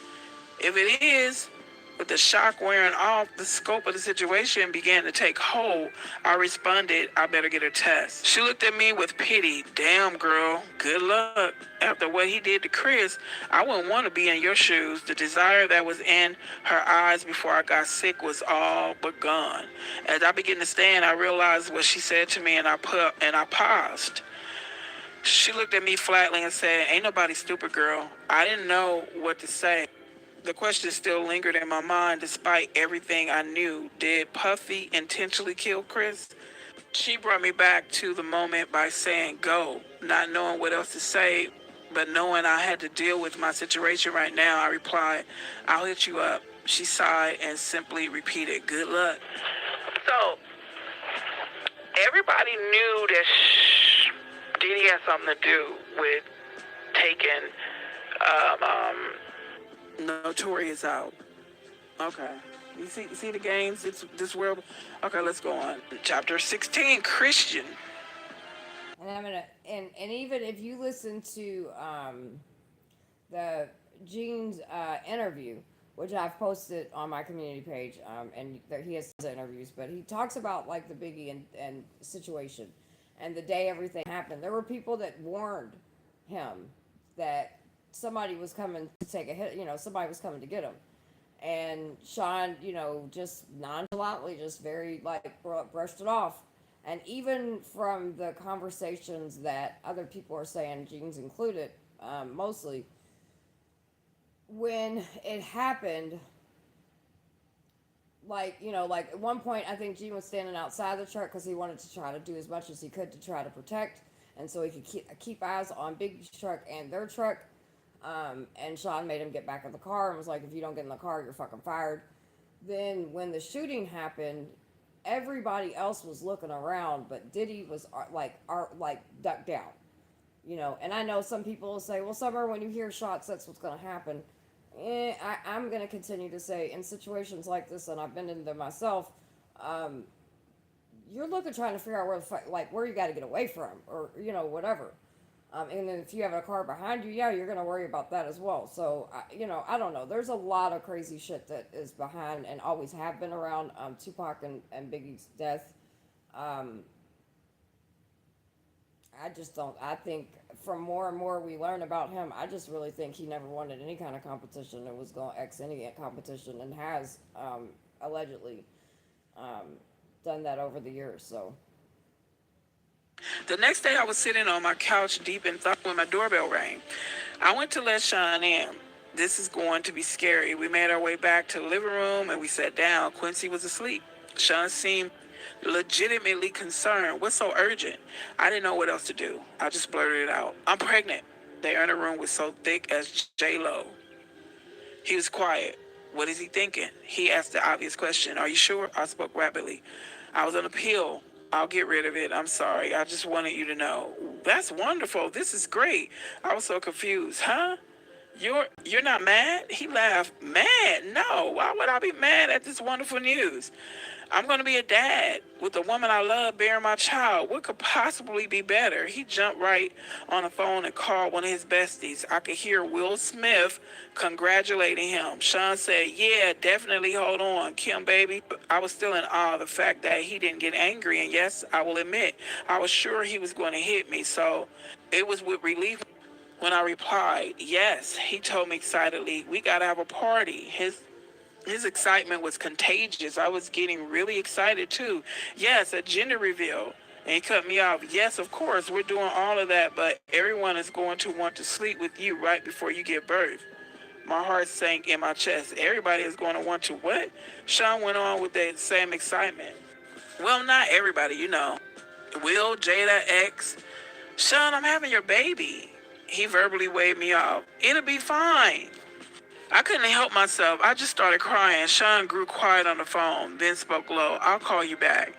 If it is, with the shock wearing off, the scope of the situation began to take hold. I responded, "I better get a test." She looked at me with pity. "Damn, girl, good luck. After what he did to Chris, I wouldn't want to be in your shoes." The desire that was in her eyes before I got sick was all but gone. As I began to stand, I realized what she said to me, and I paused. She looked at me flatly and said, "Ain't nobody stupid, girl." I didn't know what to say. The question still lingered in my mind despite everything I knew. Did Puffy intentionally kill Chris? She brought me back to the moment by saying, "Go," not knowing what else to say, but knowing I had to deal with my situation right now. I replied, "I'll hit you up." She sighed and simply repeated, "Good luck." So, everybody knew that Diddy had something to do with taking Notorious out. Okay. You see the games? It's this world. Okay, let's go on. Chapter 16, Christian. And I'm gonna and even if you listen to the Gene's interview, which I've posted on my community page, and there, he has interviews, but he talks about like the Biggie and situation, and the day everything happened. There were people that warned him that somebody was coming to take a hit. Somebody was coming to get him, and Sean, just nonchalantly, just very like brushed it off. And even from the conversations that other people are saying, Gene's included, mostly, when it happened, like at one point, I think Gene was standing outside the truck because he wanted to try to do as much as he could to try to protect, and so he could keep eyes on Biggie's truck and their truck. And Sean made him get back in the car and was like, "If you don't get in the car, you're fucking fired." Then when the shooting happened, everybody else was looking around, but Diddy was like ducked down. And I know some people will say, "Well, Summer, when you hear shots, that's what's going to happen." I'm going to continue to say, in situations like this, and I've been in them myself, you're looking, trying to figure out where you got to get away from, or whatever. And then if you have a car behind you, yeah, you're going to worry about that as well. So, I don't know. There's a lot of crazy shit that is behind and always have been around Tupac and Biggie's death. I just don't. I think from more and more we learn about him, I just really think he never wanted any kind of competition and was going to X any competition, and has allegedly done that over the years. So. The next day, I was sitting on my couch deep in thought when my doorbell rang. I went to let Sean in. This is going to be scary. We made our way back to the living room and we sat down. Quincy was asleep. Sean seemed legitimately concerned. "What's so urgent?" I didn't know what else to do. I just blurted it out. "I'm pregnant." The inner room was so thick as J-Lo. He was quiet. What is he thinking? He asked the obvious question. "Are you sure?" I spoke rapidly. "I was on a pill. I'll get rid of it. I'm sorry. I just wanted you to know." "That's wonderful. This is great." I was so confused. "Huh?" You're not mad? He laughed. Mad? No. Why would I be mad at this wonderful news? I'm going to be a dad with the woman I love bearing my child. What could possibly be better? He jumped right on the phone and called one of his besties. I could hear Will Smith congratulating him. Sean said, yeah, definitely hold on, Kim, baby. I was still in awe of the fact that he didn't get angry. And yes, I will admit, I was sure he was going to hit me. So it was with relief when I replied, yes. He told me excitedly, we got to have a party. His excitement was contagious. I was getting really excited too. Yes, a gender reveal. And he cut me off. Yes, of course, we're doing all of that, but everyone is going to want to sleep with you right before you give birth. My heart sank in my chest. Everybody is going to want to what? Sean went on with that same excitement. Well, not everybody, you know. Will, Jada, X. Sean, I'm having your baby. He verbally waved me off. It'll be fine. I couldn't help myself. I just started crying. Sean grew quiet on the phone, then spoke low. I'll call you back.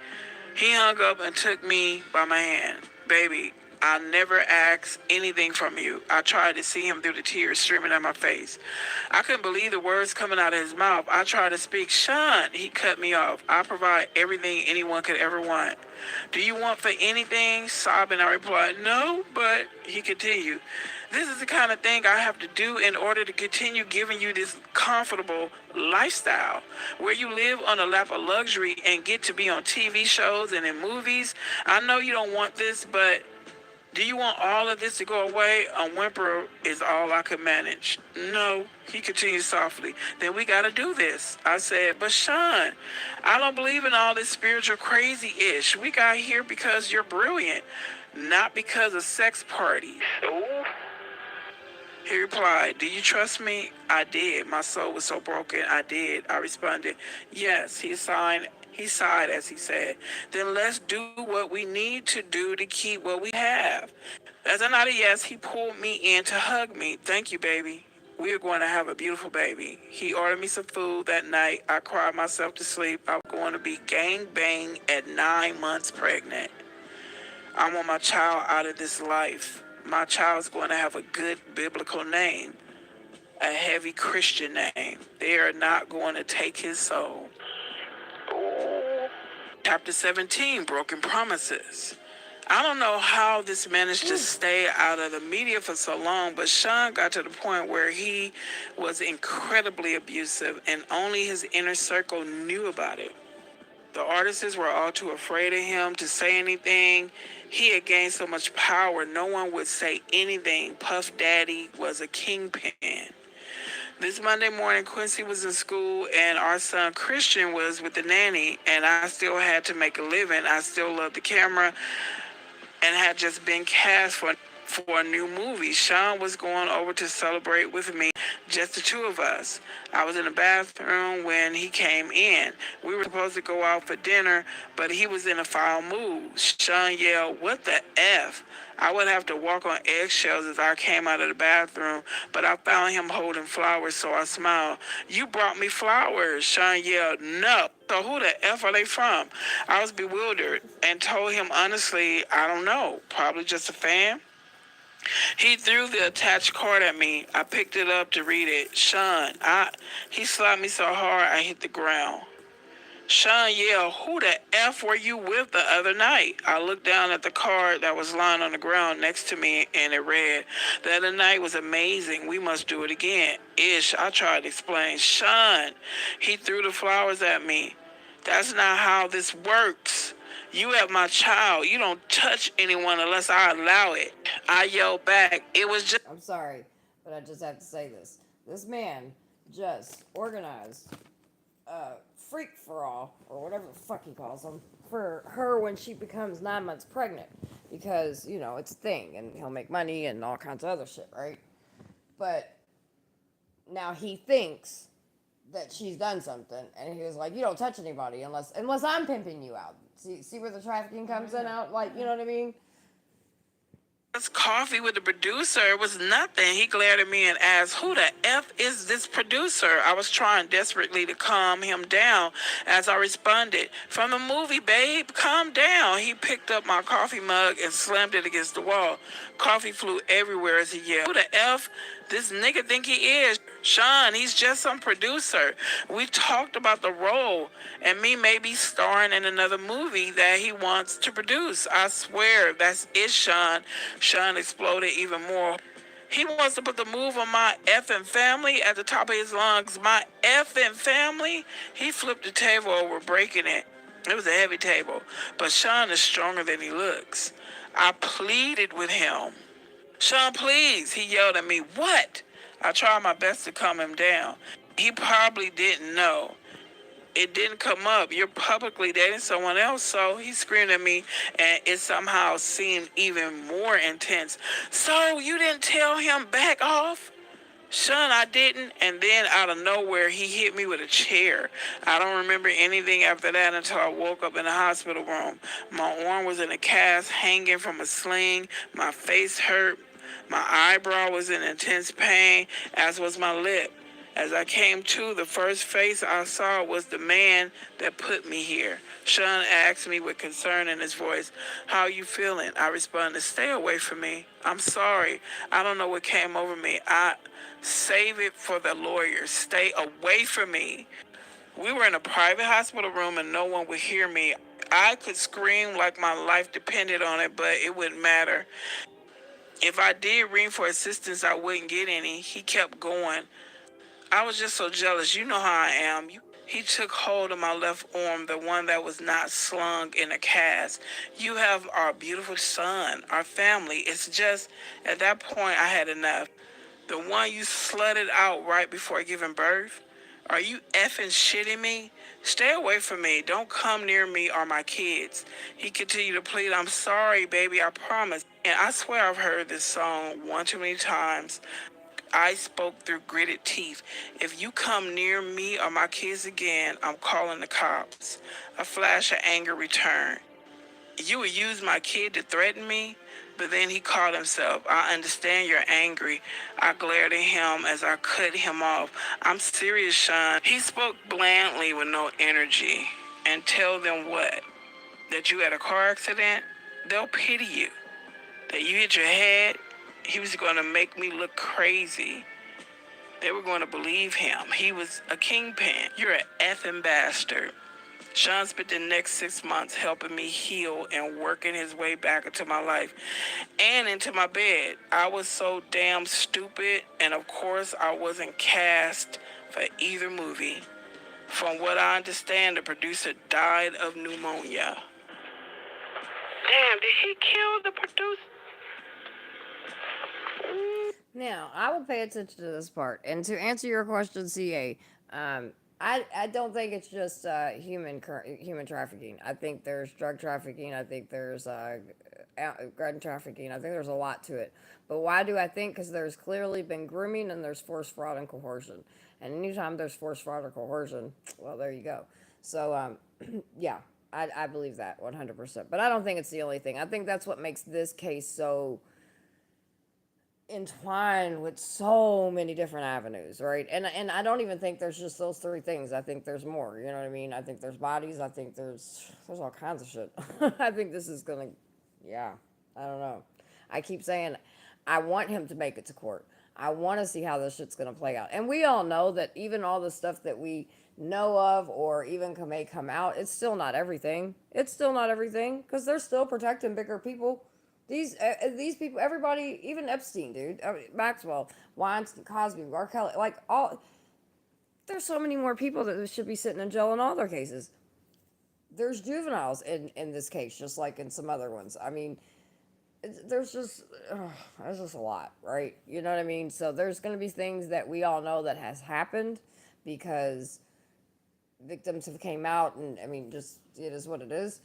He hung up and took me by my hand. Baby, I never asked anything from you. I tried to see him through the tears streaming down my face. I couldn't believe the words coming out of his mouth. I tried to speak. Sean, he cut me off. I provide everything anyone could ever want. Do you want for anything? Sobbing, I replied, no, but he continued. This is the kind of thing I have to do in order to continue giving you this comfortable lifestyle where you live on a lap of luxury and get to be on TV shows and in movies. I know you don't want this, but do you want all of this to go away? A whimper is all I could manage. No, he continued softly. Then we got to do this. I said, but Sean, I don't believe in all this spiritual crazy-ish. We got here because you're brilliant, not because of sex parties. Ooh. He replied, do you trust me? I did. My soul was so broken. I did. I responded, yes. He sighed as he said, then let's do what we need to do to keep what we have. As I nodded yes, he pulled me in to hug me. Thank you, baby. We are going to have a beautiful baby. He ordered me some food that night. I cried myself to sleep. I'm going to be gang bang at 9 months pregnant. I want my child out of this life. My child's going to have a good biblical name, a heavy Christian name. They are not going to take his soul. Ooh. Chapter 17, Broken Promises. I don't know how this managed to stay out of the media for so long, but Sean got to the point where he was incredibly abusive and only his inner circle knew about it. The artists were all too afraid of him to say anything. He had gained so much power, no one would say anything. Puff Daddy was a kingpin. This Monday morning, Quincy was in school, and our son Christian was with the nanny, and I still had to make a living. I still loved the camera and had just been cast for a new movie. Sean was going over to celebrate with me, just the two of us. I was in the bathroom when he came in. We were supposed to go out for dinner, but he was in a foul mood. Sean yelled, what the F? I would have to walk on eggshells as I came out of the bathroom, but I found him holding flowers, so I smiled. You brought me flowers, Sean yelled. No. So who the F are they from? I was bewildered and told him honestly, I don't know. Probably just a fan. He threw the attached card at me. I picked it up to read it. Sean, he slapped me so hard I hit the ground. Sean yelled, who the F were you with the other night? I looked down at the card that was lying on the ground next to me, and it read, the other night was amazing. We must do it again. Ish, I tried to explain. Sean, he threw the flowers at me. That's not how this works. You have my child. You don't touch anyone unless I allow it. I yelled back. It was just... I'm sorry, but I just have to say this. This man just organized a freak for all, or whatever the fuck he calls them, for her when she becomes 9 months pregnant. Because, you know, it's a thing, and he'll make money and all kinds of other shit, right? But now he thinks that she's done something, and he was like, you don't touch anybody unless I'm pimping you out. See where the trafficking comes in out? Like, you know what I mean? Coffee with the producer. It was nothing. He glared at me and asked, who the F is this producer? I was trying desperately to calm him down as I responded, from the movie, babe, calm down. He picked up my coffee mug and slammed it against the wall. Coffee flew everywhere as he yelled, who the F This nigga think he is. Sean, he's just some producer. We talked about the role and me maybe starring in another movie that he wants to produce. I swear, that's it, Sean. Sean exploded even more. He wants to put the move on my effing family at the top of his lungs. My effing family? He flipped the table over, breaking it. It was a heavy table. But Sean is stronger than he looks. I pleaded with him. Sean, please. He yelled at me. What? I tried my best to calm him down. He probably didn't know. It didn't come up. You're publicly dating someone else, so he screamed at me, and it somehow seemed even more intense. So you didn't tell him back off? Son, I didn't. And then out of nowhere, he hit me with a chair. I don't remember anything after that until I woke up in the hospital room. My arm was in a cast, hanging from a sling. My face hurt. My eyebrow was in intense pain, as was my lip. As I came to, the first face I saw was the man that put me here. Sean asked me with concern in his voice, "How you feeling?" I responded, "Stay away from me. I'm sorry. I don't know what came over me. Save it for the lawyers. Stay away from me." We were in a private hospital room and no one would hear me. I could scream like my life depended on it, but it wouldn't matter. If I did ring for assistance, I wouldn't get any. He kept going. I was just so jealous. You know how I am. He took hold of my left arm, the one that was not slung in a cast. You have our beautiful son, our family. It's just, at that point, I had enough. The one you slutted out right before giving birth? Are you effing shitting me? Stay away from me. Don't come near me or my kids. He continued to plead, "I'm sorry, baby, I promise." And I swear I've heard this song one too many times. I spoke through gritted teeth. "If you come near me or my kids again, I'm calling the cops." A flash of anger returned. "You would use my kid to threaten me?" But then he caught himself. "I understand you're angry." I glared at him as I cut him off. "I'm serious, Sean." He spoke blandly with no energy. "And tell them what? That you had a car accident? They'll pity you. That you hit your head? He was going to make me look crazy. They were going to believe him. He was a kingpin. You're an effing bastard." Sean spent the next 6 months helping me heal and working his way back into my life and into my bed. I was so damn stupid, and of course I wasn't cast for either movie. From what I understand, the producer died of pneumonia. Damn, did he kill the producer? Now, I will pay attention to this part. And to answer your question, CA, I don't think it's just human trafficking. I think there's drug trafficking. I think there's gun trafficking. I think there's a lot to it. But why do I think? Because there's clearly been grooming and there's force, fraud, and coercion. And anytime there's force, fraud, or coercion, well, there you go. So, yeah, I believe that 100%. But I don't think it's the only thing. I think that's what makes this case so entwined with so many different avenues, right? And I don't even think there's just those three things. I think there's more. You know what I mean? I think there's bodies. I think there's all kinds of shit. I think this is gonna, yeah. I don't know. I keep saying, I want him to make it to court. I want to see how this shit's gonna play out. And we all know that even all the stuff that we know of or even may come out, it's still not everything. It's still not everything because they're still protecting bigger people. These people, everybody, even Epstein, dude, Maxwell, Weinstein, Cosby, R. Kelly, like all. There's so many more people that should be sitting in jail in all their cases. There's juveniles in this case, just like in some other ones. I mean, there's just a lot, right? You know what I mean? So there's going to be things that we all know that has happened because victims have came out, and I mean, just it is what it is.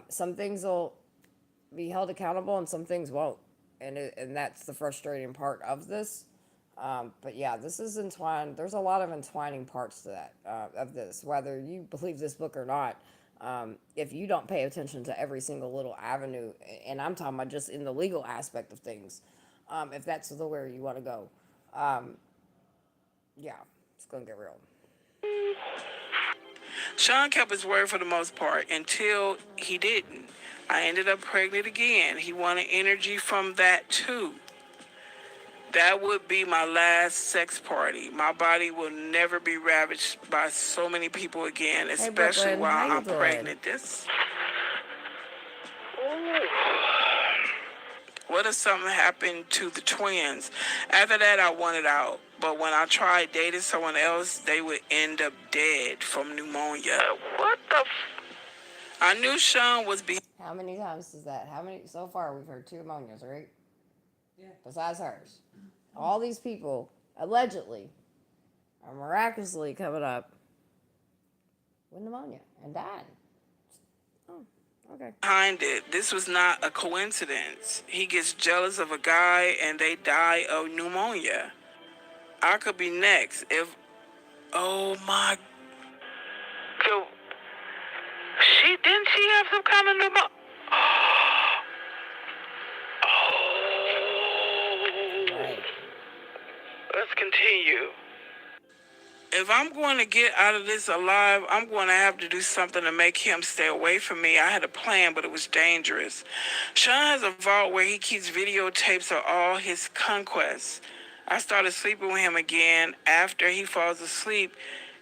Some things will be held accountable and some things won't, and that's the frustrating part of this. But yeah, this is entwined. There's a lot of entwining parts to that of this, whether you believe this book or not. If you don't pay attention to every single little avenue, and I'm talking about just in the legal aspect of things, if that's the where you want to go, yeah, it's gonna get real. Sean kept his word for the most part until he didn't. I ended up pregnant again. He wanted energy from that too. That would be my last sex party. My body will never be ravaged by so many people again, especially Brooklyn, how while you I'm doing? pregnant. What if something happened to the twins? After that, I wanted out. But when I tried dating someone else, they would end up dead from pneumonia. What the I knew Sean was behind. How many times is that? How many so far? We've heard 2 pneumonias, right? Yeah. Besides hers, all these people allegedly are miraculously coming up with pneumonia and died. Oh, okay. Behind it. This was not a coincidence. He gets jealous of a guy and they die of pneumonia. I could be next if. Oh my. So, didn't she have some kind of pneumonia? Right. Let's continue. If I'm going to get out of this alive, I'm going to have to do something to make him stay away from me. I had a plan, but it was dangerous. Sean has a vault where he keeps videotapes of all his conquests. I started sleeping with him again. After he falls asleep,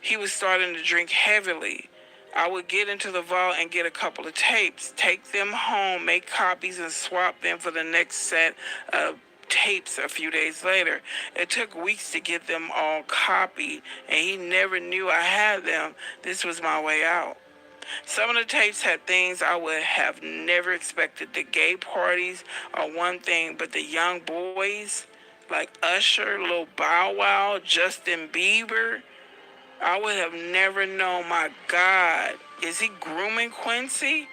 he was starting to drink heavily. I would get into the vault and get a couple of tapes, take them home, make copies, and swap them for the next set of tapes a few days later. It took weeks to get them all copied, and he never knew I had them. This was my way out. Some of the tapes had things I would have never expected. The gay parties are one thing, but the young boys, like Usher, Lil Bow Wow, Justin Bieber, I would have never known. My God, is he grooming Quincy?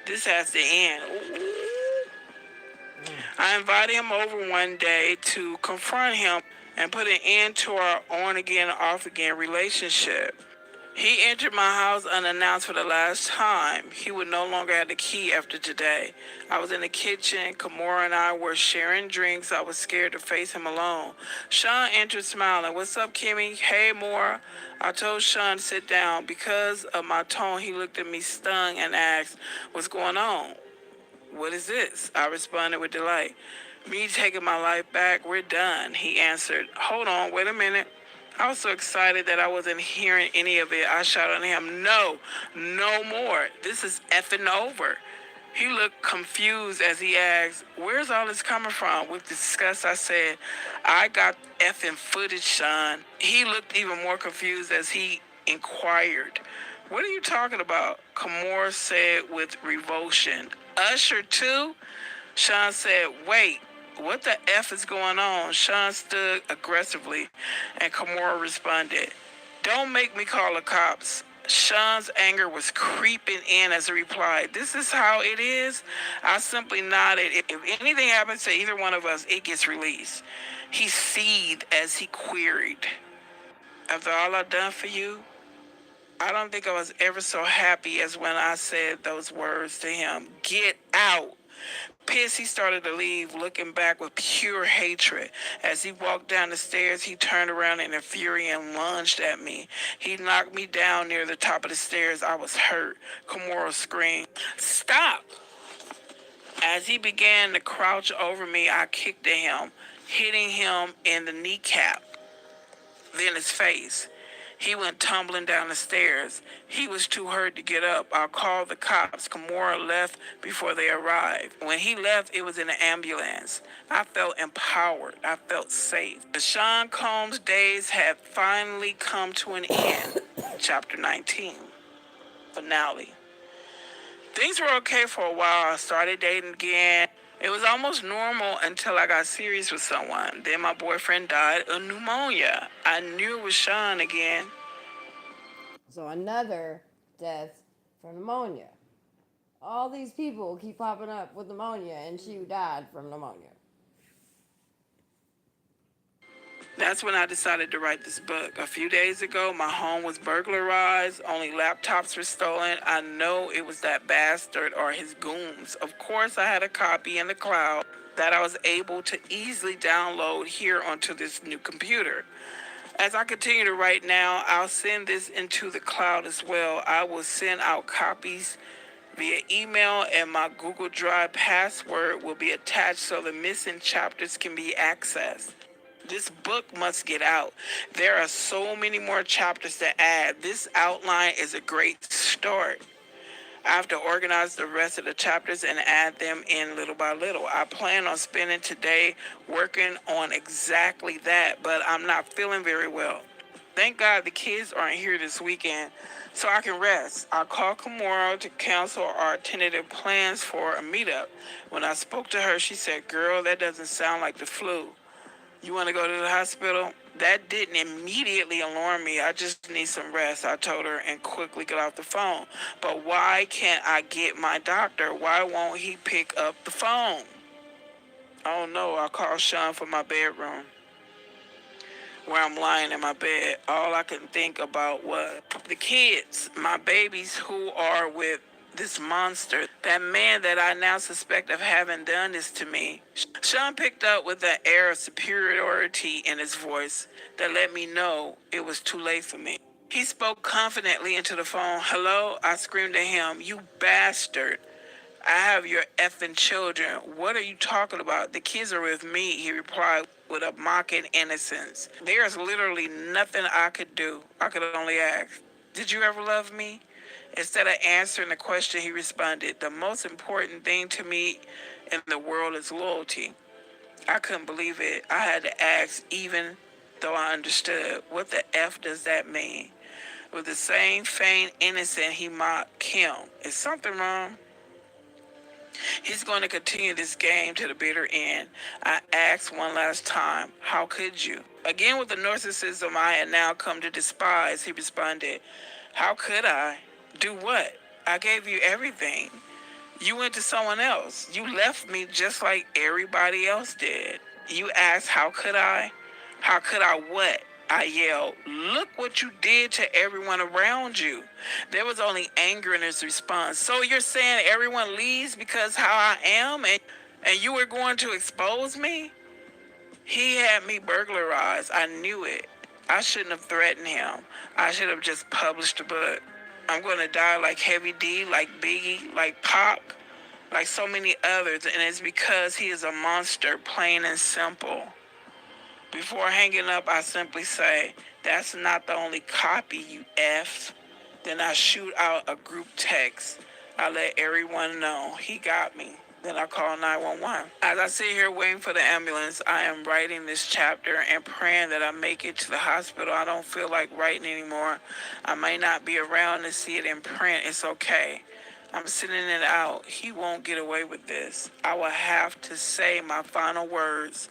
This has to end. Ooh. I invited him over one day to confront him and put an end to our on-again, off-again relationship. He entered my house unannounced for the last time. He would no longer have the key after today. I was in the kitchen. Kimora and I were sharing drinks. I was scared to face him alone. Sean entered smiling. "What's up, Kimmy?" "Hey, Mora." I told Sean to sit down. Because of my tone, he looked at me stung and asked, "What's going on?" "What is this?" I responded with delight. "Me taking my life back. We're done." He answered, "Hold on, wait a minute." I was so excited that I wasn't hearing any of it. I shouted at him, "No, no more. This is effing over." He looked confused as he asked, "Where's all this coming from?" With disgust, I said, "I got effing footage, Sean." He looked even more confused as he inquired, "What are you talking about?" Kimora said with revulsion, "Usher too?" Sean said, "Wait, what the F is going on?" Sean stood aggressively, and Kimora responded, "Don't make me call the cops." Sean's anger was creeping in as he replied, "This is how it is?" I simply nodded. If anything happens to either one of us, it gets released. He seethed as he queried, "After all I've done for you?" I don't think I was ever so happy as when I said those words to him. "Get out." Pissed, he started to leave, looking back with pure hatred. As he walked down the stairs, he turned around in a fury and lunged at me. He knocked me down near the top of the stairs. I was hurt. Kimora screamed, "Stop!" As he began to crouch over me, I kicked at him, hitting him in the kneecap, then his face. He went tumbling down the stairs. He was too hurt to get up. I called the cops. Kimora left before they arrived. When he left, it was in an ambulance. I felt empowered. I felt safe. The Sean Combs days had finally come to an end. Chapter 19. Finale. Things were okay for a while. I started dating again. It was almost normal until I got serious with someone. Then my boyfriend died of pneumonia. I knew it was Sean again. So another death from pneumonia. All these people keep popping up with pneumonia, and she died from pneumonia. That's when I decided to write this book. A few days ago, my home was burglarized. Only laptops were stolen. I know it was that bastard or his goons. Of course, I had a copy in the cloud that I was able to easily download here onto this new computer. As I continue to write now, I'll send this into the cloud as well. I will send out copies via email, and my Google Drive password will be attached so the missing chapters can be accessed. This book must get out. There are so many more chapters to add. This outline is a great start. I have to organize the rest of the chapters and add them in little by little. I plan on spending today working on exactly that, but I'm not feeling very well. Thank God the kids aren't here this weekend, so I can rest. I called Kamora to cancel our tentative plans for a meetup. When I spoke to her, she said, "Girl, that doesn't sound like the flu. You want to go to the hospital?" That didn't immediately alarm me. I just need some rest, I told her, and quickly got off the phone. But why can't I get my doctor? Why won't he pick up the phone? Oh no, I called Sean from my bedroom, where I'm lying in my bed. All I could think about was the kids, my babies who are with this monster, that man that I now suspect of having done this to me. Sean picked up with an air of superiority in his voice that let me know it was too late for me. He spoke confidently into the phone. "Hello?" I screamed at him. "You bastard. I have your effing children. What are you talking about? The kids are with me," he replied with a mocking innocence. There's literally nothing I could do. I could only ask, "Did you ever love me?" Instead of answering the question, he responded, "The most important thing to me in the world is loyalty." I couldn't believe it. I had to ask, even though I understood, what the F does that mean? With the same feigned innocence he mocked Kim. Is something wrong? He's going to continue this game to the bitter end. I asked one last time, "How could you?" Again, with the narcissism I had now come to despise, he responded, "How could I? Do what? I gave you everything. You went to someone else. You left me just like everybody else did. You asked, how could I? How could I what?" I yelled. "Look what you did to everyone around you." There was only anger in his response. "So you're saying everyone leaves because how I am and you were going to expose me?" He had me burglarized. I knew it. I shouldn't have threatened him. I should have just published a book. I'm going to die like Heavy D, like Biggie, like Pac, like so many others, and it's because he is a monster, plain and simple. Before hanging up, I simply say, "That's not the only copy, you F." Then I shoot out a group text. I let everyone know he got me. Then I call 911. As I sit here waiting for the ambulance, I am writing this chapter and praying that I make it to the hospital. I don't feel like writing anymore. I may not be around to see it in print. It's okay. I'm sending it out. He won't get away with this. I will have to say my final words.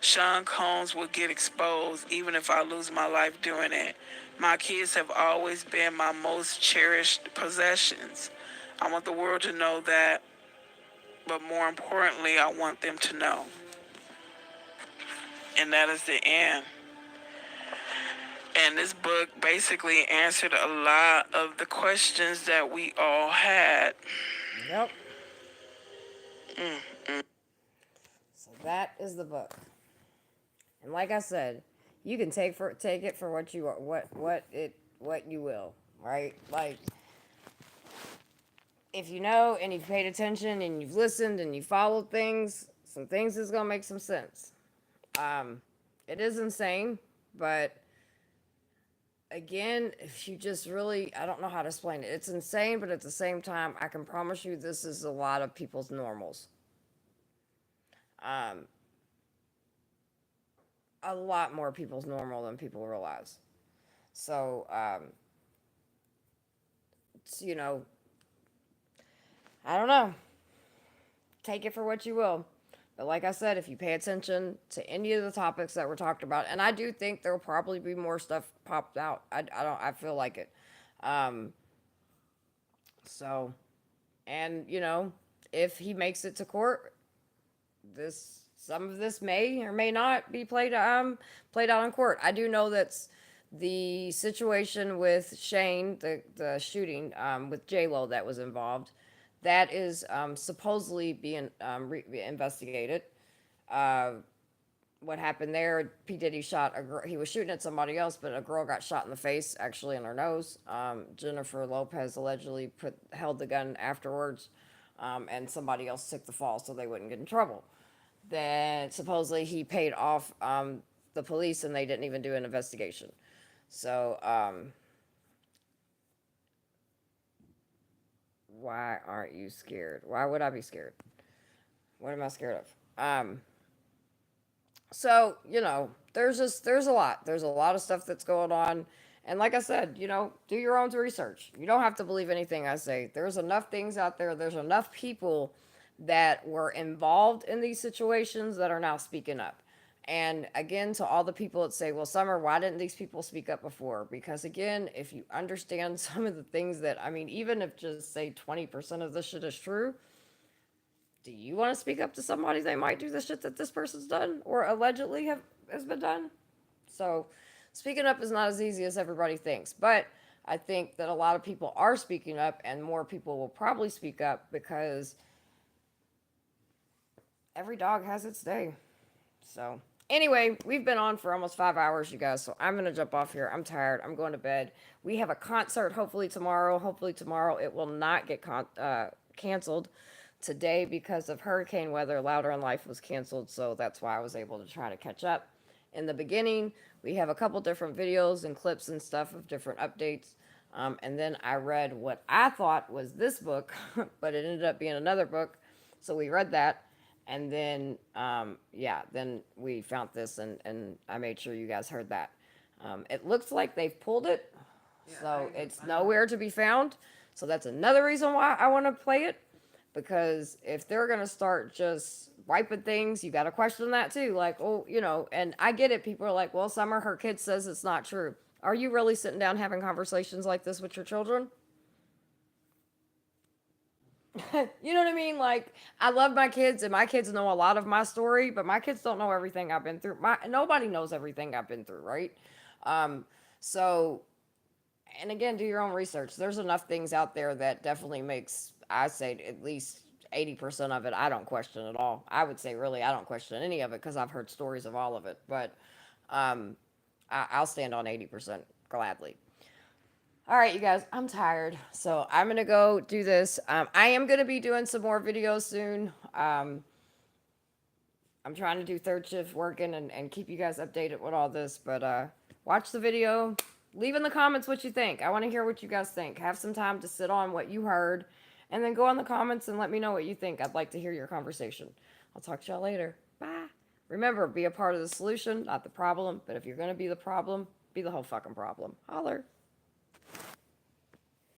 Sean Combs will get exposed even if I lose my life doing it. My kids have always been my most cherished possessions. I want the world to know that, but more importantly, I want them to know. And that is the end. And this book basically answered a lot of the questions that we all had. Yep. So that is the book. And like I said, you can take it for what you are, what you will, right? Like, if you know and you've paid attention and you've listened and you followed things, some things is gonna make some sense. It is insane, but again, if you just really, I don't know how to explain it. It's insane, but at the same time, I can promise you this is a lot of people's normals. A lot more people's normal than people realize. So, it's, I don't know. Take it for what you will. But like I said, if you pay attention to any of the topics that were talked about, and I do think there will probably be more stuff popped out. I feel like it. So, and if he makes it to court, some of this may or may not be played out in court. I do know that's the situation with Shane, the shooting with J-Lo that was involved. That is supposedly being investigated. What happened there? P. Diddy shot a girl. He was shooting at somebody else, but a girl got shot in the face, actually in her nose. Jennifer Lopez allegedly held the gun afterwards, and somebody else took the fall so they wouldn't get in trouble. Then supposedly he paid off the police and they didn't even do an investigation. So, why aren't you scared? Why would I be scared? What am I scared of? So, there's a lot. There's a lot of stuff that's going on. And like I said, do your own research. You don't have to believe anything I say. There's enough things out there. There's enough people that were involved in these situations that are now speaking up. And again, to all the people that say, well, Summer, why didn't these people speak up before? Because again, if you understand some of the things that, even if just say 20% of this shit is true, do you want to speak up to somebody that might do the shit that this person's done or allegedly has been done? So speaking up is not as easy as everybody thinks. But I think that a lot of people are speaking up, and more people will probably speak up because every dog has its day. So anyway, we've been on for almost 5 hours, you guys. So I'm going to jump off here. I'm tired. I'm going to bed. We have a concert hopefully tomorrow. Hopefully tomorrow it will not get canceled. Today, because of hurricane weather, Louder in Life was canceled, so that's why I was able to try to catch up. In the beginning, we have a couple different videos and clips and stuff of different updates, and then I read what I thought was this book, but it ended up being another book, so we read that, and then, then we found this, and I made sure you guys heard that. It looks like they've pulled it, so it's nowhere to be found, so that's another reason why I want to play it. Because if they're going to start just wiping things, you got to question that too. Like, and I get it. People are like, well, Summer, her kid says it's not true. Are you really sitting down having conversations like this with your children? You know what I mean? Like, I love my kids, and my kids know a lot of my story, but my kids don't know everything I've been through. Nobody knows everything I've been through, right? So, and again, do your own research. There's enough things out there that definitely makes, I say, at least 80% of it I don't question at all. I would say really I don't question any of it because I've heard stories of all of it. But I'll stand on 80% gladly. All right, you guys, I'm tired, so I'm gonna go do this. I am gonna be doing some more videos soon. I'm trying to do third shift working and keep you guys updated with all this, but watch the video. Leave in the comments what you think. I want to hear what you guys think. Have some time to sit on what you heard, and then go in the comments and let me know what you think. I'd like to hear your conversation. I'll talk to y'all later. Bye. Remember, be a part of the solution, not the problem. But if you're going to be the problem, be the whole fucking problem. Holler.